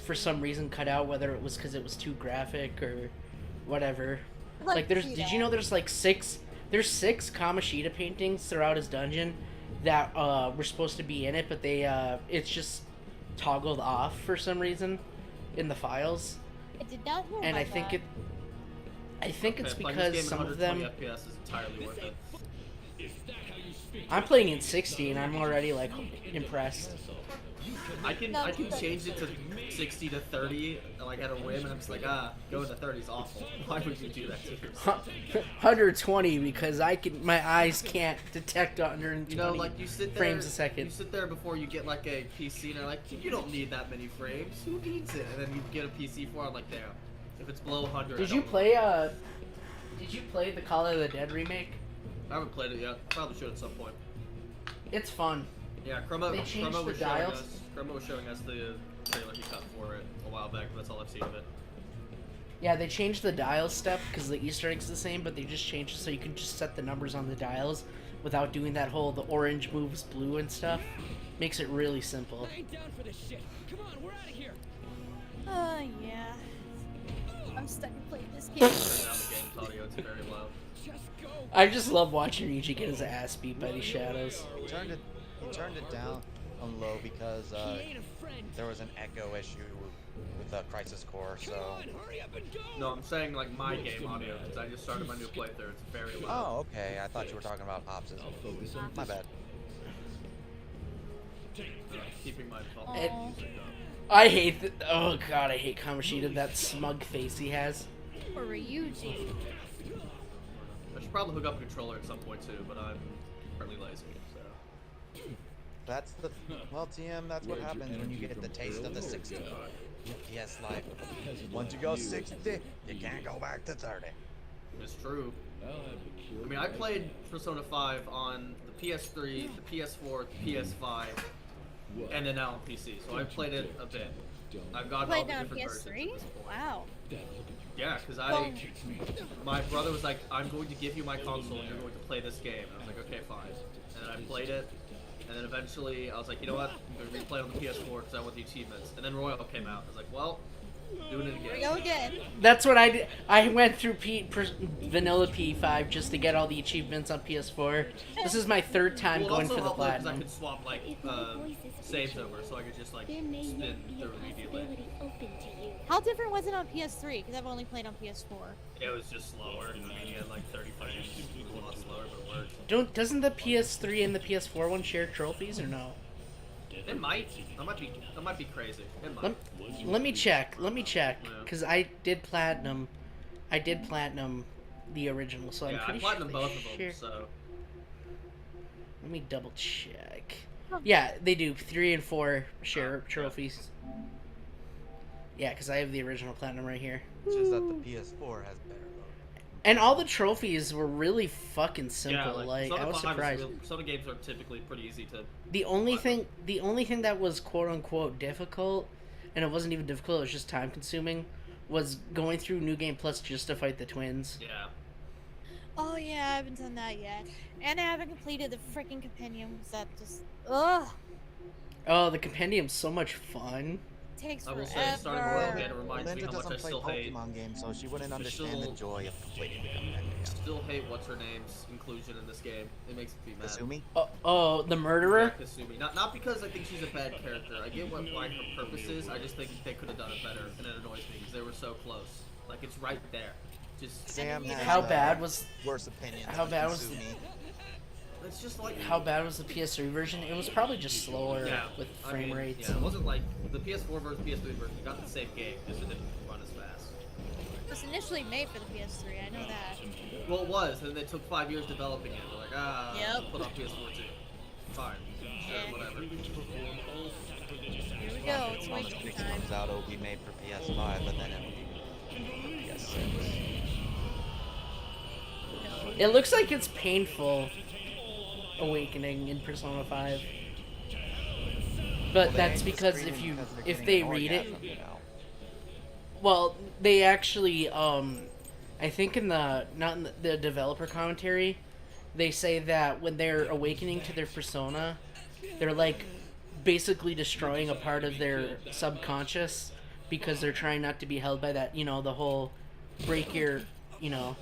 for some reason cut out, whether it was because it was too graphic or whatever. Like there's did you know there's like six Kamoshida paintings throughout his dungeon that were supposed to be in it, but they it's just toggled off for some reason in the files. I did not know And about I think that. I think it's playing this because game some at of them 120 FPS is entirely worth it. I'm playing in 60 and I'm already like impressed. I can change it to 60 to 30 like at a whim, and I'm just like, going to 30 is awful. Why would you do that to yourself? 120 because my eyes can't detect 120 You know, like you sit there, frames a second. You sit there before you get like a PC, and they're like, you don't need that many frames. Who needs it? And then you get a PC for it, I'm like, damn. If it's below 100. Did you play the Call of the Dead remake? I haven't played it yet. Probably should at some point. It's fun. Yeah, Chroma They changed Chroma the was dials. Chroma was showing us the trailer he cut for it a while back, but that's all I've seen of it. Yeah, they changed the dial step because the Easter egg's the same, but they just changed it so you can just set the numbers on the dials without doing that whole the orange moves blue and stuff. Makes it really simple. I ain't down for this shit. Come on, we're out of here. Yeah. I'm stuck in playing this game. Turn down the game's audio, it's very low. I just love watching Ryuji get his ass beat by these shadows. He turned it down on low because there was an echo issue with the Crisis Core. So. No, I'm saying like my game audio because I just started my new playthrough. It's very low. Oh, okay. I thought you were talking about Pops'. My bad. Keeping my default It- music up. I hate oh god, I hate Kamoshida, that smug face he has. Or Ryuji. I should probably hook up a controller at some point too, but I'm fairly lazy, so. That's the TM. That's what happens when you get the taste of the 60 FPS life. Once you go 60, you can't go back to 30. It's true. I mean, I played Persona 5 on the PS3, the PS4, the PS5, and then now on PC. So I've played it a bit. I've gotten all Played the on different PS3? versions. Wow. Yeah, because my brother was like, I'm going to give you my console and you're going to play this game. And I was like, okay, fine. And then I played it, and then eventually I was like, you know what, I'm going to replay on the PS4 because I want the achievements. And then Royal came out. I was like, well, doing it again. Here we go again. That's what I did. I went through vanilla P5 just to get all the achievements on PS4. This is my third time Well, going for the because I platinum. could swap like saves over, so I could just like spin through immediately. How different was it on PS3? Because I've only played on PS4. It was just slower. I mean, you had like 35 inches. It was a lot slower, but it worked. Doesn't the PS3 and the PS4 one share trophies or no? It might. That might be crazy. It might. Let me check. Cause I did platinum the original, so I'm Yeah, I pretty sure platinum they both of share. them. So Let me double check. Yeah, they do. 3 and 4 share trophies. Yeah, because I have the original Platinum right here. It's just that the PS4 has better loading. And all the trophies were really fucking simple. Yeah, like Persona I was 5 surprised. Persona games are typically pretty easy to. The only thing that was quote unquote difficult, and it wasn't even difficult, it was just time consuming, was going through New Game Plus just to fight the twins. Yeah. Oh yeah, I haven't done that yet, and I haven't completed the freaking compendiums. That just ugh Oh, the compendium's so much fun. takes I will forever. say, starting with again, it reminds me Linda how much I doesn't play still hate. Pokemon games, so she wouldn't I understand the still- joy of completing the compendium. Still hate what's her name's inclusion in this game. It makes me mad. Kasumi? Oh, the murderer. Yeah, Kasumi. Not because I think she's a bad character. I get why her purpose is. I just think they could have done it better, and it annoys me because they were so close. Like it's right there. Just Sam has how bad was worse opinions? How on bad was Kasumi. It's just like how bad was the PS3 version? It was probably just slower yeah, with I frame mean, rates. Yeah, it wasn't like the PS4 versus PS3 version. You got the same game, just it didn't run as fast. It was initially made for the PS3. I know that. Well, it was, and they took 5 years developing it. They're like, Yep. put on PS4 too. Fine, sure, whatever. Here we go. It's Once wasting it time. comes out, it'll be made for PS5, but then it'll be for PS6. It looks like it's painful awakening in Persona 5. But Well, they that's ain't because screaming if you because they're if getting they an read it, orgasm, you know. well, they actually I think in the not in the developer commentary, they say that when they're awakening to their persona, they're like basically destroying a part of their subconscious because they're trying not to be held by that, the whole break your, Your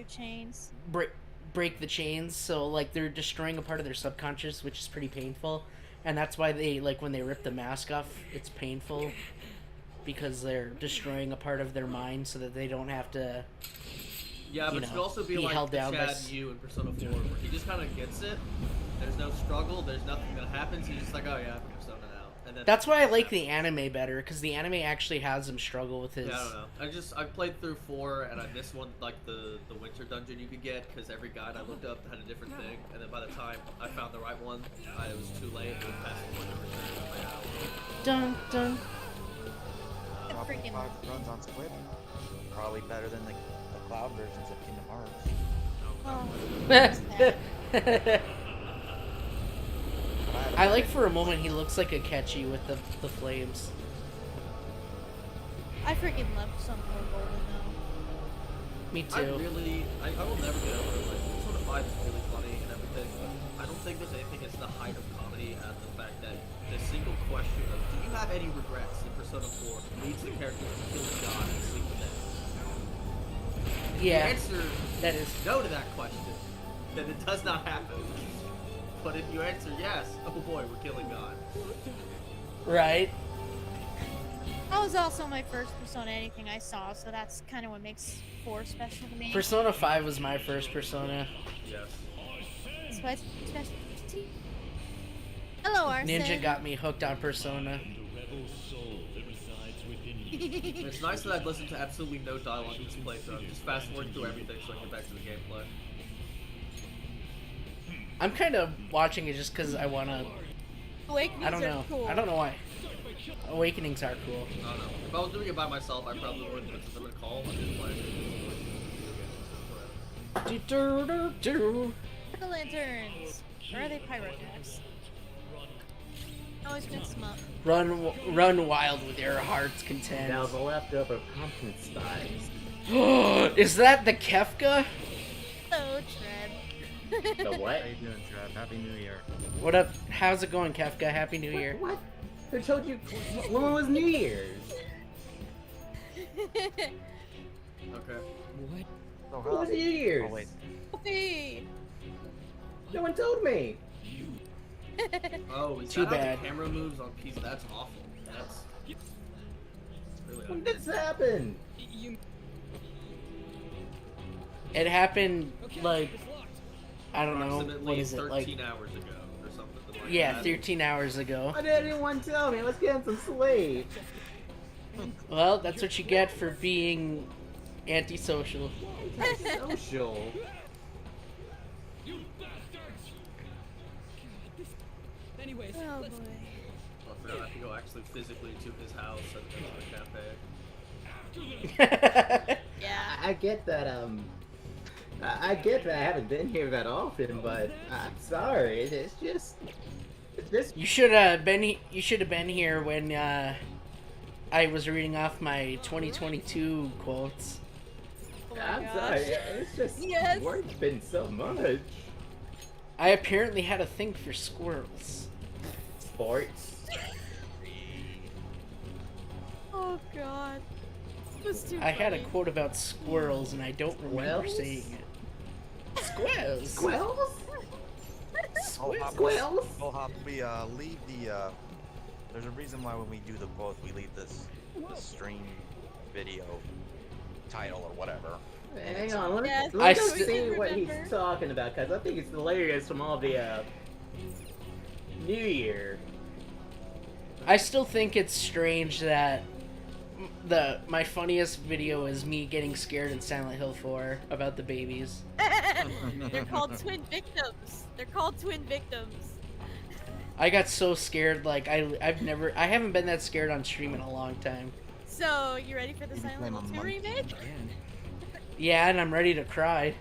chains. break the chains. So like they're destroying a part of their subconscious, which is pretty painful, and that's why they like when they rip the mask off, it's painful because they're destroying a part of their mind so that they don't have to. Yeah, but it could also be like held the down by Chad Yu in Persona 4, where he just kind of gets it. There's no struggle. There's nothing that happens. He's just like, oh yeah, I'm a Persona now. And then That's why I like the anime better, because the anime actually has him struggle with his. Yeah, I don't know. I played through 4, and I missed one, like the winter dungeon you could get, because every guide I looked up had a different thing. And then by the time I found the right one, it was too late. It was past the point of return. Dun dun. Freaking runs on Squid. Probably better than the cloud versions of Kingdom Hearts. I like for a moment he looks like a Akechi with the flames. I freaking love some more golden though. Me too. I will never get over it. Like, Persona 5 is really funny and everything, but I don't think there's anything that's the height of comedy as the fact that the single question of, do you have any regrets in Persona 4 leads the character to kill God and sleep with them. Yeah, the answer that is no to that question, then it does not happen. But if you answer yes, oh boy, we're killing God. Right. That was also my first Persona anything I saw, so that's kind of what makes 4 special to me. Persona 5 was my first Persona. Yes. That's why it's special to you. Hello, Arson. Ninja got me hooked on Persona. It's nice that I've listened to absolutely no dialogue in this playthrough. I'm just fast forwarding through everything so I can get back to the gameplay. I'm kind of watching it just because I want to. Awakenings I don't know. are cool. I don't know why. Awakenings are cool. I don't know. If I was doing it by myself, I probably would, but since I'm in a call, I'm just playing. The lanterns. Or are they pyrotechs? Always mix them up. Run wild with your heart's content. Now the leftover pumpkin spice. Is that the Kefka? Hello, Tread. The what? How you doing, Trev? Happy New Year. What up? How's it going, Kefka? Happy New Year. What? Who told you? When was New Year's? Okay. What? Oh, When was New Year's? Oh, wait. Hey. No one told me. Oh, is Too that how bad. the camera moves on PC? That's awful. That's really When awful. did this happen? It happened like I don't know. Approximately What is it 13 like? hours ago or something like Yeah, that. 13 hours ago. Why did anyone tell me? Let's get some sleep. Well, that's what you get for being antisocial. Social. Anyways, Oh let's... boy. Oh, but I have to go actually physically to his house and go to the cafe. Yeah. I get that. I get that I haven't been here that often, but I'm sorry. It's just. You should have been. You should have been here when I was reading off my 2022 quotes. I'm sorry. It's just work's been so much. I apparently had a thing for squirrels. Sports. Oh god. It was too I had a funny. quote about squirrels and I don't remember Squirrels? saying it. Squirrels. Squirrels? Squirrels? Well, Hop, we leave the. There's a reason why when we do the quotes, we leave this stream video title or whatever. Hang on, let me I go st- see what he's talking about, because I think it's hilarious from all the New Year. I still think it's strange that my funniest video is me getting scared in Silent Hill 4 about the babies. They're called twin victims. They're called twin victims. I got so scared, like I haven't been that scared on stream in a long time. So, you ready for the Silent Hill 2 remake? Yeah, and I'm ready to cry.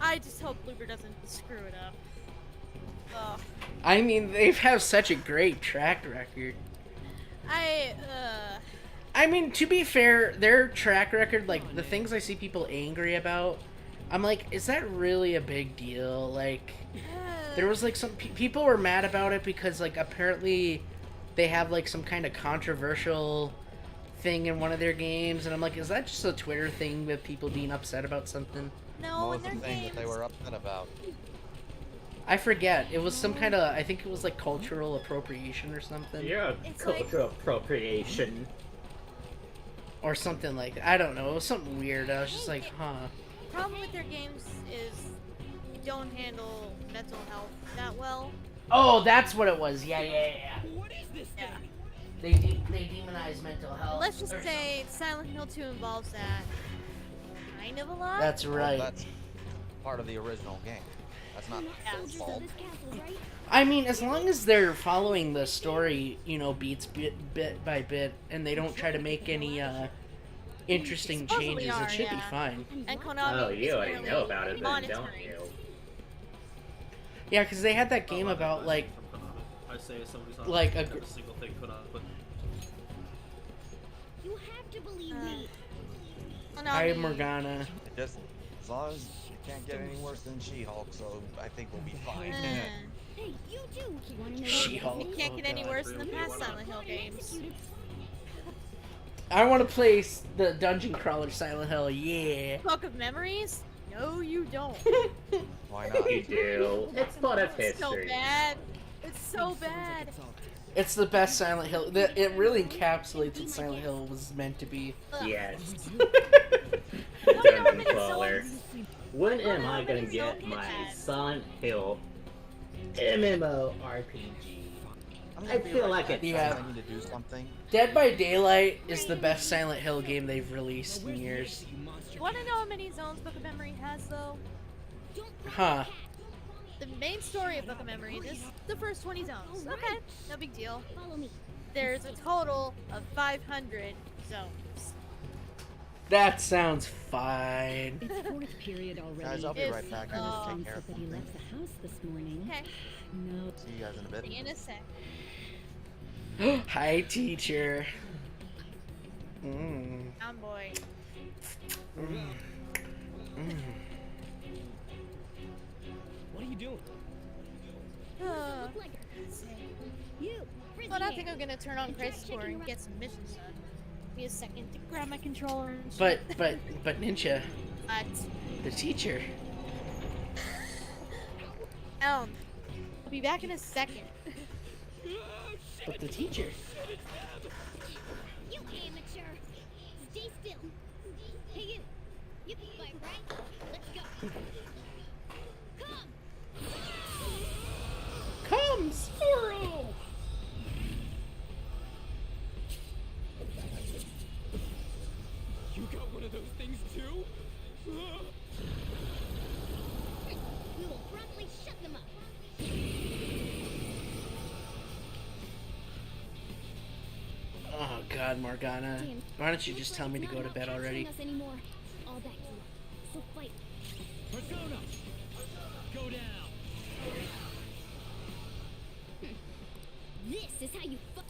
I just hope Bloober doesn't screw it up. Ugh. I mean, they have such a great track record. I mean, to be fair, their track record, like, the things I see people angry about, I'm like, is that really a big deal? Like, there was, like, some people were mad about it because, like, apparently they have, like, some kind of controversial thing in one of their games, and I'm like, is that just a Twitter thing with people being upset about something? No, What in was their the thing games. that they were upset about? I forget. It was some kind of, I think it was like cultural appropriation or something. Yeah, cultural appropriation. Or something like that. I don't know. It was something weird. I was just like, huh. Problem with their games is you don't handle mental health that well. Oh, that's what it was. Yeah. What is this thing? They demonize mental health. Let's just say Silent Hill 2 involves that kind of a lot. That's right. Well, that's part of the original game. That's not their fault. I mean, as long as they're following the story, you know, beats bit by bit, and they don't try to make any interesting Supposedly changes, are, it should yeah. be fine. And Konami Oh, you is already really know about it, then, don't monitoring. you? Yeah, because they had that game about, like... I say somebody's not Like every single thing put on, but You have to believe me. Hi, Morgana. Just as long as it can't get any worse than She-Hulk, so I think we'll be fine. Hey, you too. Want to know? She-Hulk. It can't get any God. worse than the past Silent Hill games. I want to play the Dungeon Crawler Silent Hill, yeah. Book of Memories? No, you don't. Why not? You do. It's part of It's so history. bad. It's so bad. It's the best Silent Hill. It really encapsulates what Silent Hill was meant to be. Yes. Wonder how Dungeon many Crawler. souls- When am I gonna get my Silent Hill MMORPG? I feel like it. Yeah. I need to do something. Dead by Daylight is the best Silent Hill game they've released in years. You want to know how many zones Book of Memory has, though? Huh. The main story of Book of Memory is the first 20 zones. Okay, no big deal. Follow me. There's a total of 500 zones. That sounds fine. It's fourth period already. Guys, I'll be It's- right back. I oh. need to take care of That he something. left the house this morning. Okay, No. See you guys in a bit. see you in a sec. Hi, teacher. Mm. Boy. What are you doing? Well, I think I'm gonna turn on Crisis Core and get some missions done. Give me a second to grab my controller and shit. But Ninja, But, the teacher. I'll be back in a second. But the teacher. You amateur. Stay still. Hey, you. You can fight, right? Let's go. Come, squirrel! You got one of those things too? We will promptly shut them up. God, Morgana. Why don't you just tell me to go to bed already? Us anymore. All back to you. So fight. Persona! Go down! This is how you fuck.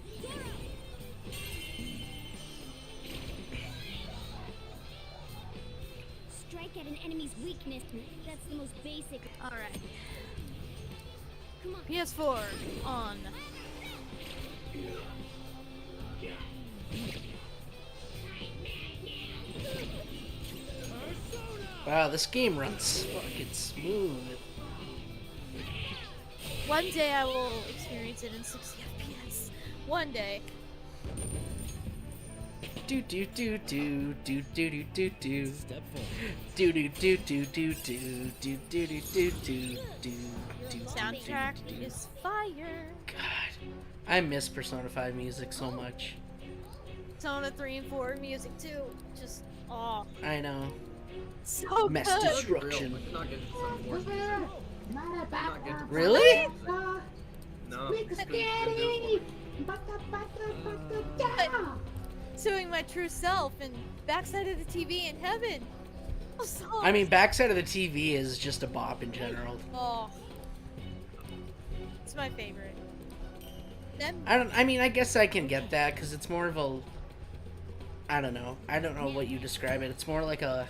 Strike at an enemy's weakness. That's the most basic. Alright. Come on. PS4 on. Wow, this game runs fucking smooth. One day I will experience it in 60 FPS. One day. Do do do do do do do do do. Do do do do do do do do do do do do. Soundtrack is fire. God, I miss Persona 5 music so much. Persona 3 and 4 music too. Just I know. so Mass good. destruction. I could not get into Persona 4's music. I could not get into Really? Persona 4's music. No, just couldn't do it. Doing my true self and backside of the TV in heaven. I mean, Backside of the TV is just a bop in general. Oh, it's my favorite. Then I mean, I guess I can get that because it's more of a. I don't know what you describe it. It's more like a.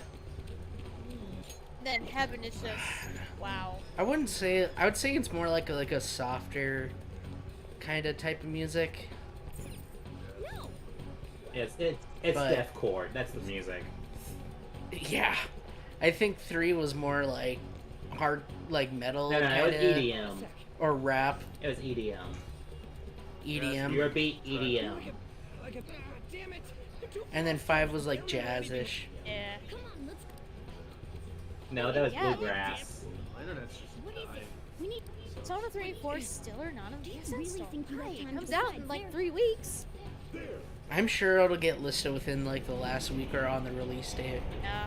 then heaven is just wow. I wouldn't say. I would say it's more like a softer, kind of type of music. It's But- deathcore. That's the music. Yeah, I think 3 was more like hard, like metal No, kind it of, was EDM. or rap. It was EDM. EDM. Eurobeat EDM. And then 5 was like jazz-ish. Yeah. No, that was Yeah. bluegrass. My internet's just died. Persona 3 and 4 still are not on PSN really store. think you have Right, it time comes to out decide in like there. 3 weeks. I'm sure it'll get listed within like the last week or on the release date. Yeah.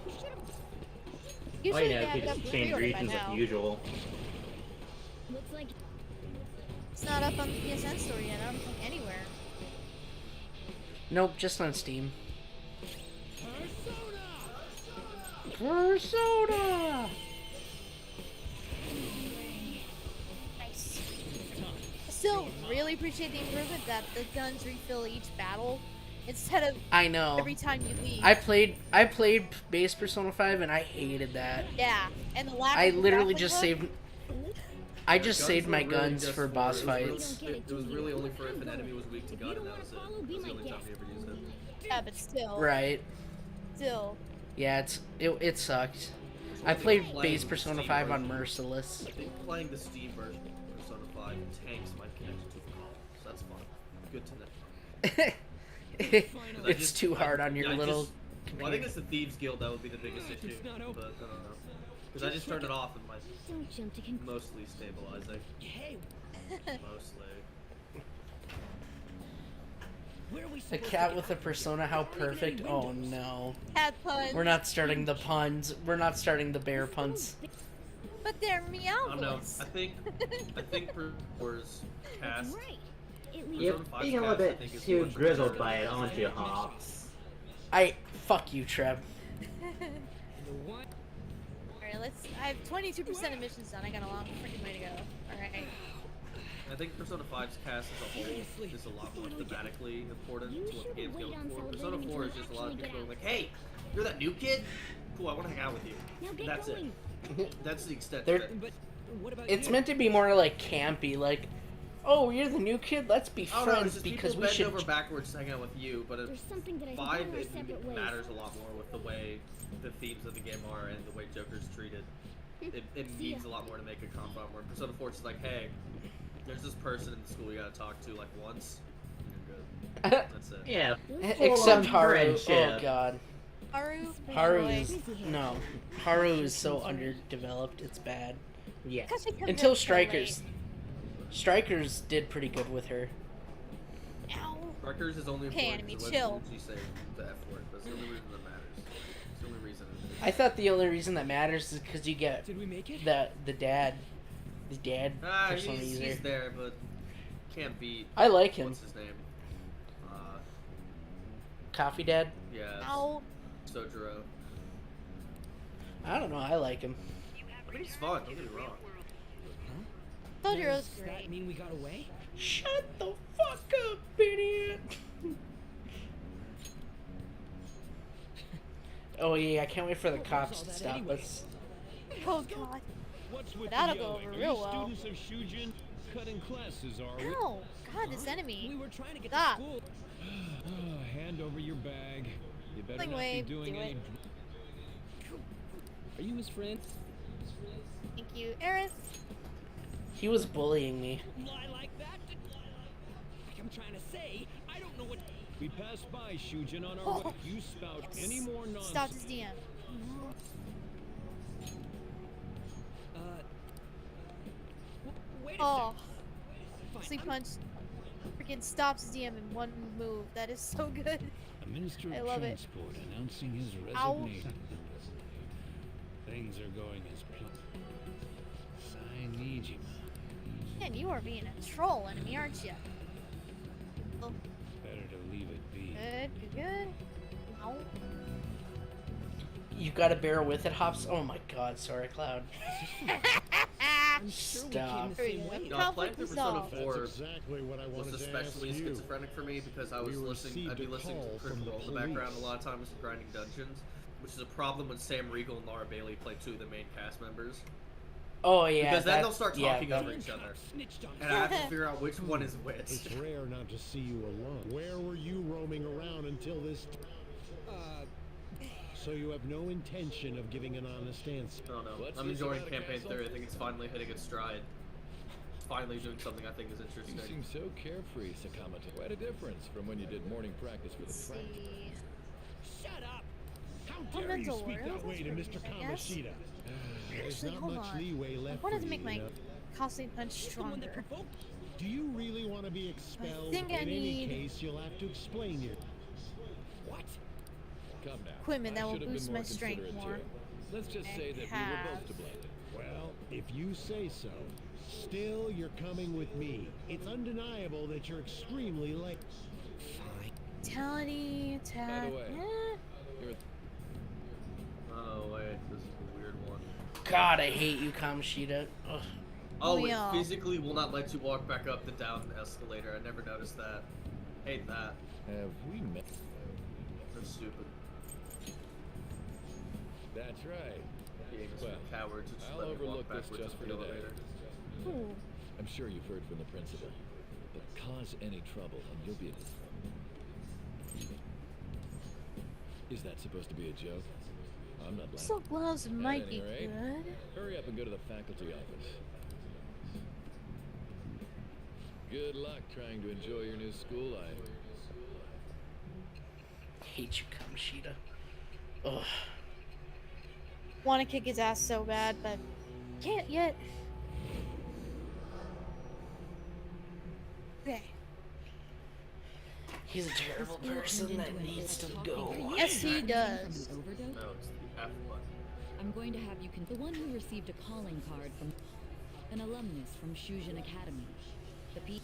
Oh, Usually you they know, have if it you up just for change pre-order by regions now. as usual. Looks like It's not up on the PSN store yet. I don't think anywhere. Nope, just on Steam. Persona! Nice. I still really appreciate the improvement that the guns refill each battle instead of I know. every time you leave. I played base Persona 5 and I hated that. Yeah, and the lack I of the literally grappling just hook. saved. I Yeah, just guns saved were my really guns just for boss it was really- fights. It was really only for if an enemy was weak to gun, and that was it. That was the only time we ever used it. Yeah, but still. Right. Still. Yeah, it sucked. I played base Persona 5 on Merciless. I think playing the Steam version of Persona 5 tanks my connection to the call, so that's fun. Good to know. 'Cause I It's just- too hard on your I little just- well, I think it's the Thieves Guild that would be the biggest issue, but I don't know. Because I just turned it off and my mostly stabilizing. Mostly. A cat with a persona, how perfect. Oh no. Cat puns. We're not starting the puns. We're not starting the bear puns. But they're I don't know. meowless. I think Perfor's cast. You're being a little bit too grizzled by it, aren't you, Hops? Fuck you, Trev. Alright, I have 22% of missions done. I got a long freaking way to go. Alright. I think Persona 5's cast as a whole is a lot more thematically important to what the game's going for. Persona 4 is just a lot of people going like, hey, you're that new kid? Cool, I want to hang out with you. That's it. That's the extent of it. It's meant to be more like campy, like, oh, you're the new kid. Let's be Oh, no, friends it's just because people we bend should. over backwards to hang out with you, but There's something that I think 5 are it separate ways. matters a lot more with the way the themes of the game are and the way Joker's treated. It needs a lot more to make a combat where Persona 4 is like, hey, there's this person in the school you gotta talk to like once, and you're good. That's it. Yeah. Except Haru. friendship. Oh god. Haru? Haru Boy. is no. Haru is so underdeveloped. It's bad. Yeah. Because they come Until in so Strikers. late. Strikers did pretty good with her. Ow. Strikers is only Okay, important enemy, because chill. you say the F word, but it's the only reason that matters. It's the only reason. I thought the only reason that matters is because you get the dad persona He's user. there, but can't beat. I like him. What's his name? Coffee Dad? Yeah. Ow. Sojiro. I don't know. I like him. I think he's fun. Don't get me wrong. Sojiro's Does great. that mean we got away? Shut the fuck up, idiot! Oh yeah, I can't wait for the cops to stop us. Oh god. What's with That'll the go yelling? over Are real you well. students of Shujin? Cutting classes, are we? Ow! God, this enemy. We were trying to get Stop. to school. Hand over your bag. You better not Wave, be doing do any. it. Are you his friend? Thank you, Eris. He was bullying me. Lie like that? Like I'm trying to say, I don't know what. We passed by Shujin on our way. If you spout any more nonsense. Stop his DM. Wait a Oh. sec. Sleep punch. Freaking stops his DM in one move. That is so good. A minister I of love it. transport announcing his Ow. resignation. Things are going as planned. I need you. Man, you are being a troll enemy, aren't you? Oh, Better to leave it be. good. Ow. You got a barrel with it, Hops? Oh my god, sorry, Cloud. Stop. No, playing through Persona 4 That's exactly what I was wanted to especially ask you. schizophrenic for me because I was We listening. I'd be received a listening to call Critical from the Role in the background police. a lot of times and grinding dungeons, which is a problem when Sam Riegel and Laura Bailey play two of the main cast members. Oh yeah. Because then that- they'll start yeah, talking that- over each other, and I have to figure out which one is which. It's rare not to see you alone. Where were you roaming around until this? So you have no intention of giving an honest answer. I don't know. What's I'm this enjoying about a campaign castle? theory. I think it's finally hitting its stride. Finally doing something I think is You interesting. seem so carefree, Sakamata. Quite a difference from when you did morning practice with a friend. Shut up! How Oh, dare you mental speak word. that way to That's Mr. pretty good, I guess. Kamoshida? There's Actually, not hold much on. leeway I left wanted for to make you, my you know? costly punch stronger. Do you really want to be expelled? think I In any need- case, you'll have to explain your. What? Come now. Equipment that I will should have been boost more my strength considerate, more. too. Let's just say that we were have- both to blame. Well, if you say so. Still, you're coming with me. It's undeniable that you're extremely late. Vitality, attack. way, eh. Oh wait, this is a weird one. God, I hate you, Kamoshida. Ugh. Oh, Oh, it yeah. physically will not let you walk back up the down escalator. I never noticed that. Hate that. Have we met? That's stupid. That's right. Being a Well, coward to just I'll let me walk overlook this backwards just up for the today. elevator. Ooh. I'm sure you've heard from the principal. But cause any trouble and you'll be... Is that supposed to be a joke? I'm not So laughing. gloves might At be any rate, good. Hurry up and go to the faculty office. Good luck trying to enjoy your new school life. Hate you, Kamoshida. Ugh. Want to kick his ass so bad, but can't yet. Okay. He's a terrible person that needs to go. Yes, he does. Overdose? No, it's the F button. I'm going to have you the one who received a calling card from an alumnus from Shujin Academy. The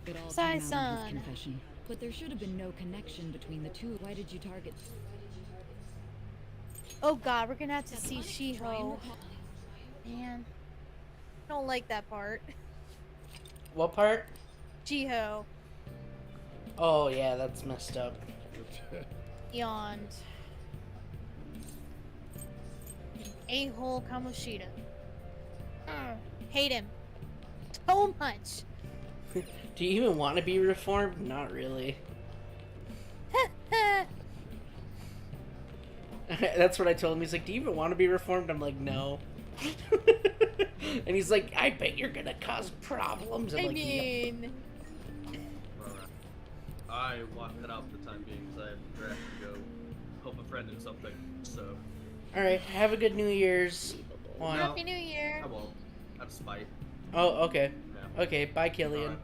it all came out in his Sai-san. confession, but there should have been no connection between the two. Why did you target? Oh god, we're gonna have to see Shiho. Man. I don't like that part. What part? Shiho. Oh yeah, that's messed up. Beyond. A-hole Kamoshida. Hate him. So much. Do you even want to be reformed? Not really. That's what I told him. He's like, do you even want to be reformed? I'm like, no. And he's like, I bet you're gonna cause problems. I'm I like, "Yep." mean... I walked it out for the time being because I had to draft to go help a friend in something. So. Alright, have a good New Year's. Juan. Happy New Year. I won't. Out of spite. Oh, okay. Yeah. Okay, bye, Killian. Alright.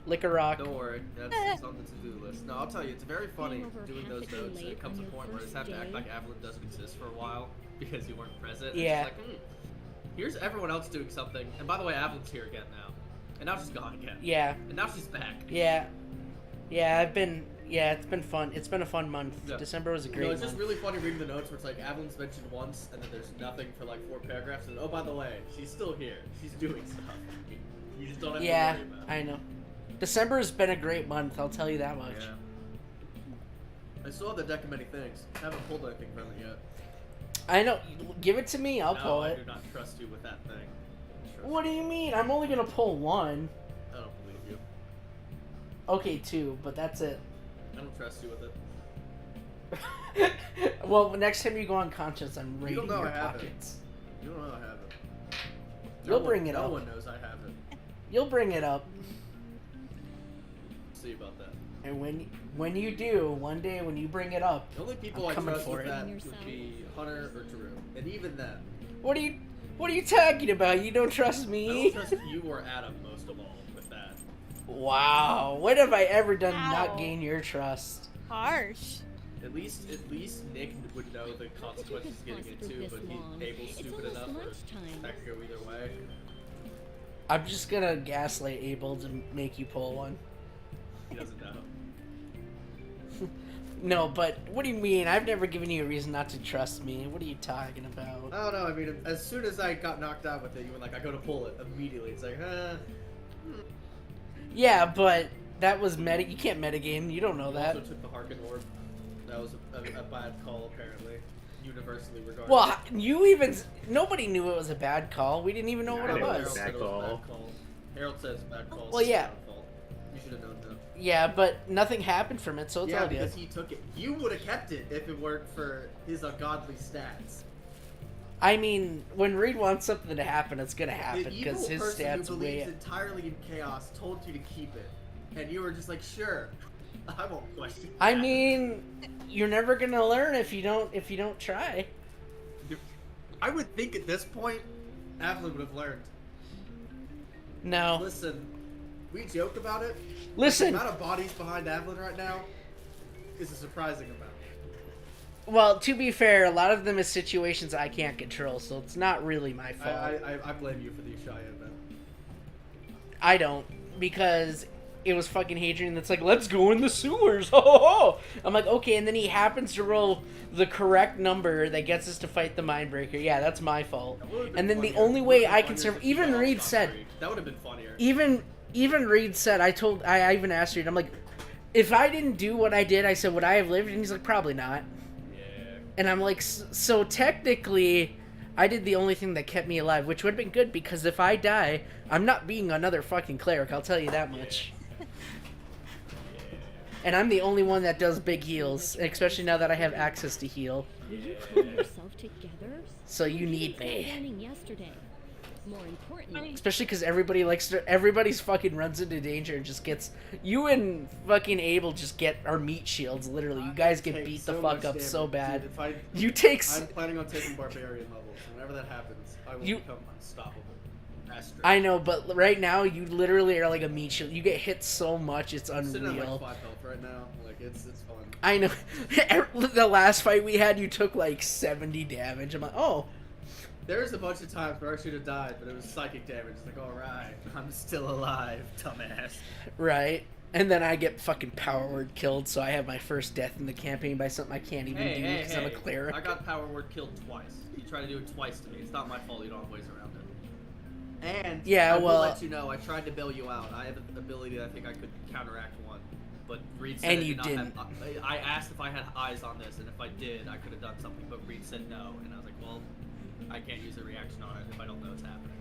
Lick a rock. Don't worry, that's on the to-do list. No, I'll tell you, it's very funny doing those notes, and it comes to a point where I just have to act like Evelyn doesn't exist for a while because you weren't present. And Yeah. It's like, here's everyone else doing something, and by the way, Evelyn's here again now, and now she's gone again. Yeah. And now she's back. Yeah. Yeah, I've been... Yeah, it's been fun. It's been a fun month. Yeah. December was a great No, it's month. just really funny reading the notes where it's like Avelin's mentioned once, and then there's nothing for like 4 paragraphs, and oh, by the way, she's still here. She's doing stuff. You just don't have Yeah, to worry about it. I know. December has been a great month, I'll tell you that much. Yeah. I still have the deck of many things. I haven't pulled anything from it yet. I know. Give it to me, I'll No, pull I it. do not trust you with that thing. What do you mean? I'm only gonna pull one. I don't believe you. Okay, 2, but that's it. I don't trust you with it. Well, next time you go unconscious, I'm You raiding don't know your I have pockets. it. You don't know I have it. You'll bring it no up. No one knows I have it. You'll bring it up. See about that. And when you do, one day when you bring it up, The only people I'm I coming trust for with it. that would be Hunter or Drew. And even then, What are you talking about? You don't trust I me? don't trust you or Adam most of all with that. Wow. What have I ever done to Ow. not gain your trust? Harsh. At least Nick would know the consequences of getting it too, but Abel's stupid enough or that could go either way. I'm just gonna gaslight Abel to make you pull one. He doesn't know. No, but what do you mean? I've never given you a reason not to trust me. What are you talking about? I don't know, I mean, as soon as I got knocked out with it, you were like, I go to pull it immediately. It's like, Yeah, but that was meta. You can't metagame. You don't know You that. also took the Harkin Orb. That was a bad call, apparently. Universally regarded. Well, nobody knew it was a bad call. We didn't even know what it Harold was. said it was a bad call. Harold says it's a bad call. Well, so yeah. it's not fault. You should have known that. Yeah, but nothing happened from it, so it's Yeah, all good. because he took it. You would have kept it if it weren't for his ungodly stats. I mean, when Reed wants something to happen, it's gonna The happen evil because his person stats who way. believes entirely in chaos told you to keep it, and you were just like, sure, I won't question. I that." mean, you're never gonna learn if you don't try. I would think at this point, Avalon would have learned. No. Listen, we joke about it. Listen. The amount of bodies behind Avalon right now is a surprising amount. Well, to be fair, a lot of them is situations I can't control, so it's not really my fault. I blame you for the Ushaya event. I don't, because it was fucking Hadrian that's like, let's go in the sewers. Oh, I'm like, okay, and then he happens to roll the correct number that gets us to fight the Mindbreaker. Yeah, that's my fault. And then the only way I can survive, even Reed said, that would have been funnier. even Reed said, I even asked Reed, I'm like, if I didn't do what I did, I said, would I have lived? And he's like, probably not. Yeah. And I'm like, so technically, I did the only thing that kept me alive, which would have been good, because if I die, I'm not being another fucking cleric, I'll tell you that much. And I'm the only one that does big heals, especially now that I have access to heal. Will you pull yourself together? So you need me. Planning yesterday. More importantly, Especially because everybody's fucking runs into danger and just gets, you and fucking Abel just get our meat shields, literally. You guys get beat the fuck up so bad. Dude, if You take I'm planning on taking barbarian levels. Whenever that happens, I will become unstoppable. I know, but right now you literally are like a meat shield. You get hit so much, it's I'm sitting at unreal. like 5 health right now. Like it's fun. I know. The last fight we had, you took like 70 damage. I'm like, oh. There's a bunch of times where I should have died, but it was psychic damage. It's like, alright, I'm still alive, dumbass. Right. And then I get fucking power word killed, so I have my first death in the campaign by something I can't even do because I'm a cleric. I got power word killed twice. You try to do it twice to me. It's not my fault you don't have ways around it. And Yeah, I will well- let you know, I tried to bail you out. I have an ability that I think I could counteract one. But Reed said And I you did not didn't. Have, I asked if I had eyes on this, and if I did, I could have done something. But Reed said no, and I was like, well, I can't use a reaction on it if I don't know it's happening.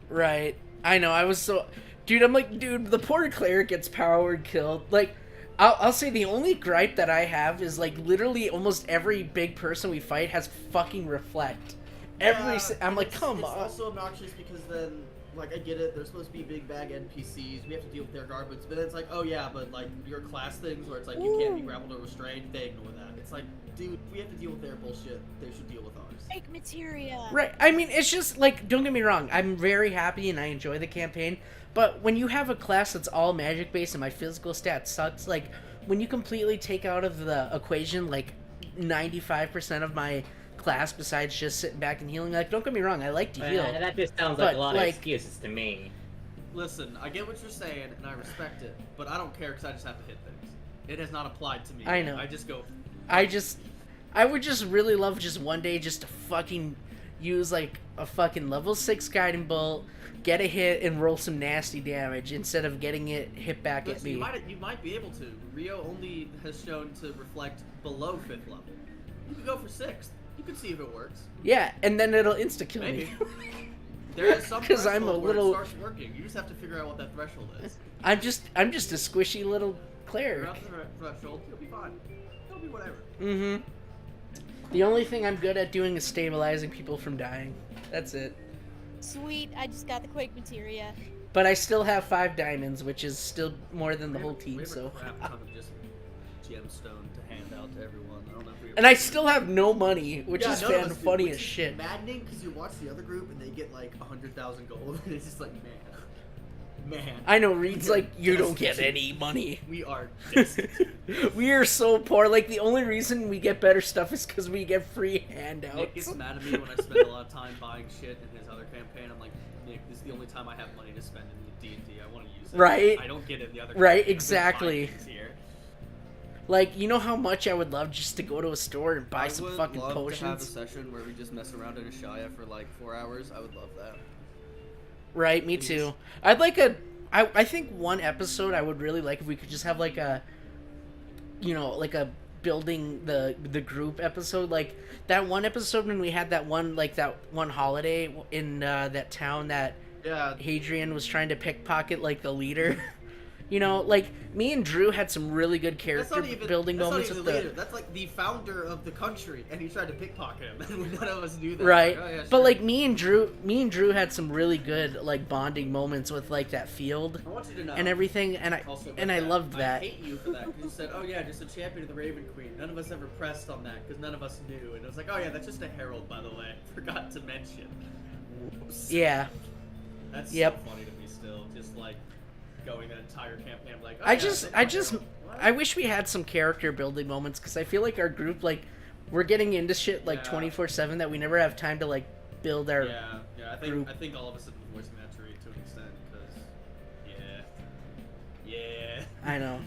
Right. I know, I was so... Dude, I'm like, dude, the poor cleric gets power word killed. Like, I'll say the only gripe that I have is, like, literally almost every big person we fight has fucking reflect. I'm like, come on. It's also obnoxious because then, like, I get it, they're supposed to be big bag NPCs, we have to deal with their garbage, but then it's like, oh yeah, but, like, your class things where it's like, you can't be grappled or restrained, they ignore that. It's like, dude, we have to deal with their bullshit, they should deal with ours. Fake materia. Right. I mean, it's just, like, don't get me wrong, I'm very happy and I enjoy the campaign, but when you have a class that's all magic-based and my physical stat sucks, like, when you completely take out of the equation, like, 95% of my class besides just sitting back and healing, like, don't get me wrong, I like to heal. That just sounds like a lot of excuses to me. Listen, I get what you're saying, and I respect it, but I don't care because I just have to hit things. It has not applied to me. I know. I just go. I would just really love just one day just to fucking use like a fucking level 6 guiding bolt, get a hit, and roll some nasty damage instead of getting it hit back at me. You might be able to. Rio only has shown to reflect below 5th level. You could go for 6th. You could see if it works. Yeah, and then it'll insta kill me. There is some because threshold I'm a where little. it starts working. You just have to figure out what that threshold is. I'm just a squishy little cleric. Figure out the threshold. You'll be fine. It'll be whatever. Mm-hmm. The only thing I'm good at doing is stabilizing people from dying. That's it. Sweet, I just got the Quake materia. But I still have 5 diamonds, which is still more than the whole team. We have So. a crap ton of just gemstone to hand out to everyone. I don't know if we And I still have no money, which is none of us do, funny which as is shit. maddening because you watch the other group and they get like 100,000 gold, and it's just like, man. I know, Reed's like, you don't get any money. We are destitute. We are so poor. Like, the only reason we get better stuff is because we get free handouts. Nick gets mad at me when I spend a lot of time buying shit in his other campaign. I'm like, Nick, this is the only time I have money to spend in the D&D. I want to use it. Right? I don't get it in the other Right, campaign. I'm exactly. just buying things here. Like, you know how much I would love just to go to a store and buy some fucking I would love to have a potions? session where we just mess around in a Shia for like 4 hours. I would love that. Right, me too. I'd like a... I think one episode I would really like if we could just have like a... You know, like a building the group episode. Like, that one episode when we had that one holiday in that town that Hadrian was trying to pickpocket like the leader. You know, like, me and Drew had some really good character building moments with the... Leader. That's like the founder of the country, and he tried to pickpocket him, and none of us knew that. Right, Like, oh, yeah, but sure. like me and Drew had some really good like bonding moments with like that field I want you to know, and everything, and I loved that. I hate you for that because you said, "Oh yeah, just a champion of the Raven Queen." None of us ever pressed on that because none of us knew, and it was like, "Oh yeah, that's just a herald, by the way." Forgot to mention. Whoops. Yeah. That's Yep. so funny to me still, just like going that entire campaign, like. Oh, I wish we had some character building moments because I feel like our group like we're getting into shit like 24/7 that we never have time to like build our I think group. I think all of us have been voicing that to an extent because yeah. I know.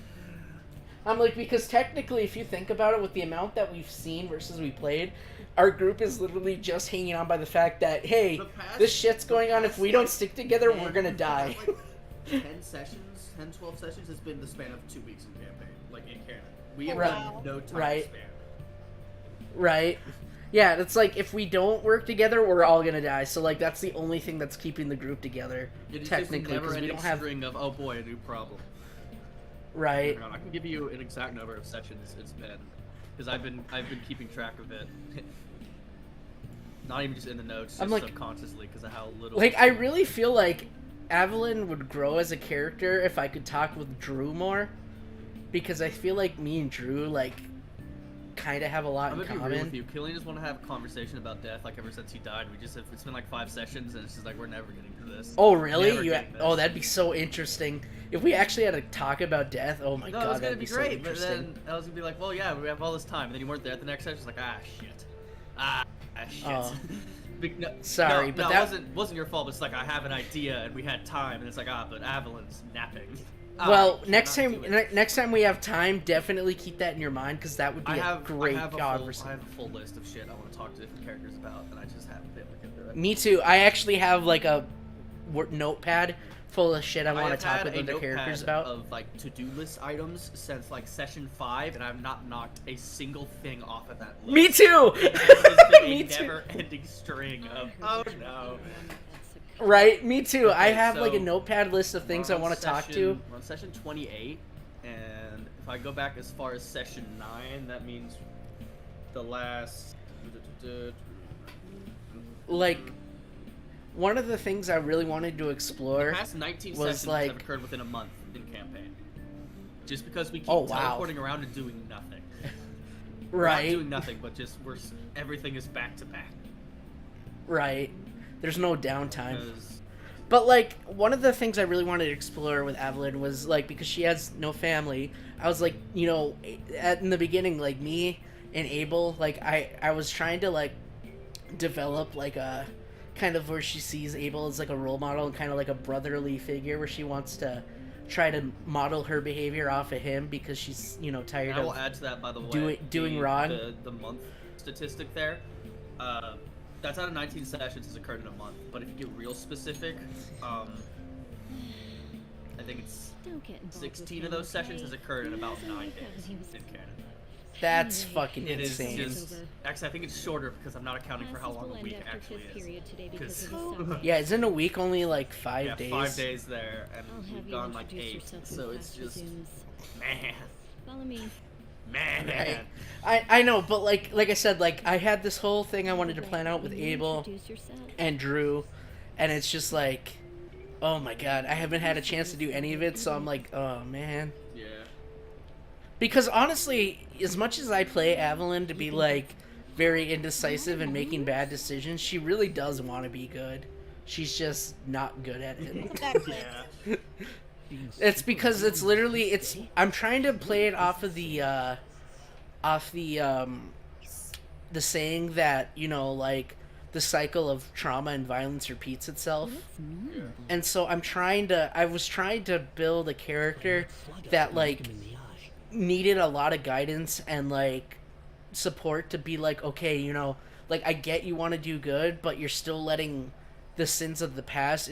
I'm like, because technically, if you think about it, with the amount that we've seen versus we played, our group is literally just hanging on by the fact that, hey, this shit's going on. If we don't stick together, we're gonna die. 10 sessions, 10, 12 sessions has been the span of 2 weeks in campaign, like in canon. We have done no time span. Right. Yeah, it's like, if we don't work together, we're all gonna die. So, like, that's the only thing that's keeping the group together, It is technically, just because a we don't have... string of, oh boy, a new problem. Right. I can give you an exact number of sessions it's been, because I've been keeping track of it. Not even just in the notes, just I'm like, subconsciously, because of how little... Like, I really feel like Evelyn would grow as a character if I could talk with Drew more, because I feel like me and Drew, like, kind of have a lot I'm in gonna be real common. with you. Killian just want to have a conversation about death, like ever since he died. It's been like 5 sessions, and it's just like we're never getting to this. Oh, really? Never getting this. Oh, that'd be so interesting. If we actually had to talk about death, oh my No, god, it was gonna that'd be be so great, but interesting. then I was gonna be like, well, yeah, we have all this time, and then you weren't there at the next session. It's like, ah, shit. Ah, shit. Oh. No, Sorry, no, but no, that it wasn't your fault. But it's like I have an idea, and we had time, and it's like, but Avalon's napping. Well, next time we have time, definitely keep that in your mind, because that would be a great I have conversation. I have a full list of shit I want to talk to different characters about, and I just haven't been able to get through it. Me too. I actually have like a notepad full of shit I want have to talk had with a other characters notepad about. of like to-do list items since like session 5, and I've not knocked a single thing off of that list. Me too! It's been Me a too. never-ending string of oh no. Right, me too. I Okay, have like a so notepad list of things I want to talk to. We're on session 28, and if I go back as far as session 9, that means the last. Like, one of the things I really wanted to explore The past 19 was sessions like, have occurred within a month in campaign. Just because we keep Oh, wow. teleporting around and doing nothing. Right. We're not doing nothing, but just everything is back to back. right, there's no downtime. But like, one of the things I really wanted to explore with Evelyn was like, because she has no family, I was like, you know, in the beginning, like me and Abel, like I was trying to like develop like a kind of where she sees Abel as like a role model and kind of like a brotherly figure where she wants to try to model her behavior off of him because she's, you know, tired And I will of add to that, by the way, doing wrong. The month statistic there. That's out of 19 sessions has occurred in a month. But if you get real specific, I think it's 16 of those sessions has occurred in about 9 days in canon. That's fucking It is insane. just actually I think it's shorter because I'm not accounting for how long a week actually is. 'Cause- Yeah, isn't a week only like 5 days? 5 days there, and we've gone like 8, so it's just man. Follow me. Man. I know, but like I said, like I had this whole thing I wanted to plan out with Abel and Drew, and it's just like, oh my god, I haven't had a chance to do any of it, so I'm like, oh man. Yeah. Because honestly, as much as I play Evelyn to be like very indecisive and making bad decisions, she really does want to be good. She's just not good at it. Yeah. It's because it's literally I'm trying to play it off of the saying that, you know, like the cycle of trauma and violence repeats itself. And so I was trying to build a character that like needed a lot of guidance and like support to be like, okay, you know, like I get you want to do good, but you're still letting the sins of the past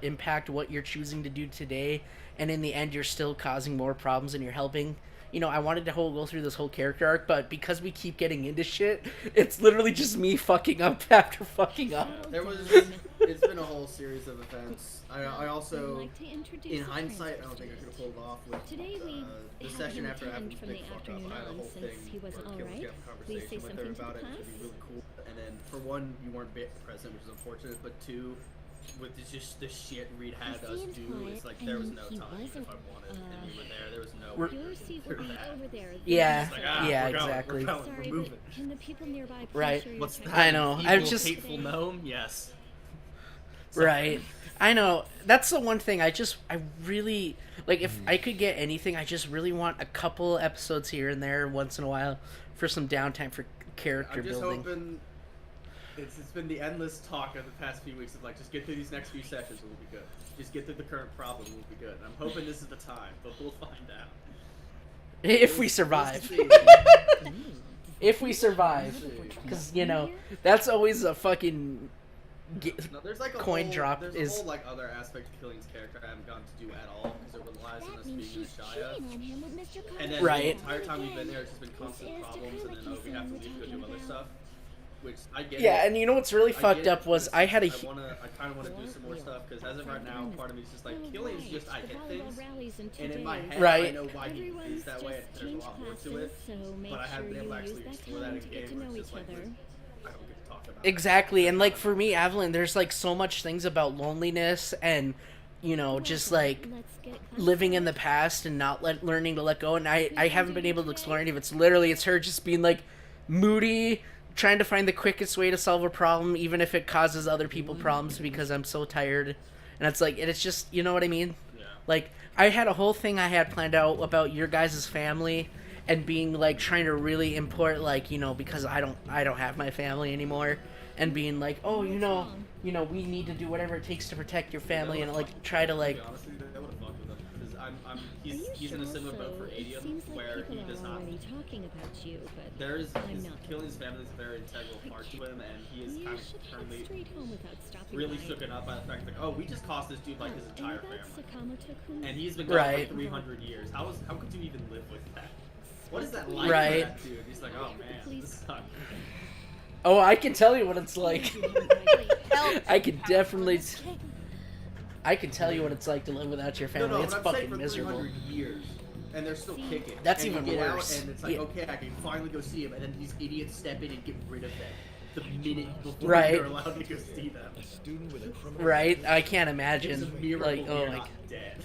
impact what you're choosing to do today, and in the end you're still causing more problems than you're helping. You know, I wanted to go through this whole character arc, but because we keep getting into shit, it's literally just me fucking up after fucking up. It's been a whole series of events. I also, in hindsight, I don't think I could have pulled it off with the session after I had a big fuck up. I had a whole thing where Kill was gonna have a conversation with her about it, which would be really cool. And then, for one, you weren't present, which is unfortunate, but two, with just the shit Reed had us do, it's like there was no time if I wanted, and you were there. There was no. Your seat will be over there. Yeah, Like, yeah, we're going, exactly. We're Sorry, moving. but can the people nearby please Right. share your What's check- that? I know. Evil, I'm just hateful gnome. Yes. Right. I know. That's the one thing I really like. If I could get anything, I just really want a couple episodes here and there once in a while for some downtime for character I'm just building. hoping. It's been the endless talk of the past few weeks of like, just get through these next few sessions and we'll be good. Just get through the current problem and we'll be good. And I'm hoping this is the time, but we'll find out. If we survive. If we survive. Because, you know, that's always a fucking No, there's like a coin whole, drop. There's Is a whole like other aspect to Killing's character I haven't gotten to do at all because it relies on us being in Shia. And then Right. the entire time we've been there, it's just been constant problems, and then we have to leave to go do other stuff. Which I get. Yeah, it. and you know what's really I fucked get up was I had a. I kind of want to do some more stuff because as of right now, part of me is just like Killing's just I hit things, and in my head Right. I know why he is that way. There's a lot more to it, but I haven't been able to actually explore that in game. Where it's just like I don't get to talk about. Exactly, and like for me, Evelyn, there's like so much things about loneliness and, you know, just like living in the past and not learning to let go. And I haven't been able to explore any of it. It's her just being like moody, trying to find the quickest way to solve a problem, even if it causes other people problems because I'm so tired. And it's like, it's just, you know what I mean? Yeah. Like, I had a whole thing I had planned out about your guys' family and being like trying to really import, like, you know, because I don't have my family anymore, and being like, oh, you know, we need to do whatever it takes to protect your family, and like try to like. Honestly, that would have fucked with him because he's in a similar boat for Adium where he does not. Killing's family is a very integral part to him, and he is kind of currently really shooken up by the fact that we just cost this dude like his entire family, and he's been gone for 300 years. How could you even live with that? What is that like for that dude? He's like, oh man, this sucks. Oh, I can tell you what it's like. I can definitely. I can tell you what it's like to live without your family. No, it's but I'm fucking saying for miserable. 300 years, and they're still kicking. That's and even you get worse. Out, and it's like, okay, I can finally go see him, and then these idiots step in and get rid of them the minute before you're allowed to go see them. Right? I can't imagine. It's a miracle like, oh you're my. not dead.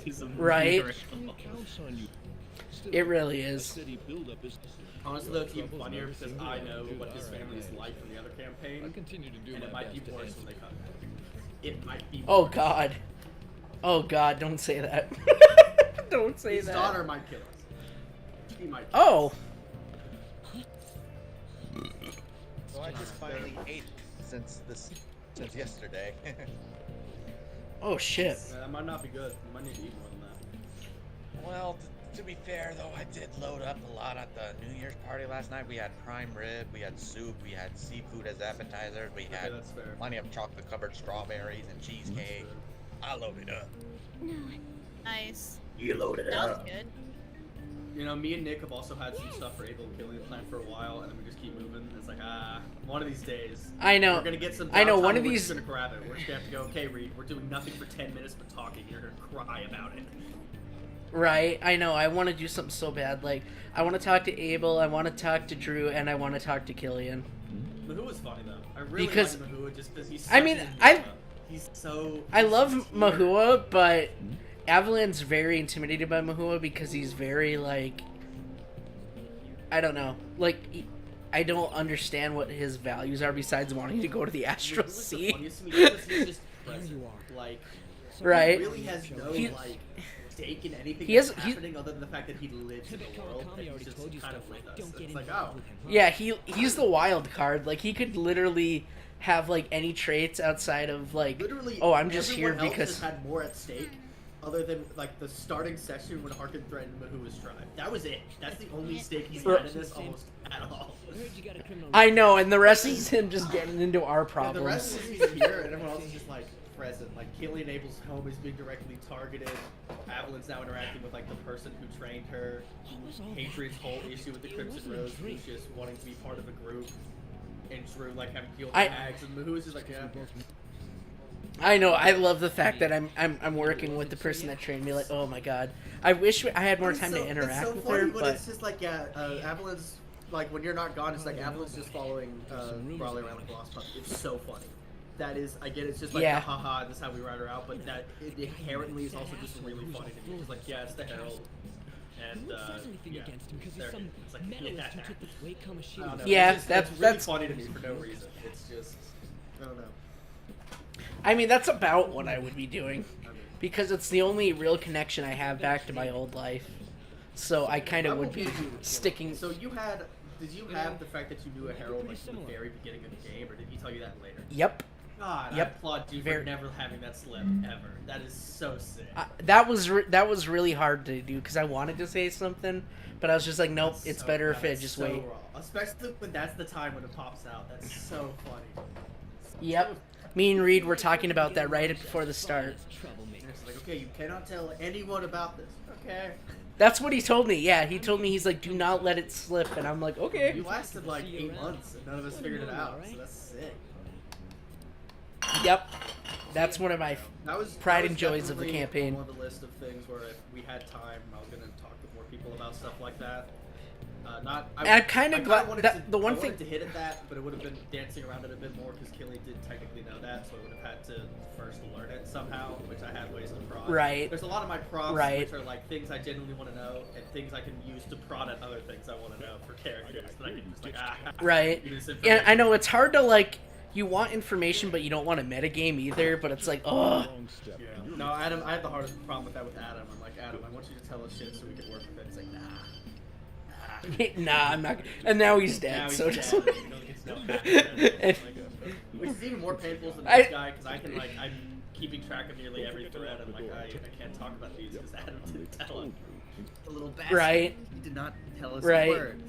It's a Right? miracle. It really is. Honestly, though, it's even funnier because I know what his family is like from the other campaign, and it might be worse when they come back. It might be. Oh God. Oh God! Don't say that. Don't say His that. His daughter might kill us. He might. Oh. So I just finally ate since yesterday. Oh shit. That might not be good. You might need to eat more than that. Well, to be fair though, I did load up a lot at the New Year's party last night. We had prime rib, we had soup, we had seafood as appetizers, we had plenty of chocolate covered strawberries and cheesecake. I loaded up. Nice. You loaded That was good. You know, me and Nick have also had some stuff for Abel and Killian planned for a while, and then we just keep moving. It's like, one of these days. I know. We're gonna get some. I know, downtime one of and we're these- just gonna grab it. We're just gonna have to go. Okay, Reed, we're doing nothing for 10 minutes but talking. You're gonna cry about it. Right, I know. I want to do something so bad. Like, I want to talk to Abel, I want to talk to Drew, and I want to talk to Killian. Mahua's funny though. I really Because- like Mahua just because he's. I such mean, an I- enigma. He's so. I love Mahua, but Avalan's very intimidated by Mahua because he's very, like... I don't know. Like, I don't understand what his values are besides wanting to go to the Astral Mahua's the Sea. funniest to me because he's just present. Like, Right. He really has no He- like stake in anything He that's has- he- happening other than the fact that he lives in the world and he's just kind of with us. It's like, oh. Yeah, he's the wild card. Like, he could literally have, like, any traits outside of, like... Literally, oh, I'm just here everyone else because... has had more at stake, other than like the starting session when Harkin threatened Mahua's tribe. That was it. That's the only stake he's had in this almost at all. I know, and the rest is him just getting into our And the problems. rest is he's here, and everyone else is just like present. Like Killian Abel's home is being directly targeted. Avalyn's now interacting with like the person who trained her. Hadrian's whole issue with the Crimson Rose, who's just wanting to be part of a group. And Drew like having to deal with the hags, and Mahua's just like, yeah. I know. I love the fact that I'm working with the person that trained me. Like, oh my god, I wish I had more time to interact it's so with funny her. when But it's just like, yeah, Avalyn's like when you're not gone, it's like Avalyn's just following Raleigh around like a lost puppy. It's so funny. That is, I get it's just like, Yeah. haha, this is how we ride her out, but that it inherently is also just really funny to me. It's like, yeah, it's the Herald. And yeah, there he is. It's like, yeah. I don't know. Yeah, it's just, that's- it's really that's- funny to me for no reason. It's just, I don't know. I mean, that's about what I would be doing, because it's the only real connection I have back to my old life. So I kind of would be sticking. So did you have the fact that you knew a Herald like from the very beginning of the game, or did he tell you that later? Yep. God, Yep. I applaud you for Very- never having that slip ever. That is so sick. That was really hard to do because I wanted to say something, but I was just like, nope. That's It's so- better God, if it that's just so wait. raw. Especially when that's the time when it pops out. That's so funny. Yep. Me and Reed were talking about that right before the start. It's like, okay, you cannot tell anyone about this. Okay. That's what he told me. Yeah, he told me, he's like, do not let it slip, and I'm like, okay. You lasted like 8 months and none of us figured it out, so that's sick. Yep. That's one of my pride and was joys of the definitely campaign. on the list of things where if we had time, I was gonna talk with more people about stuff like that. I'm kinda glad wanted that- the one I wanted thing- to hit at that, but it would have been dancing around it a bit more because Killian did technically know that, so I would have had to first learn it somehow, which I had ways to prod. Right. There's a lot of my prompts Right. which are like things I genuinely want to know and things I can use to prod at other things I want to know for characters that I can just like Right. use Yeah, information. I know it's hard to, like, you want information, but you don't want a metagame either, but it's like, oh. Yeah. No, Adam, I had the hardest problem with that with Adam. I'm like, Adam, I want you to tell us shit so we can work with it. It's like, nah. Nah, I'm not. And now he's dead, Now he's so dead. just. You don't get to know that. Which is even more painful than this guy because I can like I'm keeping track of nearly every thread and like I can't talk about these because Adam didn't tell him. The little bastard. Right. He did not tell us Right. a word.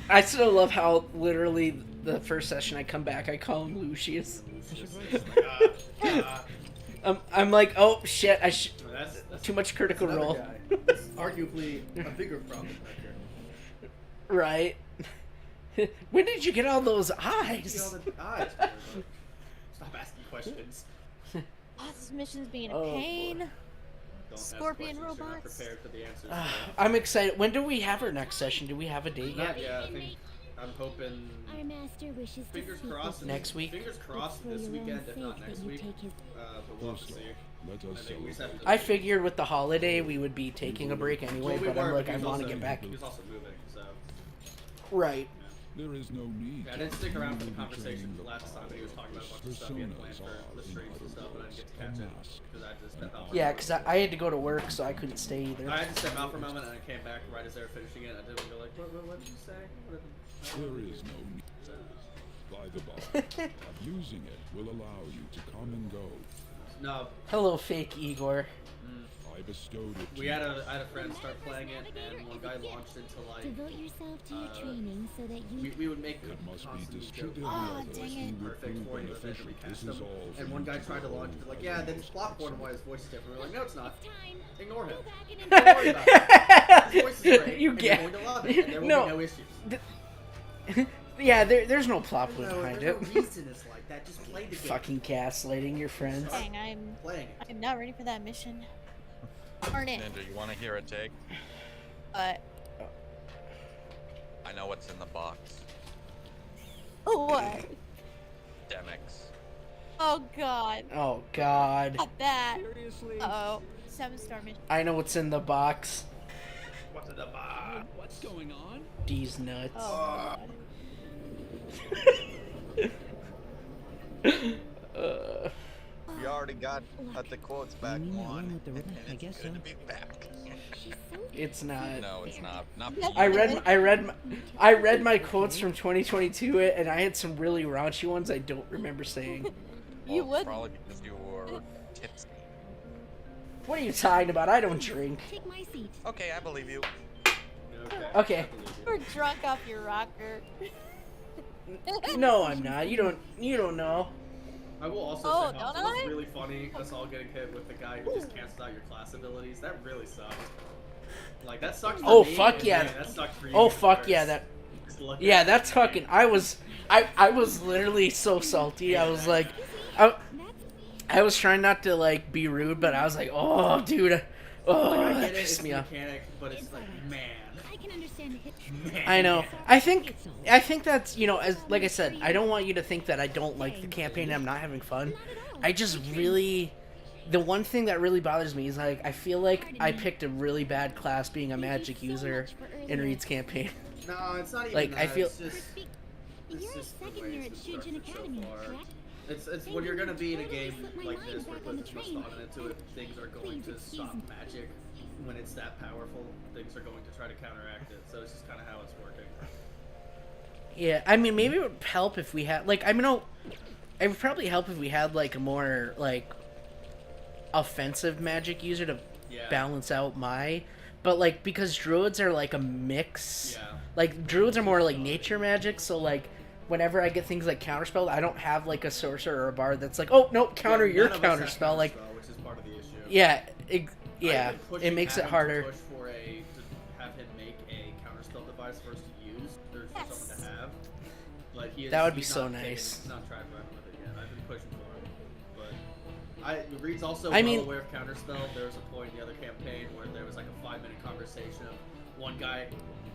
I still love how literally the first session I come back, I call him Lucius. I'm like, oh shit, that's too much critical another role. guy. It's arguably a bigger problem back here. Right. When did you get all those Look eyes? at all the eyes. Stop asking questions. This mission's being a Oh, boy. pain. Don't ask Scorpion questions you're not robots. prepared for the answers. I'm excited. When do we have our next session? Do we have a date Not yet? yet. I think I'm hoping. Our master wishes Fingers to speak crossed. with Next week? Fingers crossed this weekend, if not next week. But we'll have to see. Let us I think we just have to. I figured with the holiday we would be taking a break anyway, Well, we but I'm were, like, but I he was want to also- get back. He was also moving, so. Right. There is no need. Yeah, I didn't stick around for the conversation last time, but he was talking about a bunch of stuff he had planned for the streams and stuff, but I didn't get to catch it because I just stepped out. for a Yeah, moment. because I had to go to work, so I couldn't stay either. I had to step out for a moment and I came back right as they were finishing it. I did go like, what did you say? There is no need. By the by, using it will allow you to come and go. No. Hello, fake Igor. I bestowed it. I had a friend start playing it, and one guy launched into like. Devote yourself to your training so that you. We would make must be costumes distributed. Oh, dang it. perfect for you, then we cast them. And for one guy you tried to launch it, like, yeah, then just block one why his voice is different. We're like, no, it's not. Ignore him. Don't worry about it. His voice is great. You and get- you're going to love it, and there will No. be no issues. Yeah, there's no plot point behind there's it. no reason it's like that. Just play the game. Fucking gaslighting your friends. Dang, I'm not ready for that mission. Darn it. Ninja, you want to hear a take? But I know what's in the box. what? Demix. Oh god. Oh god. Not that. Uh-oh. 7-star mission. I know what's in the box. What's in the box? What's going on? These nuts. Oh god. We already got the quotes back one, and I guess it's good to be back. It's not. No, it's not. Not I read my quotes from 2022, and I had some really raunchy ones I don't remember saying. You would. Probably because you were tipsy. What are you talking about? I don't drink. Take my seat. Okay, I believe you. Okay. You're drunk off your rocker. No, I'm not. You don't know. I will also say don't it was I? really funny us all getting hit with the guy who just cancels out your class abilities. That really sucked. Like, that sucked for Oh me, fuck and yeah. man, that sucked for you Oh at fuck first. yeah, that. Just look Yeah, at that's it. fucking. I was literally so salty. I was like, I was trying not to like be rude, but I was like, oh dude, oh Like, I that get it, pissed it's me off. mechanic, but it's like, man. I can understand it. I know. I think that's, you know, as like I said, I don't want you to think that I don't like the campaign and I'm not having fun. I just really, the one thing that really bothers me is like I feel like I picked a really bad class being a magic user in Reed's campaign. No, it's not even Like, that. I feel- It's just You're a second year at Shujin Academy, correct? It's when you're gonna be in a game like this where put this much thought into it, things are going to stop magic. When it's that powerful, things are going to try to counteract it. So it's just kind of how it's working. Yeah, I mean, maybe it would help if we had, like, I mean, it would probably help if we had, like, a more, like, offensive magic user to balance out my, but, like, because druids are, like, a mix, like, druids are more, like, nature magic, so, like, whenever I get things like counterspell, I don't have, like, a sorcerer or a bard that's like, oh, nope, counter your none of us have counterspell, like, which is part of the issue. yeah, Yeah, it makes it harder. Push for to have him make a counterspell device for us to use, or for someone to have. But That would be he's so not taking- nice. He's not trying to run with it yet. I've been pushing for him, but Reed's also I well mean- aware of counterspell. There was a point in the other campaign where there was like a 5-minute conversation of one guy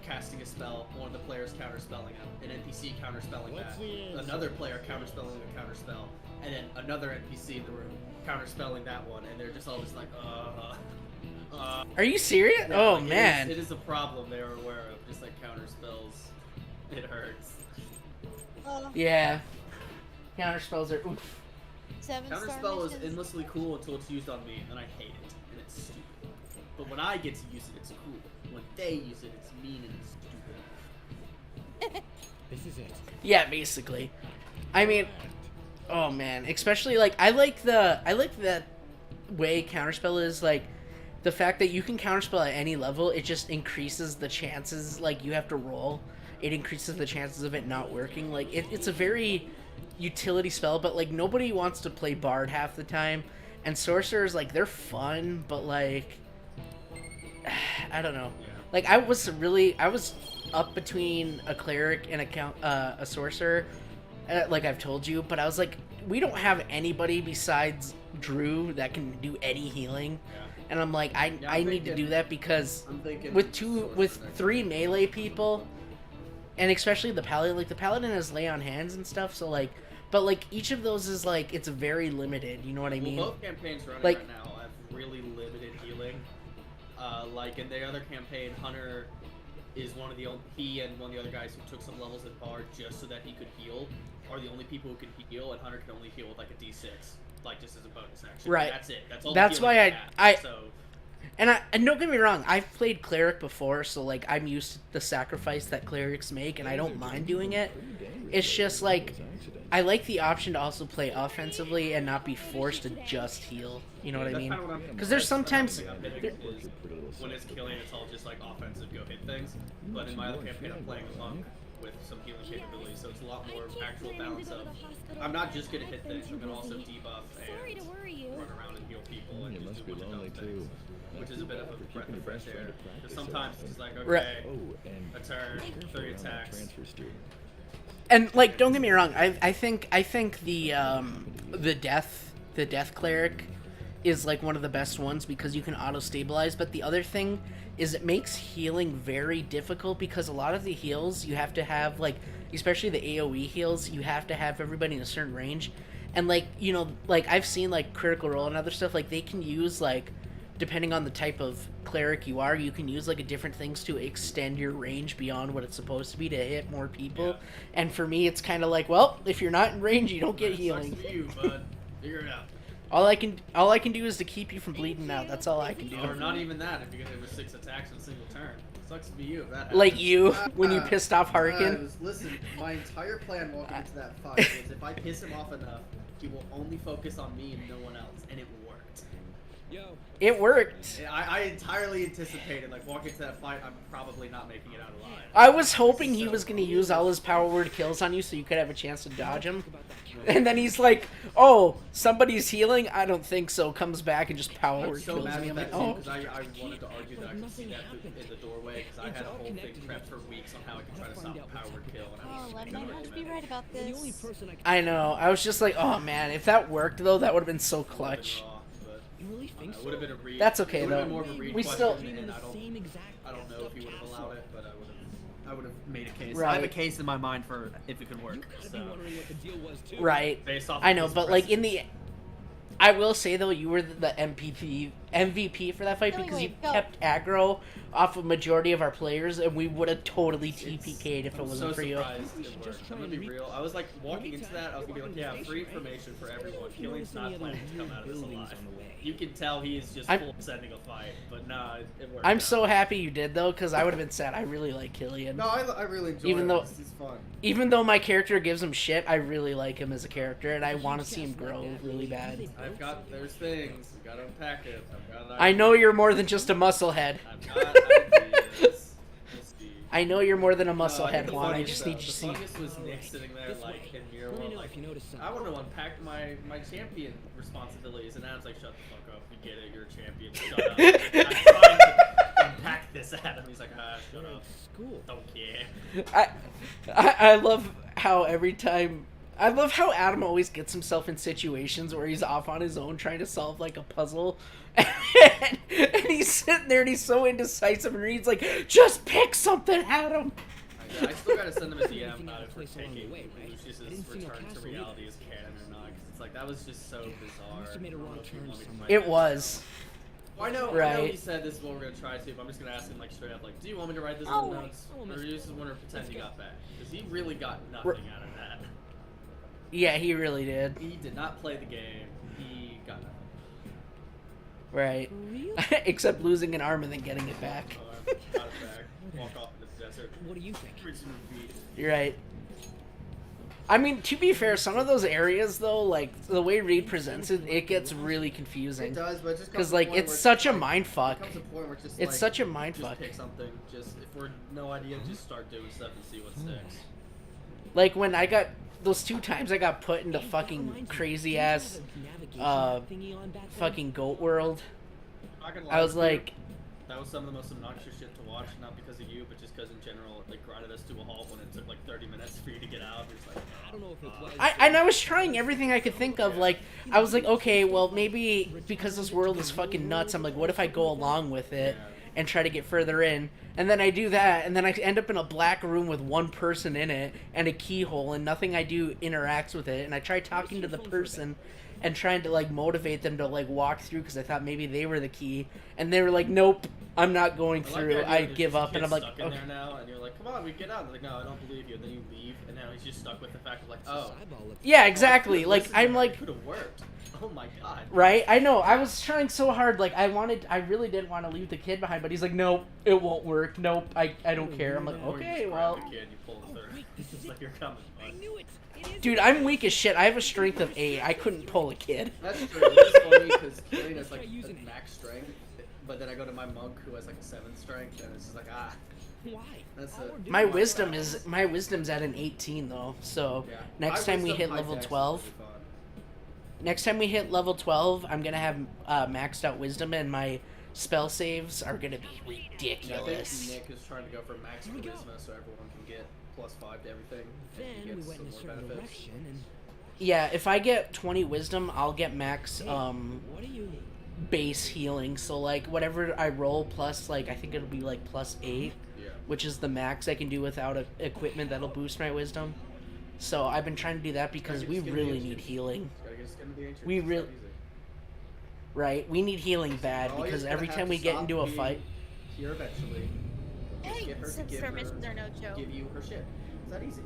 casting a spell, one of the players counterspelling him, an NPC counterspelling that, another player counterspelling a counterspell, and then another NPC in the room counterspelling that one, and they're just all just like, Are you serious? yeah, Oh, like, man. it is a problem they were aware of. Just like counter spells, it hurts. Yeah. Counterspells are oof. 7-star Counterspell is missions. endlessly cool until it's used on me, and I hate it, and it's stupid. But when I get to use it, it's cool. When they use it, it's mean and it's stupid. This is it. Yeah, basically. I mean, oh man, especially like I like that way counterspell is like the fact that you can counterspell at any level. It just increases the chances. Like you have to roll. It increases the chances of it not working. Like it's a very utility spell, but like nobody wants to play bard half the time. And sorcerers, like they're fun, but like I don't know. Like I was up between a cleric and a sorcerer, like I've told you, but I was like, we don't have anybody besides Drew that can do any healing, and I'm like, I need to do that because with 3 melee people, and especially the paladin, like the paladin has lay on hands and stuff, so like, but like each of those is like it's very limited. You know what I mean? Well, both campaigns running like, right now have really limited healing. Like in the other campaign, Hunter is one of the he and one of the other guys who took some levels at Bard just so that he could heal are the only people who can heal, and Hunter can only heal with like a D6, like just as a bonus action. Right. That's it. That's all. That's the why healing I have, so. And don't get me wrong, I've played cleric before, so like I'm used to the sacrifice that clerics make, and I don't mind doing it. It's just like I like the option to also play offensively and not be forced to just heal. You know what I That's mean? kinda what I'm- Because there's sometimes... that's the thing I'm hitting is when it's killing, it's all just like offensive, go hit things. But in my other campaign, I'm playing a monk with some healing capabilities, so it's a lot more actual balance of I'm not just gonna hit things, I'm gonna also debuff and run around and heal people and just do a bunch of dumb things, which is a bit of a breath of fresh air. Because sometimes it's like, okay, a turn, 3 attacks. And like, don't get me wrong, I think the death cleric is like one of the best ones because you can auto stabilize. But the other thing is it makes healing very difficult because a lot of the heals you have to have, like, especially the AoE heals, you have to have everybody in a certain range. And like, you know, like I've seen like Critical Role and other stuff, like they can use, like, depending on the type of cleric you are, you can use like a different things to extend your range beyond what it's supposed to be to hit more people. Yeah. And for me, it's kind of like, well, if you're not in range, you don't get healing. Sucks for you, bud. Figure it out. All I can do is to keep you from bleeding out. That's all I can do. Or not even that. If you're gonna have 6 attacks in a single turn, sucks to be you if that happens. Like you when you pissed off Harkin. Listen, my entire plan walking into that fight was if I piss him off enough, he will only focus on me and no one else, and it worked. It worked. I entirely anticipated, like, walking into that fight, I'm probably not making it out alive. I was hoping he was going to use all his power word kills on you so you could have a chance to dodge him. And then he's like, oh, somebody's healing? I don't think so. Comes back and just power word kills me. I'm like, oh. Because I wanted to argue that I could see that in the doorway, because I had a whole thing prepped for weeks on how I could try to stop a power word kill. And I was Lemon might be right about this. I know. I was just like, oh man, if that worked though, that would have been so clutch. Would have been a read. That's okay though. More of a read we still. And I don't know if he would have allowed it, but I would have made a case. Right. I have a case in my mind for if it could work. So. Right. Based off I know, but like in the, I will say though, you were the MVP for that fight because you kept aggro off a majority of our players, and we would have totally TPK'd if it wasn't for you. I'm gonna be real. I was like walking into that. I was gonna be like, yeah, free information for everyone. Killing's not planning to come out of this alive. You can tell he is just full sending a fight, but nah, it worked. I'm so happy you did though, because I would have been sad. I really like Killian. No, I really enjoy even him. though This is fun. Even though my character gives him shit, I really like him as a character, and I want to see him grow really bad. There's things. We gotta unpack it. I know you're more than just a musclehead. I know you're more than a musclehead, Juan. I just need you to see. The funniest was Nick sitting there, like, in mirror world, like, I want to unpack my champion responsibilities, and Adam's like, shut the fuck up. We get it. You're a champion. Shut up. I'm trying to unpack this, Adam. He's like, shut up. Don't care. I love how every time. I love how Adam always gets himself in situations where he's off on his own trying to solve like a puzzle, and he's sitting there and he's so indecisive, and he's like, "Just pick something, Adam." I still gotta send him a DM about it for taking Lucius's return to reality as canon or not, because it's like that was just so bizarre. It was. Well, I know Right. he said this is what we're gonna try to, but I'm just gonna ask him like straight up, like, do you want me to write this in the notes, or do you just want to pretend he got back? Because he really got nothing out of that. Yeah, he really did. He did not play the game. He got nothing. Right. Except losing an arm and then getting it back. Got it back. Walk off into the desert. What do you think? You're right. I mean, to be fair, some of those areas though, like the way Reed presents it, it gets really confusing. It does, but it just because like it's such a mind fuck. It's such a mind just fuck. Pick something. Just if we're no idea, just start doing stuff and see what sticks. Like when I got those 2 times I got put into fucking crazy ass, fucking goat world. I was like, that was some of the most obnoxious shit to watch, not because of you, but just because in general it like grinded us to a halt when it took like 30 minutes for you to get out. It's like, I don't know if it was. And I was trying everything I could think of. Like I was like, okay, well maybe because this world is fucking nuts, I'm like, what if I go along with it and try to get further in? And then I do that, and then I end up in a black room with 1 person in it and a keyhole, and nothing I do interacts with it. And I tried talking to the person and trying to like motivate them to like walk through because I thought maybe they were the key, and they were like, nope, I'm not going I like through. the idea I that give this up, and I'm kid's like, stuck in okay. there now, and you're like, come on, we get out. And they're like, no, I don't believe you. And then you leave, and now he's just stuck with the fact of like, oh. Yeah, exactly. Like, I'm like, could have worked. Oh my god. right? I know. I was trying so hard. Like, I really didn't want to leave the kid behind, but he's like, nope, it won't work. Nope, I don't care. I'm like, Or you okay, just well. grab the kid, you pull the third. It's like you're coming. I knew it. Dude, I'm weak as shit. I have a strength of 8. I couldn't pull a kid. That's true. It's funny because Killian has like a max strength, but then I go to my monk who has like a 7 strength, and it's just like, ah. Why? That's it. My wisdom's at an 18 though. So Yeah. next My time we wisdom hit level high dex 12, is really fun. next time we hit level 12, I'm gonna have maxed out wisdom, and my spell saves are gonna be Yeah, I ridiculous. think Nick is trying to go for max charisma so everyone can get +5 to everything. And he Then we gets went in a some certain more benefits. direction, and Yeah, if I get 20 wisdom, I'll get max what are you? base healing. So like whatever I roll plus, like I think it'll be like +8, Yeah. which is the max I can do without equipment that'll boost my wisdom. So I've been trying to do that because we really need healing. Just gotta get skin of the ancients. We It's really, that easy. right? We need healing bad All because you're every gonna time have we to get stop into a being fight, here eventually. Just get her to Since give their her, missions are no joke. give you her shit. It's that easy.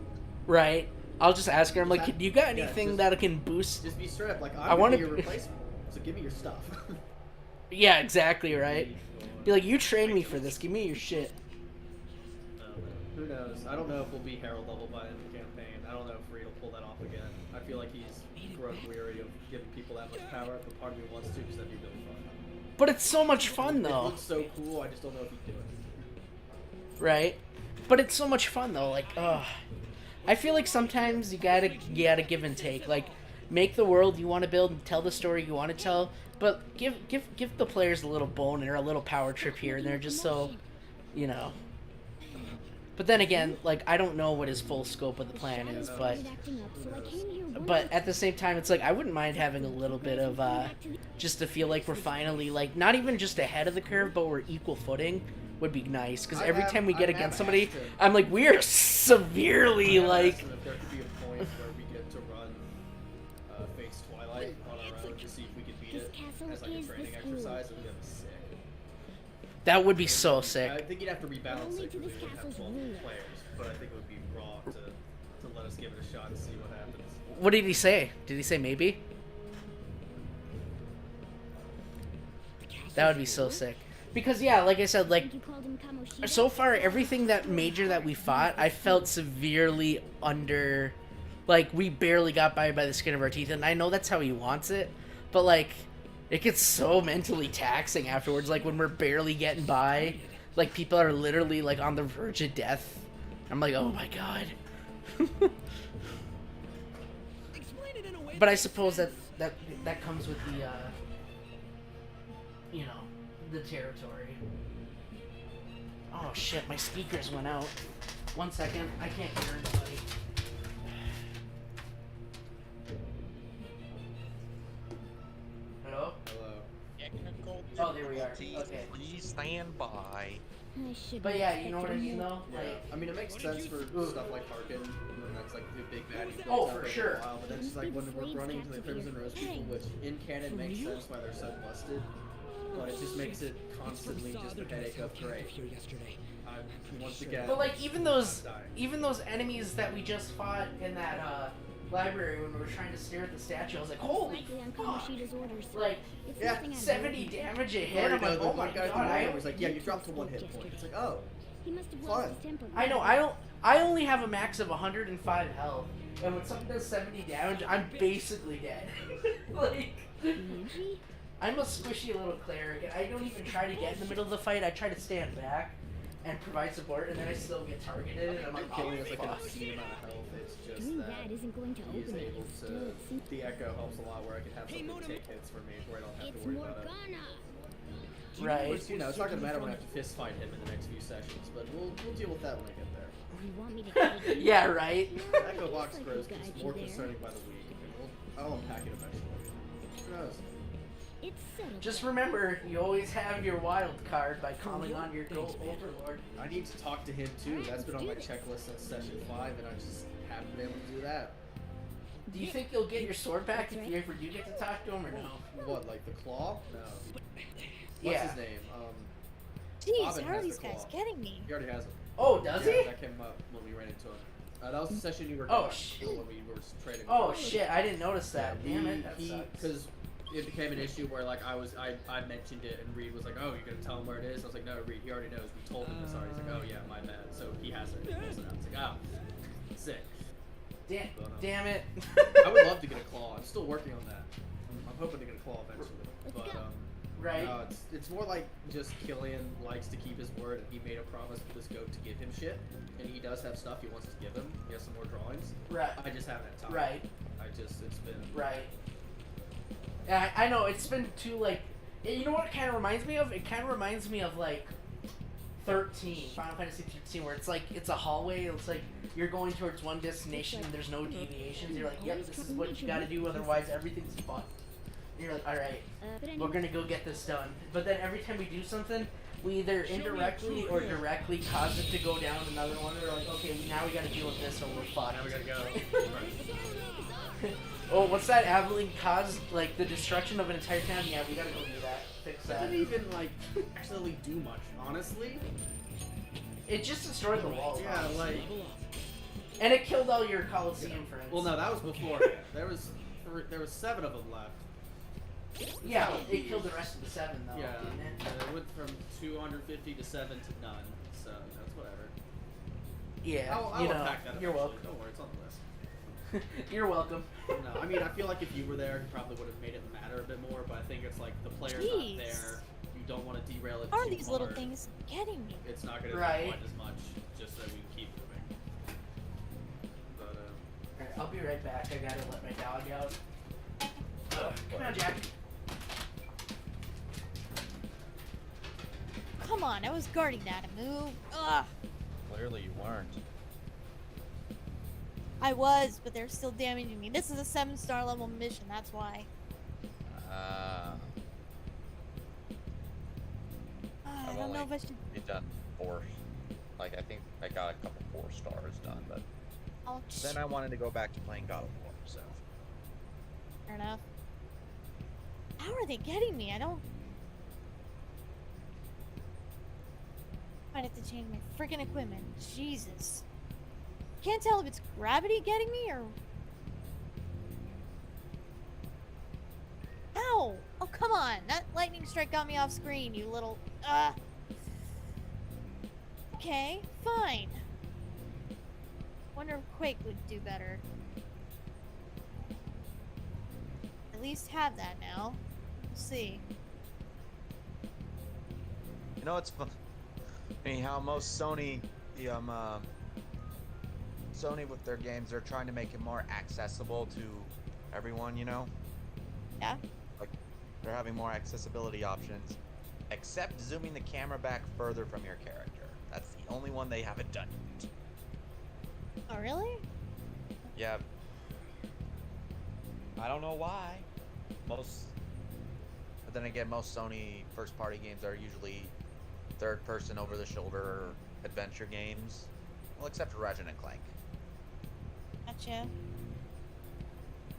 right? I'll just ask her. I'm like, Just you got yeah, anything just- that can boost? Just be straight up like, I'm I gonna wanna be your be- replacement, so give me your stuff. Yeah, exactly, right? Be like, you trained me for this. Give me your shit. Who knows? I don't know if we'll be Herald level by the end of the campaign. I don't know if Reed will pull that off again. I feel like he's grown weary of giving people that much power, but part of me wants to because that'd be really fun. But it's so much fun It though, looks so cool, I just don't know if he'd do it. right? But it's so much fun though. Like, I feel like sometimes you gotta give and take. Like, make the world you want to build and tell the story you want to tell, but give the players a little bone or a little power trip here and there, just so, you know. But then again, like, I don't know what his full scope of the plan is, but at the same time, it's like I wouldn't mind having a little bit of just to feel like we're finally, like, not even just ahead of the curve, but we're equal footing would be nice. Because every time we get against somebody, I'm like, we are severely like. If there could be a point where we get to run Fate's Twilight on our own to see if we can beat it as like a training exercise, and that'd be sick. That would be so I sick. think you'd have to rebalance it because we would have 12 players, but I think it would be raw to let us give it a shot and see what happens. What did he say? Did he say maybe? That would be so sick. Because yeah, like I said, like so far everything that major that we fought, I felt severely under, like we barely got by the skin of our teeth, and I know that's how he wants it, but like it gets so mentally taxing afterwards. Like when we're barely getting by, like people are literally like on the verge of death. I'm like, oh my god. But I suppose that comes with the you know, the territory. Oh shit, my speakers went out. 1 second, I can't hear anybody. Hello? Hello. Technical Oh, there we are. difficulties. Okay. Please stand by. But yeah, you know what I mean though? Yeah, Like, I mean it makes sense for stuff like Harkin, when that's like the big bad. Oh, for sure. But then it's like when we're running into the Crimson Rose people, which in canon makes sense why they're so busted, but it just makes it constantly just a headache of great. Once again. but like even those enemies that we just fought in that library when we were trying to stare at the statue, I was like, holy fuck! Like, Yeah, 70 damage a Or, hit. you I'm know, like, the oh my one guy god! was like, yeah, you dropped to 1 hit point. It's like, oh, fun. I know. I only have a max of 105 health, and when something does 70 damage, I'm basically dead. Like, I'm a squishy little cleric, and I don't even try to get in the middle of the fight. I try to stand back and provide support, and then I still get targeted, and I'm like, Killing oh is like an fuck. obscene amount of health. It's just that he is able to. The echo helps a lot, where I can have something take hits for me, where I don't have to worry about it. Right. Which, you know, it's not gonna matter when I have to fist fight him in the next few sessions, but we'll deal with that when I get there. Yeah, right. Echo Box Grows gets more concerning by the week, and I'll unpack it eventually. Who knows? Just remember, you always have your wild card by calling on your gold overlord. I need to talk to him too. That's been on my checklist since session 5, and I just haven't been able to do that. Do you think you'll get your sword back if you ever do get to talk to him, or no? What, like the claw? No. What's Yeah. his name? Jeez, Bobbin how are has these the guys claw. getting me? He already has it. Oh, does Yeah, he? that came up when we ran into him. That was the session you were Oh, gone, shit. when we were trading. Oh shit! I didn't notice that. Yeah, Damn it, that sucks. Because it became an issue where like I mentioned it and Reed was like, "Oh, you're gonna tell him where it is?" I was like, "No, Reed, he already knows. We told him this already." He's like, "Oh yeah, my bad." So he has it. He pulls it out. It's like, "Oh, sick." Damn, But, damn it. I would love to get a claw. I'm still working on that. I'm hoping to get a claw eventually. But right. it's more like just Killian likes to keep his word, and he made a promise for this goat to give him shit, and he does have stuff he wants us to give him. He has some more drawings. Right. I just haven't had time. Right. It's been Right. Yeah, I know, it's been too, like, you know what it kind of reminds me of? It kind of reminds me of, like, 13, Final Fantasy 13, where it's like, it's a hallway, it's like, you're going towards one destination and there's no deviations. You're like, yep, this is what you gotta do, otherwise everything's fucked. And you're like, alright, we're gonna go get this done. But then every time we do something, we either indirectly or directly cause it to go down another one. We're like, okay, now we gotta deal with this or we're fucked. Now we gotta go. Oh, what's that? Aveline caused, like, the destruction of an entire town? Yeah, we gotta go do that. Fix that. It didn't even, like, actually do much, honestly. It just destroyed the walls. Yeah, honestly. like... And it killed all your Coliseum friends. Well, no, that was before. There was 7 of them left. Yeah, it killed the rest of the 7, though, Yeah, didn't it? it went from 250 to 7 to none, so that's whatever. Yeah, I'll unpack that you're eventually. welcome. Don't worry, it's on the list. You're welcome. No, I mean, I feel like if you were there, you probably would have made it matter a bit more, but I think it's like the player's Jeez. not there. You don't want to derail it How are too these little hard. things getting me? It's not going to Right. do quite as much, just so we can keep moving. But, Alright, I'll be right back. I gotta let my dog out. Come on, Jack. Come on, I was guarding that. Move. Ugh. Clearly you weren't. I was, but they're still damaging me. This is a 7-star level mission, that's why. I I've don't know only if I should. done 4. Like, I think I got a couple 4 stars done, but Oh, then I wanted to go back to playing God of War, so. fair enough. How are they getting me? I don't. Might have to change my freaking equipment. Jesus. Can't tell if it's gravity getting me or. Ow! Oh, come on! That lightning strike got me off screen, you little. Okay, fine. Wonder if Quake would do better. At least have that now. We'll see. You know, it's fun. How most Sony with their games, they're trying to make it more accessible to everyone, you know? Yeah. Like, they're having more accessibility options, except zooming the camera back further from your character. That's the only one they haven't done yet. Oh, really? Yeah. I don't know why. But then again, most Sony first-party games are usually third-person, over-the-shoulder adventure games. Well, except for Ratchet and Clank. Gotcha.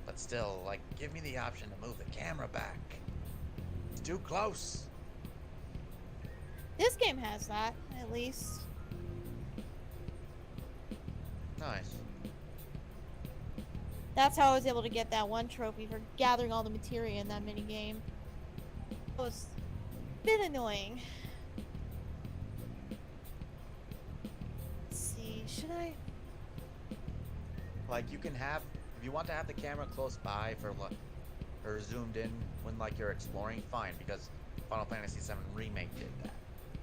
But still, like, give me the option to move the camera back. It's too close. This game has that, at least. Nice. That's how I was able to get that one trophy for gathering all the materia in that mini game. It was a bit annoying. Let's see, should I? Like, you can have, if you want to have the camera close by for or zoomed in when like you're exploring, fine, because Final Fantasy VII Remake did that.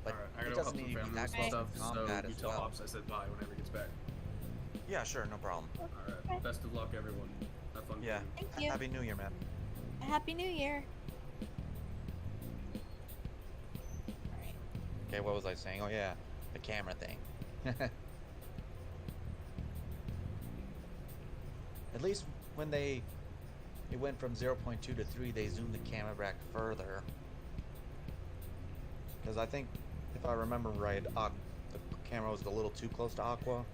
But I it gotta doesn't help need some to be family that and close stuff, to so combat you as tell well. Ops I said bye whenever he gets back. Yeah, sure, no problem. Alright, best of luck, everyone. Have fun. Yeah. Thank you. Happy New Year, man. Happy New Year. Okay, what was I saying? Oh yeah, the camera thing. At least when it went from 0.2 to 3, they zoomed the camera back further. Because I think, if I remember right, the camera was a little too close to Aqua.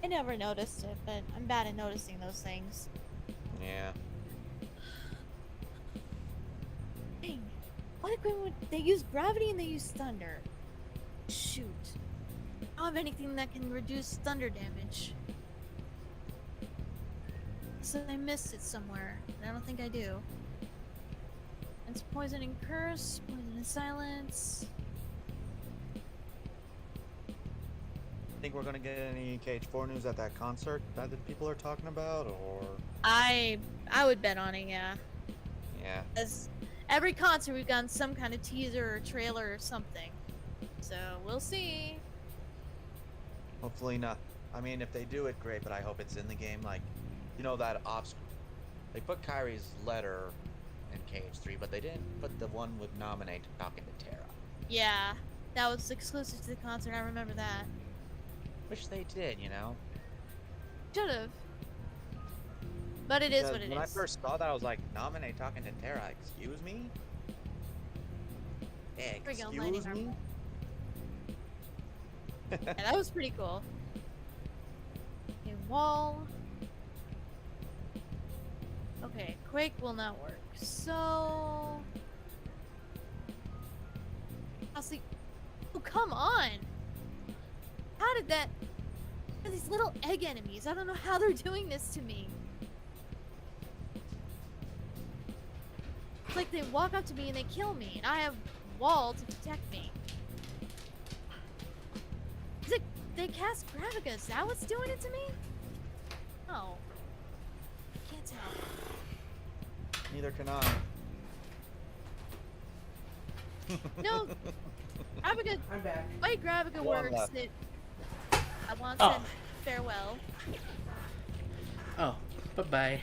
I never noticed it, but I'm bad at noticing those things. Yeah. Dang. They use gravity and they use thunder. Shoot. I don't have anything that can reduce thunder damage. So I missed it somewhere. I don't think I do. It's poisoning curse, poisoning silence. Think we're gonna get any KH4 news at that concert that the people are talking about, or? I would bet on it, yeah. Yeah. As every concert we've gotten some kind of teaser or trailer or something. So we'll see. Hopefully not. I mean, if they do it, great, but I hope it's in the game. Like, you know that ops. They put Kyrie's letter in KH3, but they didn't put the one with nominate talking to Terra. Yeah, that was exclusive to the concert. I remember that. Wish they did, you know. Should've. But it is what it is. When I first saw that, I was like, nominate talking to Terra. Excuse me? Excuse me? Yeah, that was pretty cool. Okay, wall. Okay, Quake will not work. So... Honestly... Oh, come on! How did that... These little egg enemies, I don't know how they're doing this to me. It's like they walk up to me and they kill me, and I have wall to protect me. Is it... They cast Graviga, is that what's doing it to me? Oh. Can't tell. Neither can I. No! Graviga... I'm back. Why Graviga One works, left. it... I want Oh. to farewell. Oh, bye-bye.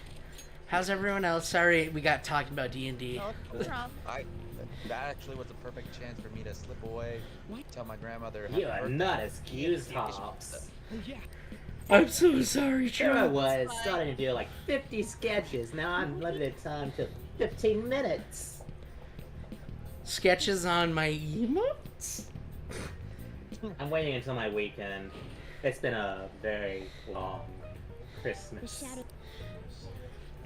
How's everyone else? Sorry, we got talking about D&D. No, No problem. That actually was the perfect chance for me to slip away, tell my grandmother. You happy are birthday, not excused, and Hops. I'm so sorry, Here I Trevor. was, starting to do like 50 sketches. Now I'm limited time to 15 minutes. Sketches on my emotes? I'm waiting until my weekend. It's been a very long Christmas.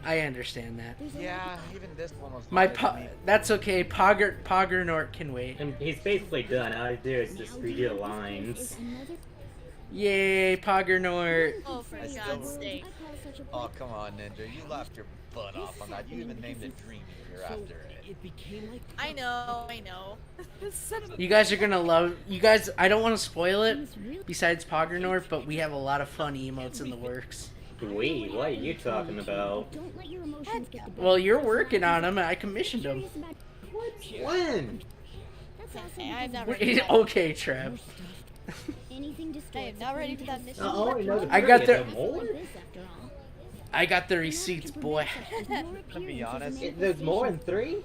I understand that. Yeah, even this one was. My longer than me. that's okay. Poggernort can wait. And he's basically done. All I do is just redo the lines. Yay, Poggernort. Oh, for God's sake. Oh, come on, Ninja. You laughed your butt off on that. You even named a dream eater after it. I know. Son of a... You guys are gonna love. You guys, I don't want to spoil it. Besides Poggernort, but we have a lot of fun emotes in the works. Wait, what are you talking about? Don't let your emotions get the better. Well, you're working on them, and I commissioned them. When? Okay, I'm not ready. Okay, Trev. Anything I am not ready for that mission. I got I got the receipts, boy. To be honest, There's more than 3?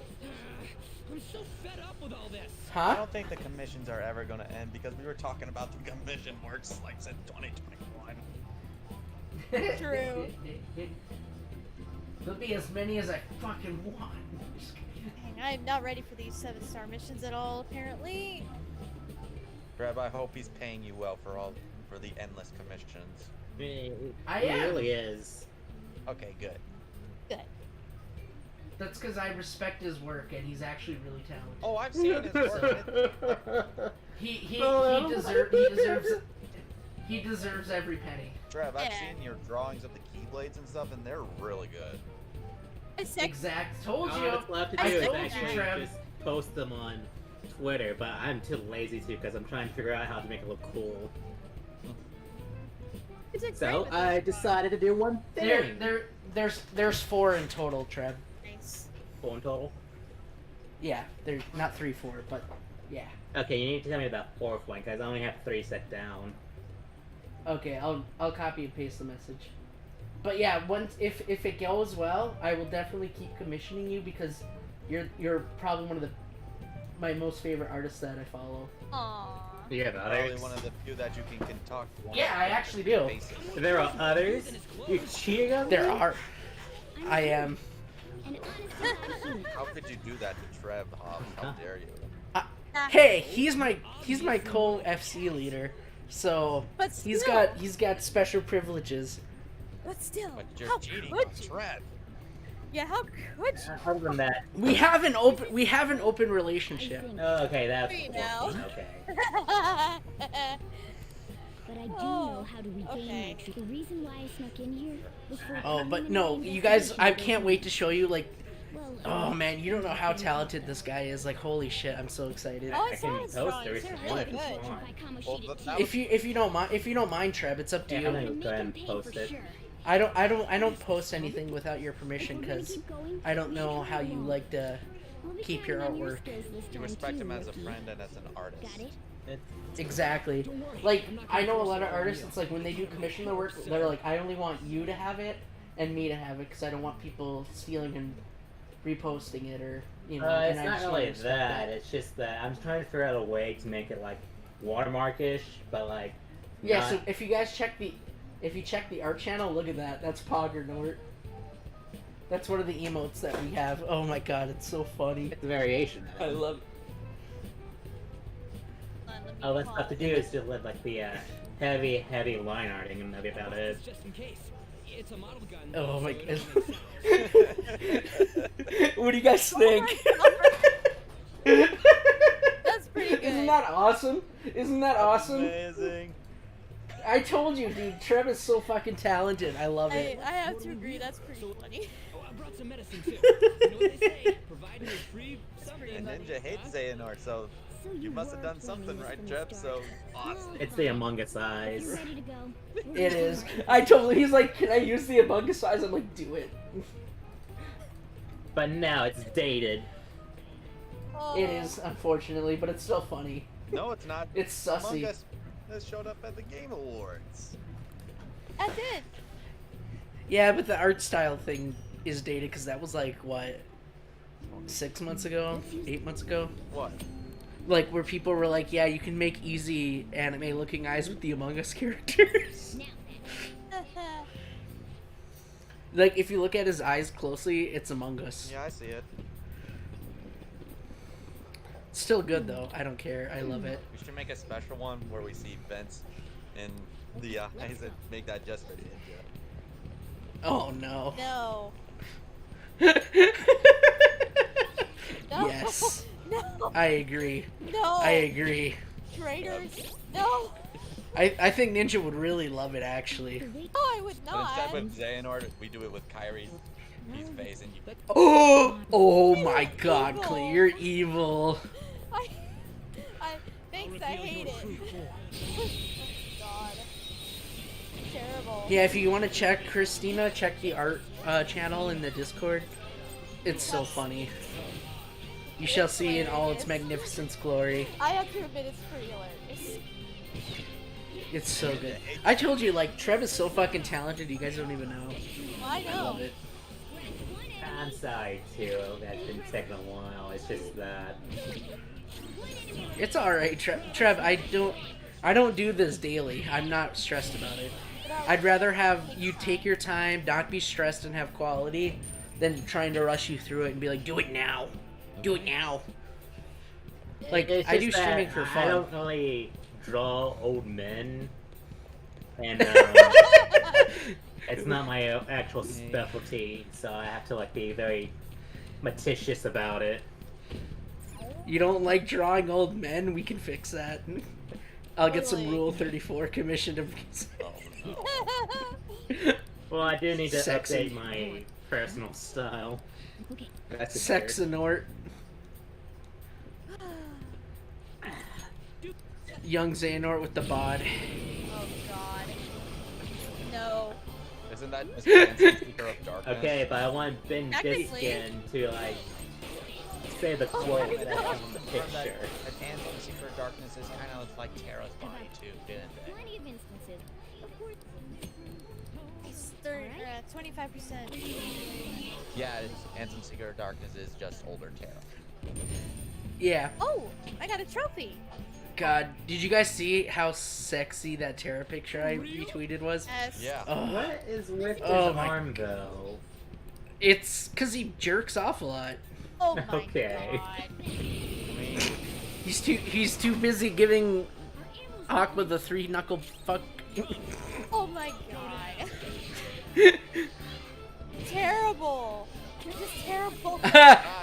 I'm so fed up with all this. I Huh? don't think the commissions are ever going to end because we were talking about the commission works like since 2021. True. There'll be as many as I fucking want. I am not ready for these 7-star missions at all, apparently. Grab, I hope he's paying you well for the endless commissions. It I am. really is. Okay, good. Good. That's because I respect his work, and he's actually really talented. Oh, I've seen his work. He deserves every penny. Trev, I've Yeah. seen your drawings of the keyblades and stuff, and they're really good. Exact. Told All you. that's left to I do is told you, actually Trev. just post them on Twitter, but I'm too lazy to because I'm trying to figure out how to make it look cool. So I decided to do one thing. There's 4 in total, Trev. Nice. 4 in total? Yeah, they're not 3, 4, but yeah. Okay, you need to tell me about 4th one because I only have 3 set down. Okay, I'll copy and paste the message. But yeah, once if it goes well, I will definitely keep commissioning you because you're probably one of my most favorite artists that I follow. Aww. You have Probably others? one of the few that you can talk to. Yeah, I actually do. There are others? You're cheating on me? There are. I am. How could you do that to Trev, Hobbs? How dare you? Hey, he's my co-FC leader, so But he's still. got special privileges. But still, But you're how cheating could on you? Trev. Yeah, how could you? Other than that, We have an open relationship. oh, okay, that's There you go. okay. But I do know how to regain my truth. The reason why I snuck in here was for Oh, but no, you guys, I can't wait to show you, like, oh man, you don't know how talented this guy is. Like, holy shit, I'm so excited. Oh, I saw his drawings. They're really good. If you don't mind, Trev, it's up to Yeah, you. I'm gonna go ahead and post it. I don't post anything without your permission because I don't know how you like to keep your artwork. You respect him as a friend and as an artist. Exactly. Like, I know a lot of artists, it's like when they do commission their work, they're like, I only want you to have it and me to have it because I don't want people stealing and reposting it or, you know. It's and I not just really wanna respect that. It's just that I'm trying to figure out a way to make it like watermarkish, but like. Yeah. not- So if you guys check the art channel, look at that. That's Pogger Nort. That's one of the emotes that we have. Oh my god, it's so funny. It's a variation. I love it. All that's have to do is just let like the heavy line arting, and that'll be about it. Just in case. It's a model gun. Oh my so god. it What do you guys think? That's pretty good. Isn't that awesome? Isn't that awesome? Amazing. I told you, dude. Trev is so fucking talented. I love it. I have to agree. That's pretty funny. Oh, I brought some medicine too. You know what they say? Provided it's free, something. And Ninja hates Xehanort, so you must have done something right, Trev. So awesome. It's the Among Us eyes. Ready to go. It is. I told him, he's like, can I use the Among Us size? I'm like, do it. But now it's dated. It is, unfortunately, but it's still funny. No, it's not. It's sussy. Among Us has showed up at the Game Awards. I did. Yeah, but the art style thing is dated because that was like, what, 6 months ago? 8 months ago? What? Like, where people were like, yeah, you can make easy anime looking eyes with the Among Us characters. Like, if you look at his eyes closely, it's Among Us. Yeah, I see it. It's still good, though. I don't care. I love it. We should make a special one where we see Vince in the eyes and make that just for Ninja. Oh, no. No. Yes. No. I agree. No. I agree. Traitors. No. I think Ninja would really love it, actually. No, I would But not. instead with Xehanort, we do it with Kyrie's face and you. Oh my god, Clay, you're evil. Thanks, I hate it. God. Terrible. Yeah, if you want to check Christina, check the art channel in the Discord. It's so funny. You shall see in all its magnificence glory. I have to admit, it's pretty hilarious. It's so good. I told you, like, Trev is so fucking talented, you guys don't even know. I know. I love it. I'm sorry too. That's been taking a while. It's just that. It's alright, Trev, I don't do this daily. I'm not stressed about it. I'd rather have you take your time, not be stressed, and have quality, than trying to rush you through it and be like, do it now. Do it now. Like, It's I just do that streaming for fun. I don't really draw old men, and it's not my actual specialty, so I have to like be very meticulous about it. You don't like drawing old men? We can fix that. I'll get some Rule 34 commission to... Well, I do need to Sexy. update my personal style. That's a Sexanort. Young Xehanort with the bod. Oh god. No. Isn't that Mr. Hansen's Speaker of Darkness? Okay, but I want Ben Technically. Diskin to like say the quote that's on the picture. That Anthem Seeker of Darkness is kind of like Terra's body too, didn't they? Plenty of instances. Of course. It's 25%. Yeah, Anthem Seeker of Darkness is just older Terra. Yeah. Oh, I got a trophy. God, did you guys see how sexy that Terra picture I retweeted was? Yes. Yeah. Oh. What is with his my- arm though? It's because he jerks off a lot. Oh my Okay. god. He's too busy giving Aqua the 3-knuckle fuck. Oh my god. Terrible. You're just terrible.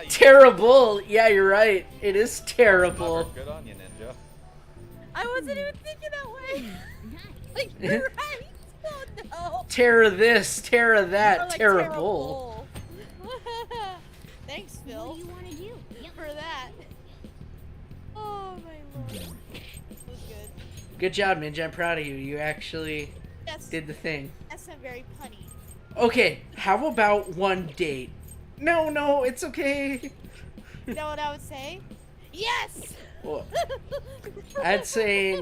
Terrible. Yeah, you're right. It is terrible. Good on you, Ninja. I wasn't even thinking that way. Like, you're right. Oh no. Terror this, terror that, More like terrible. Thanks, Phil. What do you want to do? For that. Oh my lord. This was good. Good job, Ninja. I'm proud of you. You actually Yes. did the thing. That's not very punny. Okay, how about one date? No, it's okay. You know what I would say? Yes! Well, I'd say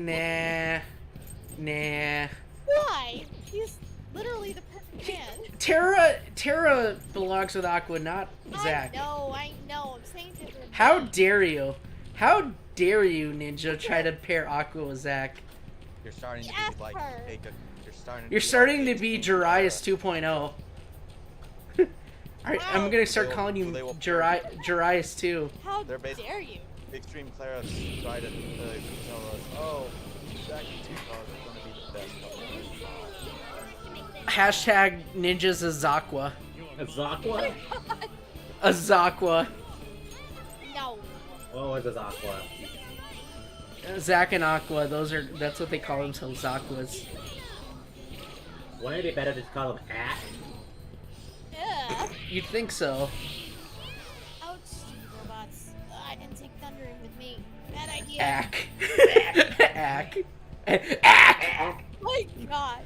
nah. Why? He's literally the perfect man. Terra belongs with Aqua, not Zack. I know. I'm saying different. How dare you? How dare you, Ninja, try to pair Aqua with Zack? You're starting to Yes, be like her. You're starting to be Jarius 2.0. Alright, I'm gonna start calling you Jarius 2. How They're dare you? Extreme Clerics try to tell us, oh, Zack and T-Car are going to be the best couple. Hashtag Ninjas Azakwa. Azakwa? Azakwa. No. What was Azakwa? Zack and Aqua, that's what they call themselves, Aquas. Wouldn't it be better to just call them Ack? Yeah. You'd think so. Ouch, robots. I didn't take thundering with me. Bad idea. Ack. Ack. Ack. My god.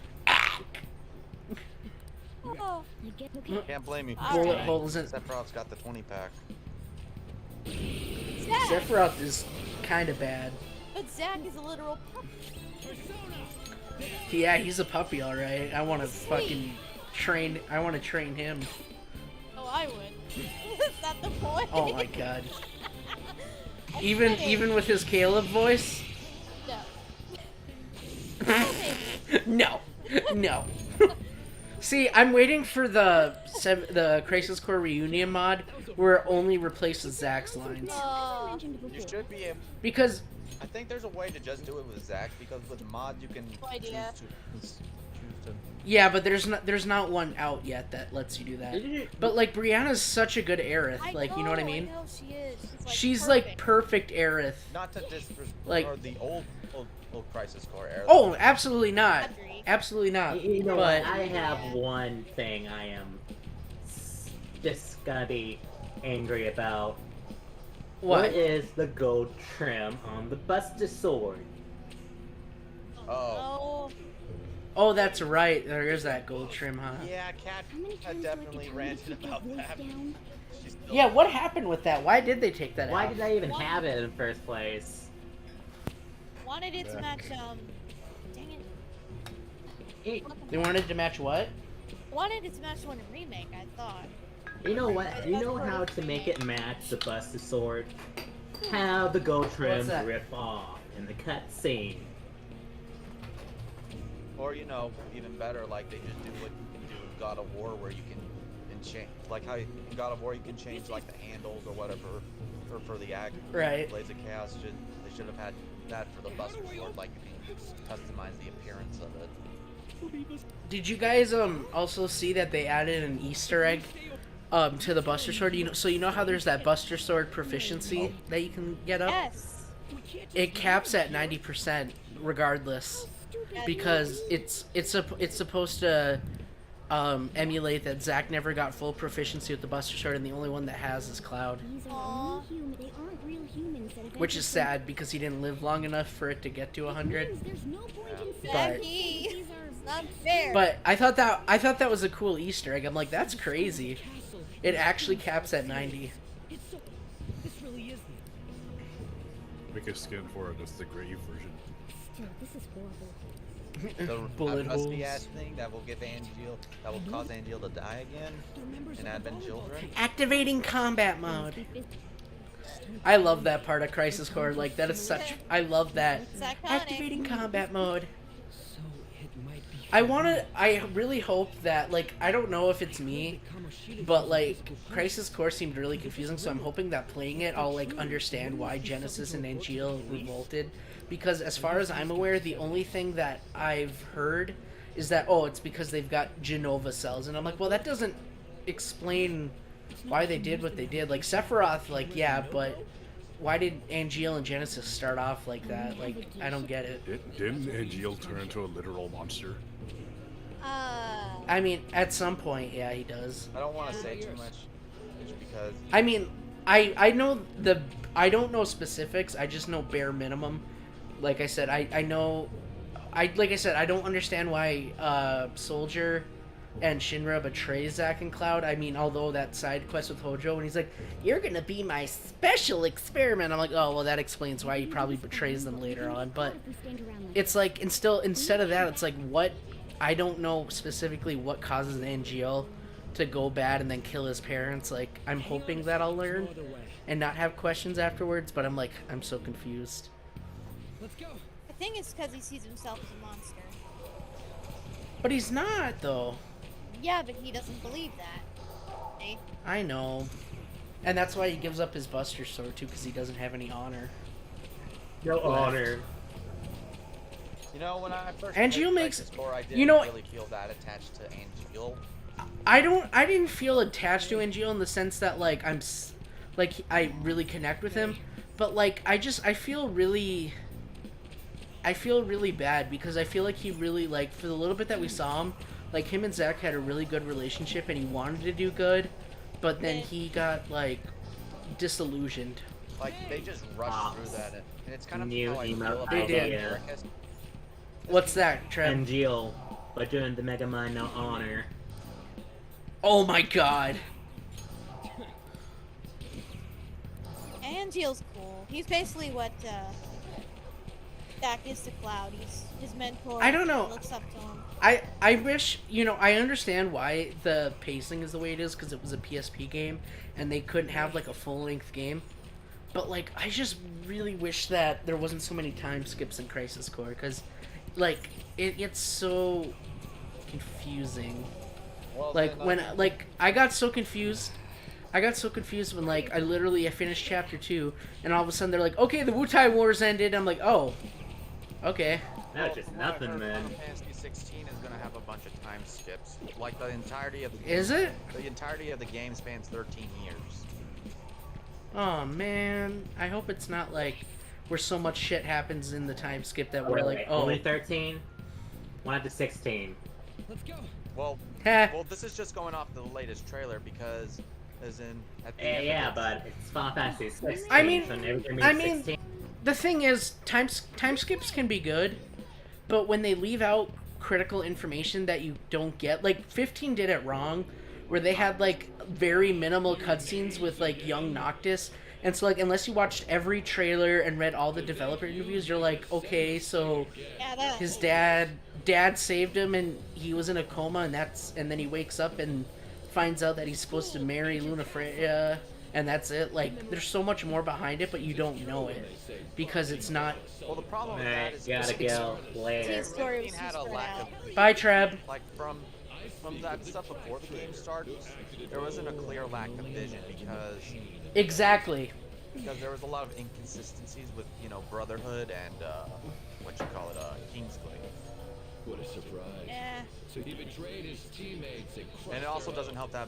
Oh. Can't blame you. Bullet holes in. Sephiroth's got the 20-pack. Sephiroth is kind of bad. But Zack is a literal puppy. Yeah, he's a puppy, alright. I want to fucking train. I want to train him. Oh, I would. Is that the point? Oh my god. Even with his Caleb voice? No. No. See, I'm waiting for the Crisis Core reunion mod where it only replaces Zack's lines. You should be able. Because I think there's a way to just do it with Zack, because with mod you can choose to. yeah, but there's not one out yet that lets you do that. But like Brianna's such a good Aerith, like you know what I mean? know she is. She's like perfect Aerith. Not to disrespect Like- or the old Crisis Core era. Oh, absolutely not. Absolutely not. You know but what? I have one thing I am just gonna be angry about. What? What is the gold trim on the Buster Sword? Oh. Oh, that's right. There is that gold trim, huh? Yeah, Cat definitely ranted about that. Yeah, what happened with that? Why did they take that Why out? did I even have it in the first place? Wanted it to match, dang it. They wanted to match what? Wanted it to match one in Remake, I thought. You know what? You know how to make it match the Buster Sword? Have the gold trim that? rip off in the cutscene. Or even better, like they just do what you can do in God of War, where you can change, like how in God of War you can change like the handles or whatever, for the act. Right. Blades of Chaos they should have had that for the Buster Sword, like you can customize the appearance of it. Did you guys also see that they added an Easter egg to the Buster Sword? So you know how there's that Buster Sword proficiency that you can get up? Yes. It caps at 90% regardless, because it's supposed to emulate that Zack never got full proficiency with the Buster Sword, and the only one that has is Cloud. Which is sad because he didn't live long enough for it to get to 100. But It's not fair. But I thought that was a cool Easter egg. I'm like, that's crazy. It actually caps at 90. This really is Make a skin for it. That's the grave version. Still, this is horrible. The Bullet rusty holes. ass thing that will cause Angeal to die again in Advent Children. Activating combat mode. I love that part of Crisis Core. Like, that is such... I love that. Activating combat mode. I really hope that, like, I don't know if it's me, but, like, Crisis Core seemed really confusing, so I'm hoping that playing it, I'll, like, understand why Genesis and Angeal revolted. Because as far as I'm aware, the only thing that I've heard is that, oh, it's because they've got Genova cells. And I'm like, well, that doesn't explain why they did what they did. Like Sephiroth, like yeah, but why did Angeal and Genesis start off like that? Like I don't get it. Didn't Angeal turn into a literal monster? I mean, at some point, yeah, he does. I don't want to say too much, just because. I mean, I know I don't know specifics. I just know bare minimum. Like I said, I know. Like I said, I don't understand why Soldier and Shinra betrays Zack and Cloud. I mean, although that side quest with Hojo, and he's like, "You're gonna be my special experiment." I'm like, oh well, that explains why he probably betrays them later on. But it's like, instead of that, it's like, what? I don't know specifically what causes an NGL to go bad and then kill his parents. Like, I'm hoping that I'll learn and not have questions afterwards. But I'm like, I'm so confused. Let's go. I think it's because he sees himself as a monster. But he's not, though. Yeah, but he doesn't believe that. Eh? I know. And that's why he gives up his Buster Sword, too, because he doesn't have any honor. No honor. You know, when I first Angeal played makes... Crisis Core, I didn't you know, really feel that attached to Angeal. I didn't feel attached to Angeal in the sense that, like, I really connect with him. But, like, I feel really bad because I feel like he really, like, for the little bit that we saw him, like, him and Zack had a really good relationship and he wanted to do good, but then he got, like, disillusioned. Like, they just rushed through that, and it's kind of New how I feel emote about They did. idea. What's that, Trev? Angeal, but doing the Mega Man no honor. Oh my god. Angeal's cool. He's basically what Zack is to Cloud. He's his mentor. I don't know. He looks up to him. I wish, you know, I understand why the pacing is the way it is because it was a PSP game and they couldn't have like a full-length game. But like, I just really wish that there wasn't so many time skips in Crisis Core because, like, it gets so confusing. Well, Like when, like, I got so confused when, like, I finished chapter 2 and all of a sudden they're like, okay, the Wutai Wars ended. I'm like, oh, okay. That's just nothing, man. Final Fantasy 16 is gonna have a bunch of time skips. Like the entirety of the game. Is it? The entirety of the game spans 13 years. Oh man, I hope it's not like where so much shit happens in the time skip that we're Wait, like, oh, only 13? One up to 16. Let's go. Well, Heh. well, this is just going off the latest trailer because, as in, at the end Yeah, of but it's Final Fantasy 16. I mean, so everything I means mean, 16. the thing is, time skips can be good, but when they leave out critical information that you don't get, like 15 did it wrong, where they had like very minimal cutscenes with like young Noctis, and so like unless you watched every trailer and read all the developer interviews, you're like, okay, so his dad saved him and he was in a coma, and then he wakes up and finds out that he's supposed to marry Luna Freya, and that's it. Like, there's so much more behind it, but you don't know it because it's not. Well, the problem with that is gotta go later. His story was had too a spread lack out. of Bye, Treb. Like from that stuff before the game started, there wasn't a clear lack of vision Exactly. because there was a lot of inconsistencies with, you know, Brotherhood and Kingsglaive. What a surprise. Yeah. So he betrayed his teammates And it also doesn't help that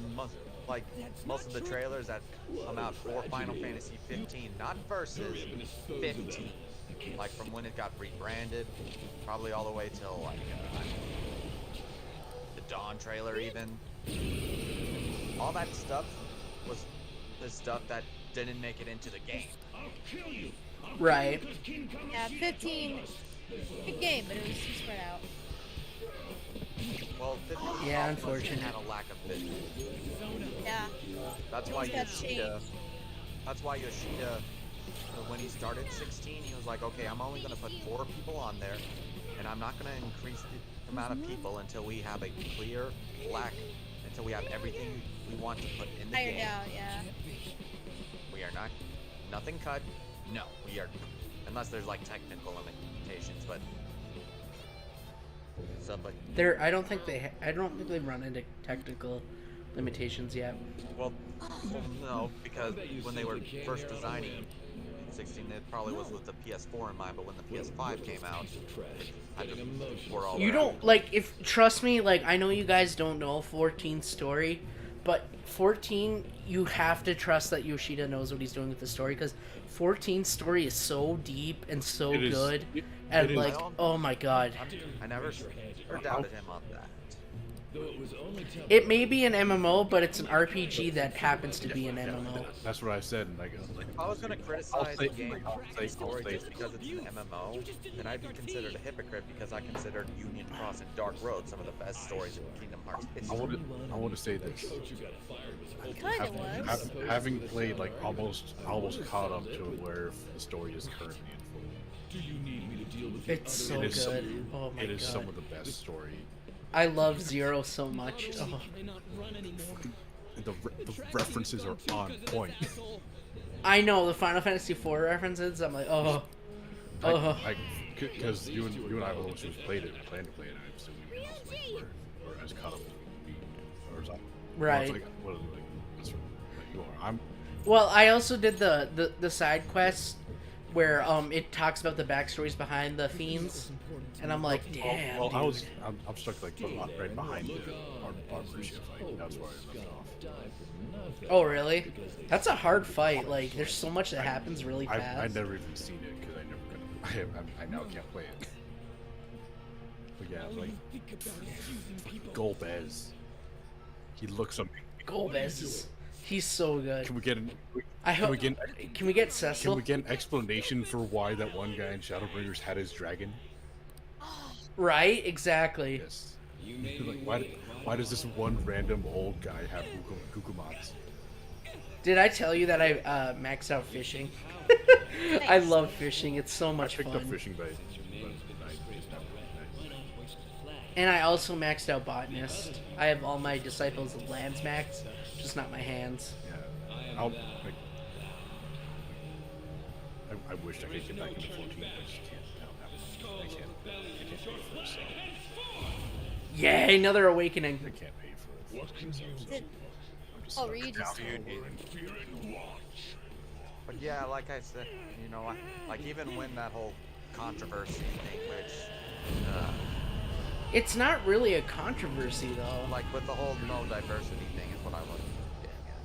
most of the trailers that come out for Final Fantasy 15, not Versus, 15, like from when it got rebranded, probably all the way till like the Dawn trailer even. All that stuff was the stuff that didn't make it into the game. Right. Yeah, 15. Good game, but it was too spread out. Well, 15 Yeah, also unfortunate. had a lack of vision. Yeah. That's Things why got Yoshida. changed. That's why Yoshida, when he started 16, he was like, okay, I'm only gonna put 4 people on there, and I'm not gonna increase the amount of people until we have a clear until we have everything we want to put in the Ironed game. out, yeah. We are not, nothing cut. No, we are, unless there's like technical limitations, but. So, but I don't think they've run into technical limitations yet. well, no, because when they were first designing 16, it probably was with the PS4 in mind, but when the PS5 came out, we're all You don't, like, trust me, like, I know you guys don't know 14's story, but 14, you have to trust that Yoshida knows what he's doing with the story, because 14's story is so deep and so It is- good, it- and it is- like, oh my god. I never doubted him on that. It may be an MMO, but it's an RPG that happens to be an MMO. That's what I said. Like, If I was going to criticize the game story just because it's an MMO, then I'd be considered a hypocrite because I considered Union Cross and Dark Road some of the best stories in Kingdom Hearts history. I want to say this. Kinda was. Having played like almost caught up to where the story is currently in full. It's so It is good. Oh my It is god. some of the best story. I love Zero so much. Oh. The references are on point. I know the Final Fantasy IV references. I'm like, oh, Because you and I always played it, planned to play it, and so we also were as caught up with me, or as I. Right. Like, what, like, that's what you are. I'm. Well, I also did the side quest where it talks about the backstories behind the fiends, and I'm like, damn. Well, dude. I'm stuck like right behind the Barbarcia fight. That's where I left off. Oh really? That's a hard fight. Like, there's so much that happens really I fast. never even seen it because I never got. I now can't play it. But yeah, like Golbez. He looks amazing. Golbez, he's so good. Can we get an? I hope. Can we get Can Cecil? we get an explanation for why that one guy in Shadowbringers had his dragon? Right? Exactly. Yes. Like, why does this one random old guy have Gukumats? Did I tell you that I maxed out fishing? I love fishing. It's so much I picked fun. up fishing bait. And I also maxed out botanist. I have all my disciples of lands maxed, just not my hands. Yeah. I wish I could get back into 14, but I just can't. I can't pay for it. So. Yay, another awakening. I can't pay for it. Oh, were you just... But yeah, like I said, you know, like even when that whole controversy thing, which It's not really a controversy though. like with the whole no diversity thing is what I was getting at.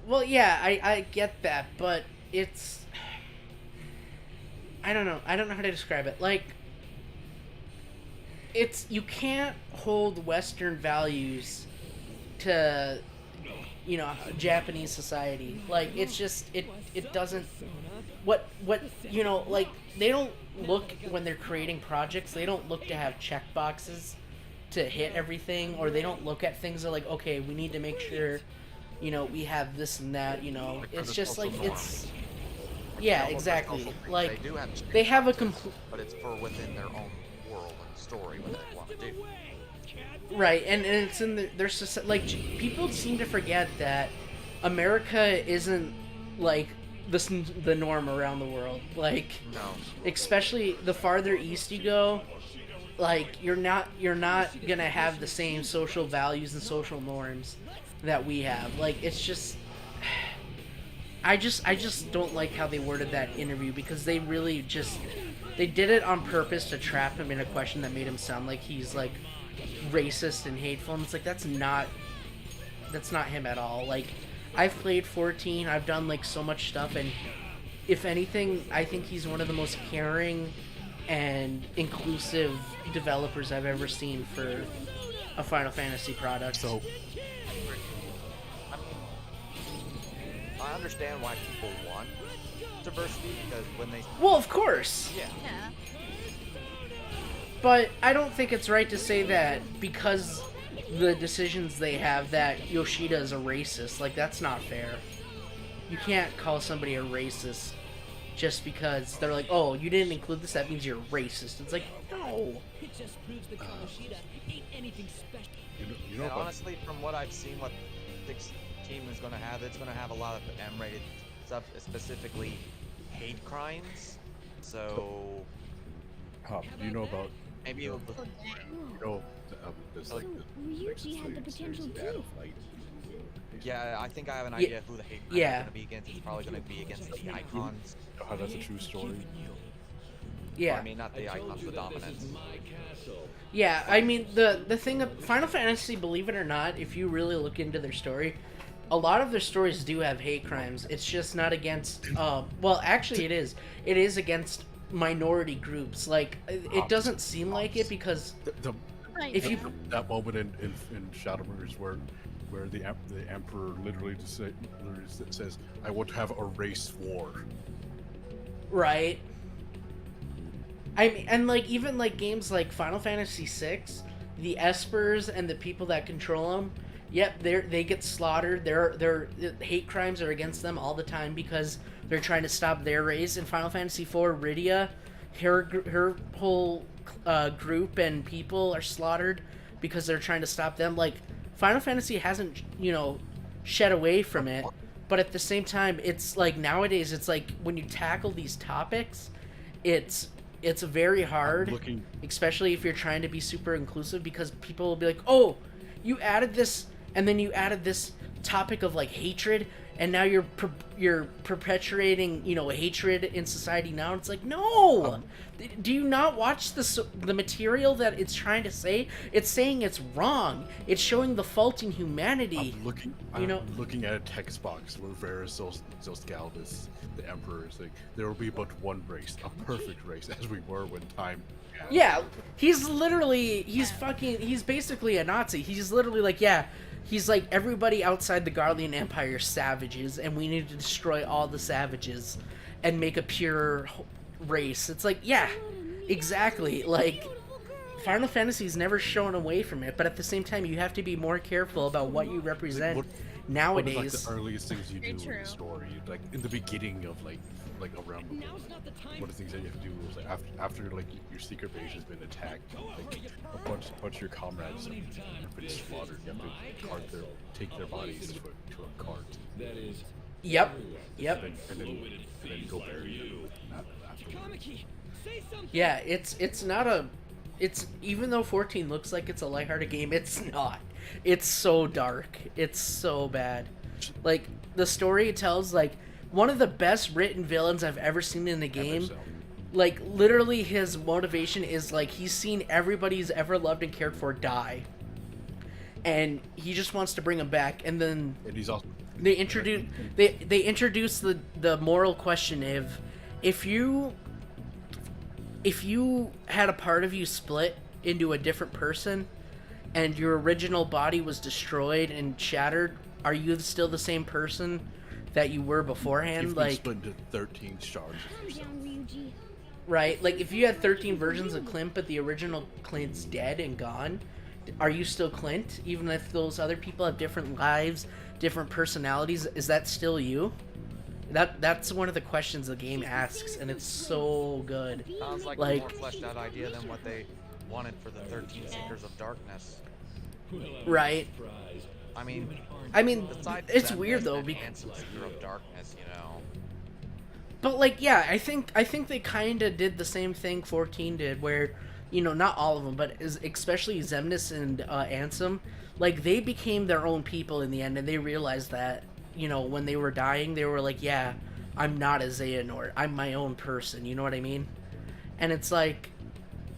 Well, yeah, I get that, but it's... I don't know how to describe it. Like, you can't hold Western values to, Japanese society. Like, it's just, it doesn't, what, like, they don't look, when they're creating projects, they don't look to have check boxes to hit everything, or they don't look at things that like, okay, we need to make sure, we have this and that, it's just like, it's... Yeah, exactly. Like, they have a complete... But it's for within their own world and story, what they want to do. Right, and it's in their society. Like, people seem to forget that America isn't, like, the norm around the world. Like, no. Especially the farther east you go, like, you're not gonna have the same social values and social norms that we have. Like, it's just... I just don't like how they worded that interview, because they really just... They did it on purpose to trap him in a question that made him sound like he's, like, racist and hateful, and it's like, that's not him at all. Like, I've played 14, I've done, like, so much stuff, and if anything, I think he's one of the most caring and inclusive developers I've ever seen for a Final Fantasy product. So... I understand why people want diversity, because when they... Well, of course. Yeah. But I don't think it's right to say that because the decisions they have that Yoshida is a racist. Like, that's not fair. You can't call somebody a racist just because they're like, oh, you didn't include this, that means you're racist. It's like, no. It just proves that Kamoshida ain't anything special. And honestly, from what I've seen, what this team is going to have, it's going to have a lot of M-rated stuff, specifically hate crimes. So... you know about... Maybe it'll... there's like... Ryuji had the potential too. Yeah, I think I have an idea who the hate crime is going to be against. It's probably going to be against the icons. How that's a true story? Yeah. Or, I mean, not the icons, the dominants. Yeah, I mean, the thing of Final Fantasy, believe it or not, if you really look into their story, a lot of their stories do have hate crimes. It's just not against, well, actually it is. It is against minority groups. Like, it doesn't seem like it because if you... That moment in Shadowbringers where the Emperor literally says, I want to have a race war. Right. I mean, and like even like games like Final Fantasy VI, the Espers and the people that control them, yep, they get slaughtered. Their hate crimes are against them all the time because they're trying to stop their race. In Final Fantasy IV, Rydia, her whole group and people are slaughtered because they're trying to stop them. Like Final Fantasy hasn't shed away from it, but at the same time, it's like nowadays it's like when you tackle these topics, it's very hard, especially if you're trying to be super inclusive, because people will be like, oh, you added this, and then you added this topic of like hatred, and now you're perpetuating hatred in society now. And it's like, no, do you not watch the material that it's trying to say? It's saying it's wrong. It's showing the fault in humanity. I'm looking at a text box where Varus Zosgalvis, the Emperor, is like, there will be but one race, a perfect race, as we were when time. Yeah, he's basically a Nazi. He's literally like, yeah. He's like, everybody outside the Garlean Empire is savages, and we need to destroy all the savages and make a pure race. It's like, yeah, exactly. Like, Final Fantasy's never shown away from it, but at the same time, you have to be more careful about what you represent nowadays. One of like the earliest things you do in the story, like in the beginning of like around the book, one of the things that you have to do is like after like your secret base has been attacked, like a bunch of your comrades have been slaughtered. You have to take their bodies to a cart. That is. Yep. And then go bury them afterwards. Yeah, it's not a. It's even though 14 looks like it's a lighthearted game, it's not. It's so dark. It's so bad. Like the story it tells, like one of the best written villains I've ever seen in a game. Like literally, his motivation is like he's seen everybody he's ever loved and cared for die, and he just wants to bring them back. And then he's also they introduce the moral question of if you had a part of you split into a different person and your original body was destroyed and shattered, are you still the same person that you were beforehand? You've been split into 13 shards of yourself. Right? Like if you had 13 versions of Clint but the original Clint's dead and gone, are you still Clint? Even if those other people have different lives, different personalities, is that still you? That's one of the questions the game asks, and it's so good. Sounds like a more fleshed out idea than what they wanted for the 13 Seekers of Darkness. Right. I mean, it's weird though because Seeker of Darkness, But like, yeah, I think they kind of did the same thing 14 did, where not all of them, but especially Xemnas and Ansem, like they became their own people in the end, and they realized that. When they were dying, they were like, yeah, I'm not a Xehanort. I'm my own person. You know what I mean? And it's like,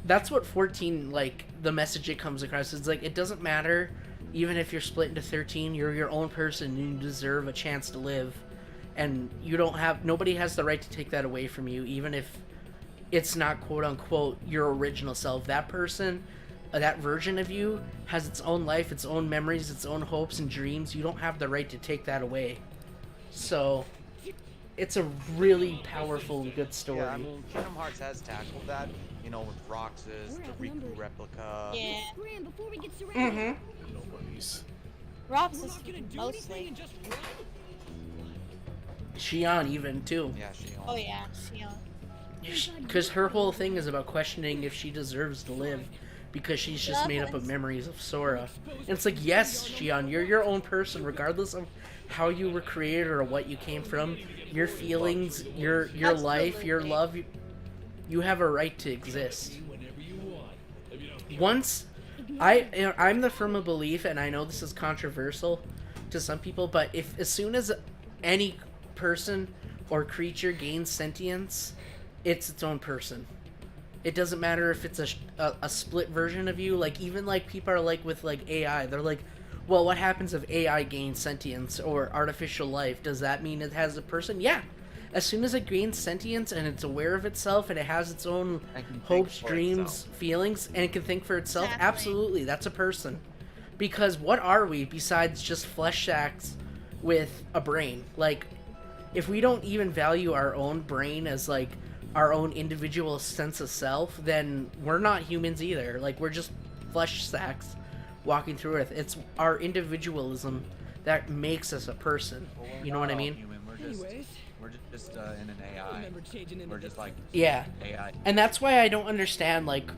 that's what 14, like, the message it comes across. It's like, it doesn't matter, even if you're split into 13, you're your own person, and you deserve a chance to live. And nobody has the right to take that away from you, even if it's not quote-unquote your original self. That person, that version of you has its own life, its own memories, its own hopes and dreams. You don't have the right to take that away. So it's a really powerful, good story. Yeah, I mean, Kingdom Hearts has tackled that, with Roxas, the Riku replica. Yeah. Nobody's. Roxas mostly. Xion even too. Yeah, Xion. Oh yeah, Xion. Because her whole thing is about questioning if she deserves to live, because she's just made up of memories of Sora. And it's like, yes, Xion, you're your own person, regardless of how you were created or what you came from. Your feelings, your life, your love, you have a right to exist. Once, I'm the firm belief, and I know this is controversial to some people, but as soon as any person or creature gains sentience, it's its own person. It doesn't matter if it's a split version of you. Like, even like people are like with like AI, they're like, well, what happens if AI gains sentience or artificial life? Does that mean it has a person? Yeah. As soon as it gains sentience and it's aware of itself and it has its own hopes, dreams, feelings, and it can think for itself, absolutely, that's a person. Because what are we besides just flesh sacks with a brain? Like, if we don't even value our own brain as like our own individual sense of self, then we're not humans either. Like, we're just flesh sacks walking through Earth. It's our individualism that makes us a person. You know what I mean? Human. We're just in an AI. We're just like Yeah. AI. And that's why I don't understand, like,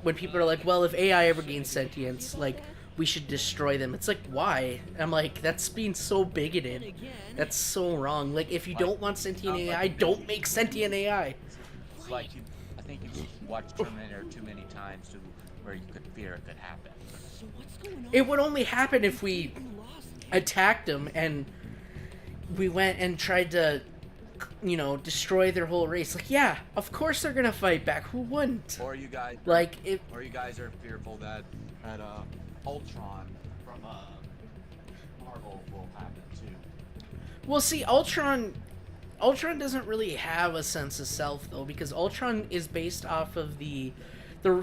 when people are like, well, if AI ever gains sentience, like, we should destroy them. It's like, why? I'm like, that's being so bigoted. That's so wrong. Like, if you don't want sentient AI, don't make sentient AI. It's like I think you've watched Terminator too many times to where you could fear it could happen. It would only happen if we attacked them and we went and tried to, you know, destroy their whole race. Like, yeah, of course they're gonna fight back. Who wouldn't? Or you guys, like, if or you guys are fearful that Ultron from Marvel will happen too. Well, see, Ultron doesn't really have a sense of self though, because Ultron is based off of the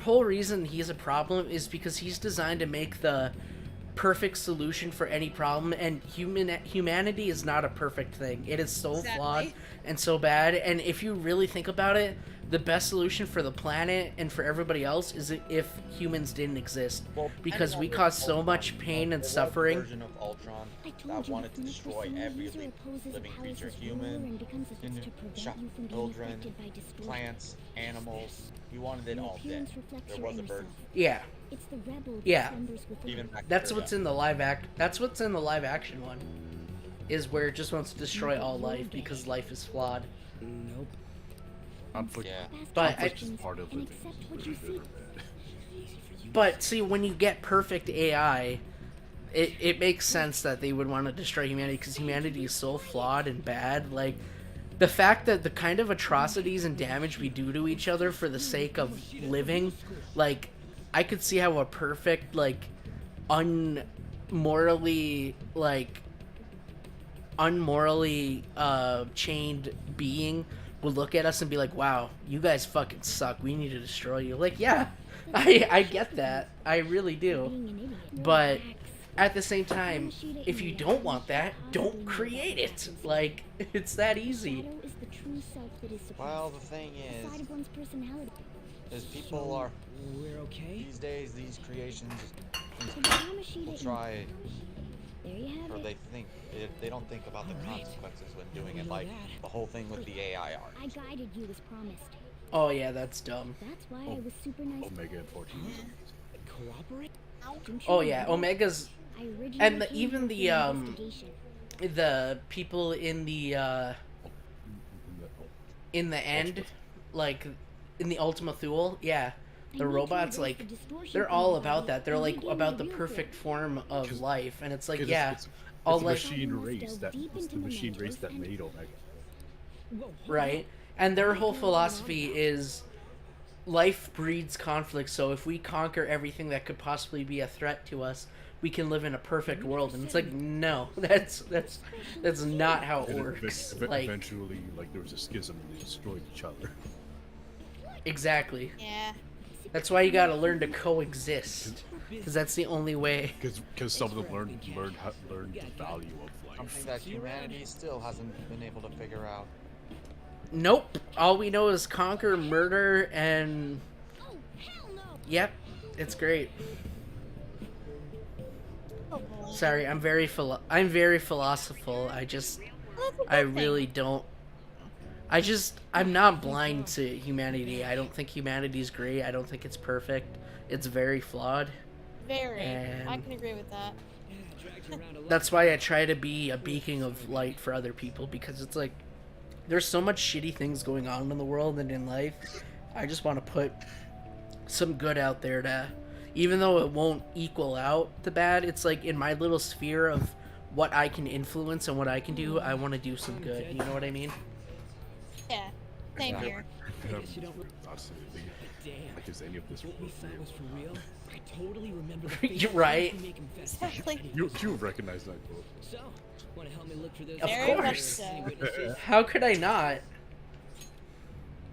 whole reason he's a problem is because he's designed to make the perfect solution for any problem, and humanity is not a perfect thing. It is so flawed and so bad, and if you really think about it, the best solution for the planet and for everybody else is if humans didn't exist, because we cause so much pain and suffering. Version of Ultron that wanted to destroy every living creature, human, children, plants, animals. He wanted it all dead. There was a bird. Yeah. Yeah. Even back That's what's in the live action one. Is where it just wants to destroy all life because life is flawed. Nope. Conflict, But conflict is part of living. But see, when you get perfect AI, it makes sense that they would want to destroy humanity because humanity is so flawed and bad. Like, the fact that the kind of atrocities and damage we do to each other for the sake of living, like, I could see how a perfect, like, unmorally chained being would look at us and be like, wow, you guys fucking suck, we need to destroy you. Like, yeah, I get that, I really do, but at the same time, if you don't want that, don't create it. Like, it's that easy. Well, the thing is people are these days, these creations will try, or they don't think about the consequences when doing it, like the whole thing with the AI art. I guided you as promised. Oh yeah, that's dumb. That's why I was super nice. Omega and 14. Cooperate? Oh yeah, Omega's, and even the people in the end, like in the Ultima Thule, yeah, the robots, like, they're all about that. They're like about the perfect form of life, and it's like, yeah, all the like machine race that made Omega. Right, and their whole philosophy is life breeds conflict, so if we conquer everything that could possibly be a threat to us, we can live in a perfect world. And it's like, no, that's not how it works. Like, eventually, like, there was a schism and they destroyed each other. Exactly. Yeah. That's why you gotta learn to coexist, because that's the only way. Because some of them learned the value of life. Something that humanity still hasn't been able to figure out. Nope. All we know is conquer, murder, and yep, it's great. Sorry, I'm very philosophical. I really don't. I'm not blind to humanity. I don't think humanity's great. I don't think it's perfect. It's very flawed. Very. And I can agree with that. that's why I try to be a beacon of light for other people, because it's like, there's so much shitty things going on in the world and in life. I just want to put some good out there to, even though it won't equal out the bad, it's like in my little sphere of what I can influence and what I can do, I want to do some good. You know what I mean? Yeah. Same here. because any of this What we was saw real. was for real. I totally remember the You're right. Exactly. You recognize that quote? So, want to help me look for those? Of Very much course. so. How could I not?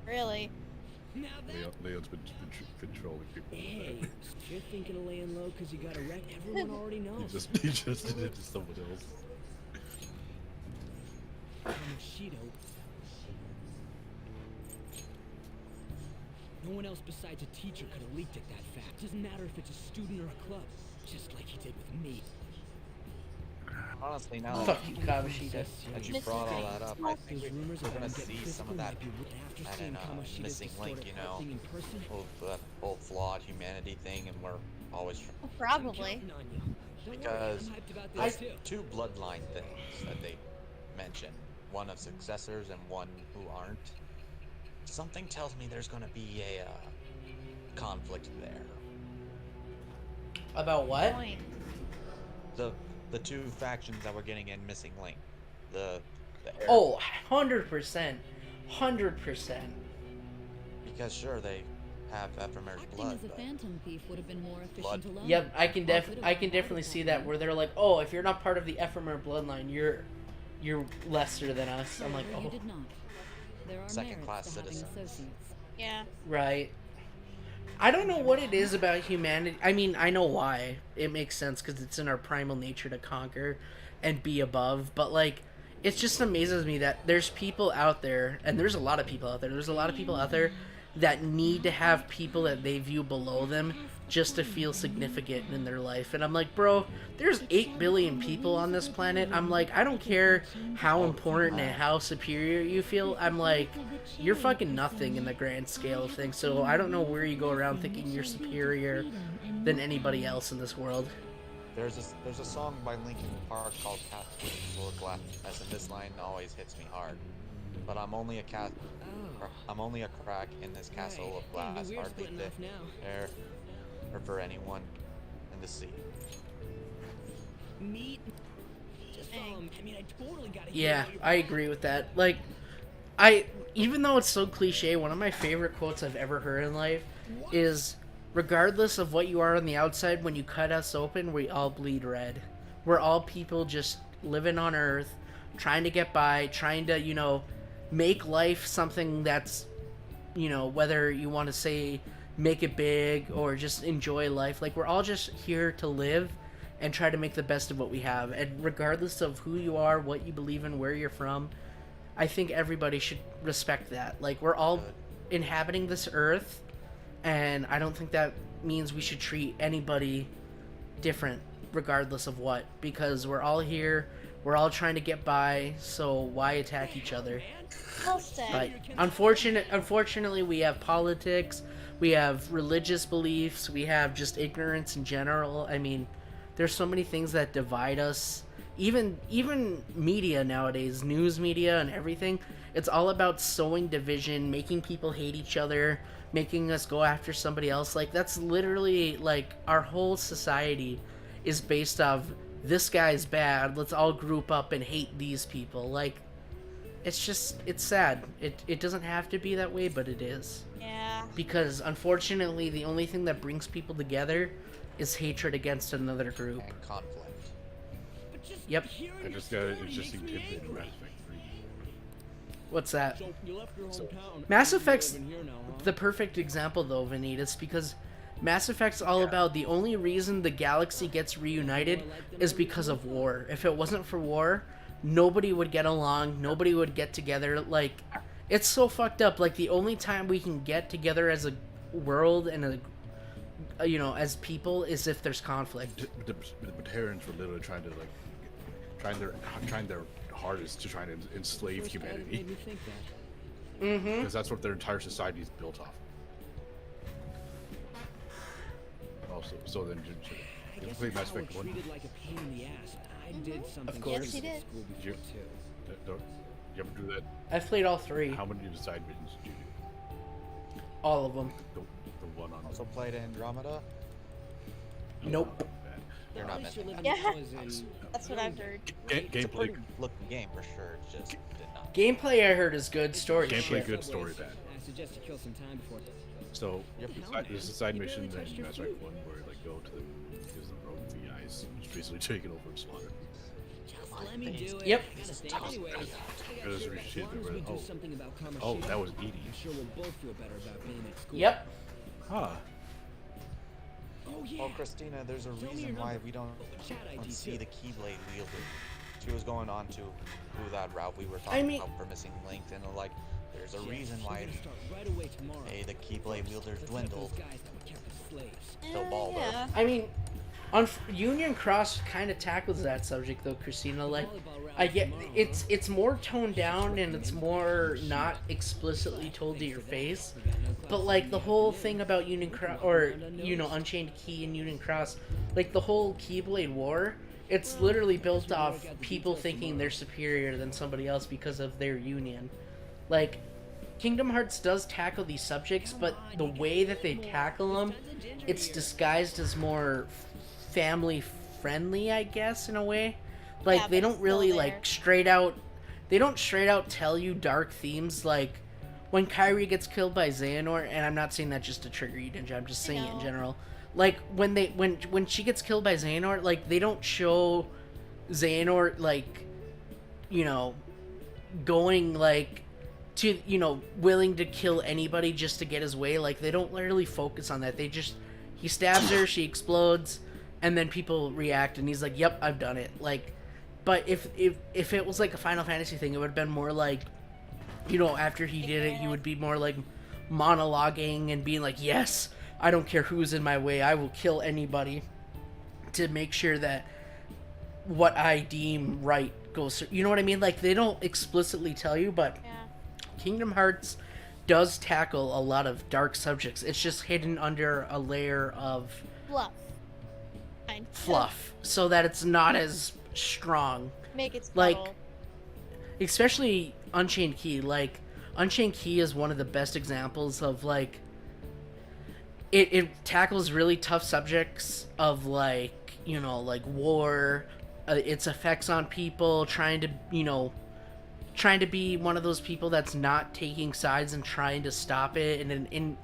Really. Leon's been controlling people. Hey, you're thinking of laying low because you got a wreck? Everyone already knows. He just did it to someone else. No one else besides a teacher could have leaked it that fast. Doesn't matter if it's a student or a club, just like he did with me. Honestly, now Fuck you, Kawashita. that you brought all that up, I think we're gonna see some of that in Missing Link, you know, the whole flawed humanity thing, and we're always Probably. because there's two bloodline things that they mention, one of successors and one who aren't. Something tells me there's gonna be a conflict there. About what? The two factions that we're getting in Missing Link. The Oh, 100%. 100%. Because sure, they have Ephemer's blood, As a but phantom thief would have been more efficient alone. Yep, I can definitely see that where they're like, oh, if you're not part of the Ephemer bloodline, you're lesser than us. I'm like, You oh, did not. There are second-class merits to having citizens. associates. Yeah. right. I don't know what it is about humanity. I mean, I know why. It makes sense because it's in our primal nature to conquer and be above. But, like, it just amazes me that there's people out there, and there's a lot of people out there. There's a lot of people out there that need to have people that they view below them just to feel significant in their life. And I'm like, bro, there's 8 billion people on this planet. I'm like, I don't care how important and how superior you feel. I'm like, you're fucking nothing in the grand scale of things. So I don't know where you go around thinking you're superior than anybody else in this world. There's a song by Linkin Park called Castle of Glass, and this line always hits me hard. But I'm only a crack in this castle of glass, hardly fit air or for anyone in the sea. Me? Just I mean, I totally got it. Yeah, I agree with that. Like, even though it's so cliche, one of my favorite quotes I've ever heard in life is, regardless of what you are on the outside, when you cut us open, we all bleed red. We're all people just living on Earth, trying to get by, trying to, you know, make life something that's, you know, whether you want to say make it big or just enjoy life. Like, we're all just here to live and try to make the best of what we have. And regardless of who you are, what you believe in, where you're from, I think everybody should respect that. Like, we're all inhabiting this earth, and I don't think that means we should treat anybody different regardless of what, because we're all here, we're all trying to get by, so why attack each other? Well said. But unfortunately, we have politics, we have religious beliefs, we have just ignorance in general. I mean, there's so many things that divide us. Even media nowadays, news media and everything, it's all about sowing division, making people hate each other, making us go after somebody else. Like, that's literally, like, our whole society is based off, this guy's bad, let's all group up and hate these people. Like, it's just, it's sad. It doesn't have to be that way, but it is. Yeah. Because, unfortunately, the only thing that brings people together is hatred against another group. And conflict. Yep. I just got it. It's just intimidating Mass Effect 3. What's that? So you left your hometown. Mass and Effect's you're living here now, huh? the perfect example, though, Vanitas, because Mass Effect's all about the only reason the galaxy gets reunited is because of war. If it wasn't for war, nobody would get along, nobody would get together. Like, it's so fucked up. Like, the only time we can get together as a world and you know, as people, is if there's conflict. The Terrans were literally trying to, like, trying their hardest to try to enslave humanity. Mm-hmm. Because that's what their entire society is built off. Also, so then you play Mass Effect 1. Treated like a pain in the ass. I did something Of course. Yes, he did. school You, before too. you ever do that? I've played all 3. How many side missions did you do? All of them. The one on Also played Andromeda. Nope. You're not missing that. Yeah. That's what I've heard. It's a Gameplay, pretty looking game for sure. It's just did not. Gameplay I heard is good, story gameplay shit. good, story bad. I suggest you kill some time before. So Yep. there's a side mission in Mass Effect 1 where like go to the rogue VIs, which basically taking over and slaughter people. Let me do it. Yep. Anyways, Oh, that was Edie. I'm sure we'll both feel better about being at school. Yep. Huh. Oh yeah. Well, Christina, there's a reason why we don't see the Keyblade wielder. She was going on to who that route we were talking about for missing link, and like, there's a reason why the Keyblade wielders dwindled. Till Baldur. I mean, Union Cross kind of tackles that subject though, Christina. Like, I get it's more toned down and it's more not explicitly told to your face, but like the whole thing about Union Cross or Unchained Key and Union Cross, like the whole Keyblade War, it's literally built off people thinking they're superior than somebody else because of their union. Like, Kingdom Hearts does tackle these subjects, but the way that they tackle them, it's disguised as more family friendly, I guess, in a way. Like, they don't really like straight out tell you dark themes. Like when Kyrie gets killed by Xehanort, and I'm not saying that just to trigger you, Ninja, I'm just saying it in general. Like when she gets killed by Xehanort, like they don't show Xehanort like, going like to, willing to kill anybody just to get his way. Like, they don't really focus on that. He stabs her, she explodes, and then people react, and he's like, yep, I've done it. Like, but if it was like a Final Fantasy thing, it would have been more like, after he did it, he would be more like monologuing and being like, yes, I don't care who's in my way, I will kill anybody to make sure that what I deem right goes through. You know what I mean? Like, they don't explicitly tell you, but Kingdom Hearts does tackle a lot of dark subjects. It's just hidden under a layer of fluff, so that it's not as strong. Make it like, subtle. especially Unchained Key. Like, Unchained Key is one of the best examples of like it tackles really tough subjects of like war, its effects on people, trying to be one of those people that's not taking sides and trying to stop it, and an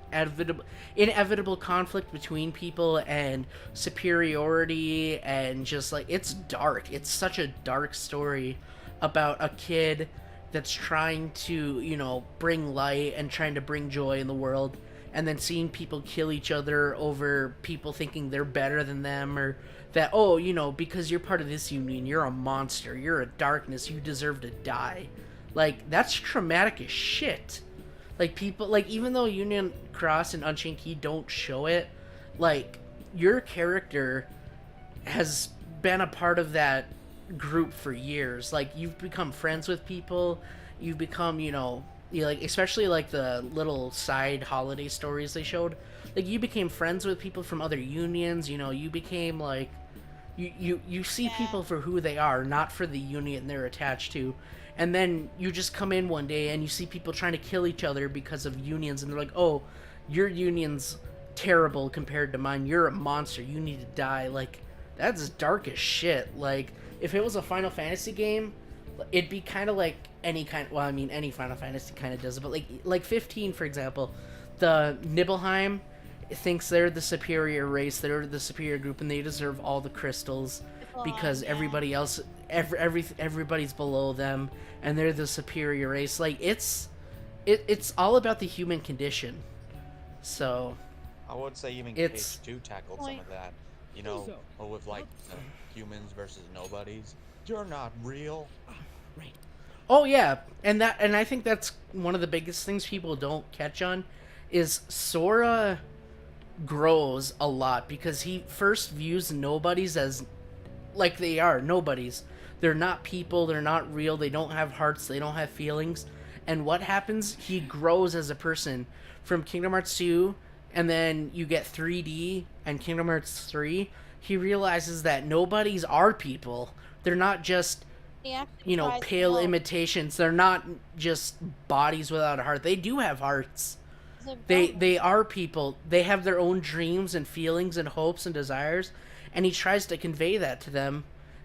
inevitable conflict between people and superiority, and just like, it's dark. It's such a dark story about a kid that's trying to, bring light and trying to bring joy in the world, and then seeing people kill each other over people thinking they're better than them, or that, because you're part of this union, you're a monster, you're a darkness, you deserve to die. Like, that's traumatic as shit. Like, people, like, even though Union Cross and Unchained Key don't show it, like, your character has been a part of that group for years. Like, you've become friends with people, you've become, like, especially like the little side holiday stories they showed, like, you became friends with people from other unions. You became like, you see people for who they are, not for the union they're attached to. And then you just come in one day and you see people trying to kill each other because of unions, and they're like, oh, your union's terrible compared to mine, you're a monster, you need to die. Like, that's dark as shit. Like, if it was a Final Fantasy game, it'd be kind of like any Final Fantasy kind of does it, but like 15, for example, the Nibelheim thinks they're the superior race, they're the superior group, and they deserve all the crystals because everybody else, everybody's below them, and they're the superior race. Like, it's all about the human condition. So I would say even Case 2 tackled some of that, with like humans versus nobodies. You're not real. Oh yeah, and I think that's one of the biggest things people don't catch on, is Sora grows a lot because he first views nobodies as like they are nobodies. They're not people, they're not real, they don't have hearts, they don't have feelings. And what happens? He grows as a person from Kingdom Hearts 2, and then you get 3D and Kingdom Hearts 3. He realizes that nobodies are people. They're not just pale imitations. They're not just bodies without a heart. They do have hearts. They are people. They have their own dreams and feelings and hopes and desires, and he tries to convey that to them,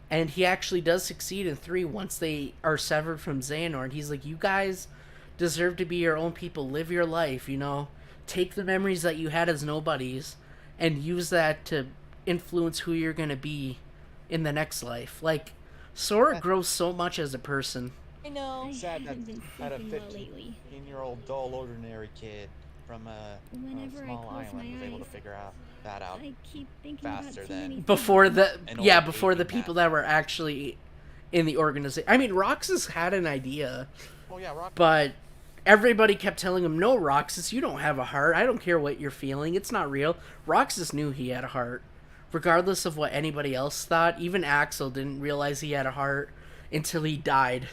and he actually does succeed in 3 once they are severed from Xehanort. He's like, you guys deserve to be your own people. Live your life, take the memories that you had as nobodies and use that to influence who you're gonna be in the next life. Like, Sora grows so much as a person. I know. Sad that had a sleeping well lately. 15-year-old dull, ordinary kid from a Whenever I small close island my was able to eyes, figure that out I keep thinking faster about too many than Before the an yeah, old before the aging people man. that were actually in the organization. I mean, Roxas had an idea, Oh yeah, Rock. but everybody kept telling him, "No, Roxas, you don't have a heart. I don't care what you're feeling. It's not real." Roxas knew he had a heart, regardless of what anybody else thought. Even Axel didn't realize he had a heart until he died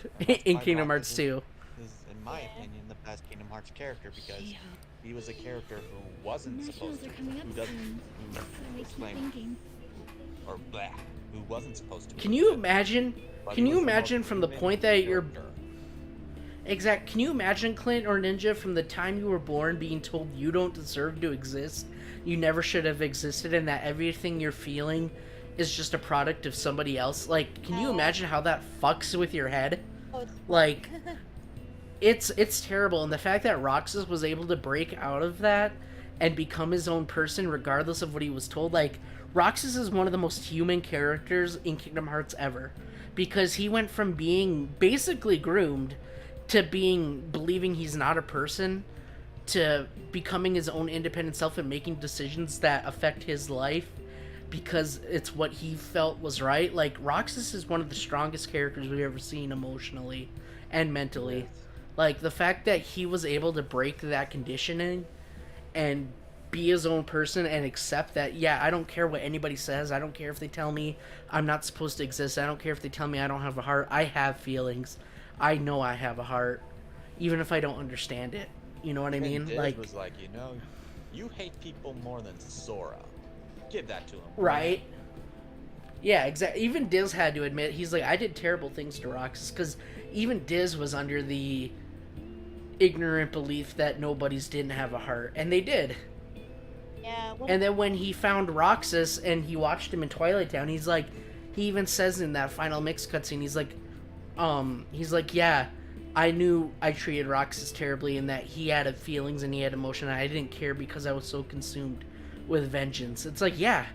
in Kingdom Hearts 2. Is, in my opinion, the best Kingdom Hearts character because he was a character who wasn't supposed to, who doesn't, who claimed, or blah, who wasn't supposed to. Can you imagine? But Can he you was the imagine most from the human point that you're character. exact? Can you imagine, Clint or Ninja, from the time you were born, being told you don't deserve to exist, you never should have existed, and that everything you're feeling is just a product of somebody else? Like, can you imagine how that fucks with your head? Like, it's terrible. And the fact that Roxas was able to break out of that and become his own person regardless of what he was told. Like, Roxas is one of the most human characters in Kingdom Hearts ever, because he went from being basically groomed to believing he's not a person to becoming his own independent self and making decisions that affect his life because it's what he felt was right. Like, Roxas is one of the strongest characters we've ever seen emotionally and mentally. Like, the fact that he was able to break that conditioning and be his own person and accept that, yeah, I don't care what anybody says. I don't care if they tell me I'm not supposed to exist. I don't care if they tell me I don't have a heart. I have feelings. I know I have a heart, even if I don't understand it. You know what I mean? Diz Like, was like, you know, you hate people more than Sora. Give that to him. right? Yeah, exactly. Even Diz had to admit, he's like, I did terrible things to Roxas, because even Diz was under the ignorant belief that nobodies didn't have a heart, and they did. Yeah. And then when he found Roxas and he watched him in Twilight Town, he's like, he even says in that final mix cutscene, he's like, yeah, I knew I treated Roxas terribly and that he had feelings and he had emotion, and I didn't care because I was so consumed with vengeance. It's like, yeah,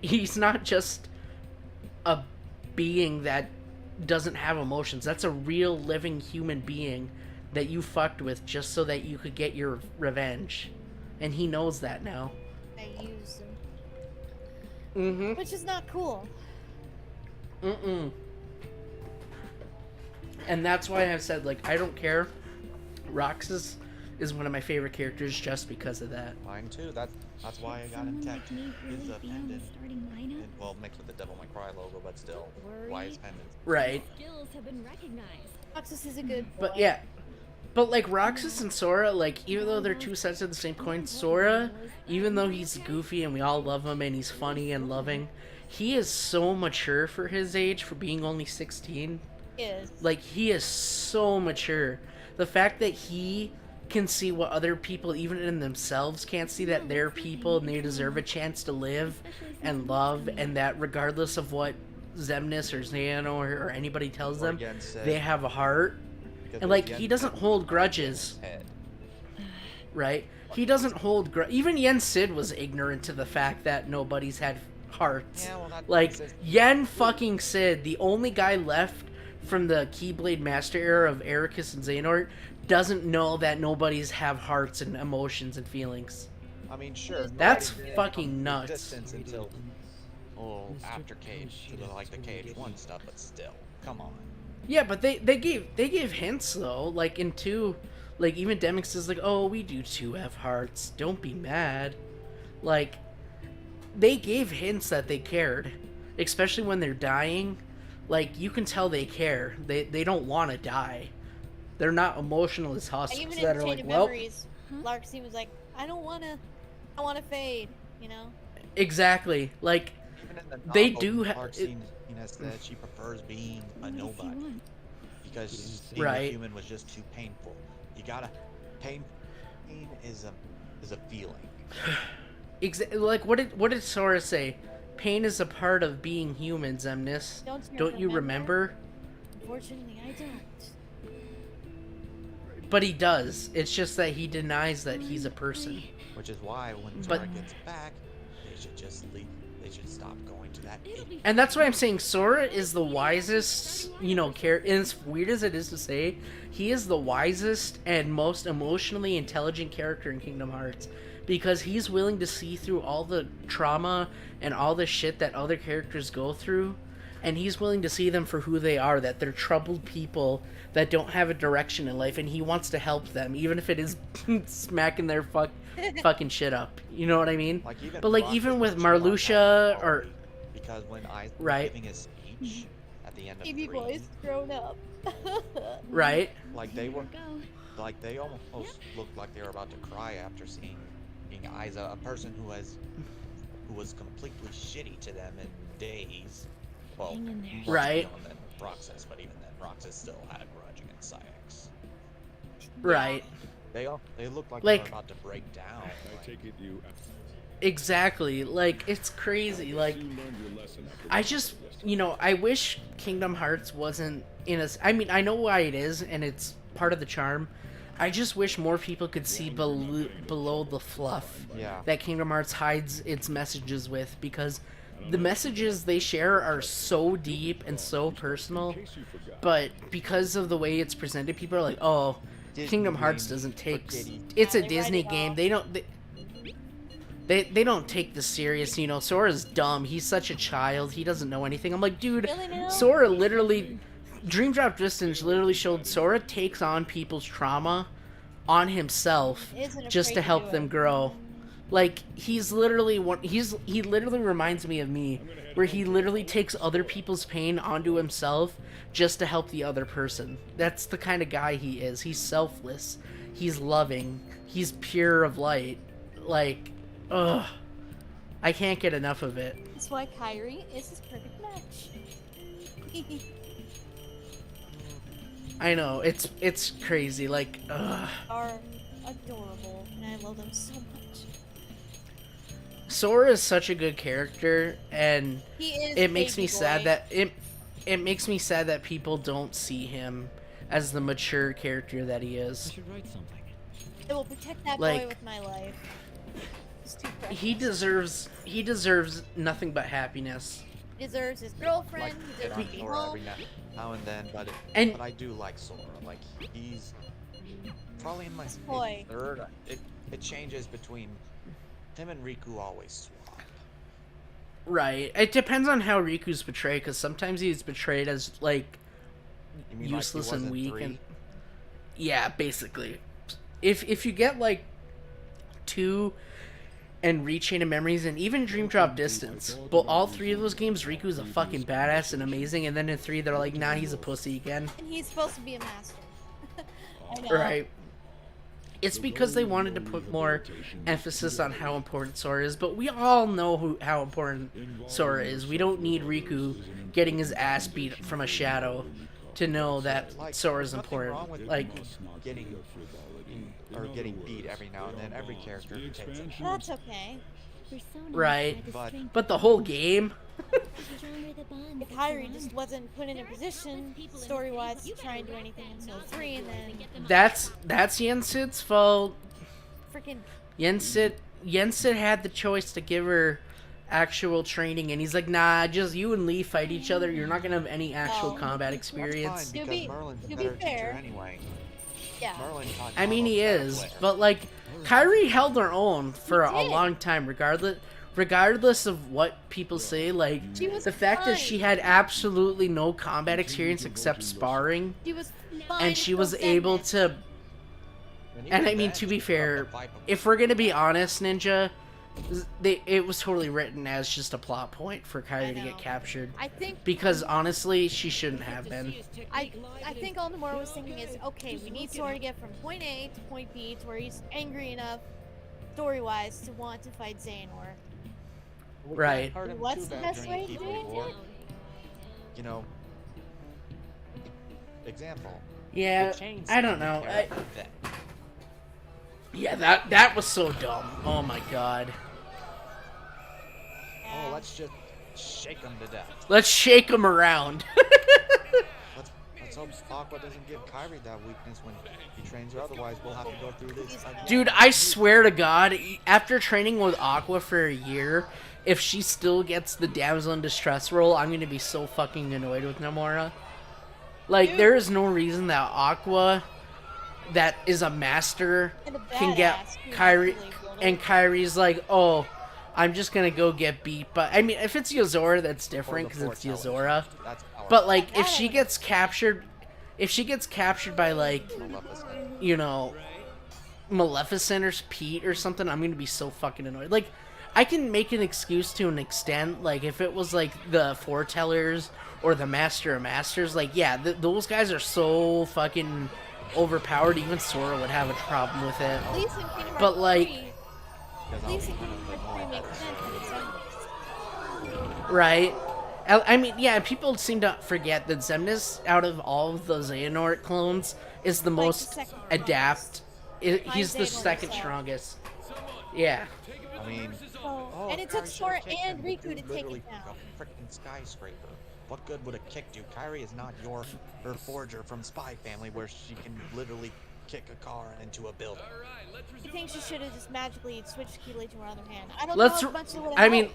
he's not just a being that doesn't have emotions. That's a real living human being that you fucked with just so that you could get your revenge. And he knows that now. I use them. Mm-hmm. Which is not cool. Mm-mm. And that's why I've said, like, I don't care. Roxas is one of my favorite characters just because of that. Mine too. That's why I got him tagged. His pendant. And, well, mixed with the Devil May Cry logo, but still, why his pendant? Right. Skills have been recognized. Roxas is a good boy. But yeah. But like Roxas and Sora, like, even though they're two sides of the same coin, Sora, even though he's goofy and we all love him and he's funny and loving, he is so mature for his age, for being only 16. Is. Like, he is so mature. The fact that he can see what other people, even in themselves, can't see, that they're people and they deserve a chance to live and love, and that regardless of what Xemnas or Xano or anybody tells them, they have a heart. And, like, he doesn't hold grudges. Right? He doesn't hold even Yen Sid was ignorant to the fact that nobody's had hearts. Yeah, well, like, Yen fucking Sid, the only guy left from the Keyblade Master era of Ericus and Xehanort, doesn't know that nobody's have hearts and emotions and feelings. I mean, sure. That's nobody did fucking come to nuts. existence until, after Cage, to like the Cage 1 stuff, but still, come on. Yeah, but they gave hints though, like in 2, like even Demix is like, oh, we do too have hearts, don't be mad. Like, they gave hints that they cared, especially when they're dying. Like, you can tell they care. They don't want to die. They're not emotional as husks Even that in are Chain like, of well, Memories, Larksy was like, I wanna fade, you know? exactly. Like, Even in the they novel, do Clark Cena said she prefers being a nobody because being a Right. human was just too painful. You gotta pain is a feeling. Like, what did Sora say? Pain is a part of being human, Xemnas. Don't you remember? Unfortunately, I don't. But he does. It's just that he denies that he's a person. Which is why when But- Sora gets back, they should just leave. They should stop going to that idiot. And that's why I'm saying Sora is the wisest, character. And as weird as it is to say, he is the wisest and most emotionally intelligent character in Kingdom Hearts. Because he's willing to see through all the trauma and all the shit that other characters go through. And he's willing to see them for who they are, that they're troubled people that don't have a direction in life. And he wants to help them, even if it is smacking their fucking shit up. You know what I mean? Even with Marluxia or... Because when I was Right. giving his speech at the end of Baby 3, boy's grown up. Right. like they were, like they almost looked like they were about to cry after seeing Isa, a person who was completely shitty to them in days. Well, Right. And then Roxas, but even then, Roxas still had a grudge against Syx. Right. They looked like, Like- they were about to break down. I take it you. Exactly. Like, it's crazy. Like, I just, I wish Kingdom Hearts wasn't in a... I mean, I know why it is, and it's part of the charm. I just wish more people could see below the fluff that Kingdom Hearts hides its messages with, because the messages they share are so deep and so personal, but because of the way it's presented, people are like, oh, Kingdom Hearts doesn't take... It's a Disney game. They don't... They don't take this serious, Sora's dumb. He's such a child. He doesn't know anything. I'm like, dude, Sora literally... Dream Drop Distance literally showed Sora takes on people's trauma on himself just to help them grow. Like, he's literally he literally reminds me of me, where he literally takes other people's pain onto himself just to help the other person. That's the kind of guy he is. He's selfless. He's loving. He's pure of light. Like, ugh. I can't get enough of it. That's why Kyrie is his perfect match. I know, it's crazy, like, ugh. Are adorable, and I love them so much. Sora is such a good character, and He is it makes me baby sad boy. that it makes me sad that people don't see him as the mature character that he is. I should write something. I will protect that Like- boy with my life. He's too precious. He deserves nothing but happiness. He deserves his girlfriend. He Get deserves on to be Sora home. every now and then, but And- but I do like Sora. Like he's probably in my boy. third. It changes between him and Riku always swap. Right. It depends on how Riku's portrayed, because sometimes he's portrayed as, like, You mean like he useless and wasn't weak. 3? And yeah, basically. If you get, like, 2 and Rechain of Memories and even Dream Drop Distance, but all 3 of those games, Riku's a fucking badass and amazing, and then in 3 they're like, nah, he's a pussy again. And he's supposed to be a master. I know. Right. It's because they wanted to put more emphasis on how important Sora is, but we all know how important Sora is. We don't need Riku getting his ass beat from a shadow to know that Sora's Nothing important. wrong with Like, getting beat every now and then. Every character takes it. That's okay. right. But the whole game, If Kyrie just wasn't put in a position, story-wise, to try and do anything until 3, and then that's Yensid's fault. freaking Yensid had the choice to give her actual training, and he's like, nah, just you and Lee fight each other. You're not gonna have any actual combat experience. That's fine, because Merlin's a better teacher anyway. Yeah. Merlin taught I mean, he Carlos is, better player. but like, Kyrie held her own for a did. long time, regardless of what people say. Like, She was the fact that fine. she had absolutely no combat experience except sparring, she was fine and she until was able to. And I mean, to be fair, if we're gonna be honest, Ninja, it was totally written as just a plot point for Kyrie to get captured. I think Because honestly, she shouldn't have been. I think all Nomura was thinking is, okay, we need Sora to get from point A to point B to where he's angry enough, story-wise, to want to fight Xehanort. Right. What's the best way to do it? You know, example. Yeah, the chain I don't smoking know. character that- Yeah, that was so dumb. Oh my god. Oh, let's just shake him to death. Let's shake him around. Let's let's hope Aqua doesn't give Kyrie that weakness when he trains her. Otherwise, we'll have to go through this again. Dude, I swear to God, after training with Aqua for a year, if she still gets the damsel in distress role, I'm gonna be so fucking annoyed with Nomura. Like, there is no reason that Aqua, that is a master, can get Kyrie, and Kyrie's like, oh, I'm just gonna go get beat. But I mean, if it's Yozora, that's different because it's Yozora. But like, if she gets captured, by like, you know, Maleficent or Pete or something, I'm gonna be so fucking annoyed. Like, I can make an excuse to an extent. Like, if it was like the Foretellers or the Master of Masters, like, yeah, those guys are so fucking overpowered. Even Sora would have a problem with it. But like, right? I mean, yeah, people seem to forget that Xemnas, out of all of the Xehanort clones, is the most adept. He's the second strongest. Yeah. I mean, and it took Sora and Riku to take it down. A freaking skyscraper. What good would a kick do? Kyrie is not her forger from Spy Family, where she can literally kick a car into a building. I think she should have just magically switched Keeley to her other hand. I don't know how much it would have I mean,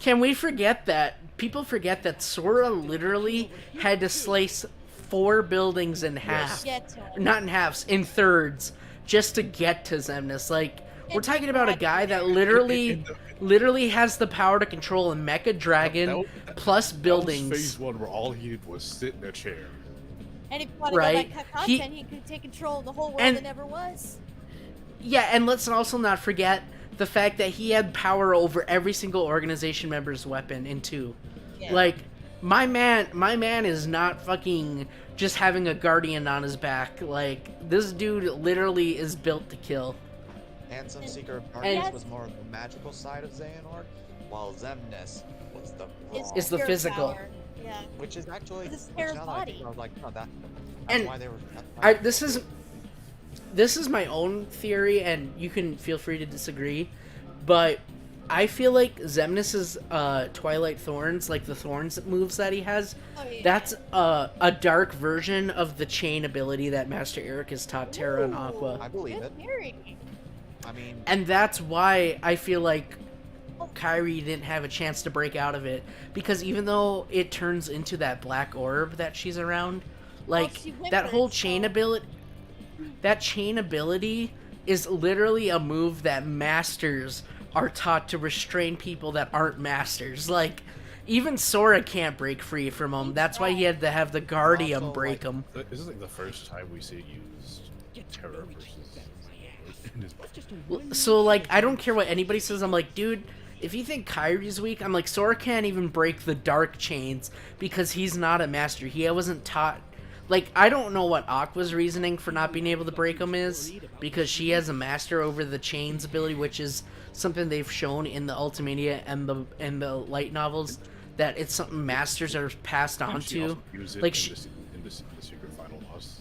can we forget that? People forget that Sora literally had to slice 4 buildings in half. Not in halves, in thirds, just to get to Xemnas. Like, we're talking about a guy that literally has the power to control a mecha dragon plus buildings. That was phase 1 where all he did was sit in a chair. And if you want to go like cut content, he could take control of the whole world that never was. Yeah, and let's also not forget the fact that he had power over every single organization member's weapon in 2. Yeah. Like, my man is not fucking just having a guardian on his back. Like, this dude literally is built to kill. And some Seeker of Darkness was more of the magical side of Xehanort, while Xemnas was the raw. Is the physical. Power. Yeah. Which is actually his body. I was like, no, that's and why they were. This is my own theory, and you can feel free to disagree, but I feel like Xemnas' Twilight Thorns, like the Thorns moves that he has, that's a dark version of the chain ability that Master Eric has taught Terra and Aqua. I believe it. I mean, and that's why I feel like Kyrie didn't have a chance to break out of it, because even though it turns into that black orb that she's around, like that whole chain ability, is literally a move that masters are taught to restrain people that aren't masters. Like, even Sora can't break free from him. That's why he had to have the Guardian break him. This is like the first time we see it used Terra versus. So, like, I don't care what anybody says. I'm like, dude, if you think Kyrie's weak, I'm like, Sora can't even break the dark chains because he's not a master. He wasn't taught. Like, I don't know what Aqua's reasoning for not being able to break them is, because she has a master over the chains ability, which is something they've shown in the Ultimedia and the light novels, that it's something masters are passed on to. Like, in the Secret Final Boss.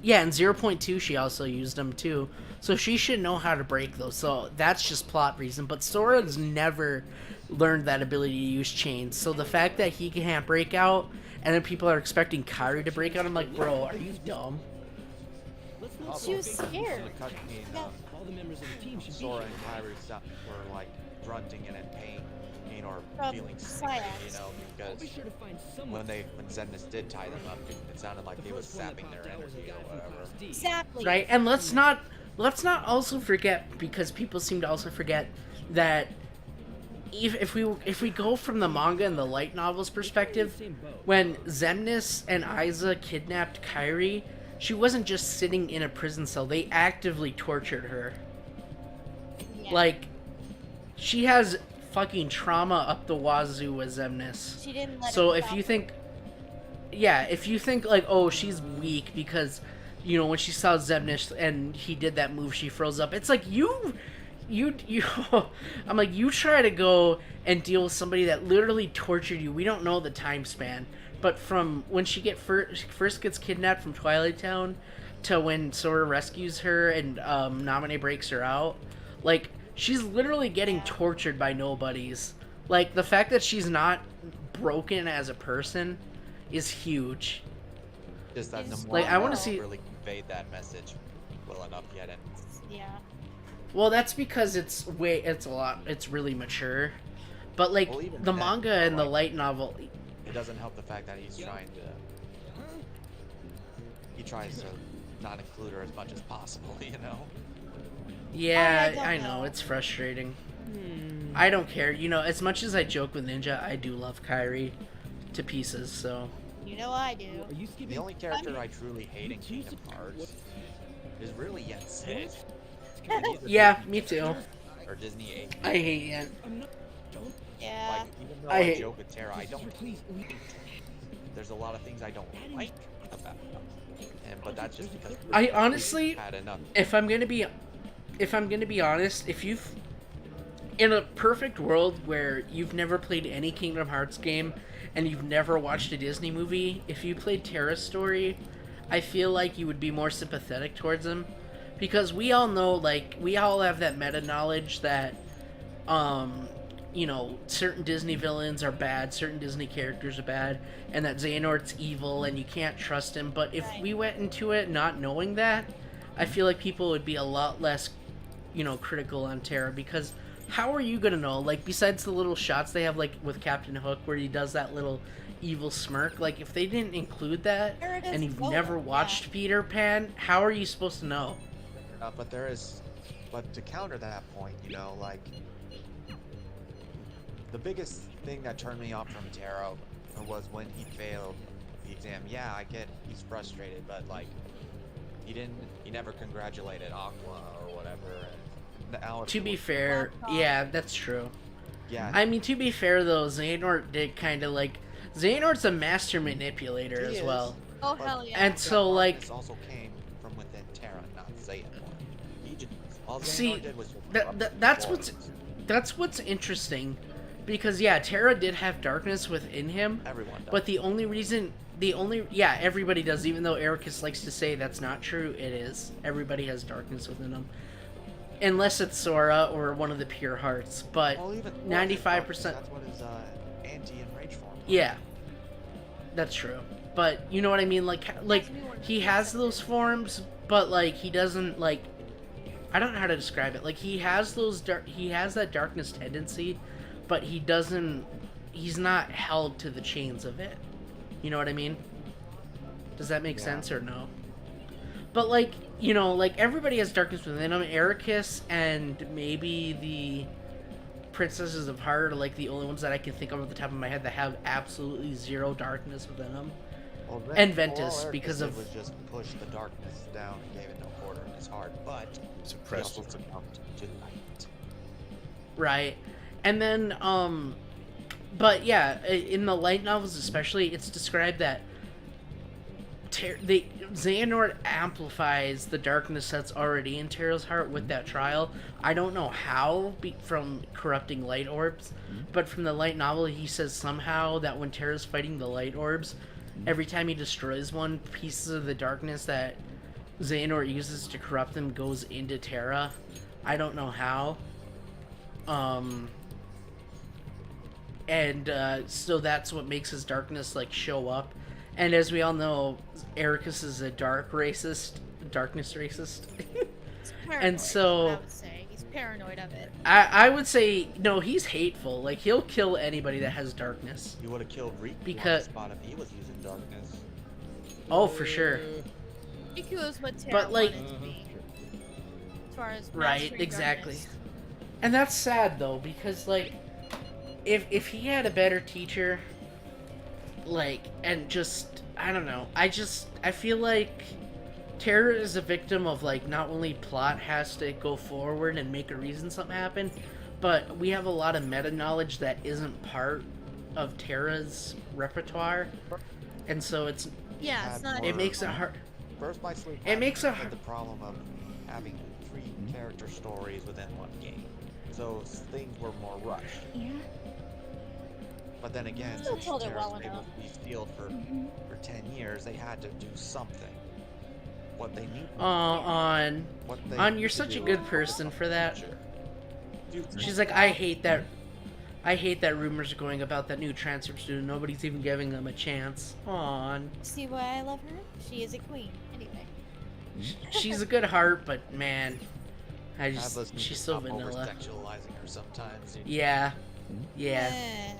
Yeah, in 0.2 she also used them too. So she should know how to break those. So that's just plot reason. But Sora's never learned that ability to use chains. So the fact that he can't break out, and then people are expecting Kyrie to break out, I'm like, bro, are you dumb? She was scared. All the members of the team should Sora and Kyrie were like grunting and in pain or feeling sick, you know, because when Xemnas did tie them up, it sounded like they was sapping their energy or whatever. Exactly. Right, and let's not also forget, because people seem to also forget that if we go from the manga and the light novels perspective, when Xemnas and Aiza kidnapped Kyrie, she wasn't just sitting in a prison cell. They actively tortured her. Yeah. Like, she has fucking trauma up the wazoo with Xemnas. She didn't let so if you think like, oh, she's weak because, you know, when she saw Xemnas and he did that move, she froze up. It's like, you I'm like, you try to go and deal with somebody that literally tortured you. We don't know the time span, but from when she first gets kidnapped from Twilight Town to when Sora rescues her and Naminé breaks her out, like, she's literally getting tortured by nobodies. Like, the fact that she's not broken as a person is huge. Just that Is- Nomura Like, I wanna hasn't see- really conveyed that message well enough yet, and Yeah. Well, that's because it's really mature. But like Well, even the then, manga you know, and the like- light novel, it doesn't help the fact that he's trying to. He tries to not include her as much as possible, you know. yeah, don't I know know. it's frustrating. I don't care. You know, as much as I joke with Ninja, I do love Kairi to pieces. So You know I do. The only character I truly hate in Kingdom Hearts is really Yen Sid. yeah, me too. Or Disney 8. I hate Yen. Yeah. Like, even though I I hate- joke with Terra, I don't. There's a lot of things I don't like about them, but that's just because I honestly, had enough. if I'm gonna be honest, if you've in a perfect world where you've never played any Kingdom Hearts game and you've never watched a Disney movie, if you played Terra's story, I feel like you would be more sympathetic towards him, because we all know, like, we all have that meta knowledge that you know, certain Disney villains are bad, certain Disney characters are bad, and that Xehanort's evil and you can't trust him. But if we went into it not knowing that, I feel like people would be a lot less, you know, critical on Terra, because how are you gonna know? Like, besides the little shots they have, like with Captain Hook, where he does that little evil smirk, like, if they didn't include that and you've never watched Peter Pan, how are you supposed to know? But to counter that point, you know, like, the biggest thing that turned me off from Terra was when he failed the exam. Yeah, I get he's frustrated, but like, he never congratulated Aqua or whatever. And Alex To be was- fair, yeah, that's true. Yeah. I mean, to be fair though, Xehanort did kind of like, Xehanort's a master manipulator He as is, well. Oh hell yeah. And so like, This also came from within Terra, not Xehanort. He just all Xehanort see, did was just that's what's interesting, because yeah, Terra did have darkness within him. Everyone does. But yeah, everybody does. Even though Ericus likes to say that's not true, it is. Everybody has darkness within them, unless it's Sora or one of the pure hearts. But Well, even 95%. That's what his anti and rage form. Yeah, that's true. But you know what I mean? Like he has those forms, but like he doesn't like. I don't know how to describe it. Like he has that darkness tendency, but he doesn't. He's not held to the chains of it. You know what I mean? Does that make sense or no? But like, you know, like everybody has darkness within them. Ericus and maybe the Princesses of Heart are like the only ones that I can think of at the top of my head that have absolutely zero darkness within them. Well, And Ventus, all because Ericus of did was just push the darkness down and gave it no quarter in his heart, but Suppressed he also succumbed to light. right, and then but yeah, in the light novels especially, it's described that Xehanort amplifies the darkness that's already in Terra's heart with that trial. I don't know how, from corrupting light orbs, but from the light novel, he says somehow that when Terra's fighting the light orbs, every time he destroys one, pieces of the darkness that Xehanort uses to corrupt them goes into Terra. I don't know how. So that's what makes his darkness like show up. And as we all know, Ericus is a darkness racist. And so I would say he's paranoid of it. I would say no, he's hateful. Like he'll kill anybody that has darkness. He would have killed Riku Because- on the spot if he was using darkness. Oh, for sure. Riku is what Terra But, like- wanted to be. As far as Right, mastering exactly. darkness. And that's sad though, because like if he had a better teacher, like, and just I don't know, I feel like Terra is a victim of like not only plot has to go forward and make a reason something happen, but we have a lot of meta knowledge that isn't part of Terra's repertoire, and so it's Yeah, it's not. it makes it hard. Birth by Sleep It makes it had hard. the problem of having 3 character stories within one game, so things were more rushed. Yeah. But then again, Still since told it Terra's well been able enough. to be sealed for 10 years, they had to do something. What they need. What they on need you're to such a do good is person focus for on the that. future. Dude, She's like, I hate that. I hate that rumors are going about that new transfer student. Nobody's even giving them a chance. Aw. See why I love her? She is a queen. Anyway. She's a good heart, but man, Atlas needs she's to so stop vanilla. over-sexualizing her sometimes. Yeah. Yeah.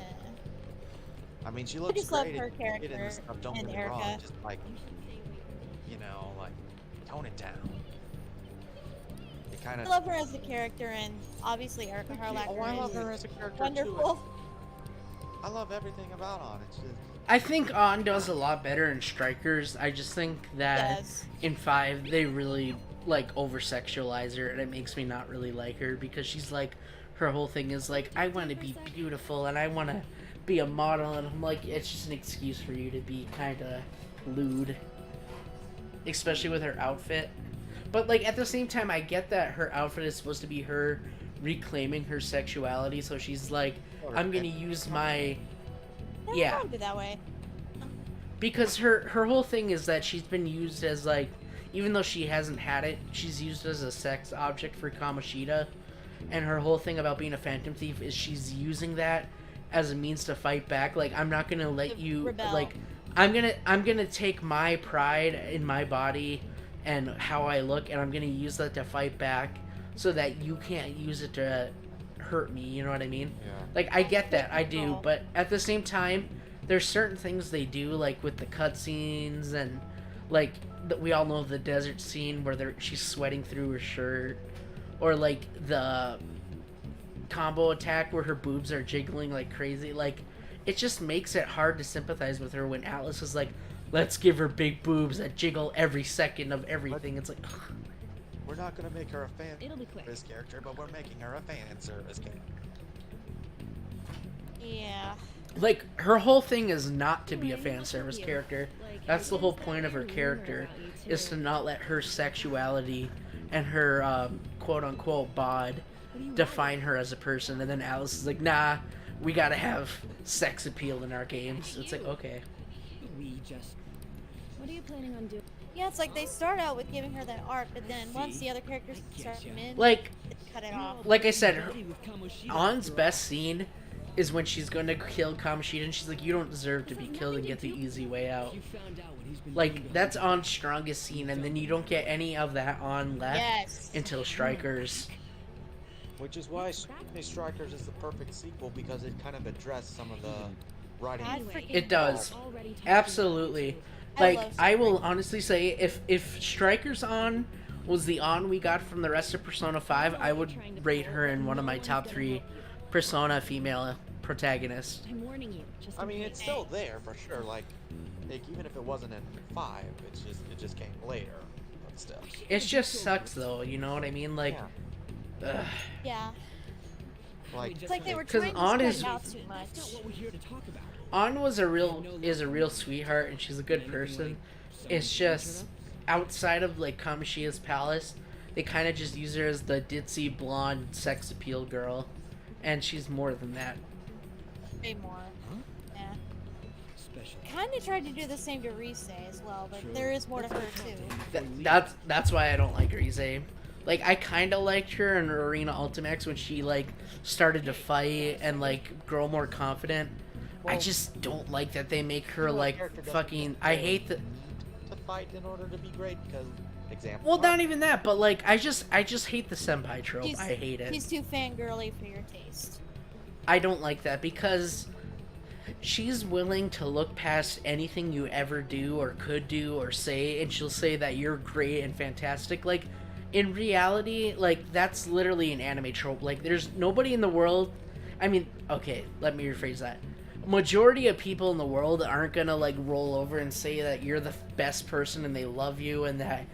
I mean, she I looks just love great her in character and stuff, don't and get me wrong, Erica. just like, you know, like, tone it down. It kind I of. love her as a character, and obviously Erica Harlacher Oh, I love is her as a character wonderful. too. I love everything about On. It's just. I think On does a lot better in Strikers. I just think that Yes. in 5 they really like over-sexualize her, and it makes me not really like her because she's like, her whole thing is like, I want to be beautiful and I want to be a model, and I'm like, it's just an excuse for you to be kind of lewd, especially with her outfit. But like at the same time, I get that her outfit is supposed to be her reclaiming her sexuality, so she's like, I'm gonna use my yeah, Do that way. because her whole thing is that she's been used as like, even though she hasn't had it, she's used as a sex object for Kamoshida, and her whole thing about being a phantom thief is she's using that as a means to fight back. Like, I'm not gonna let you rebel. like, I'm gonna take my pride in my body and how I look, and I'm gonna use that to fight back so that you can't use it to hurt me, you know what I mean? Yeah. Like, I get that, I do, but at the same time, there's certain things they do, like with the cutscenes, and like we all know the desert scene where she's sweating through her shirt, or like the combo attack where her boobs are jiggling like crazy. Like, it just makes it hard to sympathize with her when Atlas is like, let's give her big boobs that jiggle every second of everything. It's like, ugh. We're not gonna make her a fan It'll be quick. service character, but we're making her a fan service character. Yeah. Like, her whole thing is not to be a fan service character. That's the whole point of her character, is to not let her sexuality and her quote-unquote bod define her as a person. And then Alice is like, nah, we gotta have sex appeal in our games. It's like, okay. We just. What are you planning on doing? Yeah, it's like they start out with giving her that arc, but then once the other characters start to come in, Like, they cut it off. like I said, Ann's best scene is when she's going to kill Kamoshida, and she's like, you don't deserve to be killed and get the easy way out. Like, that's Ann's strongest scene, and then you don't get any of that on left until Strikers. Which is why Strikers is the perfect sequel, because it kind of addressed some of the writing. It does. Absolutely. Like, I will honestly say, if Strikers On was the On we got from the rest of Persona 5, I would rate her in one of my top 3 Persona female protagonists. I'm warning you. Just I mean, it's still there for sure. Like even if it wasn't in 5, it just came later. But still. It just sucks though, you know what I mean? Like, ugh. Yeah. Like, It's like they were 'cause trying to On spread is- it out too much. An is a real sweetheart, and she's a good person. It's just outside of like Kamoshida's palace, they kind of just use her as the ditzy blonde sex appeal girl, and she's more than that. Way more. Yeah. Kind of tried to do the same to Rise as well, but there is more to her too. That's why I don't like Rise. Like, I kind of liked her in Arena Ultimax when she like started to fight and like grow more confident. I just don't like that they make her like fucking. I hate that. To fight in order to be great, because example. Well, not even that, but like I just hate the senpai trope. He's, I hate it. He's too fangirly for your taste. I don't like that because she's willing to look past anything you ever do or could do or say, and she'll say that you're great and fantastic. Like, in reality, like, that's literally an anime trope. Like, there's nobody in the world. I mean, okay, let me rephrase that. Majority of people in the world aren't gonna like roll over and say that you're the best person and they love you and that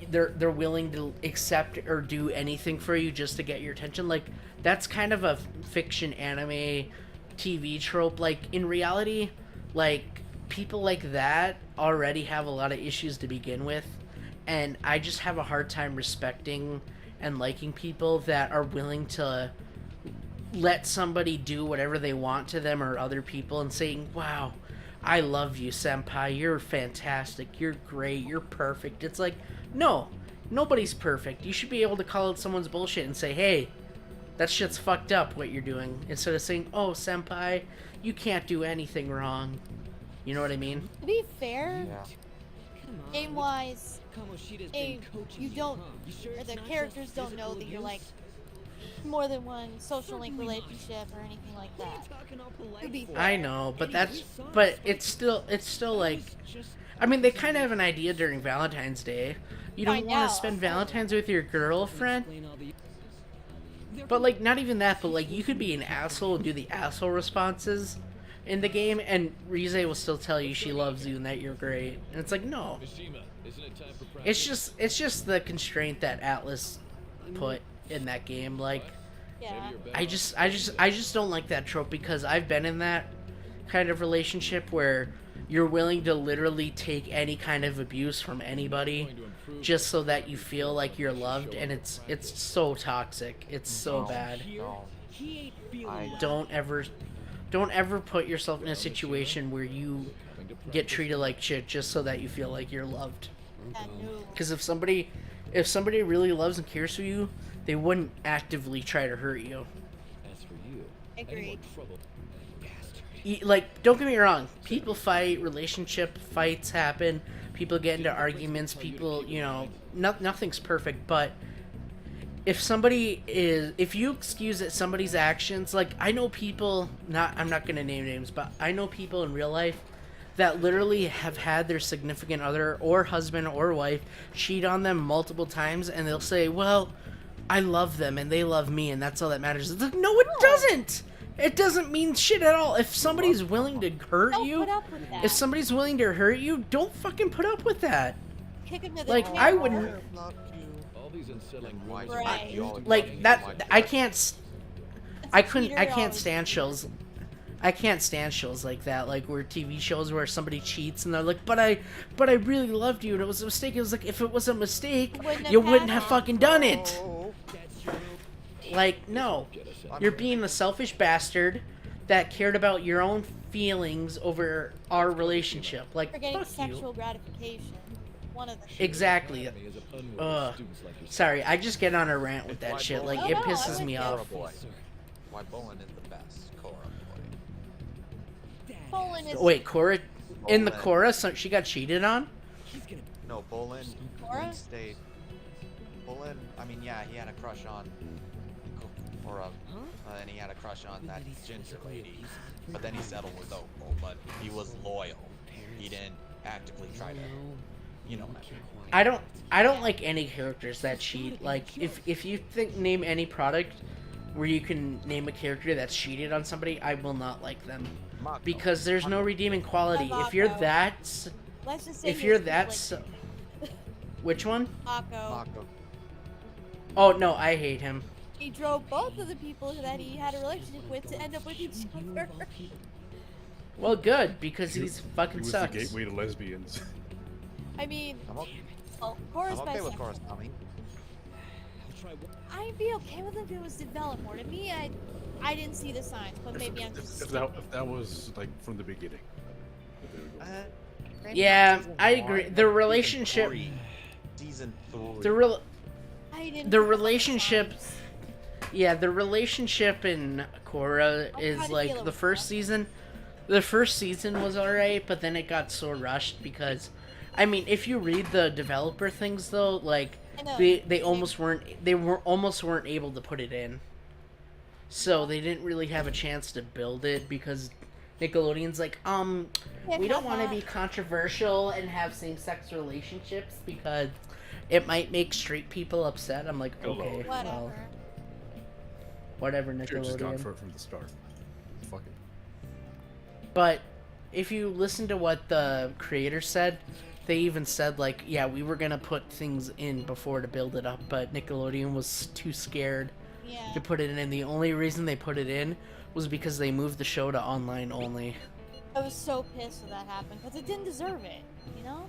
they're willing to accept or do anything for you just to get your attention. Like, that's kind of a fiction anime TV trope. Like, in reality, like, people like that already have a lot of issues to begin with, and I just have a hard time respecting and liking people that are willing to let somebody do whatever they want to them or other people and saying, wow, I love you, senpai, you're fantastic, you're great, you're perfect. It's like, no, nobody's perfect. You should be able to call out someone's bullshit and say, hey, That shit's fucked up what you're doing. Instead of saying, "Oh, senpai, you can't do anything wrong." You know what I mean? To be fair, Yeah. game wise, you don't, or the characters don't know that you're like more than one social link relationship or anything like that. To be fair. I know, but it's still like, I mean, they kind of have an idea during Valentine's Day. You don't want to spend Valentine's with your girlfriend, but like not even that. But like you could be an asshole and do the asshole responses in the game, and Rize will still tell you she loves you and that you're great. And it's like, no, it's just the constraint that Atlas put in that game. Like, yeah. I just don't like that trope, because I've been in that kind of relationship where you're willing to literally take any kind of abuse from anybody just so that you feel like you're loved, and it's so toxic. It's so bad. Don't ever put yourself in a situation where you get treated like shit just so that you feel like you're loved. Because if somebody really loves and cares for you, they wouldn't actively try to hurt you. Agreed. Like, don't get me wrong, people fight, relationship fights happen, people get into arguments, people, you know, nothing's perfect, but if you excuse that somebody's actions, like, I know people, I'm not gonna name names, but I know people in real life that literally have had their significant other or husband or wife cheat on them multiple times, and they'll say, well, I love them and they love me and that's all that matters. It's like, no, it doesn't! It doesn't mean shit at all. If somebody's willing to hurt you, if somebody's willing to hurt you, don't fucking put up with that. Kick him to the Like, curb. I wouldn't... Like, that, I can't stand shows. I can't stand shows like that, like where TV shows where somebody cheats and they're like, but I really loved you and it was a mistake. It was like, if it was a mistake, you wouldn't have fucking done it. Like, no. You're being a selfish bastard that cared about your own feelings over our relationship. Like, For getting fuck sexual you. gratification. One of the Exactly. Sorry, I just get on a rant with that shit. Like, it pisses me off. Why Bolin is the best Korra boy. Bolin is... Wait, Korra... In the Korra, so she got cheated on? No, Bolin Korra? stayed. Bolin, I mean, yeah, he had a crush on Korra, and he had a crush on that ginger lady. But then he settled with Opal, but he was loyal. He didn't actively try to, you know. I don't like any characters that cheat. Like, if you name any product where you can name a character that's cheated on somebody, I will not like them. Because there's no redeeming quality. If you're that... Let's just say If you're that... Which one? Mako. Oh, no, I hate him. He drove both of the people that he had a relationship with to end up with each other. Well, good, because he's fucking He was sucks. the gateway to lesbians. I mean, Korra's I'm okay with bisexual. Korra's coming. I'd be okay with it if it was developed more. To me, I didn't see the signs, but maybe I'm just... If that was, like, from the beginning. Yeah, I agree. The relationship... Season 3. The relationship... Yeah, the relationship in Korra is like the first season. The first season was alright, but then it got so rushed because, I mean, if you read the developer things though, like they almost weren't able to put it in. So they didn't really have a chance to build it because Nickelodeon's like, we don't want to be controversial and have same-sex relationships because it might make straight people upset. I'm like, okay, well. Whatever, Nickelodeon. Just gone for it from the start. Fuck it. But if you listen to what the creator said, they even said, like, yeah, we were going to put things in before to build it up, but Nickelodeon was too scared to put it in. And the only reason they put it in was because they moved the show to online only. I was so pissed when that happened because it didn't deserve it, you know?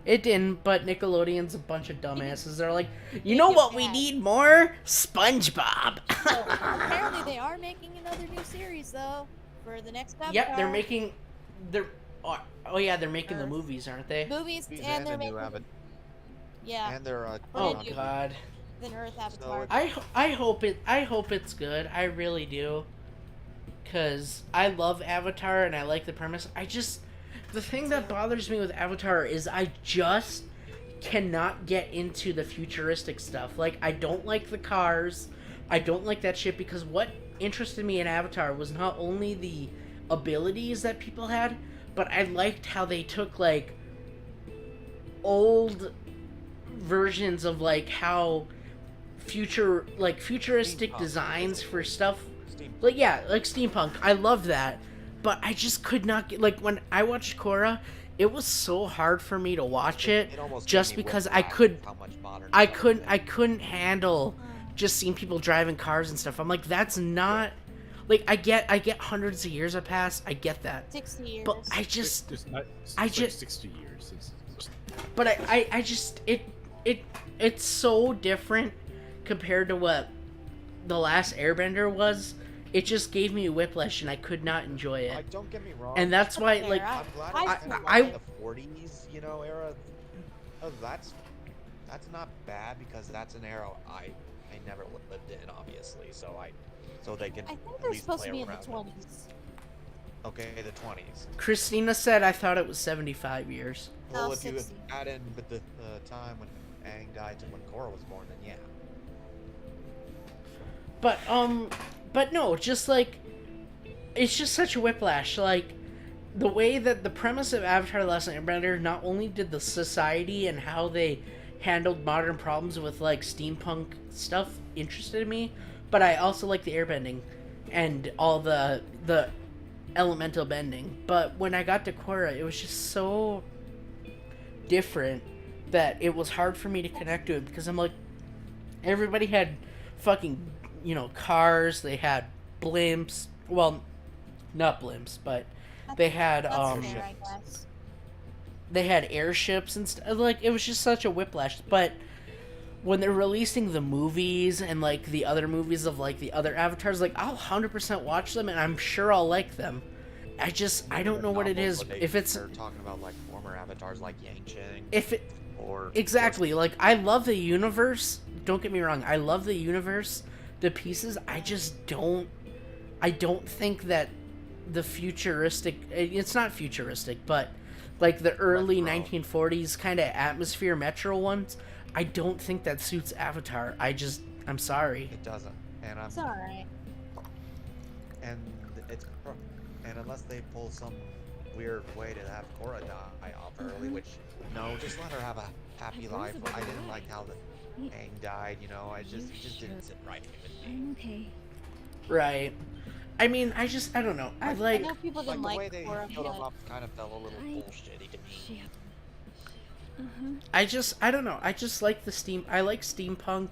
It didn't, but Nickelodeon's a bunch of dumbasses. They're like, you know what we need more? SpongeBob. So, apparently they are making another new series, though, for the next episode. Yep, they're making... Oh, yeah, they're making the movies, aren't they? Movies, and they're making... Yeah. And they're oh, God. than Earth Avatar. I hope it's good. I really do. Cause I love Avatar and I like the premise. The thing that bothers me with Avatar is I just cannot get into the futuristic stuff. Like, I don't like the cars. I don't like that shit because what interested me in Avatar was not only the abilities that people had, but I liked how they took, like, old versions of, like, how futuristic Steampunk, designs basically. for stuff. Like, yeah, like steampunk. I love that. But I just could not get, like, when I watched Korra, it was so hard for me to watch it almost just gave me because whiplash how much modern I couldn't handle just seeing people driving cars and stuff. I'm like, that's not like I get hundreds of years have passed. I get that. 60 years. But I just It's I like just 60 years. but I just it's so different compared to what the last Airbender was. It just gave me whiplash and I could not enjoy it. Like, don't get me wrong. And that's why, like, I'm glad I the 40s, you know, era. Oh, that's not bad because that's an era I never lived in, obviously. So they can I think at they're least supposed play to be in the around. 20s. Okay, the 20s. Christina said I thought it was 75 years. Well, No, if you 60. add in with the time when Aang died to when Korra was born, then yeah. But no, just like it's just such a whiplash. Like the way that the premise of Avatar: The Last Airbender, not only did the society and how they handled modern problems with like steampunk stuff interested me, but I also like the airbending and all the elemental bending. But when I got to Korra, it was just so different that it was hard for me to connect to it because I'm like, everybody had fucking, you know, cars, they had blimps, well, not blimps, but they had That's fair, I guess. they had airships and stuff. Like, it was just such a whiplash. But when they're releasing the movies and like the other movies of like the other avatars, like, I'll 100% watch them and I'm sure I'll like them. I don't know what it is. If it's they're talking about like former avatars like Yang Cheng. if it or exactly, like, I love the universe. Don't get me wrong, I love the universe, the pieces. I don't think that the futuristic, it's not futuristic, but like the early 1940s kind of atmosphere metro ones, I don't think that suits Avatar. I'm sorry. It doesn't. And It's alright. And unless they pull some weird way to have Korra die off early, which no, just let her have a happy life. I didn't like how the Aang died, you know. It just didn't sit right with me. Okay. Right. I mean, I don't know. I like know people didn't the like way they Korra, killed him but- off kind of felt a little bullshitty to me. I don't know. I just like I like steampunk,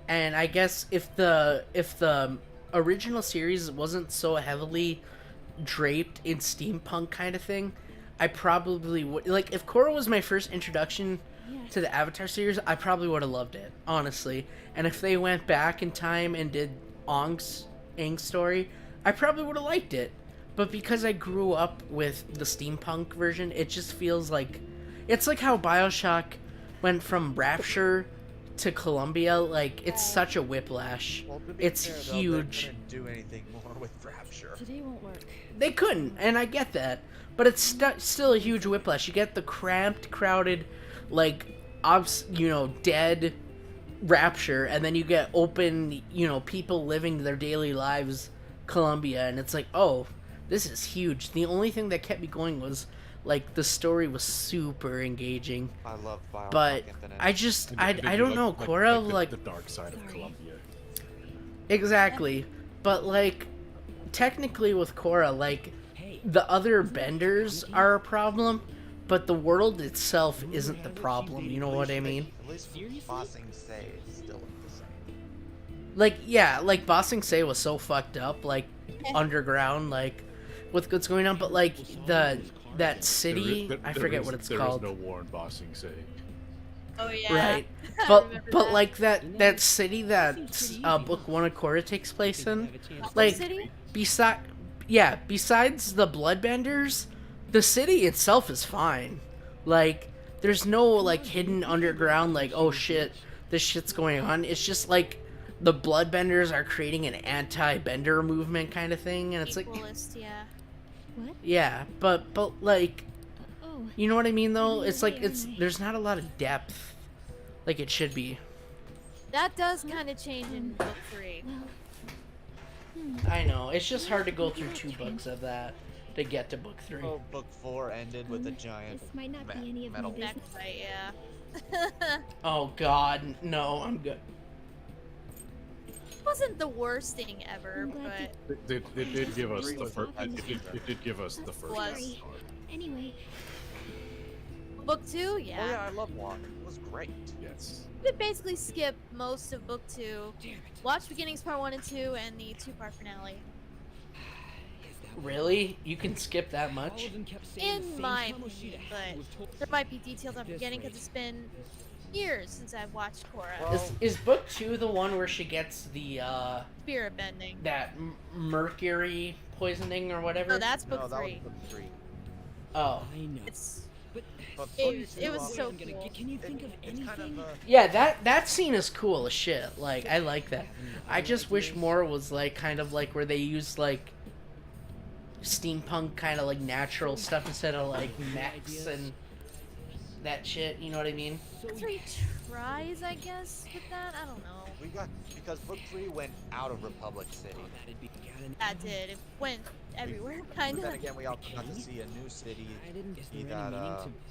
and I guess if the original series wasn't so heavily draped in steampunk kind of thing, I probably would, like, if Korra was my first introduction to the Avatar series, I probably would have loved it, honestly. And if they went back in time and did Aang's story, I probably would have liked it. But because I grew up with the steampunk version, it just feels like it's like how BioShock went from Rapture to Columbia. Like, it's such a whiplash. Well, to be It's fair, though, huge. They couldn't do anything more with Rapture. Today won't work. They couldn't, and I get that. But it's still a huge whiplash. You get the cramped, crowded, like, dead Rapture, and then you get open, people living their daily lives, Columbia, and it's like, oh, this is huge. The only thing that kept me going was, like, the story was super engaging. I love BioShock But Infinite. I don't know, Korra, the dark side of Columbia. Exactly. But, like, technically with Korra, like, the other benders are a problem, but the world itself isn't the problem. You know what I mean? At least Bossing Say is still the same. Like, yeah, like, Ba Sing Se was so fucked up, like, underground, like, with what's going on, but, like, that city, I forget what it's called. There is no war in Ba Sing Se. Oh yeah. Right. I But remember like that city that book 1 of Korra takes place in, like, City? besides the bloodbenders, the city itself is fine. Like, there's no, like, hidden underground, like, oh shit, this shit's going on. It's just like the bloodbenders are creating an anti-bender movement kind of thing, and it's Equalist, yeah. What? yeah, but like, Oh. you know what I mean though? It's like there's not a lot of depth like it should be. That does kind of change in book 3. I know, it's just hard to go through 2 books of that to get to book 3. Oh, book 4 ended with a giant This might not be any of metal. my business. Right, yeah. Oh god, no, I'm good. It wasn't the worst thing ever, but It did give us the first. It did give us the first. Was. Anyway. Book 2, yeah. Oh yeah, I love Water. It was great. Yes. You could basically skip most of book 2. Watch beginnings part 1 and 2 and the 2-part finale. Really? You can skip that much? In my opinion, but there might be details I'm forgetting because it's been years since I've watched Korra. Is book 2 the one where she gets the Spirit bending. that mercury poisoning or whatever? No, that's book No, that 3. was book 3. Oh. I know. It's But it was so cool. Can you think of anything? Kind of, Yeah, that scene is cool as shit. Like, I like that. I just wish more was like kind of like where they used like steampunk kind of like natural stuff instead of like mechs and that shit. You know what I mean? Book 3 tries, I guess, with that. I don't know. we got because book 3 went out of Republic City. That did. It went everywhere, kind But of. then again, we also got to see a new city. See that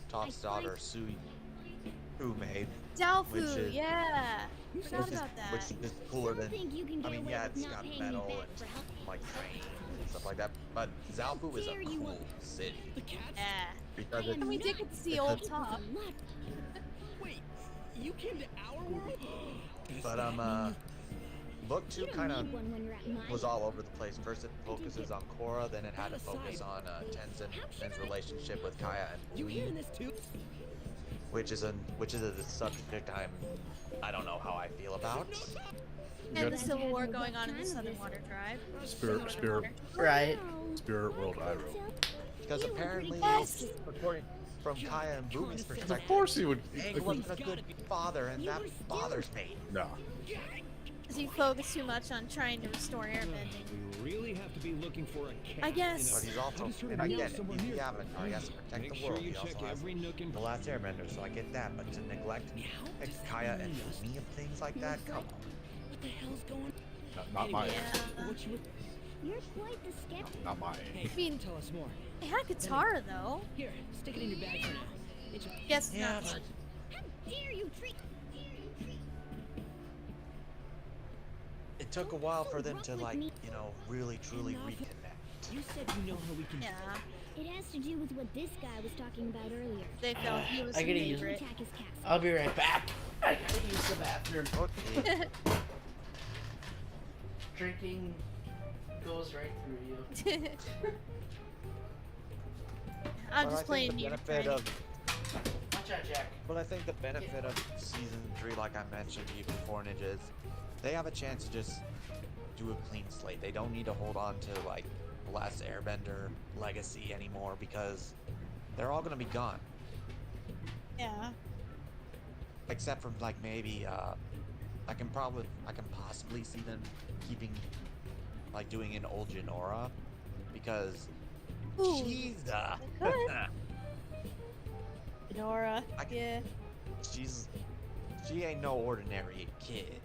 Top's daughter Sui, who made. Which Dalfu, is- yeah. Forgot Which is, about that. which is cooler than. think you can I get mean, away yeah, with it's not got paying me metal back and for help. like trains and stuff like that. But Zalfu is a cool city Yeah. because And we did get to see Old Top. Wait, you came to our world? But book 2 You don't kind of need one when you're at my was all over the place. First it focuses on Korra, then it had to focus on Tenzin's relationship with Kaya and You hearing Lee, this too? which is a subject I don't know how I feel about. And the Civil War going on in the Southern Water Drive. Spirit Right. World Iroh. Because apparently, Yes. according from Kaya and Bumi's perspective, Of course he would. Aang wasn't a good father, and that bothers me. Nah. Because he focused too much on trying to restore airbending. We really have to be looking for a cat. I guess. But he's also, and I get it, he's the Avatar, he has to protect Make the sure world. you He also check has every nook and the last Airbender, so I get that. But to neglect Kaya and Bumi and things like that, come on. What the hell's going Not my. Yeah. What you You're quite the skeptic. Not my. I mean, tell us more. they had Katara though. Here, stick it in your bag for now. It's Guess Yeah, not. but How dare you treat... it took a while for them to like, you know, really truly reconnect. You said you know how we can. Yeah. It has to do with what this guy was talking about earlier. They felt he was I the gotta use favorite. Attack his castle. I'll be right back. I gotta use the bathroom. Okay. Drinking goes right through you. I'm But just I playing think the Mutant benefit Training. of Watch out, Jack. But I think the benefit of season 3, like I mentioned to you before, Ninja, is they have a chance to just do a clean slate. They don't need to hold on to like the Last Airbender legacy anymore because they're all gonna be gone. Yeah. Except for like maybe I can possibly see them keeping like doing an old Jinora because Ooh, she's they could. Nora. Yeah. she ain't no ordinary kid.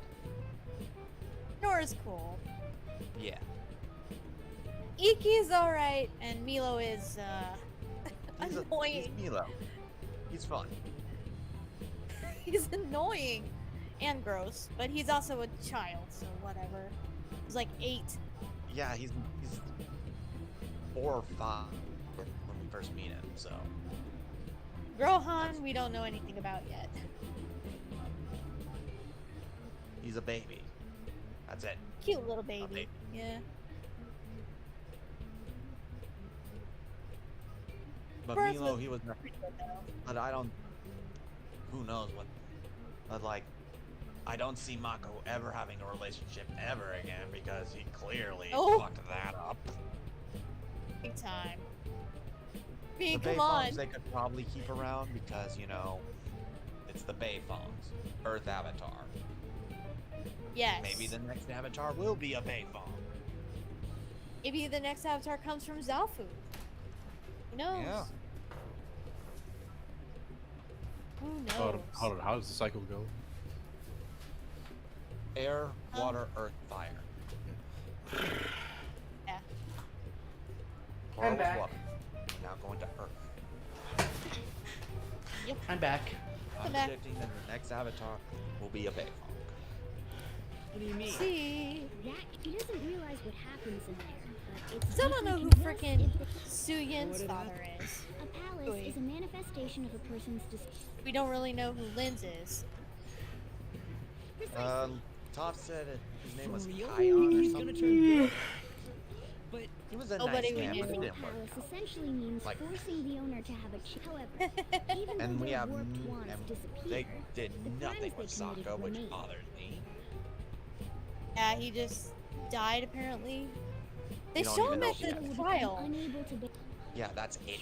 Nora's cool. Yeah. Iki's alright, and Milo is He's annoying. Milo. He's fun. He's annoying and gross, but he's also a child, so whatever. He's like 8. Yeah, he's 4 or 5 when we first meet him, so. Grohan, we don't know anything about yet. He's a baby. That's it. Cute little baby. baby. Yeah. But Birth Milo, was he was never. pretty good, though. But I don't. Who knows what? But like, I don't see Mako ever having a relationship ever again because he clearly fucked that up. Big time. The Come Bay on. Moms they could probably keep around because, you know, It's the Bayfong, Earth Avatar. Yes. Maybe the next Avatar will be a Bayfong. Maybe the next avatar comes from Zafu. Who knows? Yeah. Who knows? How does the cycle go? Air, water, earth, fire. Yeah. Coral I'm back. water. Now going to earth. Yep. I'm back. I'm predicting that the next avatar will be a Bayfong. What do you mean? See? That he doesn't realize what happens in there, but it's Still don't know who deeply frickin' convulsing. Su Yin's father is. A palace is a manifestation of a person's We don't really know who Lin's is. Toph said his name was real? Kion or He's gonna something. turn good? But he was a nobody nice we man, knew. but it didn't Palace work. essentially means Like- forcing the owner to have a However, even And though we their have, warped and wands they disappear, did the nothing crimes with they committed Sokka, which remain. bothered me. Yeah, he just died apparently. They We don't saw even him know at if the he Will become trial. unable to be- Yeah, that's it.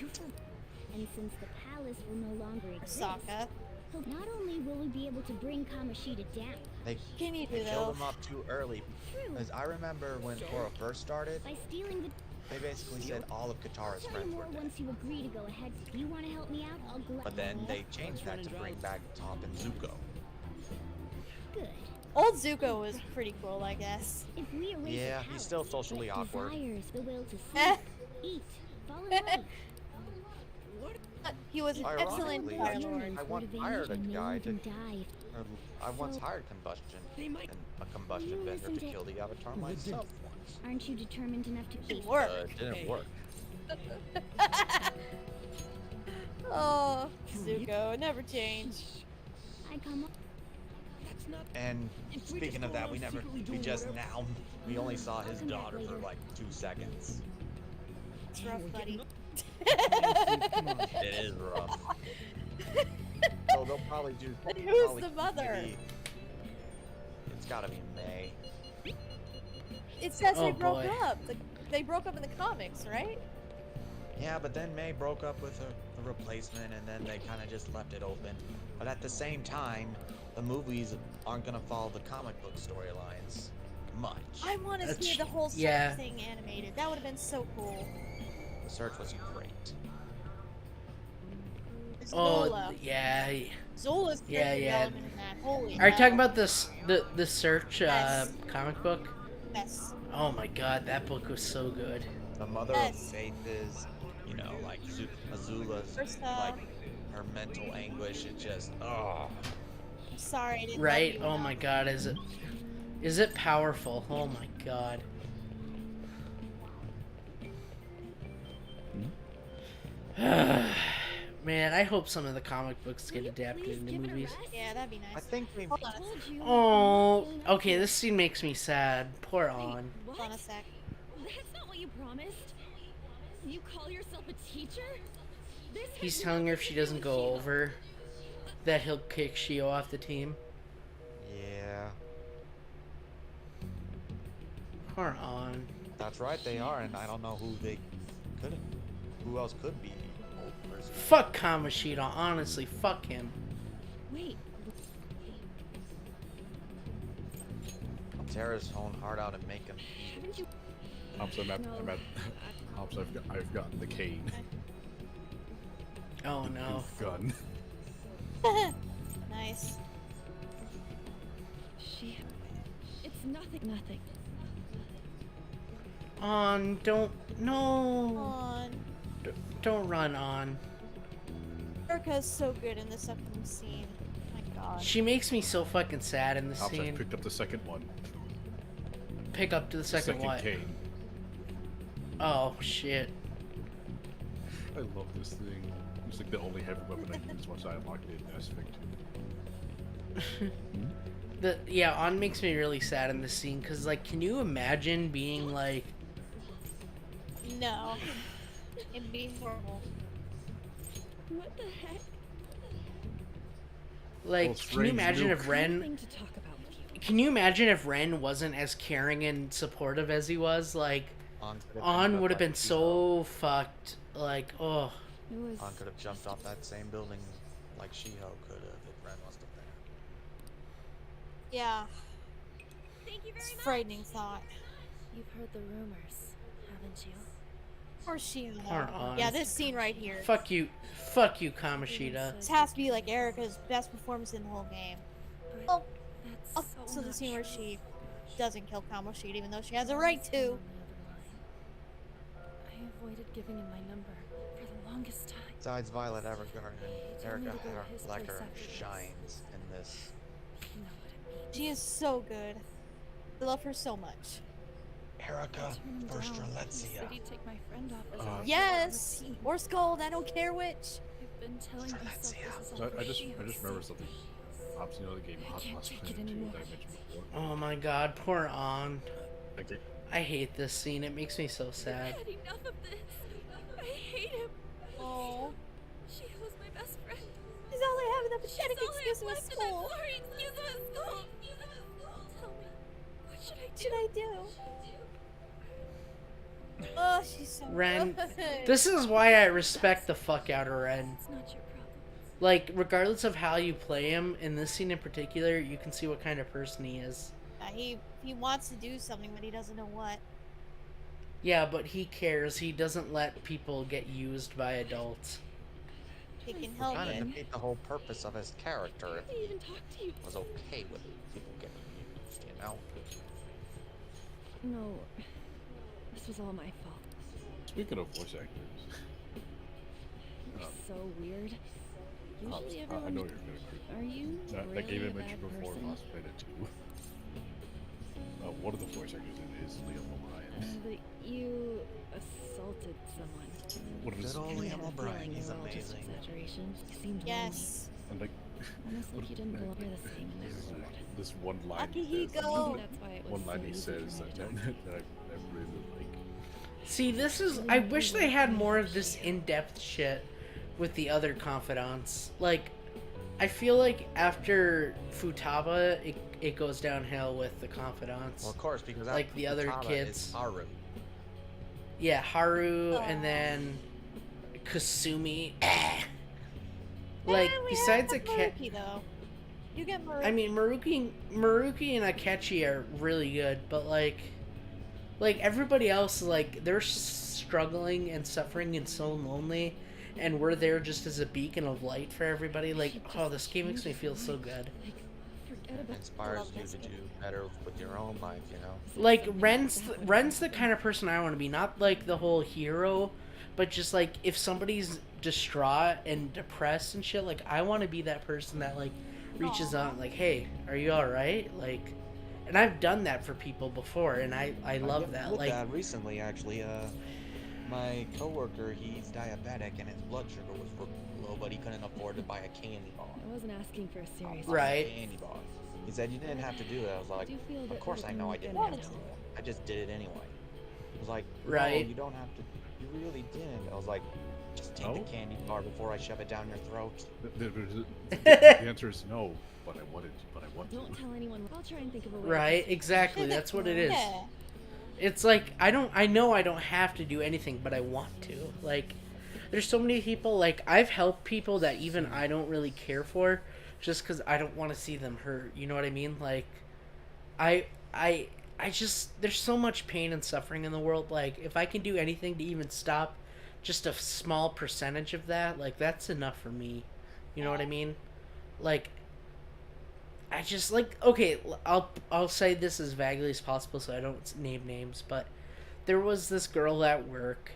And since the palace will no longer exist, Sokka. not only will we be able to bring Kamoshida down, They, Can you they do killed though? him off too early. True. Because I remember when Korra first started, by stealing the they basically said all of Katara's I'll tell you friends more were dead. once you agree to go ahead. If you want to help me out, I'll gladly. But then they changed that to bring back Toph and Zuko. Good. Old Zuko was pretty cool, I guess. If we erase Yeah, the he's palace, still socially but awkward. desires the will to Eh. sleep, eat, fall in love. He was an excellent Ironically, Fire Lord. I once hired a guy to. Die. I once hired a combustion vendor to kill the Avatar myself once. Aren't you determined enough to keep? It didn't work. Oh, Zuko, never change. I come up. And speaking of that, we only saw his daughter for like 2 seconds. It's rough, buddy. It is rough. So they'll probably do. And who's probably the mother? It's gotta be May. It says Oh, they broke boy. up. They broke up in the comics, right? Yeah, but then May broke up with a replacement, and then they kind of just left it open. But at the same time, the movies aren't gonna follow the comic book storylines much. I want to see the whole search thing animated. That would have been so cool. The search was great. Zola. Yeah. Zola's character Yeah, yeah. development in that. Holy Are you hell. talking about the Search Yes. comic book? Yes. Oh my god, that book was so good. The mother of Faith is, like Azula's, like her mental anguish. It just, oh. I'm sorry. I didn't Right? love you Oh my god, is it powerful? Oh my god. Man, I hope some of the comic books get adapted into movies. Yeah, that'd be nice. I think we. Hold on a sec. Oh, okay, this scene makes me sad. Poor On. Hold on a sec. That's not what you promised. You call yourself a teacher? This He's telling her if she doesn't go over, that he'll kick Shio off the team. Yeah. Poor On. That's right, they are, and I don't know who else could be old person. Fuck Kamoshida, honestly, fuck him. Wait. Tear his own heart out and make him. Haven't you? I've gotten the cane. Oh no. Gun. Nice. It's nothing. On, don't, no. On. Don't run On. Erica's so good in this upcoming scene. My god. She makes me so fucking sad in this I've scene. picked up the second one. Pick up to the second what? cane. Oh shit. I love this thing. It's like the only heavy weapon I use once I unlocked it in Aspect. Yeah, On makes me really sad in this scene because, like, can you imagine being like? No. It'd be horrible. What the heck? Like, Well, can you imagine if Ren? Nothing to talk about with you. Can you imagine if Ren wasn't as caring and supportive as he was? Like, On would have been so fucked. Like, oh. On could have jumped off that same building like Shiho could have if Ren wasn't there. Yeah. Thank you very It's a much. frightening thought. You've heard the rumors, haven't you? Poor Shiho. Poor Ann. Yeah, this scene right here. Fuck you, Kamoshida. This has to be like Erika's best performance in the whole game. Oh, so the scene where she doesn't kill Kamoshida, even though she has a right to. I avoided giving him my number for the longest time. Besides Violet Evergarden, told me Erika to go to his place Lecker after this. shines in this. You know what it means. She is so good. I love her so much. Erika He Verstreletsia. said he'd take my friend off as a Yes, or Scold, I don't care which. I've been telling myself this is So all I just Shiho's remember sake. something. Pops, you know the game I Hot can't House take Planet it 2 anymore. that I mentioned before? Oh my god, poor Ann. Okay. I hate this scene. It makes me so sad. I've had enough of this. I hate him. Oh. She was my best friend. She's all I have in the pathetic She's all I excuse have of left in school. that sorry excuse of a school. Tell me, what should I do? What should I do? Oh, she's so Ren, good. this is why I respect the fuck out of Ren. It's not your problem. Like, regardless of how you play him, in this scene in particular, you can see what kind of person he is. He wants to do something, but he doesn't know what. Yeah, but he cares. He doesn't let people get used by adults. He can help Kind of it. defeat the whole purpose of his character if I even talk to you. he was okay with people getting used, you know? No, this was all my fault. Speaking of voice actors, You're so weird. Usually I everyone. know you're gonna Are you that really game I a mentioned bad before, person? Lost Planet 2. One of the voice actors in it is Liam O'Brien. That you assaulted someone. What is Good old I had Liam a O'Brien, feeling he's they were all just amazing. exaggerations. You seemed Yes. And like, almost like you didn't belong here the same in this, their world. this one line Lucky he he says, go. That's why it was one line so he easy says for me that, to that I really like. See, this is... I wish they had more of this in-depth shit with the other confidants. Like, I feel like after Futaba, it goes downhill with the confidants. Well, of course, because like the other Futaba kids. is Haru. Yeah, Haru, and then Kasumi. Like, besides Maruki, though. You get Maruki. I mean, Maruki and Akechi are really good, but like everybody else, like, they're struggling and suffering and so lonely, and we're there just as a beacon of light for everybody. Like, oh, this game makes me feel so good. It inspires you to do better with your own life, you know? Like, Ren's the kind of person I want to be. Not like the whole hero, but just like if somebody's distraught and depressed and shit, like I want to be that person that like reaches out, like, hey, are you all right? Like, and I've done that for people before, and I love that. Did Like, that recently, actually. My coworker, he's diabetic, and his blood sugar was low, but he couldn't afford to buy a candy bar. I wasn't asking for a serious Right. Candy bar. He said you didn't have to do it. I was like, Do you feel of that course I know I didn't have to. I just did it anyway. He was like, no, Right. you don't have to. You really didn't. I was like, just take the candy bar before I shove it down your throat. The answer is no, but I want to. Don't tell anyone. I'll try and think of a way. right? Exactly. That's what it is. Yeah. It's like I know I don't have to do anything, but I want to. Like, there's so many people. Like, I've helped people that even I don't really care for, just because I don't want to see them hurt. You know what I mean? Like, I just, there's so much pain and suffering in the world. Like, if I can do anything to even stop just a small percentage of that, like, that's enough for me. You know what I mean? Like, I just, like, okay, I'll say this as vaguely as possible so I don't name names, but there was this girl at work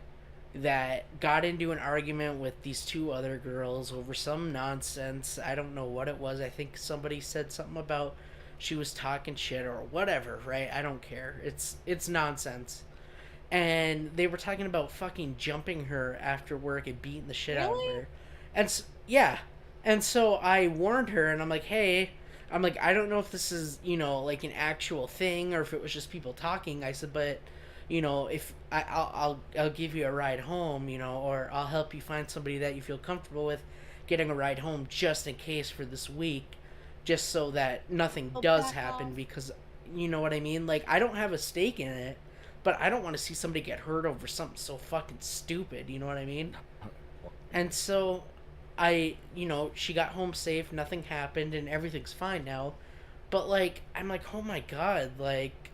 that got into an argument with these two other girls over some nonsense. I don't know what it was. I think somebody said something about she was talking shit or whatever, right? I don't care. It's nonsense. And they were talking about fucking jumping her after work and beating the shit out of her. And yeah. And so I warned her, and I'm like, hey, I'm like, I don't know if this is, you know, like an actual thing or if it was just people talking. I said, but, you know, if I'll give you a ride home, you know, or I'll help you find somebody that you feel comfortable with getting a ride home just in case for this week, just so that nothing does happen, because, you know what I mean? Like, I don't have a stake in it, but I don't want to see somebody get hurt over something so fucking stupid, you know what I mean? And so she got home safe, nothing happened, and everything's fine now. But, like, I'm like, oh my god, like,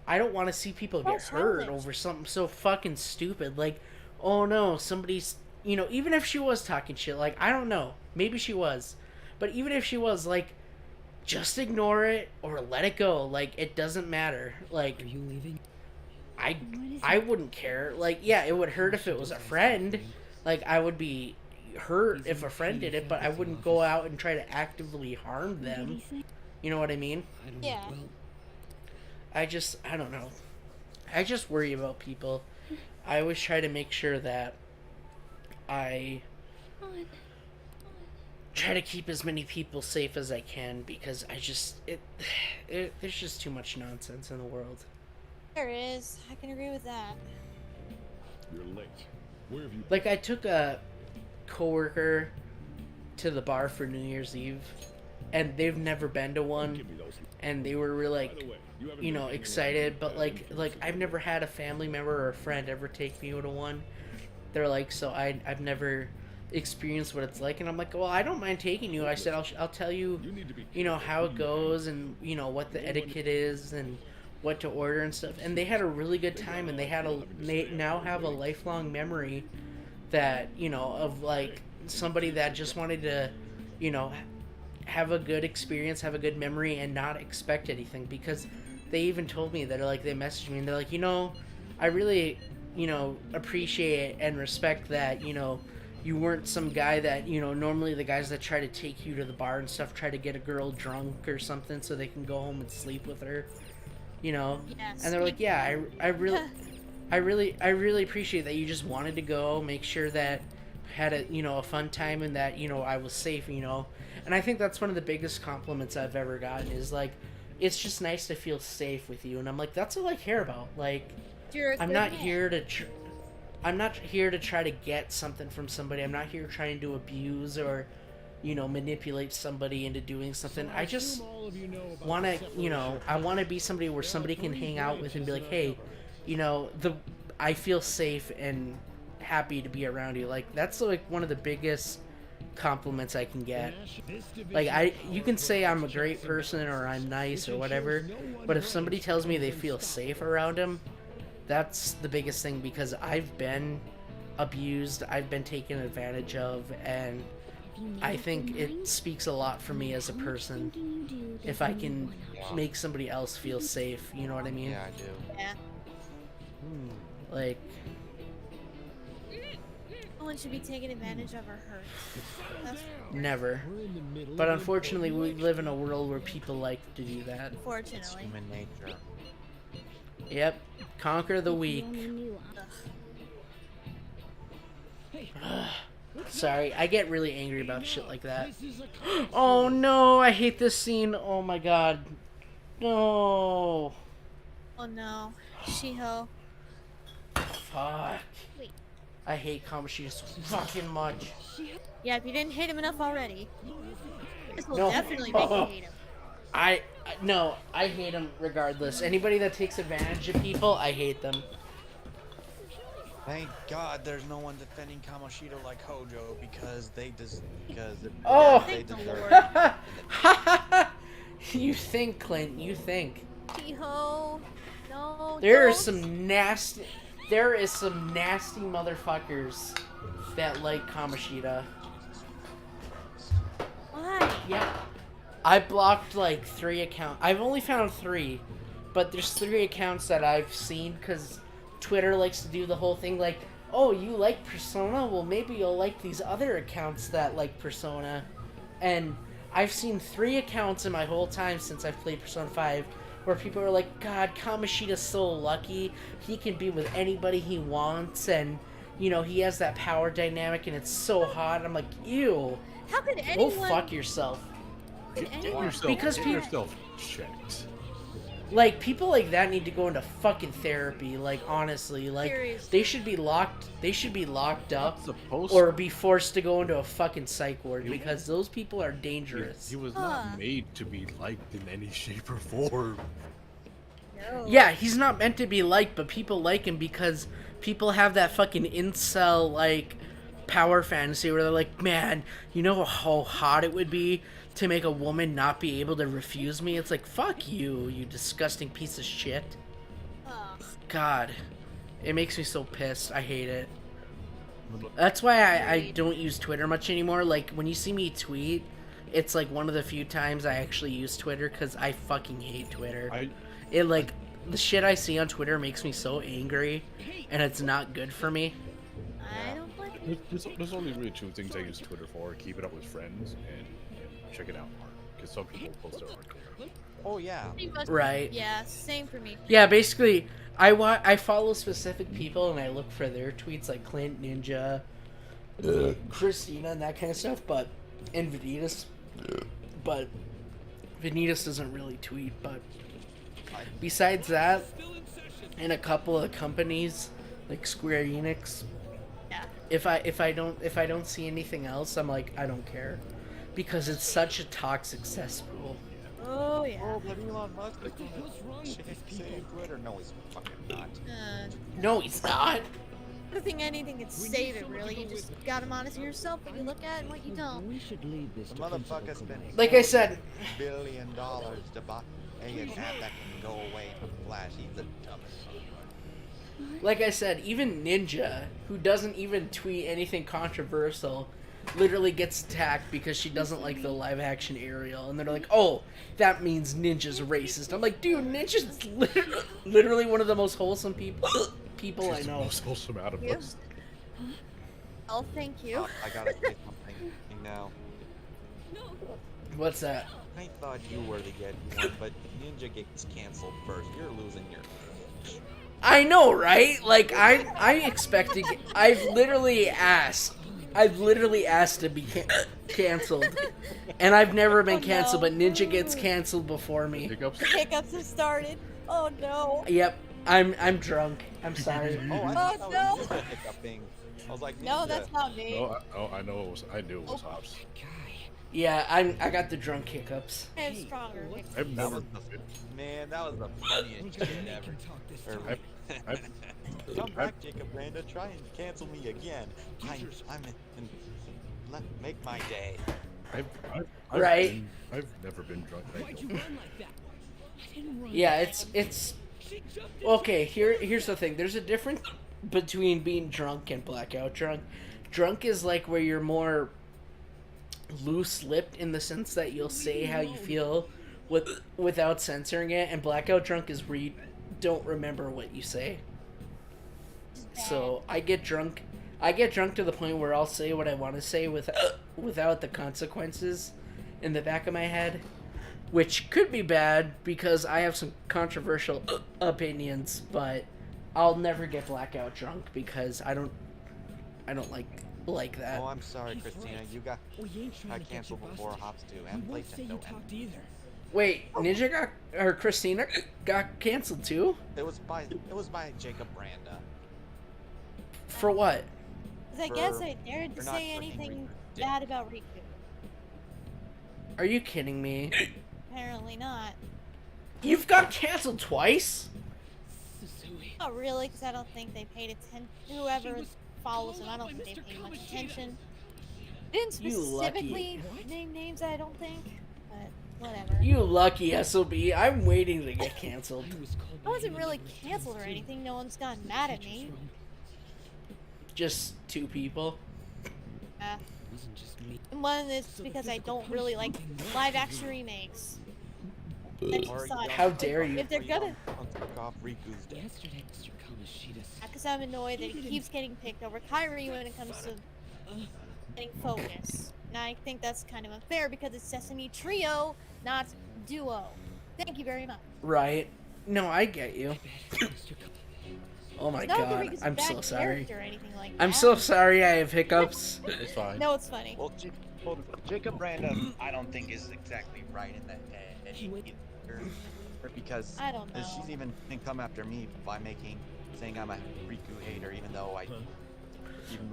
I don't want to see people get hurt over something so fucking stupid. Like, oh no, somebody's, even if she was talking shit, like, I don't know. Maybe she was. But even if she was, like, just ignore it or let it go. Like, it doesn't matter. Like, Are you leaving? I wouldn't care. Like, yeah, it would hurt if it was a friend. Like, I would be hurt if a friend did it, but I wouldn't go out and try to actively harm them. You know what I mean? Yeah. I don't know. I just worry about people. I always try to make sure that I try to keep as many people safe as I can, because there's just too much nonsense in the world. There is. I can agree with that. You're late. Where have you Like, I took a coworker to the bar for New Year's Eve, and they've never been to one, and they were really, like, excited, but like I've never had a family member or a friend ever take me to one. They're like, so I've never experienced what it's like, and I'm like, well, I don't mind taking you. I said, I'll tell you, how it goes, and what the etiquette is, and what to order and stuff. And they had a really good time, and they now have a lifelong memory that, of like somebody that just wanted to, have a good experience, have a good memory, and not expect anything. Because they even told me that, like, they messaged me and they're like, I really, appreciate and respect that, you weren't some guy that, normally the guys that try to take you to the bar and stuff try to get a girl drunk or something so they can go home and sleep with her, Yes. and they're like, yeah, I really appreciate that you just wanted to go, make sure that had a fun time, and that, I was safe, and I think that's one of the biggest compliments I've ever gotten, is like, it's just nice to feel safe with you. And I'm like, that's all I care about. Like, I'm not here to I'm not here to try to get something from somebody. I'm not here trying to abuse or, manipulate somebody into doing something. I just want to, I want to be somebody where somebody can hang out with and be like, hey, I feel safe and happy to be around you. Like, that's like one of the biggest compliments I can get. Like, you can say I'm a great person or I'm nice or whatever, but if somebody tells me they feel safe around them, that's the biggest thing, because I've been abused, I've been taken advantage of, and I think it speaks a lot for me as a person if I can make somebody else feel safe, you know what I mean? Yeah, I do. Yeah. Like, No one should be taken advantage of or hurt. That's never. But unfortunately, we live in a world where people like to do that. Unfortunately. It's human nature. Yep. Conquer the weak. Sorry, I get really angry about shit like that. Oh no, I hate this scene. Oh my god. No. Oh no. Shiho. Fuck. Wait. I hate Kamoshida so fucking much. Yeah, if you didn't hate him enough already, this will No. definitely make you hate him. No, I hate him regardless. Anybody that takes advantage of people, I hate them. Thank God there's no one defending Kamoshida like Hojo, because they deserve it. You think, Clint, you think. Shiho. No. There is some nasty motherfuckers that like Kamoshida. Why? Yeah. I blocked like 3 accounts. I've only found 3, but there's 3 accounts that I've seen, because Twitter likes to do the whole thing like, oh, you like Persona? Well, maybe you'll like these other accounts that like Persona. And I've seen 3 accounts in my whole time since I've played Persona 5 where people are like, God, Kamoshida's so lucky. He can be with anybody he wants, and, he has that power dynamic, and it's so hot. I'm like, ew. How could anyone... Go fuck yourself. Get yourself checked. Like, people like that need to go into fucking therapy. Like, honestly, like, Seriously. they should be locked up or be forced to go into a fucking psych ward, because those people are dangerous. He was not made to be liked in any shape or form. No. Yeah, he's not meant to be liked, but people like him because people have that fucking incel, like, power fantasy where they're like, man, you know how hot it would be to make a woman not be able to refuse me? It's like, fuck you, you disgusting piece of shit. God, it makes me so pissed. I hate it. That's why I don't use Twitter much anymore. Like, when you see me tweet, it's like one of the few times I actually use Twitter because I fucking hate Twitter. The shit I see on Twitter makes me so angry, and it's not good for me. I don't like it. There's only really two things I use Twitter for: keep it up with friends and check it out art. Because some people post their art there. Oh yeah. Right. Yeah, same for me. Yeah, basically, I follow specific people and I look for their tweets, like Clint, Ninja, Christina, and that kind of stuff. And Vanitas, but Vanitas doesn't really tweet. But besides that, and a couple of companies like Square Enix, if I don't see anything else, I'm like, I don't care, because it's such a toxic cesspool. Oh yeah. Oh, but Elon Musk is gonna save Twitter. No, he's fucking not. No, he's not. I don't think anything can save it, really. You just gotta monitor yourself what you look at and what you don't. We should leave this. The motherfucker spent Like I said, $1 billion to buy an app that can go away in a flash. He's the dumbest. Like I said, even Ninja, who doesn't even tweet anything controversial, literally gets attacked because she doesn't like the live action Ariel, and they're like, oh, that means Ninja's racist. I'm like, dude, Ninja's literally one of the most wholesome people I know. The most wholesome out of us. Oh, thank you. I gotta say something now. What's that? I thought you were to get one, but Ninja gets canceled first. You're losing your image. I know, right? Like, I expected... I've literally asked to be canceled, and I've never been canceled, but Ninja gets canceled before me. Hiccups? Hiccups have started. Oh no. Yep, I'm drunk. I'm sorry. Oh no. Hiccuping. I was like, no, that's not me. I knew it was Hops. Yeah, I got the drunk hiccups. I have stronger hiccups. I've never. Man, that was the funniest shit ever. Come back, Jacob Randa. Try and cancel me again. Make my day. I've never been drunk. Why'd you run like that? I didn't run. Yeah, it's okay. Here's the thing. There's a difference between being drunk and blackout drunk. Drunk is like where you're more loose-lipped in the sense that you'll say how you feel without censoring it, and blackout drunk is where you don't remember what you say. So I get drunk to the point where I'll say what I want to say without the consequences in the back of my head, which could be bad because I have some controversial opinions, but I'll never get blackout drunk because I don't like that. Oh, I'm sorry, Christina. You got canceled before Hops 2 and Playtendo. Wait, Christina got canceled too? It was by Jacob Randa. For what? Because I guess I dared to say anything bad about Riku. Are you kidding me? Apparently not. You've got canceled twice? Not really, because I don't think they paid attention. Whoever follows them, I don't think they paid much attention. Didn't specifically name names, I don't think. But whatever. You lucky SOB. I'm waiting to get canceled. I wasn't really canceled or anything. No one's gotten mad at me. Just two people. And one is because I don't really like live action remakes. How dare you? If they're gonna, Yesterday, Mr. Kamishita. because I'm annoyed that he keeps getting picked over Kyrie when it comes to getting focus. And I think that's kind of unfair because it's Sesame Trio, not Duo. Thank you very much. Right. No, I get you. Oh my god, I'm so sorry. I'm so sorry I have hiccups. It's fine. No, it's funny. Well, Jacob Randa, I don't think is exactly right in that head because I don't know. She's even come after me by saying I'm a Riku hater, even though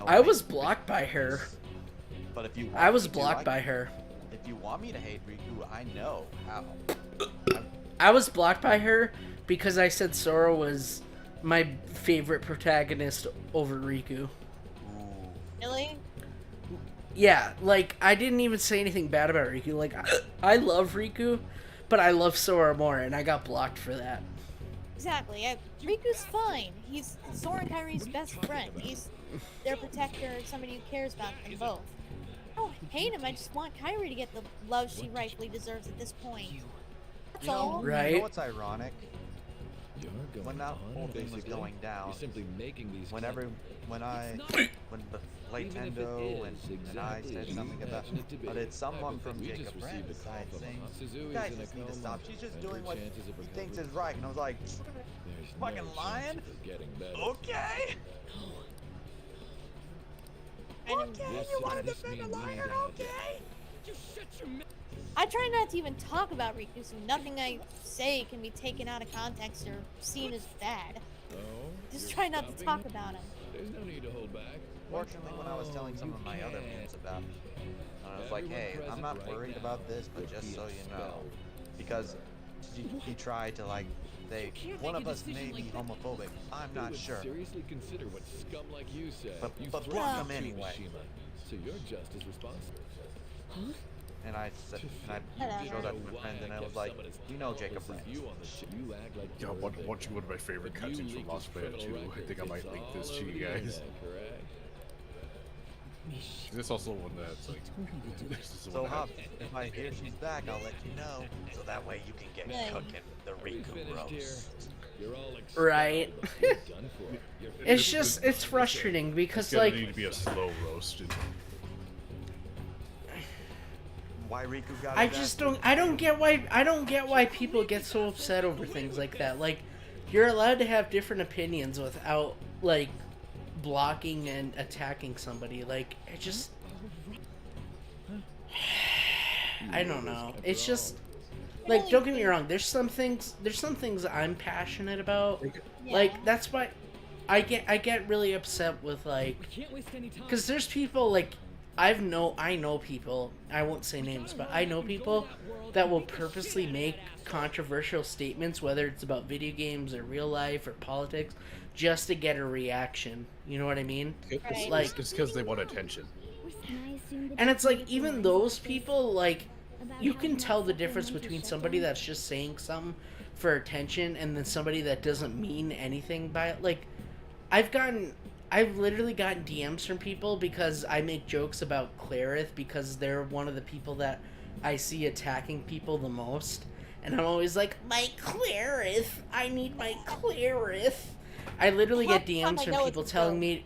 I was blocked by her. But if you want I was blocked by her. If you want me to hate Riku, I know how. I was blocked by her because I said Sora was my favorite protagonist over Riku. Really? Yeah, like, I didn't even say anything bad about Riku. Like, I love Riku, but I love Sora more, and I got blocked for that. Exactly. Riku's fine. He's Sora and Kyrie's best friend. He's their protector, somebody who cares about them both. I don't hate him. I just want Kyrie to get the love she rightfully deserves at this point. That's all. Right? You know what's ironic? When that whole thing was going down, You're simply making these when the Latendo and I said something about, but it's someone from Jacob Brand besides saying, you guys just need to stop. She's just doing what he thinks is right. And I was like, fucking lying? Okay. Okay, you want to defend a liar? Okay. I try not to even talk about Riku, so nothing I say can be taken out of context or seen as bad. Just try not to talk about him. There's no need to hold back. Fortunately, when I was telling some of my other mates about it, I was like, hey, I'm not worried about this, but just so you know, because he tried to like say one of us may be homophobic. I'm not sure. Seriously consider what scum like you said. But block him anyway. So you're just as responsible. Huh? And I said, and I showed that to my friend, and I was like, you know Jacob Brand. Yeah, watching one of my favorite cutscenes from Lost Planet 2. I think I might link this to you guys. This also one that's like. So Hop, if I hear she's back, I'll let you know, so that way you can get cooking the Riku roast. Right. It's frustrating because it's like. Need to be a slow roast. Why Riku got I just don't. I don't get why people get so upset over things like that. Like, you're allowed to have different opinions without like blocking and attacking somebody. Like, it just. I don't know. It's just like, don't get me wrong. There's some things I'm passionate about. Like, that's why I get really upset with like, because there's people like. I know people, I won't say names, but I know people that will purposely make controversial statements, whether it's about video games or real life or politics, just to get a reaction. You know what I mean? It's like, it's because they want attention. And it's like, even those people, like, you can tell the difference between somebody that's just saying something for attention and then somebody that doesn't mean anything by it. Like, I've literally gotten DMs from people because I make jokes about Clarith because they're one of the people that I see attacking people the most. And I'm always like, my Clarith! I need my Clarith! I literally get DMs from people telling me...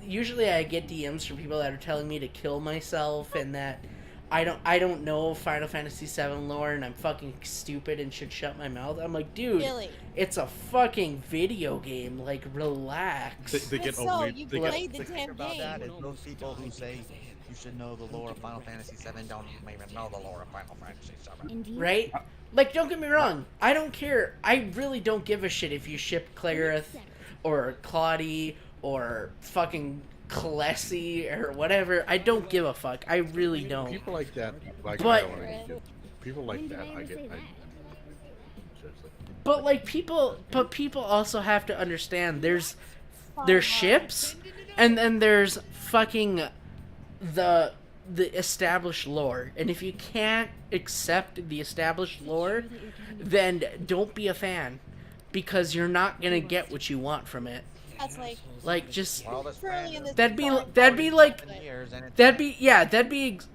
usually I get DMs from people that are telling me to kill myself and that I don't know Final Fantasy VII lore and I'm fucking stupid and should shut my mouth. I'm like, dude, really? It's a fucking video game. Like, relax. They get so you played the damn about game. that is those people who say you should know the lore of Final Fantasy VII don't even know the lore of Final Fantasy VII. Right? Like, don't get me wrong. I don't care. I really don't give a shit if you ship Clarith or Claudie or fucking Klessi or whatever. I don't give a fuck. I really don't. People like that, like, but people like that, I get. But like people also have to understand there's ships, and then there's fucking the established lore. And if you can't accept the established lore, then don't be a fan, because you're not gonna get what you want from it. That's like just that'd be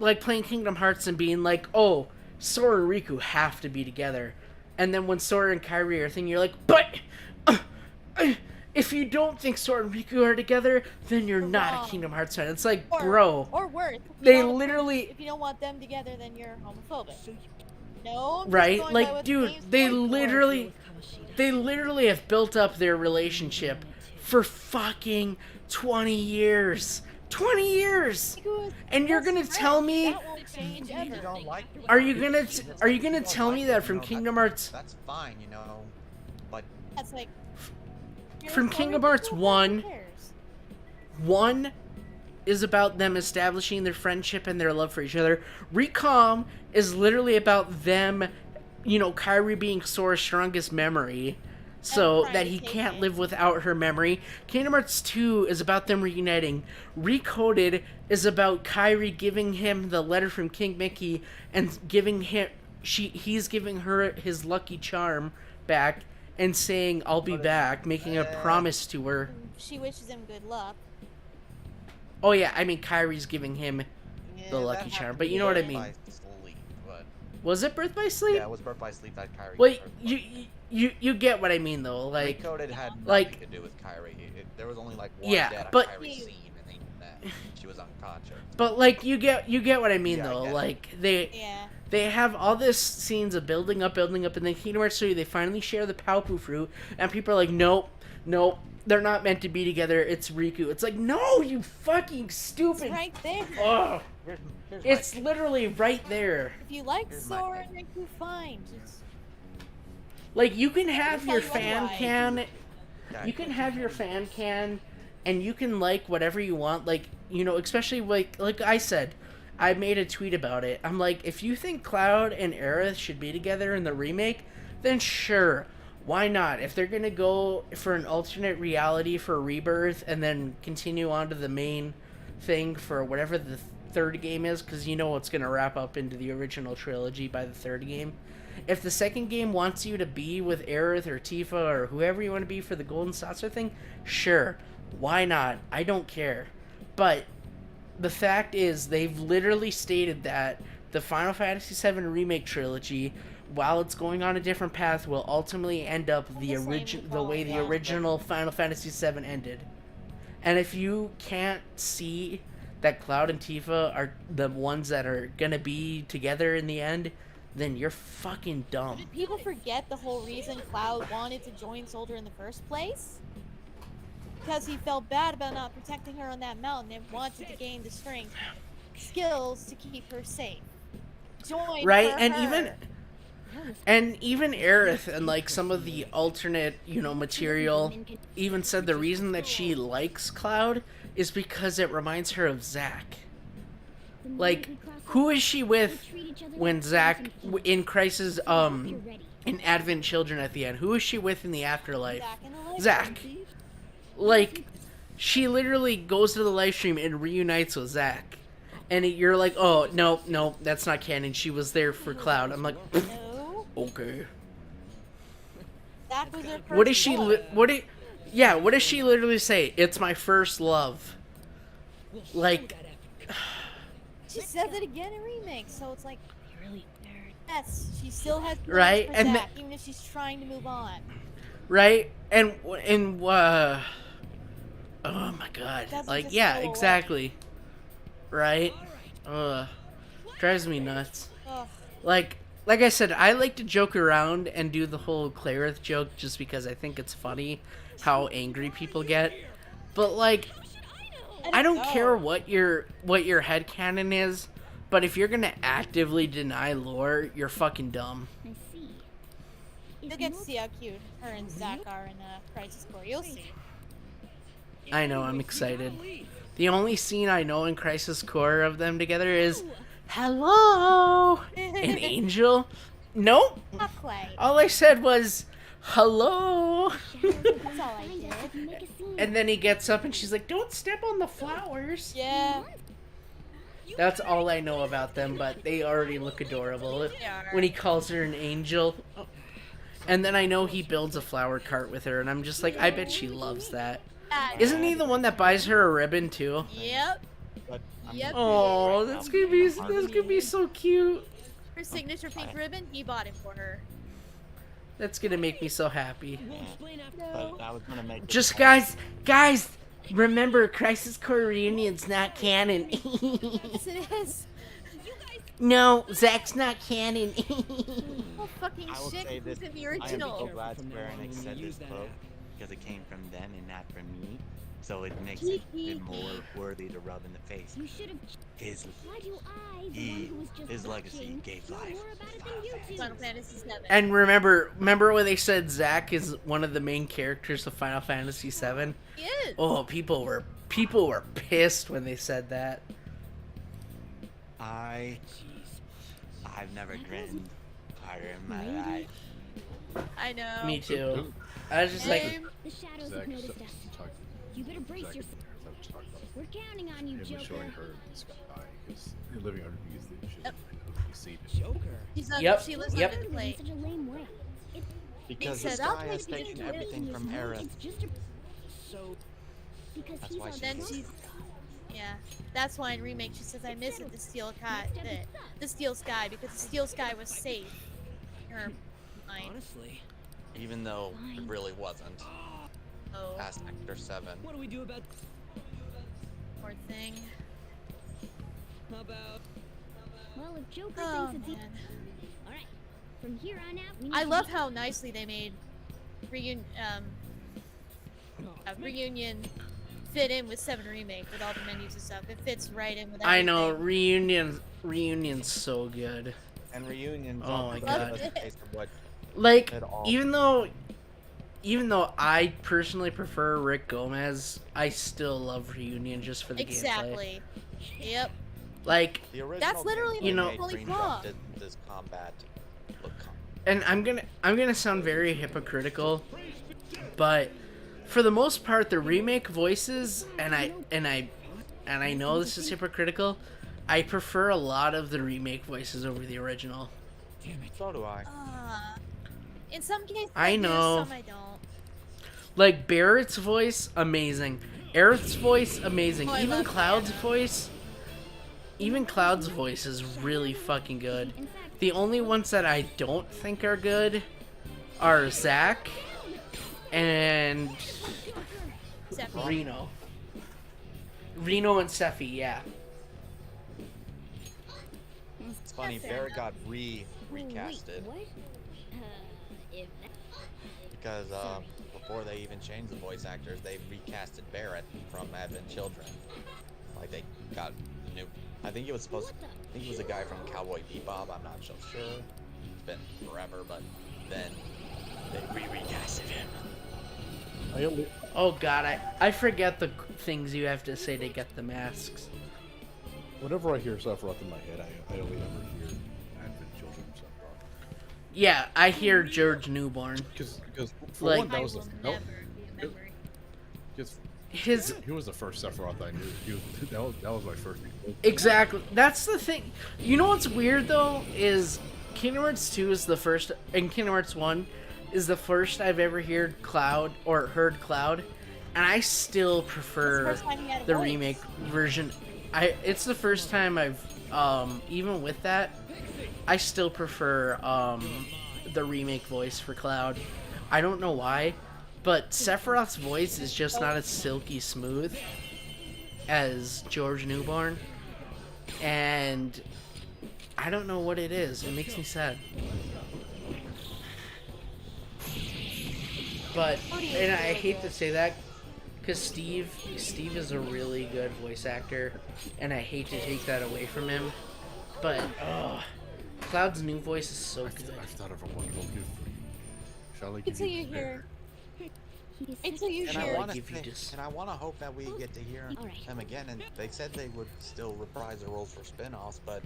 like playing Kingdom Hearts and being like, oh, Sora and Riku have to be together, and then when Sora and Kairi are thinking, you're like, but if you don't think Sora and Riku are together, then you're not a Kingdom Hearts fan. It's like, bro, or worse, they literally, if you don't want them together, then you're homophobic. No, right? Like, dude, they literally have built up their relationship for fucking 20 years. 20 years! And you're gonna tell me... Are you gonna tell me that from Kingdom Hearts... That's fine, you know, but... That's like... From Kingdom Hearts 1 is about them establishing their friendship and their love for each other. Recom is literally about them, you know, Kairi being Sora's strongest memory. so trying that to he take can't it. live without her memory. Kingdom Hearts 2 is about them reuniting. Recoded is about Kairi giving him the letter from King Mickey and giving him he's giving her his lucky charm back and saying I'll be back, making a promise to her. She wishes him good luck. Oh yeah, I mean Kairi's giving him the lucky that charm, happened but to you be know what I Birth mean. by Sleep, but Was it Birth by Sleep? yeah, it was Birth by Sleep that Kyrie. Well, you get what I mean though, like Recoded had nothing like to do with Kyrie. There was only like one yeah, dead but Kyrie scene, and they knew that she was unconscious. but like you get what I mean Yeah, I though, get it. like they have all this scenes of building up, and then Kingdom Hearts 3, they finally share the Paupu fruit, and people are like, nope, they're not meant to be together. It's Riku. It's like, no, you fucking stupid. It's right there. Ugh. It's literally right there. If you like Sora and Riku, fine. Just Like you can have your tell you fan why. can, you can have your fan can, and you can like whatever you want. Like especially like I said, I made a tweet about it. I'm like, if you think Cloud and Aerith should be together in the remake, then sure, why not? If they're gonna go for an alternate reality for Rebirth and then continue on to the main thing for whatever the third game is, because it's gonna wrap up into the original trilogy by the third game. If the second game wants you to be with Aerith or Tifa or whoever you want to be for the Golden Saucer thing, sure, why not? I don't care. But the fact is, they've literally stated that the Final Fantasy VII Remake trilogy, while it's going on a different path, will ultimately end up the way the original Final Fantasy VII ended. And if you can't see that Cloud and Tifa are the ones that are gonna be together in the end, then you're fucking dumb. people forget the whole reason Cloud wanted to join Soldier in the first place. Because he felt bad about not protecting her on that mountain and wanted to gain the strength, skills to keep her safe. Join Right, for and her. even Aerith and like some of the alternate, material even said the reason that she likes Cloud is because it reminds her of Zack. Like, who is she with when Zack in Crisis in Advent Children at the end? Who is she with in the afterlife? Zack. Like, she literally goes to the live stream and reunites with Zack. And you're like, oh, no, that's not canon. She was there for Cloud. I'm like, okay. Zack was her What does first she? love. What does she literally say? It's my first love. Like, She says it again in remake, so it's like, yes, she still has feelings Right, for and Zack, even if she's trying to move on. right? And oh my god. Doesn't Like, just yeah, go away. exactly. Right? Drives me nuts. Ugh. Like I said, I like to joke around and do the whole Clarith joke just because I think it's funny how angry people get. But like, I don't care what your headcanon is, but if you're gonna actively deny lore, you're fucking dumb. You'll get to see how cute her and Zack are in Crisis Core. You'll see. I know, I'm excited. The only scene I know in Crisis Core of them together is, hello, an angel. Nope. Not quite. All I said was, hello. That's all I did. And then he gets up and she's like, don't step on the flowers. Yeah. That's all I know about them, but they already look adorable. When he calls her an angel. And then I know he builds a flower cart with her, and I'm just like, I bet she loves that. Isn't he the one that buys her a ribbon too? Yep. Yep. Oh, that's gonna be so cute. Her signature pink ribbon, he bought it for her. That's gonna make me so happy. But I was gonna make. Just guys, remember, Crisis Core Reunion's not canon. Yes, it is. No, Zack's not canon. Oh, fucking I will shit, say this: it's in the I am original. so glad Square Enix said this quote because it came from them and not from me. So it makes it more worthy to rub in the face. His legacy gave life. Final Fantasy VII. And remember when they said Zack is one of the main characters of Final Fantasy VII? He is. Oh, people were pissed when they said that. I've never grinned harder in my life. I know. Me too. I was just like, The shadows Zach have noticed us. talk, You better brace Zach yourself. was just talking about We're counting on you, him Joker. showing her the sky because living underneath it. She doesn't really see it. She's Yep, she lives yep. under the plate. Such a lame way. Because the said, "I'll sky play has the taken game everything from Aerith. It's just a... So Because That's he's why our she then hates she's yeah. That's why in remake she says I miss it the steel the steel sky because the steel sky was safe. In her mind. Honestly, Even though it really wasn't. Oh, Past Sector 7. what do we do about? poor thing. How about? Well, if Joker Oh thinks it's... man. Alright, from here on out, we need I to love be- how nicely they made reunion fit in with 7 remake with all the menus and stuff. It fits right in with everything. I know reunion's so good. And Reunion's Oh my also God. a case of what Like, it all even though I personally prefer Rick Gomez, I still love Reunion just for the gameplay. Exactly. Yep. Like, the original That's literally gameplay you know- made only Green flaw. Drop did this combat look and I'm gonna sound very hypocritical, but for the most part, the remake voices, and I know this is hypocritical, I prefer a lot of the remake voices over the original. So do I. In some cases I do, know. some I don't. Like Barrett's voice, amazing. Aerith's voice, amazing. Oh, I Even love Cloud's Barrett. voice. Even Cloud's voice is really fucking good. The only ones that I don't think are good are Zach and Sephi. Reno. Reno and Sephi, yeah. It's funny, That's fair Barrett enough. got recasted What? If that... because before they even changed the voice actors, they recasted Barrett from Advent Children. Like they got new. I think it was supposed. I think it was a guy from Cowboy Bebop. I'm not so sure. It's been forever, but then they recasted him. Oh god, I forget the things you have to say to get the masks. Whenever I hear Sephiroth in my head, I only ever hear Advent Children Sephiroth. Yeah, I hear George Newborn. Because for Like- one, that was the Never be a memory. he was the first Sephiroth I knew. That was my first. Exactly. That's the thing. You know what's weird though is Kingdom Hearts 2 is the first, and Kingdom Hearts 1 is the first I've ever heard Cloud, and I still prefer That's the first time he had a the voice. remake version. It's the first time I've even with that, I still prefer the remake voice for Cloud. I don't know why, but Sephiroth's voice is just not as silky smooth as George Newborn, and I don't know what it is. It makes me sad. But, and I hate to say that, because Steve is a really good voice actor, and I hate to take that away from him. But, Cloud's new voice is so good. I've thought of a wonderful gift for you. Shall I give Until you you hear. He's Until you And I hear. want to give you just- and I want to hope that we get to hear Alright. them again. And they said they would still reprise their roles for spin-offs, but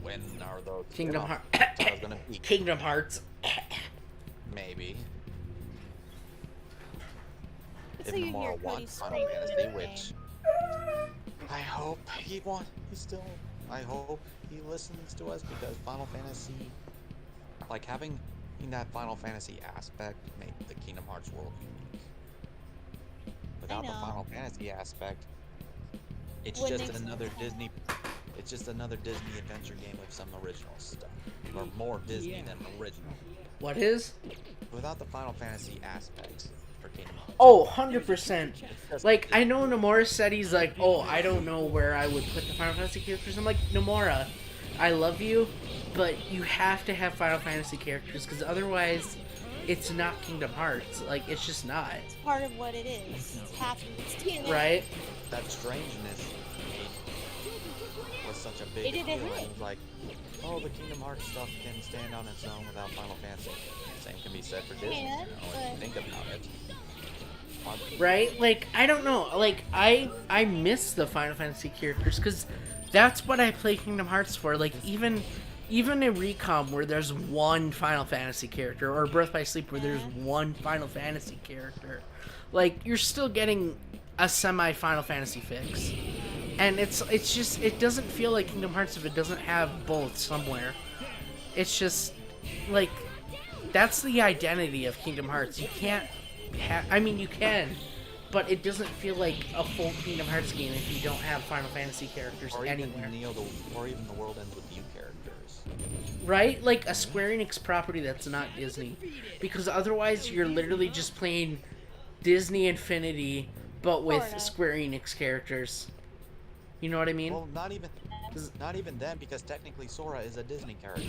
when are those Kingdom spin-off Hearts. titles gonna be? Kingdom Hearts. Maybe. Until If you hear Nomura Cody wants Final scream in Fantasy, the game. which I hope I hope he listens to us because Final Fantasy, like having that Final Fantasy aspect made the Kingdom Hearts world unique. Without the know. Final Fantasy aspect, it's Wouldn't just exist. another Disney. It's just another Disney adventure game with some original stuff, or more Disney than original. What is? Without the Final Fantasy aspects for Kingdom Hearts. Oh, 100%. Like, I know Nomura said he's like, oh, I don't know where I would put the Final Fantasy characters. I'm like, Nomura, I love you, but you have to have Final Fantasy characters, because otherwise, it's not Kingdom Hearts. Like, it's just not. It's part of what it is. It's half of it's DNA. Right? That strangeness was such a big It did a appeal. hit. And it was like, oh, the Kingdom Hearts stuff can stand on its own without Final Fantasy. Same can be said for Disney. Can, you know, if you but- think about it. Right? Like, I don't know. Like, I miss the Final Fantasy characters, because that's what I play Kingdom Hearts for. Like, even even in Recom where there's one Final Fantasy character, or Birth by Sleep where there's one Final Fantasy character, like you're still getting a semi Final Fantasy fix, and it's just it doesn't feel like Kingdom Hearts if it doesn't have both somewhere. It's just like that's the identity of Kingdom Hearts. You can't I mean you can, but it doesn't feel like a full Kingdom Hearts game if you don't have Final Fantasy characters Or even anywhere. or even the world ends with you characters. Right? Like a Square Enix property that's not Disney. Because otherwise you're literally just playing Disney Infinity, but with Sorta. Square Enix characters. You know what I mean? Well, not even then, because technically Sora is a Disney character.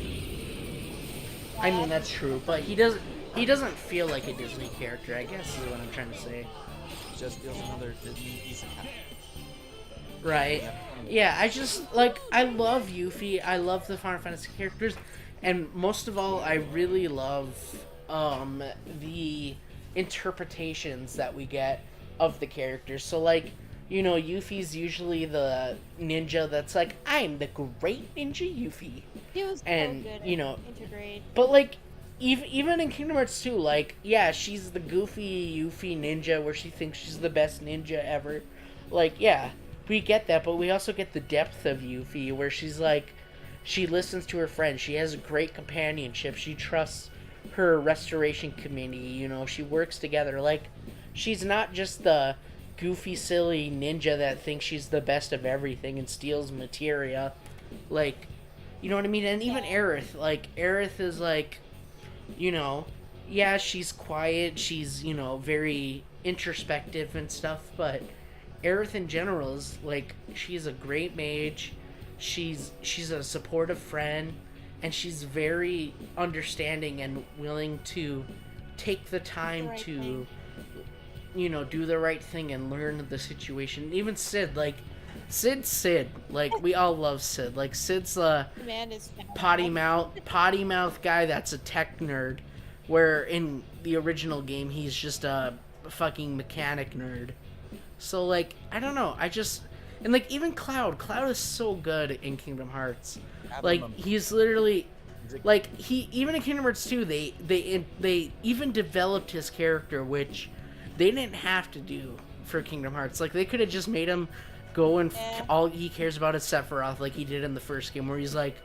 I mean that's true, but he doesn't feel like a Disney character, I guess is what I'm trying to say. He just feels another Disney isekai. Right. Yeah, I just like I love Yuffie. I love the Final Fantasy characters, and most of all, I really love the interpretations that we get of the characters. So like, you know, Yuffie's usually the ninja that's like, I'm the great ninja Yuffie. He was And so good you know, at Integrate. but like even in Kingdom Hearts 2, like yeah, she's the goofy Yuffie ninja where she thinks she's the best ninja ever. Like yeah, we get that, but we also get the depth of Yuffie where she's like, she listens to her friends. She has a great companionship. She trusts her restoration committee. You know, she works together. Like, she's not just the goofy, silly ninja that thinks she's the best of everything and steals materia. Like, you know what I mean? And even Aerith. Like, Aerith is like, you know, yeah, she's quiet. She's, you know, very introspective and stuff, but Aerith in general is like, she's a great mage, she's a supportive friend, and she's very understanding and willing to take the time to you know, do the right thing and learn the situation. Even Sid, like Sid, like we all love Sid. Like Sid's the Man is potty mouth guy that's a tech nerd, where in the original game he's just a fucking mechanic nerd. So like I don't know, I just and like even Cloud is so good in Kingdom Hearts. Like he's literally like he even in Kingdom Hearts 2 they even developed his character, which they didn't have to do for Kingdom Hearts. Like they could have just made him go and all he cares about is Sephiroth, like he did in the first game, where he's like,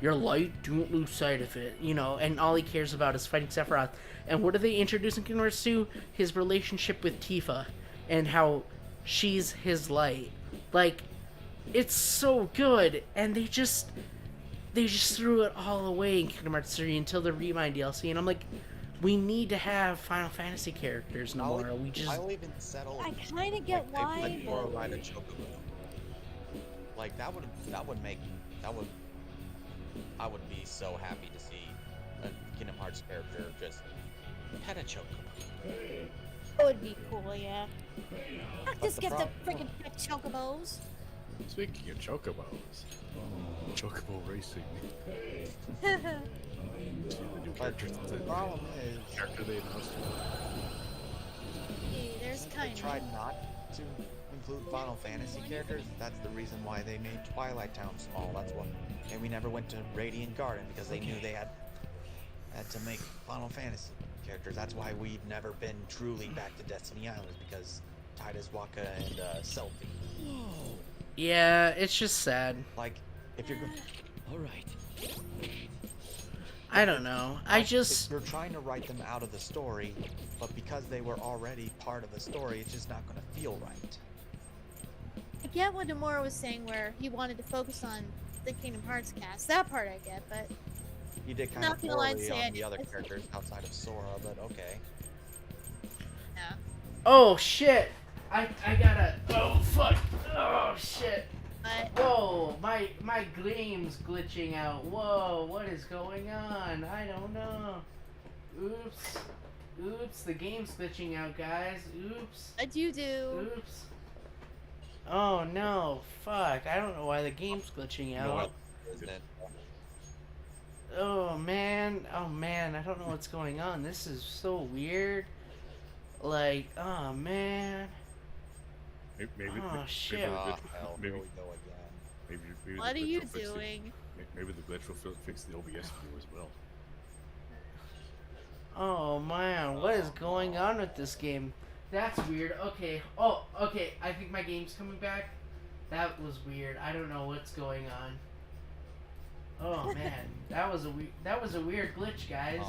"Your light, don't lose sight of it," you know, and all he cares about is fighting Sephiroth. And what do they introduce in Kingdom Hearts 2? His relationship with Tifa, and how she's his light. Like, it's so good, and they just threw it all away in Kingdom Hearts 3 until the Remind DLC, and I'm like, we need to have Final Fantasy characters no more. I'll even settle. I kind of get why, Or but ride a chocobo. Like that would I would be so happy to see a Kingdom Hearts character just pet a chocobo. that would be cool, yeah. Just the get the problem- freaking pet chocobos. Speaking of chocobos, chocobo racing. See the new characters. The problem is, character they announced. There's they kind tried not to include Final Fantasy characters. That's the reason why they made Twilight Town small. That's why, and we never went to Radiant Garden because they knew they had to make Final Fantasy characters. That's why we've never been truly back to Destiny Islands, because Titus Waka and Selfie. Whoa. Yeah, it's just sad. Like, if you're All right. I don't know. if you're trying to write them out of the story, but because they were already part of the story, it's just not going to feel right. I get what Nomura was saying, where he wanted to focus on the Kingdom Hearts cast. That part I get, but You did kind Not of gonna lie, poorly say on it- the other characters outside of Sora, but okay. yeah. Oh shit! I gotta. Oh fuck! Oh shit! But Whoa! My game's glitching out. Whoa! What is going on? I don't know. Oops! Oops! The game's glitching out, guys. Oops! what you do? Oops! Oh no! Fuck! I don't know why the game's glitching out. Isn't it? Oh man! Oh man! I don't know what's going on. This is so weird. Like, oh man. Maybe Oh, shit. Maybe, Hell, maybe, here we go again. maybe What are the you glitch will fix it. doing? Maybe the glitch will fix the OBS view as well. Oh man, what is going on with this game? That's weird. Okay. Oh, okay. I think my game's coming back. That was weird. I don't know what's going on. Oh man, that was a weird glitch, guys.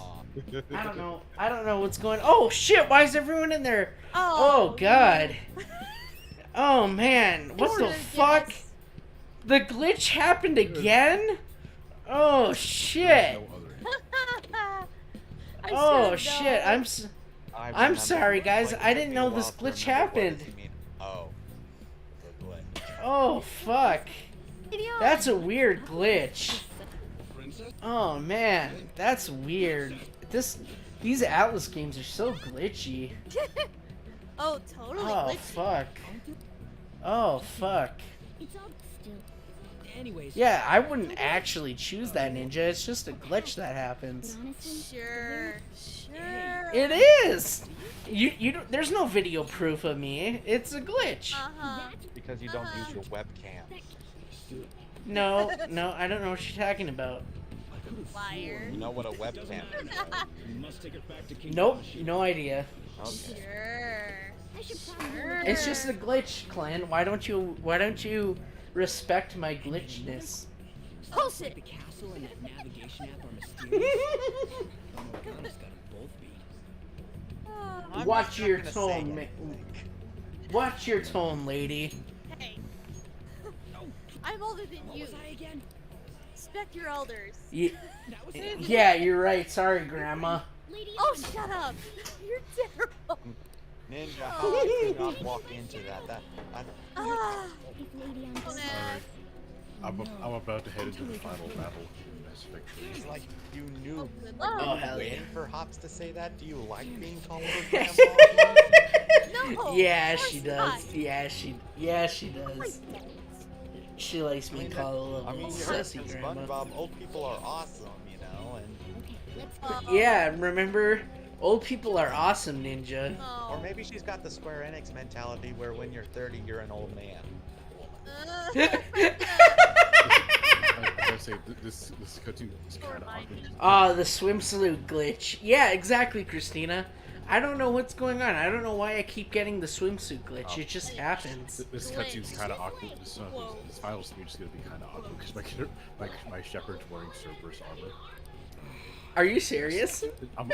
I don't know. I don't know what's going. Oh shit! Why is everyone in there? Oh god. Oh man, what the fuck? The glitch happened again? Oh shit. Oh shit! I'm sorry, guys. I didn't know this glitch happened. Oh. The glitch. Oh fuck. That's a weird glitch. Oh man, that's weird. These Atlas games are so glitchy. Oh, totally. Oh glitchy. fuck. Oh fuck. It's all still. Anyways. Yeah, I wouldn't actually choose that ninja. It's just a glitch that happens. Sure. It is. You don't, there's no video proof of me. It's a glitch. Because you don't use your webcam. No, I don't know what you're talking about. Liar. You know what a webcam is? Nope, no idea. Okay. Sure. It's just a glitch, Clan. Why don't you respect my glitchness? Bullshit. The castle and that navigation app are mysterious. Morgana's got them both beat. Watch your tone, watch your tone, lady. Hey. I'm older than you. Again? Respect your elders. Yeah, you're right. Sorry, Grandma. Oh, shut up. You're terrible. Ninja, how did you not walk into that? Ah. I'm about to head into the final battle in Mass Effect 3. It's like you knew. Oh, hell waiting yeah. for Hops to say that. Do you like being called a grandma? No. Yeah, she does. Yeah, she does. She likes being called a little I mean, you're sissy, in Grandma. SpongeBob. Old people are awesome, you know, and Yeah, remember, old people are awesome, Ninja. or maybe she's got the Square Enix mentality where when you're 30, you're an old man. I gotta say, this cutscene is kind of awkward. Ah, the swimsuit glitch. Yeah, exactly, Christina. I don't know what's going on. I don't know why I keep getting the swimsuit glitch. It just happens. This cutscene's kind of awkward. This final speech is gonna be kind of awkward because my shepherd's wearing Cerberus armor. Are you serious? I'm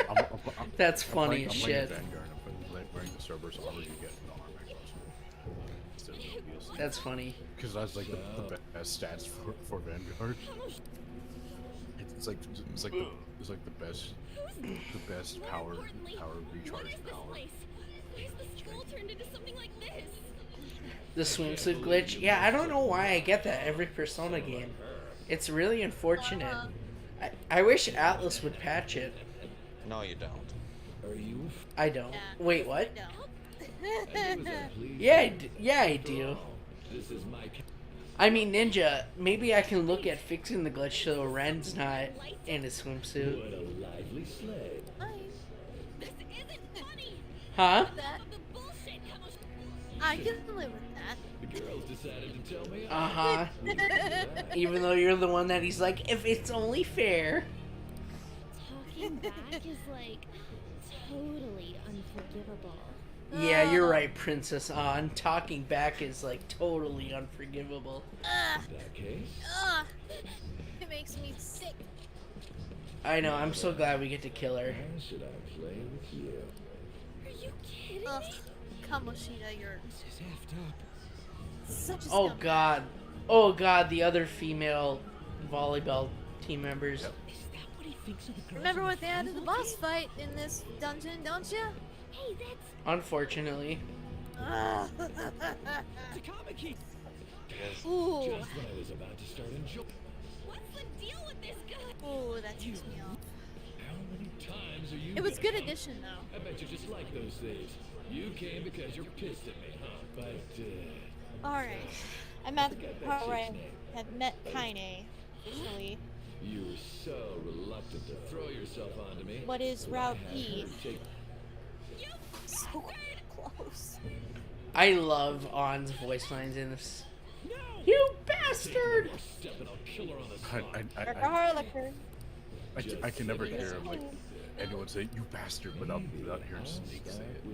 That's funny I'm as playing shit. Vanguard. I'm wearing the Cerberus armor you get in the armor instead of the DLC. That's funny. Because that's like the best stats for Vanguard. It's like the best power recharge power. The swimsuit glitch? Yeah, I don't know why I get that every Persona game. It's really unfortunate. I wish Atlas would patch it. No, you don't. Are you? I don't. Wait, what? Yeah, I do. This is my. I mean, Ninja, maybe I can look at fixing the glitch so Ren's not in his swimsuit. What a lively slave. Huh? I can live with that. The girls decided to tell me. Uh-huh. Even though you're the one that he's like, if it's only fair. Talking back is like totally unforgivable. Yeah, you're right, Princess On. Talking back is like totally unforgivable. That case. It makes me sick. I know, I'm so glad we get to kill her. How should I play with you? Are you kidding me? Kamoshida, you're such a Oh scumbag. god. Oh god, the other female volleyball team members. Remember what they had in the boss fight in this dungeon, don't you? Hey, that's Unfortunately. Ooh. Just when I was about to start enjoying. What's the deal with this guy? Ooh, that takes me off. How many times are you? It was gonna good come? addition, though. I bet you just like those things. You came because you're pissed at me, huh? But Alright. I'm at the part where I had met Kaine, officially. you were so reluctant to throw yourself onto me. What is that Route I had E? her take- So close. I love On's voice lines in this. You bastard! Step and I'll I can never hear him, like, anyone say, "You bastard," without hearing Snake say it.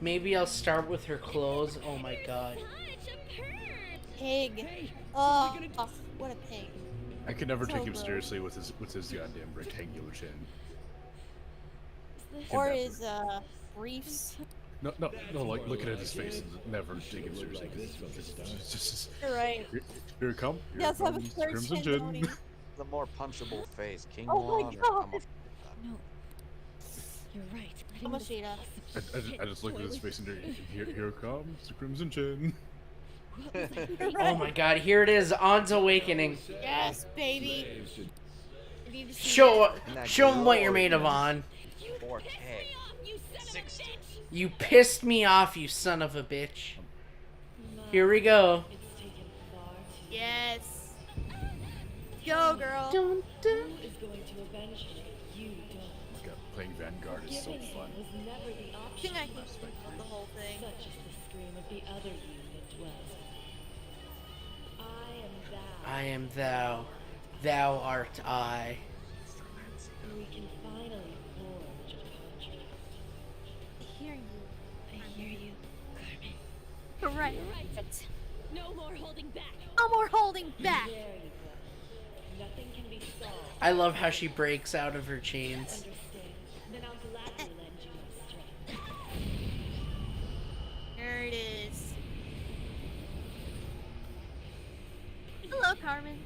Maybe I'll start with her clothes. Oh my god. Pig. Oh, what a pig. I can never So take him gross. seriously with his goddamn rectangular chin. Or Never. his briefs. No, like looking at his face and never take him seriously. 'Cause it's just, You're right. Here it come. Here Yes, have a comes clear Crimson chin, don't Chin. he? The more punchable face, King Oh my Long or God. Kamoshida? No. You're right. Kamoshida. I just looked at his face and here comes the Crimson Chin. Oh my god, here it is, On's Awakening. Yes, baby. Need to see Show that. show him what you're made of, On. 4K. 60. You pissed me off, you son of a bitch. Here we go. Yes. Go, girl. Dun, dun. Is going to avenge her? You don't. God, playing Vanguard is so fun. Was never the I option. think I can of the whole thing. Such is the scream of the other you that dwells. I am thou. Thou art I. We can finally forge a contract. I hear you. I hear you, Carmen. Correct. No more holding back. No more holding back. There you go. Nothing can be solved. I love how she breaks out of her chains. Understand? Then I'll gladly lend you my strength. There it is. Hello, Carmen.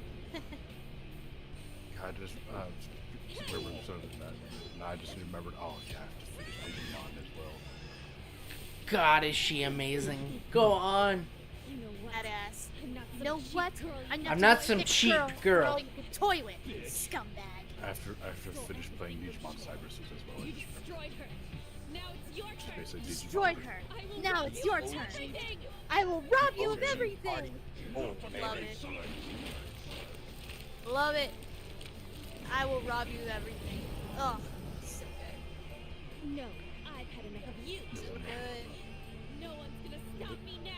I just remembered something that. No, I just remembered. Oh yeah, I just finished Digimon as well. God, is she amazing. Go on. You know what? Badass. I'm not some You know what? cheap girl. I'm not some chick cheap girl. you can toy with, scumbag. After finished playing Digimon Cybersuit as well. I You just destroyed her. Now it's your turn. basically Digimon. Destroyed her. I will Now rob it's you your of turn. everything. I will rob you of everything. Oh, Love baby. it. Love it. I will rob you of everything. Oh, so good. No, I've had enough of you. So good. No one's gonna stop me now.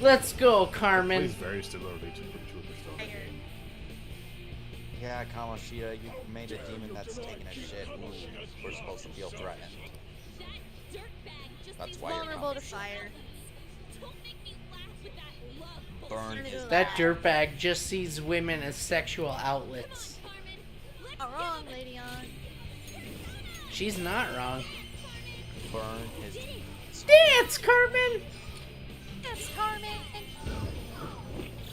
Let's go, It Carmen. plays very similarly to Persona. Yeah, Kamoshida, you made a demon that's taking a shit. Ooh, we're supposed to feel threatened. That's why you're Vulnerable to fire. burn his That dirtbag just sees women as sexual outlets. Not wrong, Lady On. She's not wrong. burn his Dance, Carmen! Yes, Carmen.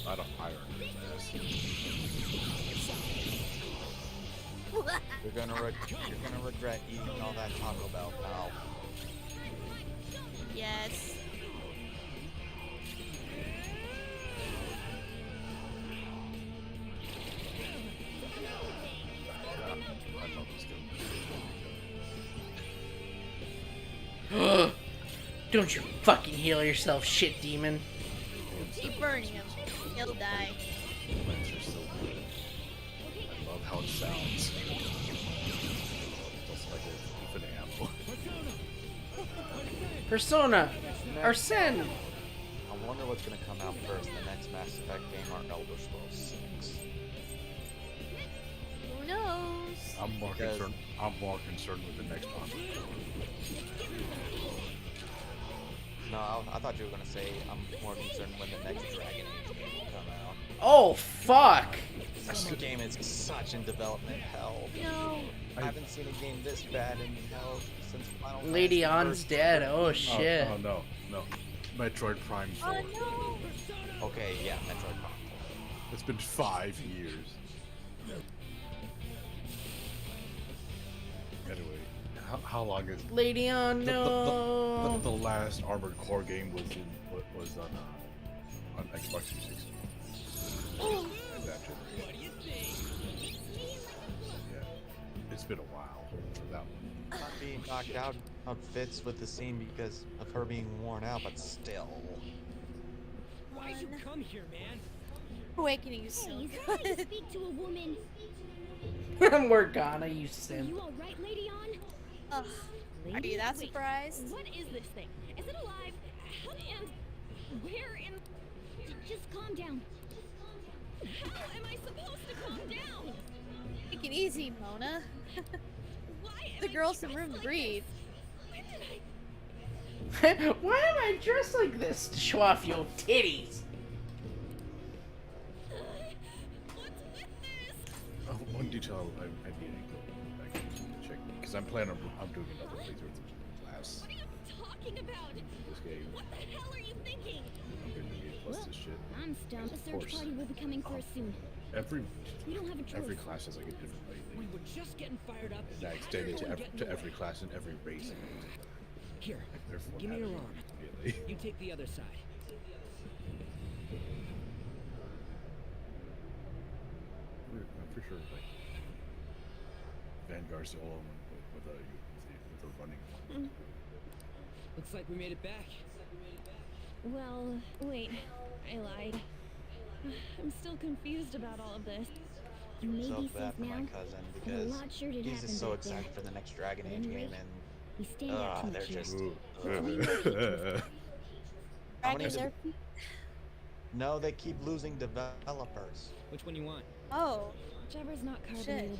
I don't hire his ass. You're gonna regret eating all that Taco Bell, pal. Yes. I love this game. Don't you fucking heal yourself, shit demon. Keep burning him. He'll die. Lens are so good. I love how it sounds. Just like an infinite ammo. Persona! Arsene! I wonder what's gonna come out first, the next Mass Effect game or Elder Scrolls 6. Who knows? I'm more concerned with the next one. No, I thought you were gonna say I'm more concerned when the next Dragon Age game will come out. Oh, fuck! This game is such in development hell. No. I haven't seen a game this bad in hell since Final Lady Fantasy On's first. dead. Oh, shit. Oh, no. Metroid Prime 4. Oh no! Okay, yeah, Metroid Prime. It's been 5 years. Anyway, how long is Lady On, no! the last Armored Core game was on Xbox 360. And that generation. Yeah, it's been a while for that one. Not being knocked out fits with the scene because of her being worn out, but still. Why'd you come here, man? Awakening is so Hey, good. can I speak to a woman? Morgana, you simp. You alright, Lady On? Ugh. Are you that surprised? What is this thing? Is it alive? How and where in? Just calm down. How am I supposed to calm down? Take it easy, Mona. Why am The I girl some dressed room to like breathe. this? When did I? Why am I dressed like this to show off your titties? One detail I need to go back and check because I'm planning on I'm doing another playthrough of the class. What are you talking about? This game. What the hell are you thinking? I'm gonna get plus this shit. I'm stumped. The search party will be coming for us soon. Every We don't have a choice. every class has like a different rating. We were just getting fired up. And I extend it to every class and every race. Here, Everyone give me had your it arm. immediately. You take the other side. I'm pretty sure like Vanguard's the only one with a running. Looks like we made it back. Well, wait. I lied. I'm still confused about all of this. You may So be bad safe for my now. cousin but I'm because not sure it he's happened just so back there. excited for the next Dragon But Age anyway, game, and we stand out too they're much here. just. We relocate How many? Dragons are. No, they keep losing developers. Which one you want? Oh. Whichever's not Shit. carbonated.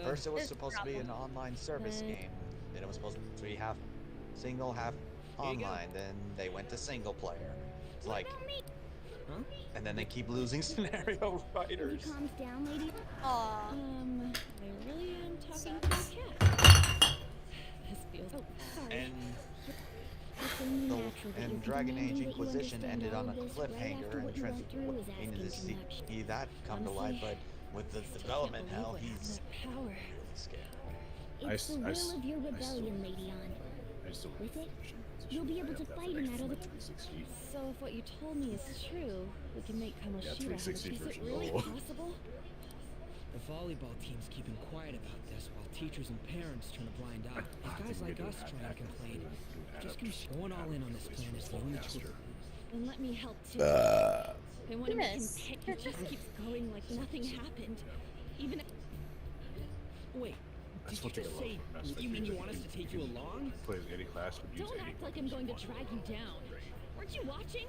First, it was There's a supposed to be an problem. online service But- game. Then it was supposed to be half single, half Here you go. online. Then they went to single player. It's like, Huh? and then they keep losing scenario writers. Calms down, lady. Aw. I really am talking to a cat. This feels. Oh, sorry. And It's only the, natural that and you're Dragon Age demanding that you Inquisition understand ended all on a of this right cliffhanger after and what you went through is needed to asking too see much. that come to life, Honestly, but with the I still development can't hell, believe what he's happened. Power. really scared. It's the will of your rebellion, Lady On. I still With it, you'll be able to fight in that other. 360. So if what you told me is true, we can make Yeah, Kamoshida. 360 Is it version. really Oh. possible? The volleyball team's keeping quiet about this while teachers and parents turn a blind eye. If guys like us try and complain, just keep going all in on this plan is the only truth. Then let me help too. I want to make him Yes. pay. He just keeps going like nothing happened. Even. Wait, That's did you what they just love say from Mass Effect you mean games, you like, want us to take you along? Play any class, but use Don't any act like I'm going to drag you down. Weren't you watching?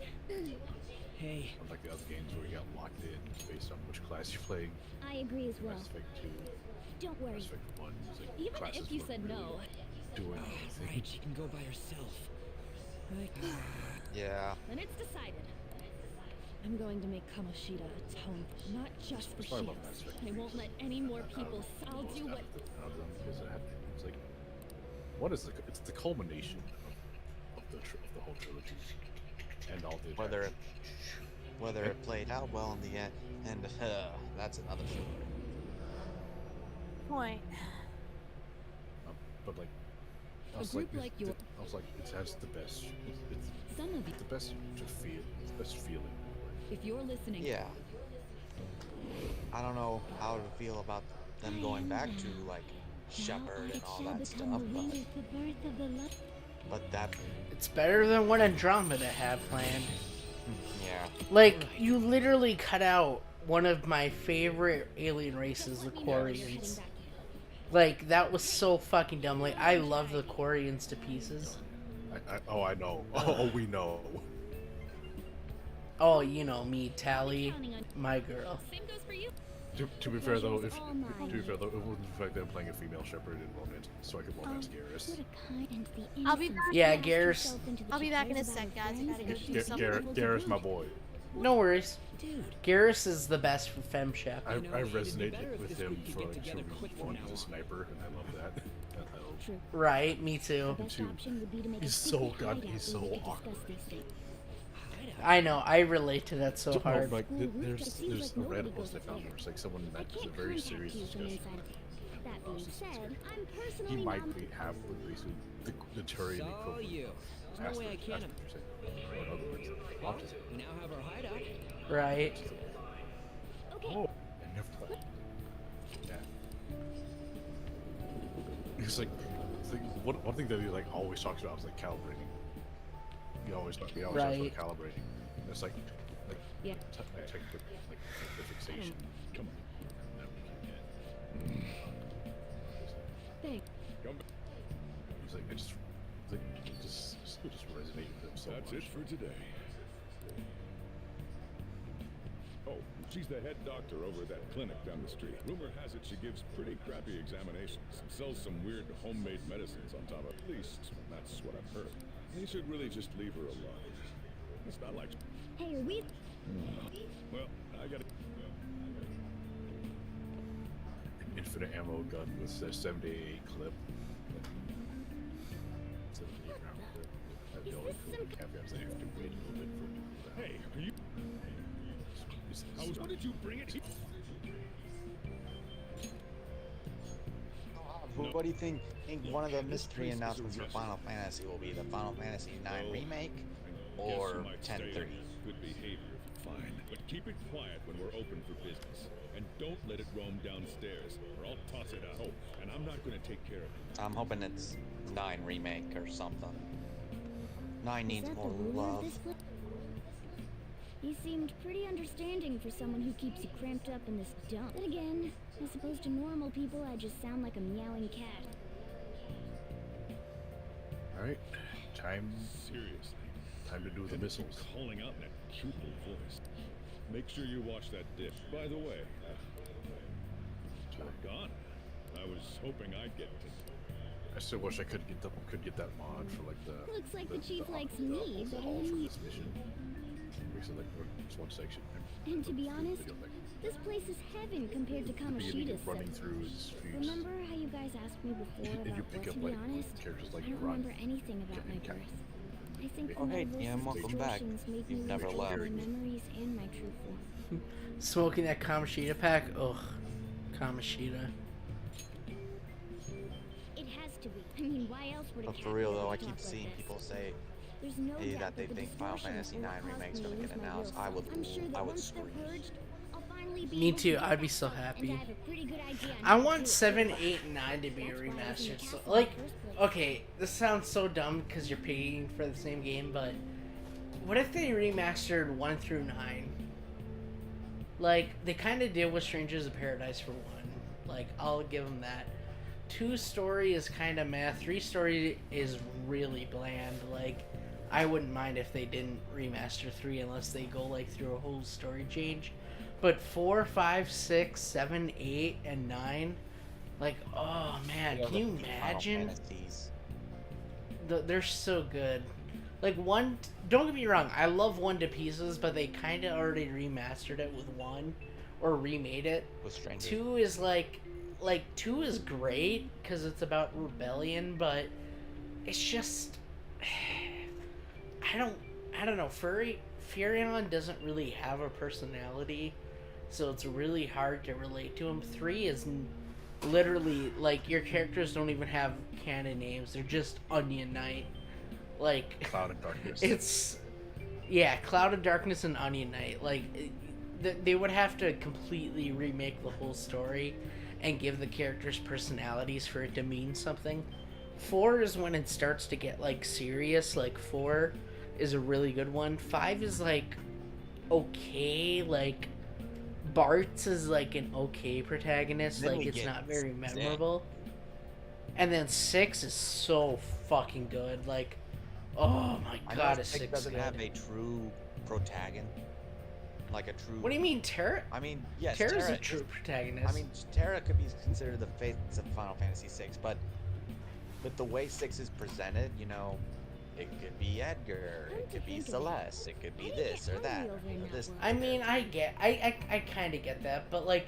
Hey. Unlike the other games where you got locked in based on which class you're playing. I agree as well. Mass Effect 2, Don't worry. Mass Effect 1, it's like Even classes if you weren't said really no. doing Oh, anything. right, she can go by herself. Like, Yeah. Then it's decided. I'm going to make Kamoshida atone, not just for That's why I love Shios. Mass Effect I won't let any more people. I'll do what. Because it's like, what is it's the culmination of the whole trilogy, and all the Whether it played out well in the end, and that's another story. Point. But like, I A was group like, like yours. I was like, it has the best. It's Some of you. the best to feel. It's the best feeling. If you're listening. Yeah. I don't know how to feel about them going back to like Shepard and all that stuff, but that It's better than what Andromeda had planned. yeah. Like, you literally cut out one of my favorite alien races, the Quarians. Like, that was so fucking dumb. Like, I love the Quarians to pieces. I know. Oh, we know. Oh, you know me, Tally, my girl. Same goes for you. To be fair though, it wouldn't be like them playing a female Shepherd in romance, so I could romance Garrus. I'll be back. Yeah, Garrus. I'll be back in a sec, guys. I gotta go do something. Garrus, my boy. No worries. Garrus is the best for Fem Shep. I resonated with him for like 2 reasons. One, he's a sniper, and I love that. Right, me too. And 2, he's so awkward. I know, I relate to that so hard. Like, there's a Reddit post I found where it's like someone met a very serious discussion. That being said, I'm personally He might have basically the Turian equivalent. you. of There's no way I can. Asperger's, or in other words, autism. We now have our hideout. Right. Oh, I never thought. Yeah. It's like one thing that he like always talks about is like calibrating. He always talks about calibrating. And it's like yeah. The fixation. Come on. Thanks. Come back. It's like it just resonated with him so That's much. it for today. Oh, she's the head doctor over at that clinic down the street. Rumor has it she gives pretty crappy examinations and sells some weird homemade medicines on top of. At least that's what I've heard. You should really just leave her alone. It's not like. Hey, are we? Well, I gotta. Infinite ammo gun with a 78 clip. 78 round clip. That'd be all cool. Caveats, I have to wait a little bit for it to cool down. Hey, are you? What did you bring it here? What do you think one of the mystery announcements for Final Fantasy will be? The Final Fantasy IX remake or 10-3? Good behavior, fine. But keep it quiet when we're open for business. And don't let it roam downstairs, or I'll toss it out. Oh, and I'm not gonna take care of it. I'm hoping it's 9 remake or something. 9 needs more love. You seemed pretty understanding for someone who keeps you cramped up in this dump. Then again, as opposed to normal people, I just sound like a meowing cat. Alright, time. Seriously. Time to do the missiles. Calling out in that cute little voice. Make sure you wash that dish. By the way, gone. I was hoping I'd get to. I still wish I could get that mod for like the. Looks like the chief likes me better hall than for you. this mission. Makes it like just one section. And to be honest, this place is heaven compared to Kamoshida's. Running through his streets. Remember how you guys asked me before And you about pick what up to be like honest? characters like I don't Run. remember anything about my birth. I think Oh, hey, my Ian, welcome back. situations made You've me never forget left. my memories and my true form. Smoking that Kamoshida pack? Ugh. Kamoshida. It has to be. I mean, why else would a But cat for real be able though, I to keep talk like seeing this? people say There's no hey, doubt that they the think Final distortions Fantasy will IX cause remake's me to gonna lose get my announced. real I self. would I'm sure that I would once they're scream. purged, I'll finally be Me able to too, get I'd be that so stuff, and happy. I have a pretty good idea on I how to want do it. 7, 8, and 9 to be remastered. So, like, okay, this sounds so dumb because you're paying for the same game, but what if they remastered 1 through 9? Like, they kind of did with Strangers of Paradise for 1. Like, I'll give them that. 2 story is kind of meh. 3 story is really bland. Like, I wouldn't mind if they didn't remaster 3 unless they go, like, through a whole story change. But 4, 5, 6, 7, 8, and 9, like, oh man, can you imagine? They're so good. Like, 1, don't get me wrong, I love 1 to pieces, but they kind of already remastered it with 1, or remade it. 2 is like 2 is great because it's about rebellion, but it's just I don't know. Furion doesn't really have a personality, so it's really hard to relate to him. 3 is literally like your characters don't even have canon names; they're just Onion Knight. Like Cloud of Darkness. It's Cloud of Darkness and Onion Knight. Like they would have to completely remake the whole story and give the characters personalities for it to mean something. 4 is when it starts to get like serious. Like 4 is a really good one. 5 is like okay. Like Bart's is like an okay protagonist. Then Like we it's get not very 6. memorable. And then 6 is so fucking good. Like, oh my I god, know is 6 6 doesn't good. have a true protagonist. Like a true. What do you mean, Terra? I mean, yes, Terra's Terra a true is- protagonist. I mean, Terra could be considered the face of Final Fantasy VI, but with the way 6 is presented, you know, it could be Edgar, it could be Celeste, it could be this or that, or this. I mean, I kind of get that, but like,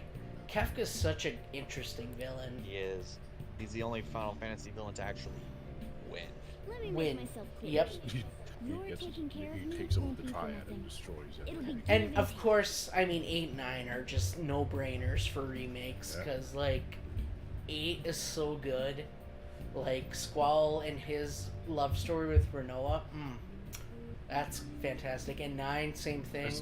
Kefka's such an interesting villain. He is. He's the only Final Fantasy villain to actually win. Let me Win. make myself clear. Yep. You're taking care of me. He takes over won't the be for triad nothing. and destroys It'll be everything. And of course, I mean, 8 and 9 are just no-brainers for remakes, Yeah. because like, 8 is so good. Like Squall and his love story with Renoa, that's fantastic. And 9, same thing.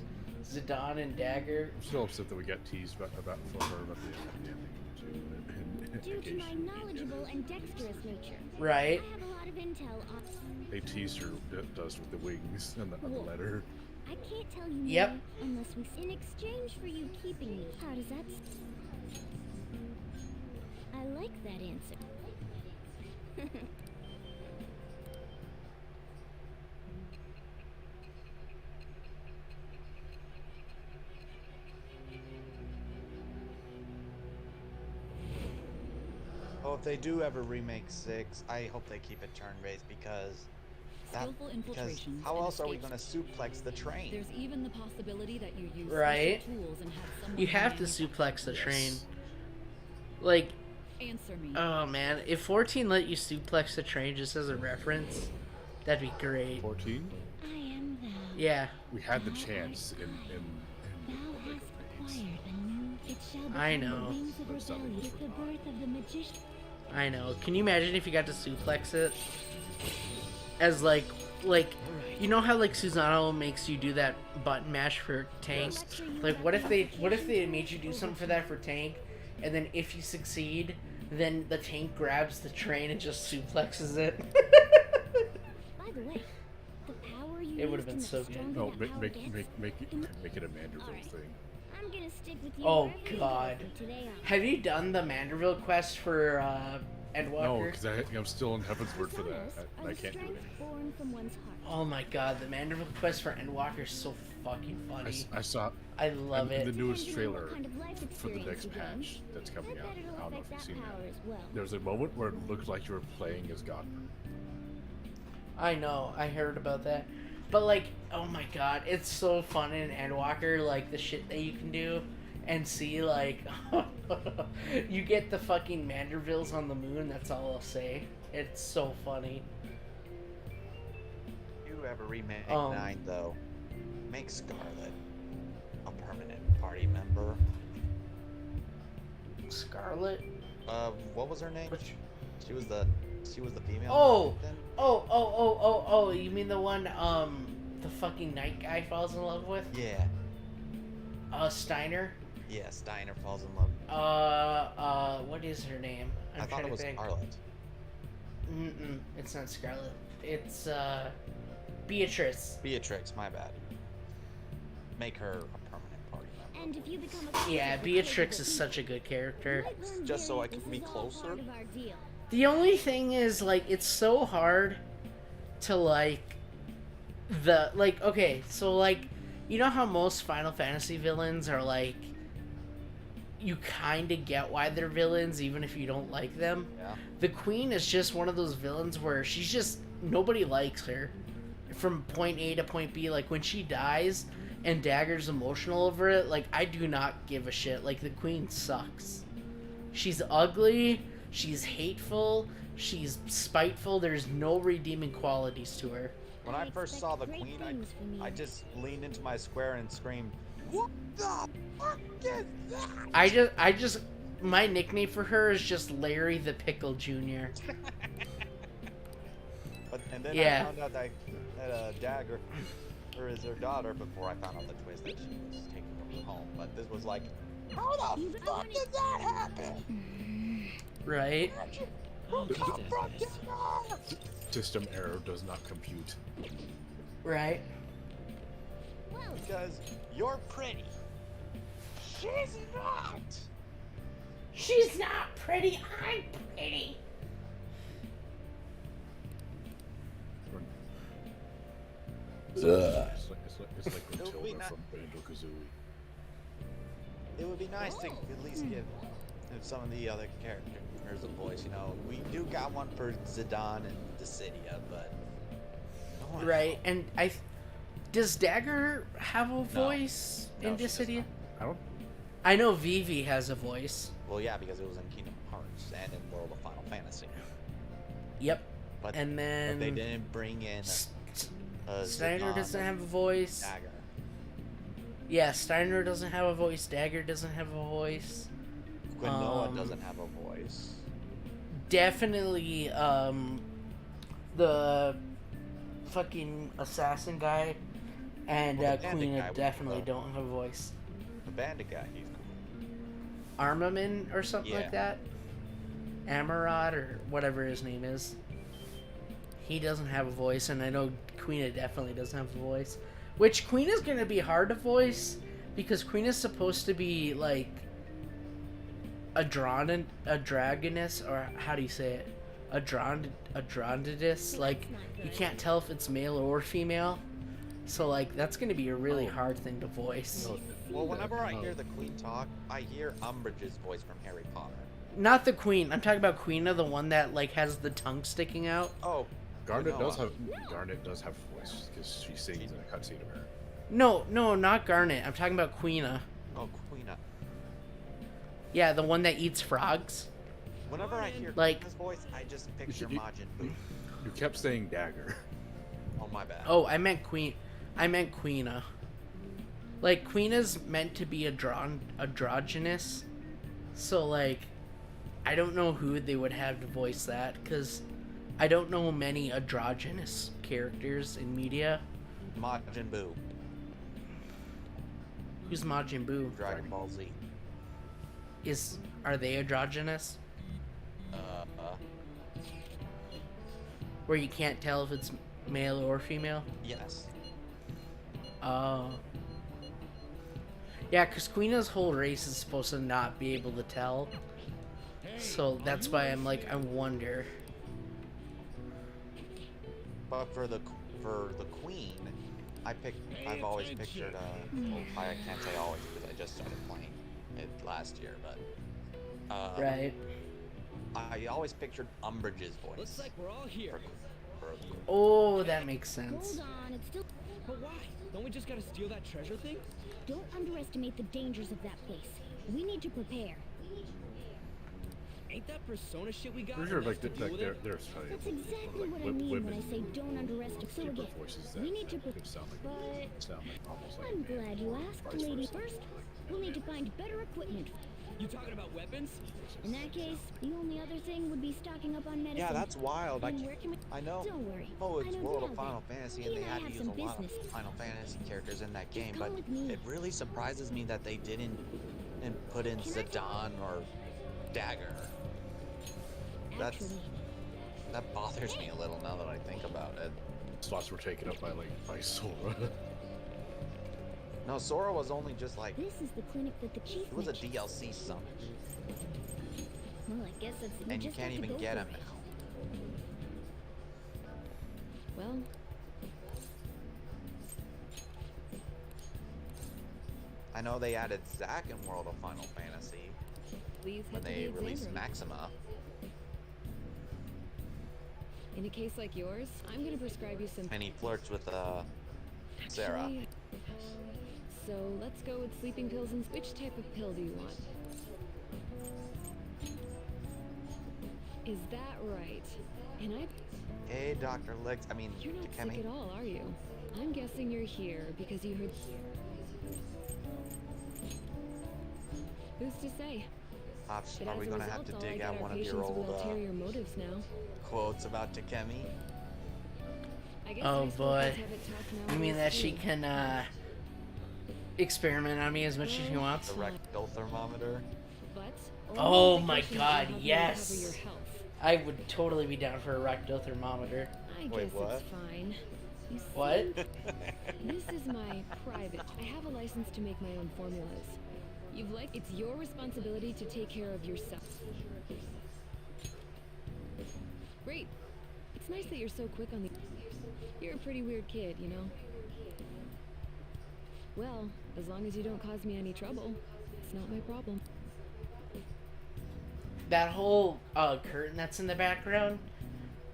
Zidane and Dagger. I'm still upset that we got teased about for her about the ending too. Due to my knowledgeable and dexterous nature, Right. I have a lot of intel on. They teased her does with the wings and the Cool. letter. I can't tell you Yep. more unless we. In exchange for you keeping me, how does that? I like that answer. if they do ever remake 6, I hope they keep it turn-based because Skillful infiltrations how and else are we escapes. going to suplex the train? There's even the possibility that you use Right? special tools and have someone You have to manufacture suplex the them. train. Like, Answer me. oh man, if 14 let you suplex the train just as a reference, that'd be great. 14? I am thou. Yeah. We had the chance in Thou hast acquired a new. It shall become I know. the wings of rebellion with the birth of the magician. I know. Can you imagine if you got to suplex it? As like, you know how like Susanoo makes you do that button mash for tank? Like, what if they made you do something for that for tank, and then if you succeed, then the tank grabs the train and just suplexes it? By the way, the power you It would have used been to so make good. No, stronger that power make gets. it a Manderville thing. I'm gonna stick with you. Oh wherever you go god. from today on. Have you done the Manderville quest for Endwalker? No, because I'm still in Heavensward for that. I can't do it anymore. Born from one's heart. Oh my god, the Manderville quest for Endwalker is so fucking funny. I saw. I love in it. the newest trailer kind of life for the experience next you gain. patch that's coming out. It'll I don't know if affect you've that seen power that. as well. There's a moment where it looked like you were playing as Godmer. I know, I heard about that. But like, oh my god, it's so fun in Endwalker, like the shit that you can do and see like you get the fucking Mandervilles on the moon, that's all I'll say. It's so funny. If you ever remake 9 though, make Scarlet a permanent party member. Scarlet? What was her name? She was the female. Oh, you mean the one the fucking night guy falls in love with? Yeah. Steiner? Yeah, Steiner falls in love. What is her name? I thought it was Scarlet. It's not Scarlet. It's Beatrice. Beatrix, my bad. Make her a permanent party member. And if you become a Yeah, Beatrix is such a good character. Just so I can be closer. The only thing is, like, it's so hard to, like, okay, so, like, you know how most Final Fantasy villains are, like, you kind of get why they're villains, even if you don't like them? Yeah. The Queen is just one of those villains where she's just, nobody likes her. From point A to point B, like, when she dies and Dagger's emotional over it, like, I do not give a shit. Like, the Queen sucks. She's ugly, she's hateful, she's spiteful, there's no redeeming qualities to her. When I first saw the Queen, I just leaned into my square and screamed, "What the fuck is that?" I just, my nickname for her is just Larry the Pickle Jr. And then Yeah. I found out that Dagger is her daughter before I found out the twist that she was taking her home. But this was like, how the fuck did that happen? Right? System error does not compute. Right? Because you're pretty. She's not. She's not pretty, I'm pretty. It's like Matilda from Banjo-Kazooie. It would be nice to at least give some of the other characters a voice. You know, we do got one for Zidane and Dissidia, but Right, and does Dagger have a voice in Dissidia? I know Vivi has a voice. Well, yeah, because it was in Kingdom Hearts and in World of Final Fantasy. Yep. But and then they didn't bring in Steiner doesn't have a voice. Dagger. Yeah, Steiner doesn't have a voice. Dagger doesn't have a voice. Quinoa doesn't have a voice. Definitely, the fucking assassin guy and Queen definitely don't have a voice. The bandit guy, he's cool. Armament or something like Yeah. that. Amarod or whatever his name is. He doesn't have a voice, and I know Queen definitely doesn't have a voice. Which Queen is gonna be hard to voice because Queen is supposed to be like a dragoness, or how do you say it? A drondidus. Like you can't tell if it's male or female. So like that's gonna be a really hard thing to voice. Well, whenever I hear the Queen talk, I hear Umbridge's voice from Harry Potter. Not the queen. I'm talking about Queena, the one that like has the tongue sticking out. Oh, Garnet does have voice because she sings in a cutscene of her. No, not Garnet. I'm talking about Queena. Oh, Queena. Yeah, the one that eats frogs. Whenever I hear like Queena's voice, I just picture Majin Buu. You kept saying dagger. Oh, my bad. Oh, I meant Queena. Like Queena's meant to be androgynous, so like, I don't know who they would have to voice that because I don't know many androgynous characters in media. Majin Buu. Who's Majin Buu? Dragon Ball Z. Are they androgynous? Where you can't tell if it's male or female? Yes. Oh. Yeah, because Queena's whole race is supposed to not be able to tell. So that's why I'm like, I wonder. But for the queen, I've always pictured I can't say always because I just started playing it last year, but right. I always pictured Umbridge's voice. Looks like we're all here. Oh, that makes sense. Hold on, it's still. But why? Don't we just gotta steal that treasure thing? Don't underestimate the dangers of that place. We need to prepare. Ain't that persona shit we got? Sure, like to deal with it? there's That's exactly what I mean when I say don't underestimate. So again, we need to prepare. But I'm glad you asked, lady. First, we'll need to find better equipment. You talking about weapons? In that case, the only other thing would be stocking up on medicine. Yeah, that's wild. And where can we... I know. Don't worry. Oh, it's I know World of Delvin. Final Fantasy, He and they I had to have use some a lot of business. Final Fantasy characters in that game, come but with me. it really surprises me that they didn't put in Zidane or Dagger. That bothers me a little now that I think about it. Slots were taken up by Sora. No, Sora was only just like. This is the clinic that the chief It was a mentioned. DLC summon. Well, I guess that's. And you can't even get him now. Well. I know they added Zack in World of Final Fantasy when they released Maxima. In a case like yours, I'm gonna prescribe you some. And he flirts with Sarah. Actually, so let's go with sleeping pills and which type of pill do you want? Is that right? And Hey, Dr. Legs. I mean, you're not Kemi. sick at all, are you? I'm guessing you're here because you heard. Who's to say? Pops, But are as we a gonna have to result, all I dig get out our one of your patients with old ulterior motives now. quotes about Takemi? I guess Oh high school boy. kids have it tough You mean nowadays, that she too. can experiment on me as much as she wants? The rectal thermometer. But Oh only my medication god, will help you recover yes! your health. I would totally be down for a rectal thermometer. I Wait, guess what? it's fine. You see, What? This is my private. I have a license to make my own formulas. It's your responsibility to take care of yourself. Great. It's nice that you're so quick on the. You're a pretty weird kid, you know. Well, as long as you don't cause me any trouble, it's not my problem. That whole curtain that's in the background,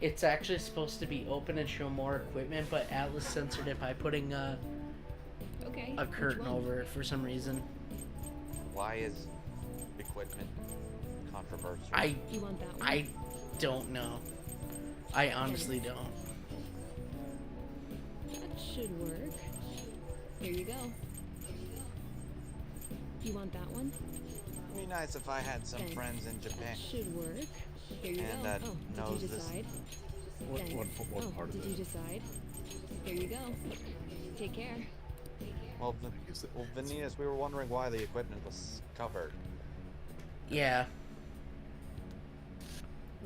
it's actually supposed to be open and show more equipment, but Atlas censored it by putting Okay. a which curtain one? over it for some reason. Why is equipment controversial? You want that one? I don't know. I honestly don't. That should work. Here you go. You want that one? It'd be nice if I had some Thanks. friends in Japan. That should work. Here you And go. that Oh, knows did you this. decide? One Thanks. part of Did it. you decide? Here you go. Take care. Well, Venus, we were wondering why the equipment was covered. Yeah.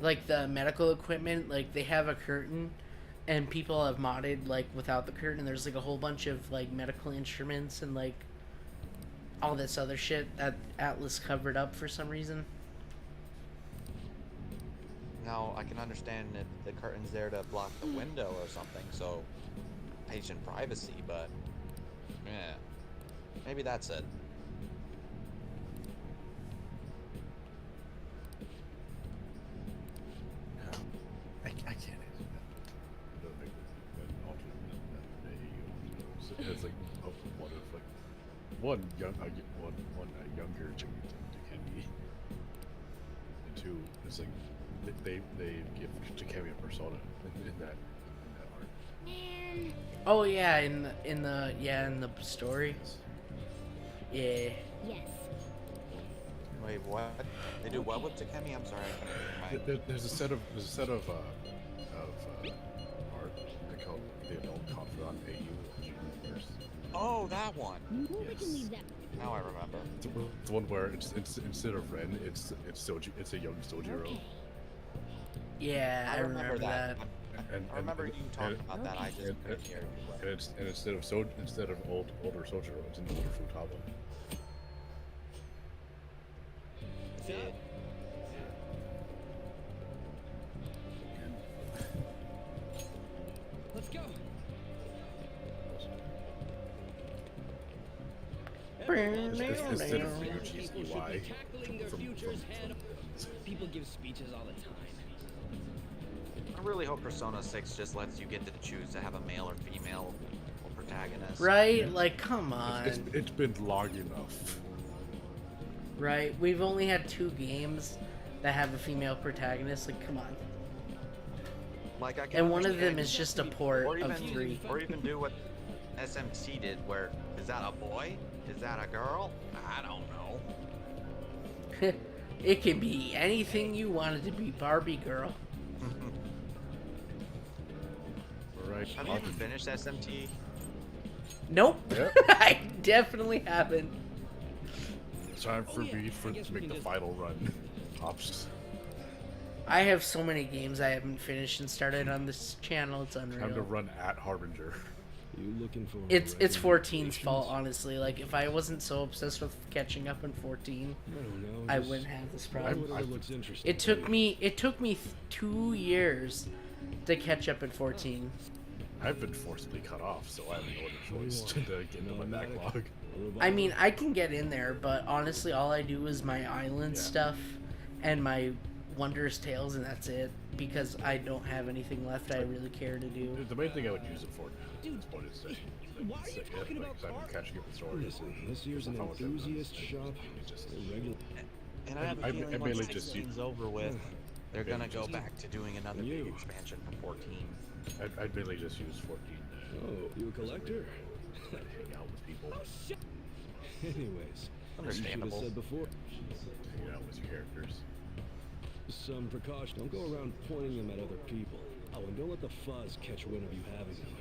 Like the medical equipment, like they have a curtain and people have modded like without the curtain. There's like a whole bunch of like medical instruments and like all this other shit that Atlas covered up for some reason. Now, I can understand if the curtain's there to block the window or something, so patient privacy, but yeah, maybe that's it. I can't answer that. The thing that alternate it's like one of like one younger Dikembe, and two it's like they give Dikembe a persona in that art. Oh yeah, in the story. Yeah. Yes. Wait, what? They do what with Dikembe? I'm sorry. There's a set of art they call the adult confidant AU universe. Oh, that one. We can leave that. Now I remember. It's the one where it's instead of Ren, it's Soji. It's a young Sojiro. Yeah, I remember that. I remember you talking about that. I just couldn't hear you. And instead of older Sojiro, it's an older Futaba. Let's go. Instead of Ryuji's UI. People give speeches all the time. I really hope Persona 6 just lets you get to choose to have a male or female protagonist. Right? Like, come on. It's been long enough. Right? We've only had 2 games that have a female protagonist. Like, come on. Like, I can and one of understand- them is just a port or even, of 3. Or even do what SMT did, where is that a boy? Is that a girl? I don't know. It can be anything you want it to be, Barbie girl. Right. Have you even finished SMT? Nope. Yep. I definitely haven't. It's time for me to make the final run. Ops. I have so many games I haven't finished and started on this channel. It's unreal. Time to run at Harbinger. You looking for? It's 14's fault, honestly. Like, if I wasn't so obsessed with catching up in 14, I wouldn't have this problem. It took me 2 years to catch up in 14. I've been forcibly cut off, so I have no other choice to get into my backlog. I mean, I can get in there, but honestly, all I do is my island stuff and my Wondrous Tales, and that's it. Because I don't have anything left I really care to do. The main thing I would use it for is what is it? Why are you talking about I've been catching up with stories. Listen, this year's an enthusiast shop. And I have a feeling mainly once just 16's over with, they're gonna go back to doing another big expansion for 14. I'd mainly just use 14. Oh, you a collector? Hang out with people. Anyways, Understandable. You should have said before. Hang out with your characters. Some precaution. Don't go around pointing them at other people. Oh, and don't let the fuzz catch wind of you having them.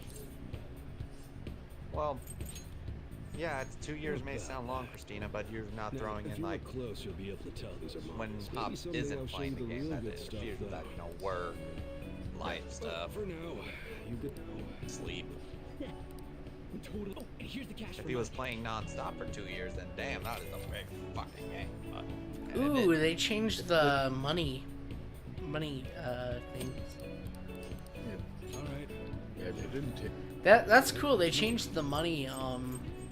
Well, yeah, it's 2 years may sound long, Christina, but you're not throwing if in you like look close, you'll be able to tell these are when models. Hobbs Maybe someday isn't I'll show playing you the the game real that good it stuff, interferes with though. that, work, life stuff, For now, you could sleep. Totally. Oh, and here's the cash. If he was playing non-stop for 2 years, then damn, that is a big fucking game. But, Ooh, they changed the money things. All right. Yeah, it didn't take. That's cool. They changed the money.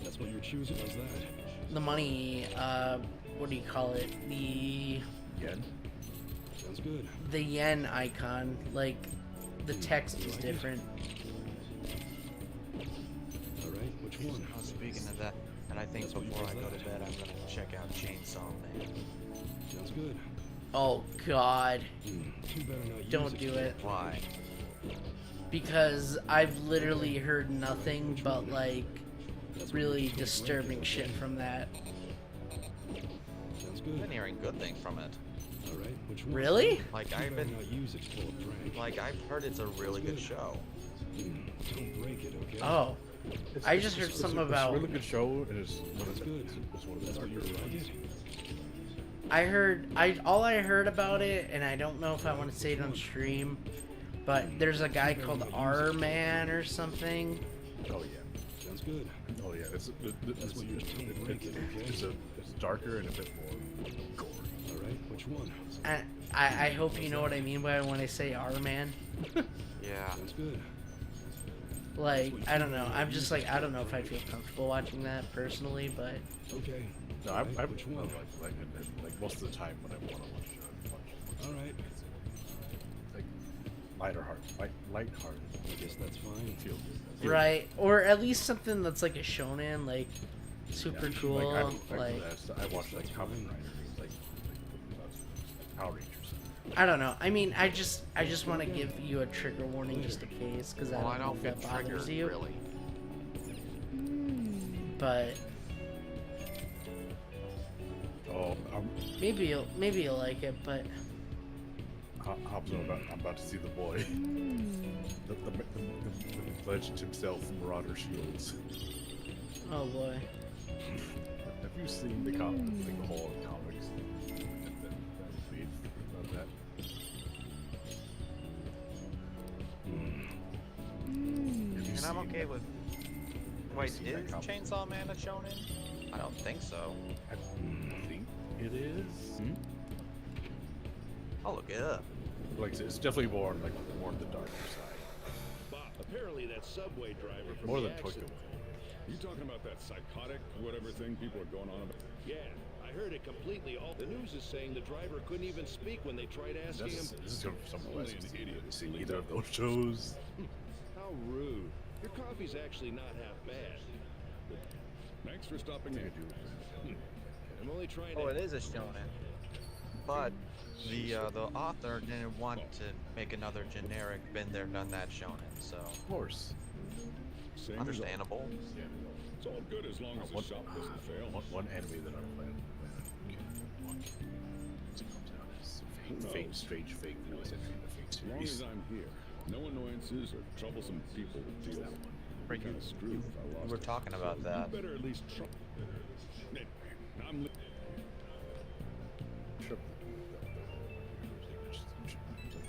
That's what you're choosing. Was that? The money. What do you call it? The yen. Sounds good. The yen icon. Like, the text is different. All right. Which one? Oh, speaking of that, and I think before I go to bed, I'm gonna check out Chainsaw Man. Sounds good. Oh God! You better not Don't use do it. Why? Because I've literally heard nothing but like really disturbing shit from that. Sounds I've good. been hearing good things from it. All right. Which one? Really? Like You I've better been, not use it full of prank. like I've heard it's a really good show. Don't break it, okay? Oh, I just heard something about. It's a really good show, and it's one of That's the, good. it's one of the That's what you darker like ones. it. All I heard about it, and I don't know if I want to say it on stream, but there's a guy called R-Man or something. Oh yeah. Sounds good. Oh yeah. It's darker and a bit more gory. All right. Which one? And I hope you know what I mean by when I say R-Man. Yeah. Sounds good. Like, I don't know. I'm just like, I don't know if I feel comfortable watching that personally, but Okay. No, I'm Which one? like most of the time when I want to watch. All right. Like, lighthearted. I guess that's fine. Right, or at least something that's like a shonen, like super cool. Like I watched like Kamen Rider, like Power Rangers. I don't know. I mean, I just want to give you a trigger warning just in case, because I don't know if that bothers you. Really. But maybe you'll like it. But I'm about to see the boy, the legend himself, Marauder Shields. Oh boy. Have you seen the like the whole comics that made of that? And I'm okay with. Wait, is Chainsaw Man a shonen? I don't think so. I think it is. I'll look it up. Like it's definitely more on the darker side. Bob, apparently that subway driver from More the than Tokyo. accident. You talking about that psychotic whatever thing people are going on about? Yeah, I heard it completely. All the news is saying the driver couldn't even speak when they tried asking him. This is coming from someone who Only hasn't an idiot seen believes either of that. those shows. How rude. Your coffee's actually not half bad. Thanks for stopping in. I'm only trying to... Oh, it is a shonen. But the author didn't want to make another generic been there done that shonen, so Of course. Same understandable. Yeah. It's all good as long as the shop doesn't fail. One anime that I'm planning to watch. It comes out as Fate, Strange Fate, no essentially the Fate As long series. as I'm here, no annoyances or troublesome people to deal with. Right, Kind of screwed if I lost we were it. talking about So that. You better at least try. I'm Sure. I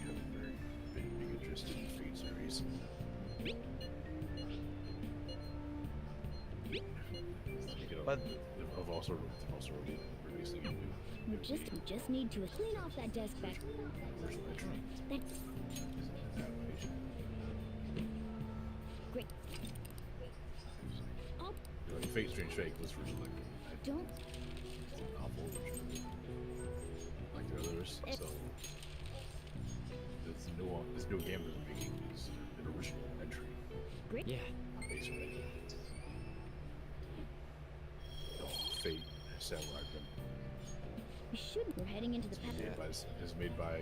have a very big interest in the Fate series. But I've also releasing a new You just need to clean off that desk back. That's great. Oh, Fate Strange Fate was originally don't. a novel version, like the others. So this new game that they're making is an original entry. Great. Yeah. Based on Fate Samurai Gun. We should. We're heading into the path. Is made by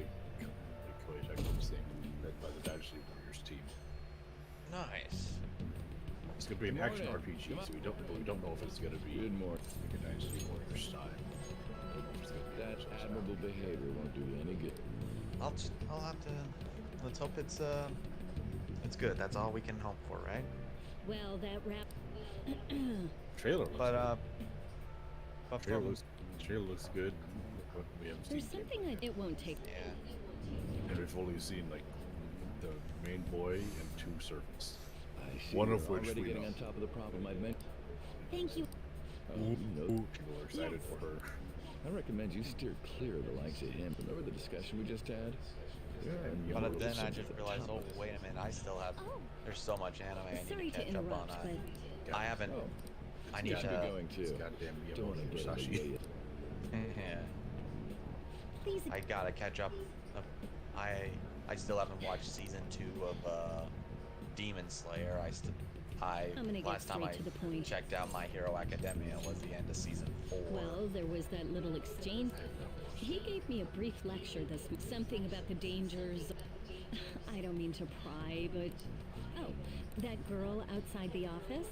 Koei Tecmo's thing, led by the Dynasty Warriors team. nice. It's gonna be an action RPG, so we don't know if it's gonna be Good morning. like a Dynasty Warriors style. That admirable behavior won't do you any good. I'll have to. Let's hope it's good. That's all we can hope for, right? Well, that wrap. Trailer looks But good. Trailer looks good. But we haven't There's seen something it won't take. Yeah. and we've only seen like the main boy and two servants. I see One you're of which already we getting know. on top of the problem I'd mentioned. Thank you. We're excited for her. I recommend you steer clear of the likes of him. Remember the discussion we just had? But then I just realized, oh wait a minute, I still have. There's so much anime I Sorry need to to catch up on. interrupt, I haven't. I need Gotta to. be going too. Goddamn Don't wanna Miyamoto get in the Musashi. way. Yeah. Please. I gotta catch up. I still haven't watched season 2 of Demon Slayer. I'm gonna get last time I straight to the point. checked out My Hero Academia was the end of season 4. Well, there was that little exchange. He gave me a brief lecture this week. Something about the dangers. I don't mean to pry, but oh, that girl outside the office.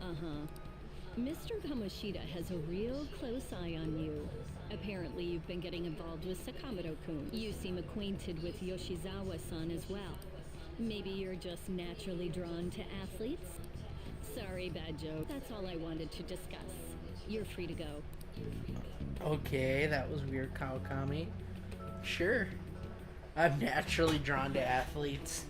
Uh-huh. Mr. Kamoshida has a real close eye on you. Apparently, you've been getting involved with Sakamoto-kun. You seem acquainted with Yoshizawa-san as well. Maybe you're just naturally drawn to athletes? Sorry, bad joke. That's all I wanted to discuss. You're free to go. Okay, that was weird, Kawakami. Sure. I'm naturally drawn to athletes.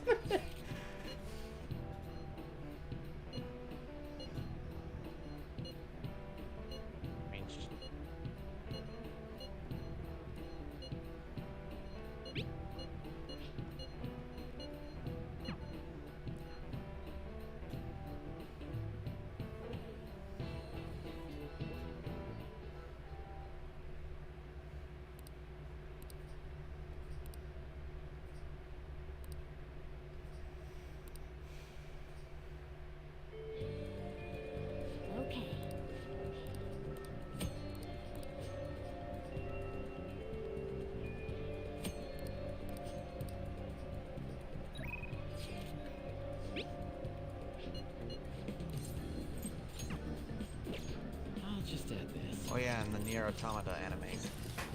Nier Automata animes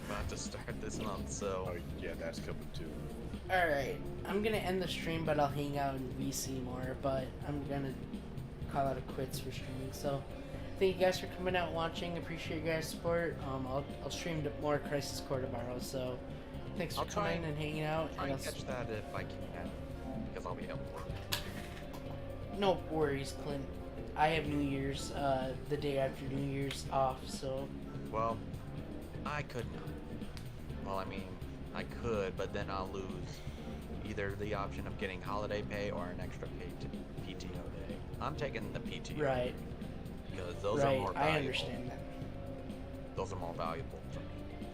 about to start this month, so. Oh yeah, that's coming too. Alright, I'm gonna end the stream, but I'll hang out in VC more, but I'm gonna call out a quits for streaming, so thank you guys for coming out and watching, appreciate your guys' support. I'll stream more Crisis Core tomorrow, so thanks for coming and hanging out. Try And and catch that if I can, because I'll be able to. No worries, Clint. I have New Year's, the day after New Year's off, so. Well, I could not. Well, I mean, I could, but then I'll lose either the option of getting holiday pay or an extra paid PTO day. I'm taking the PTO. Right. Because those are more valuable. I understand that. Those are more valuable for me.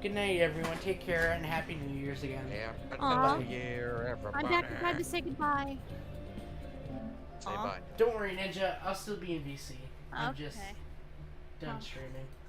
Good night, everyone. Take care and Happy New Year's again. Aw. New Year, everybody. I'm back in time to say goodbye. Say bye. Don't worry, Ninja. I'll still be in VC. I'm just Okay. done streaming.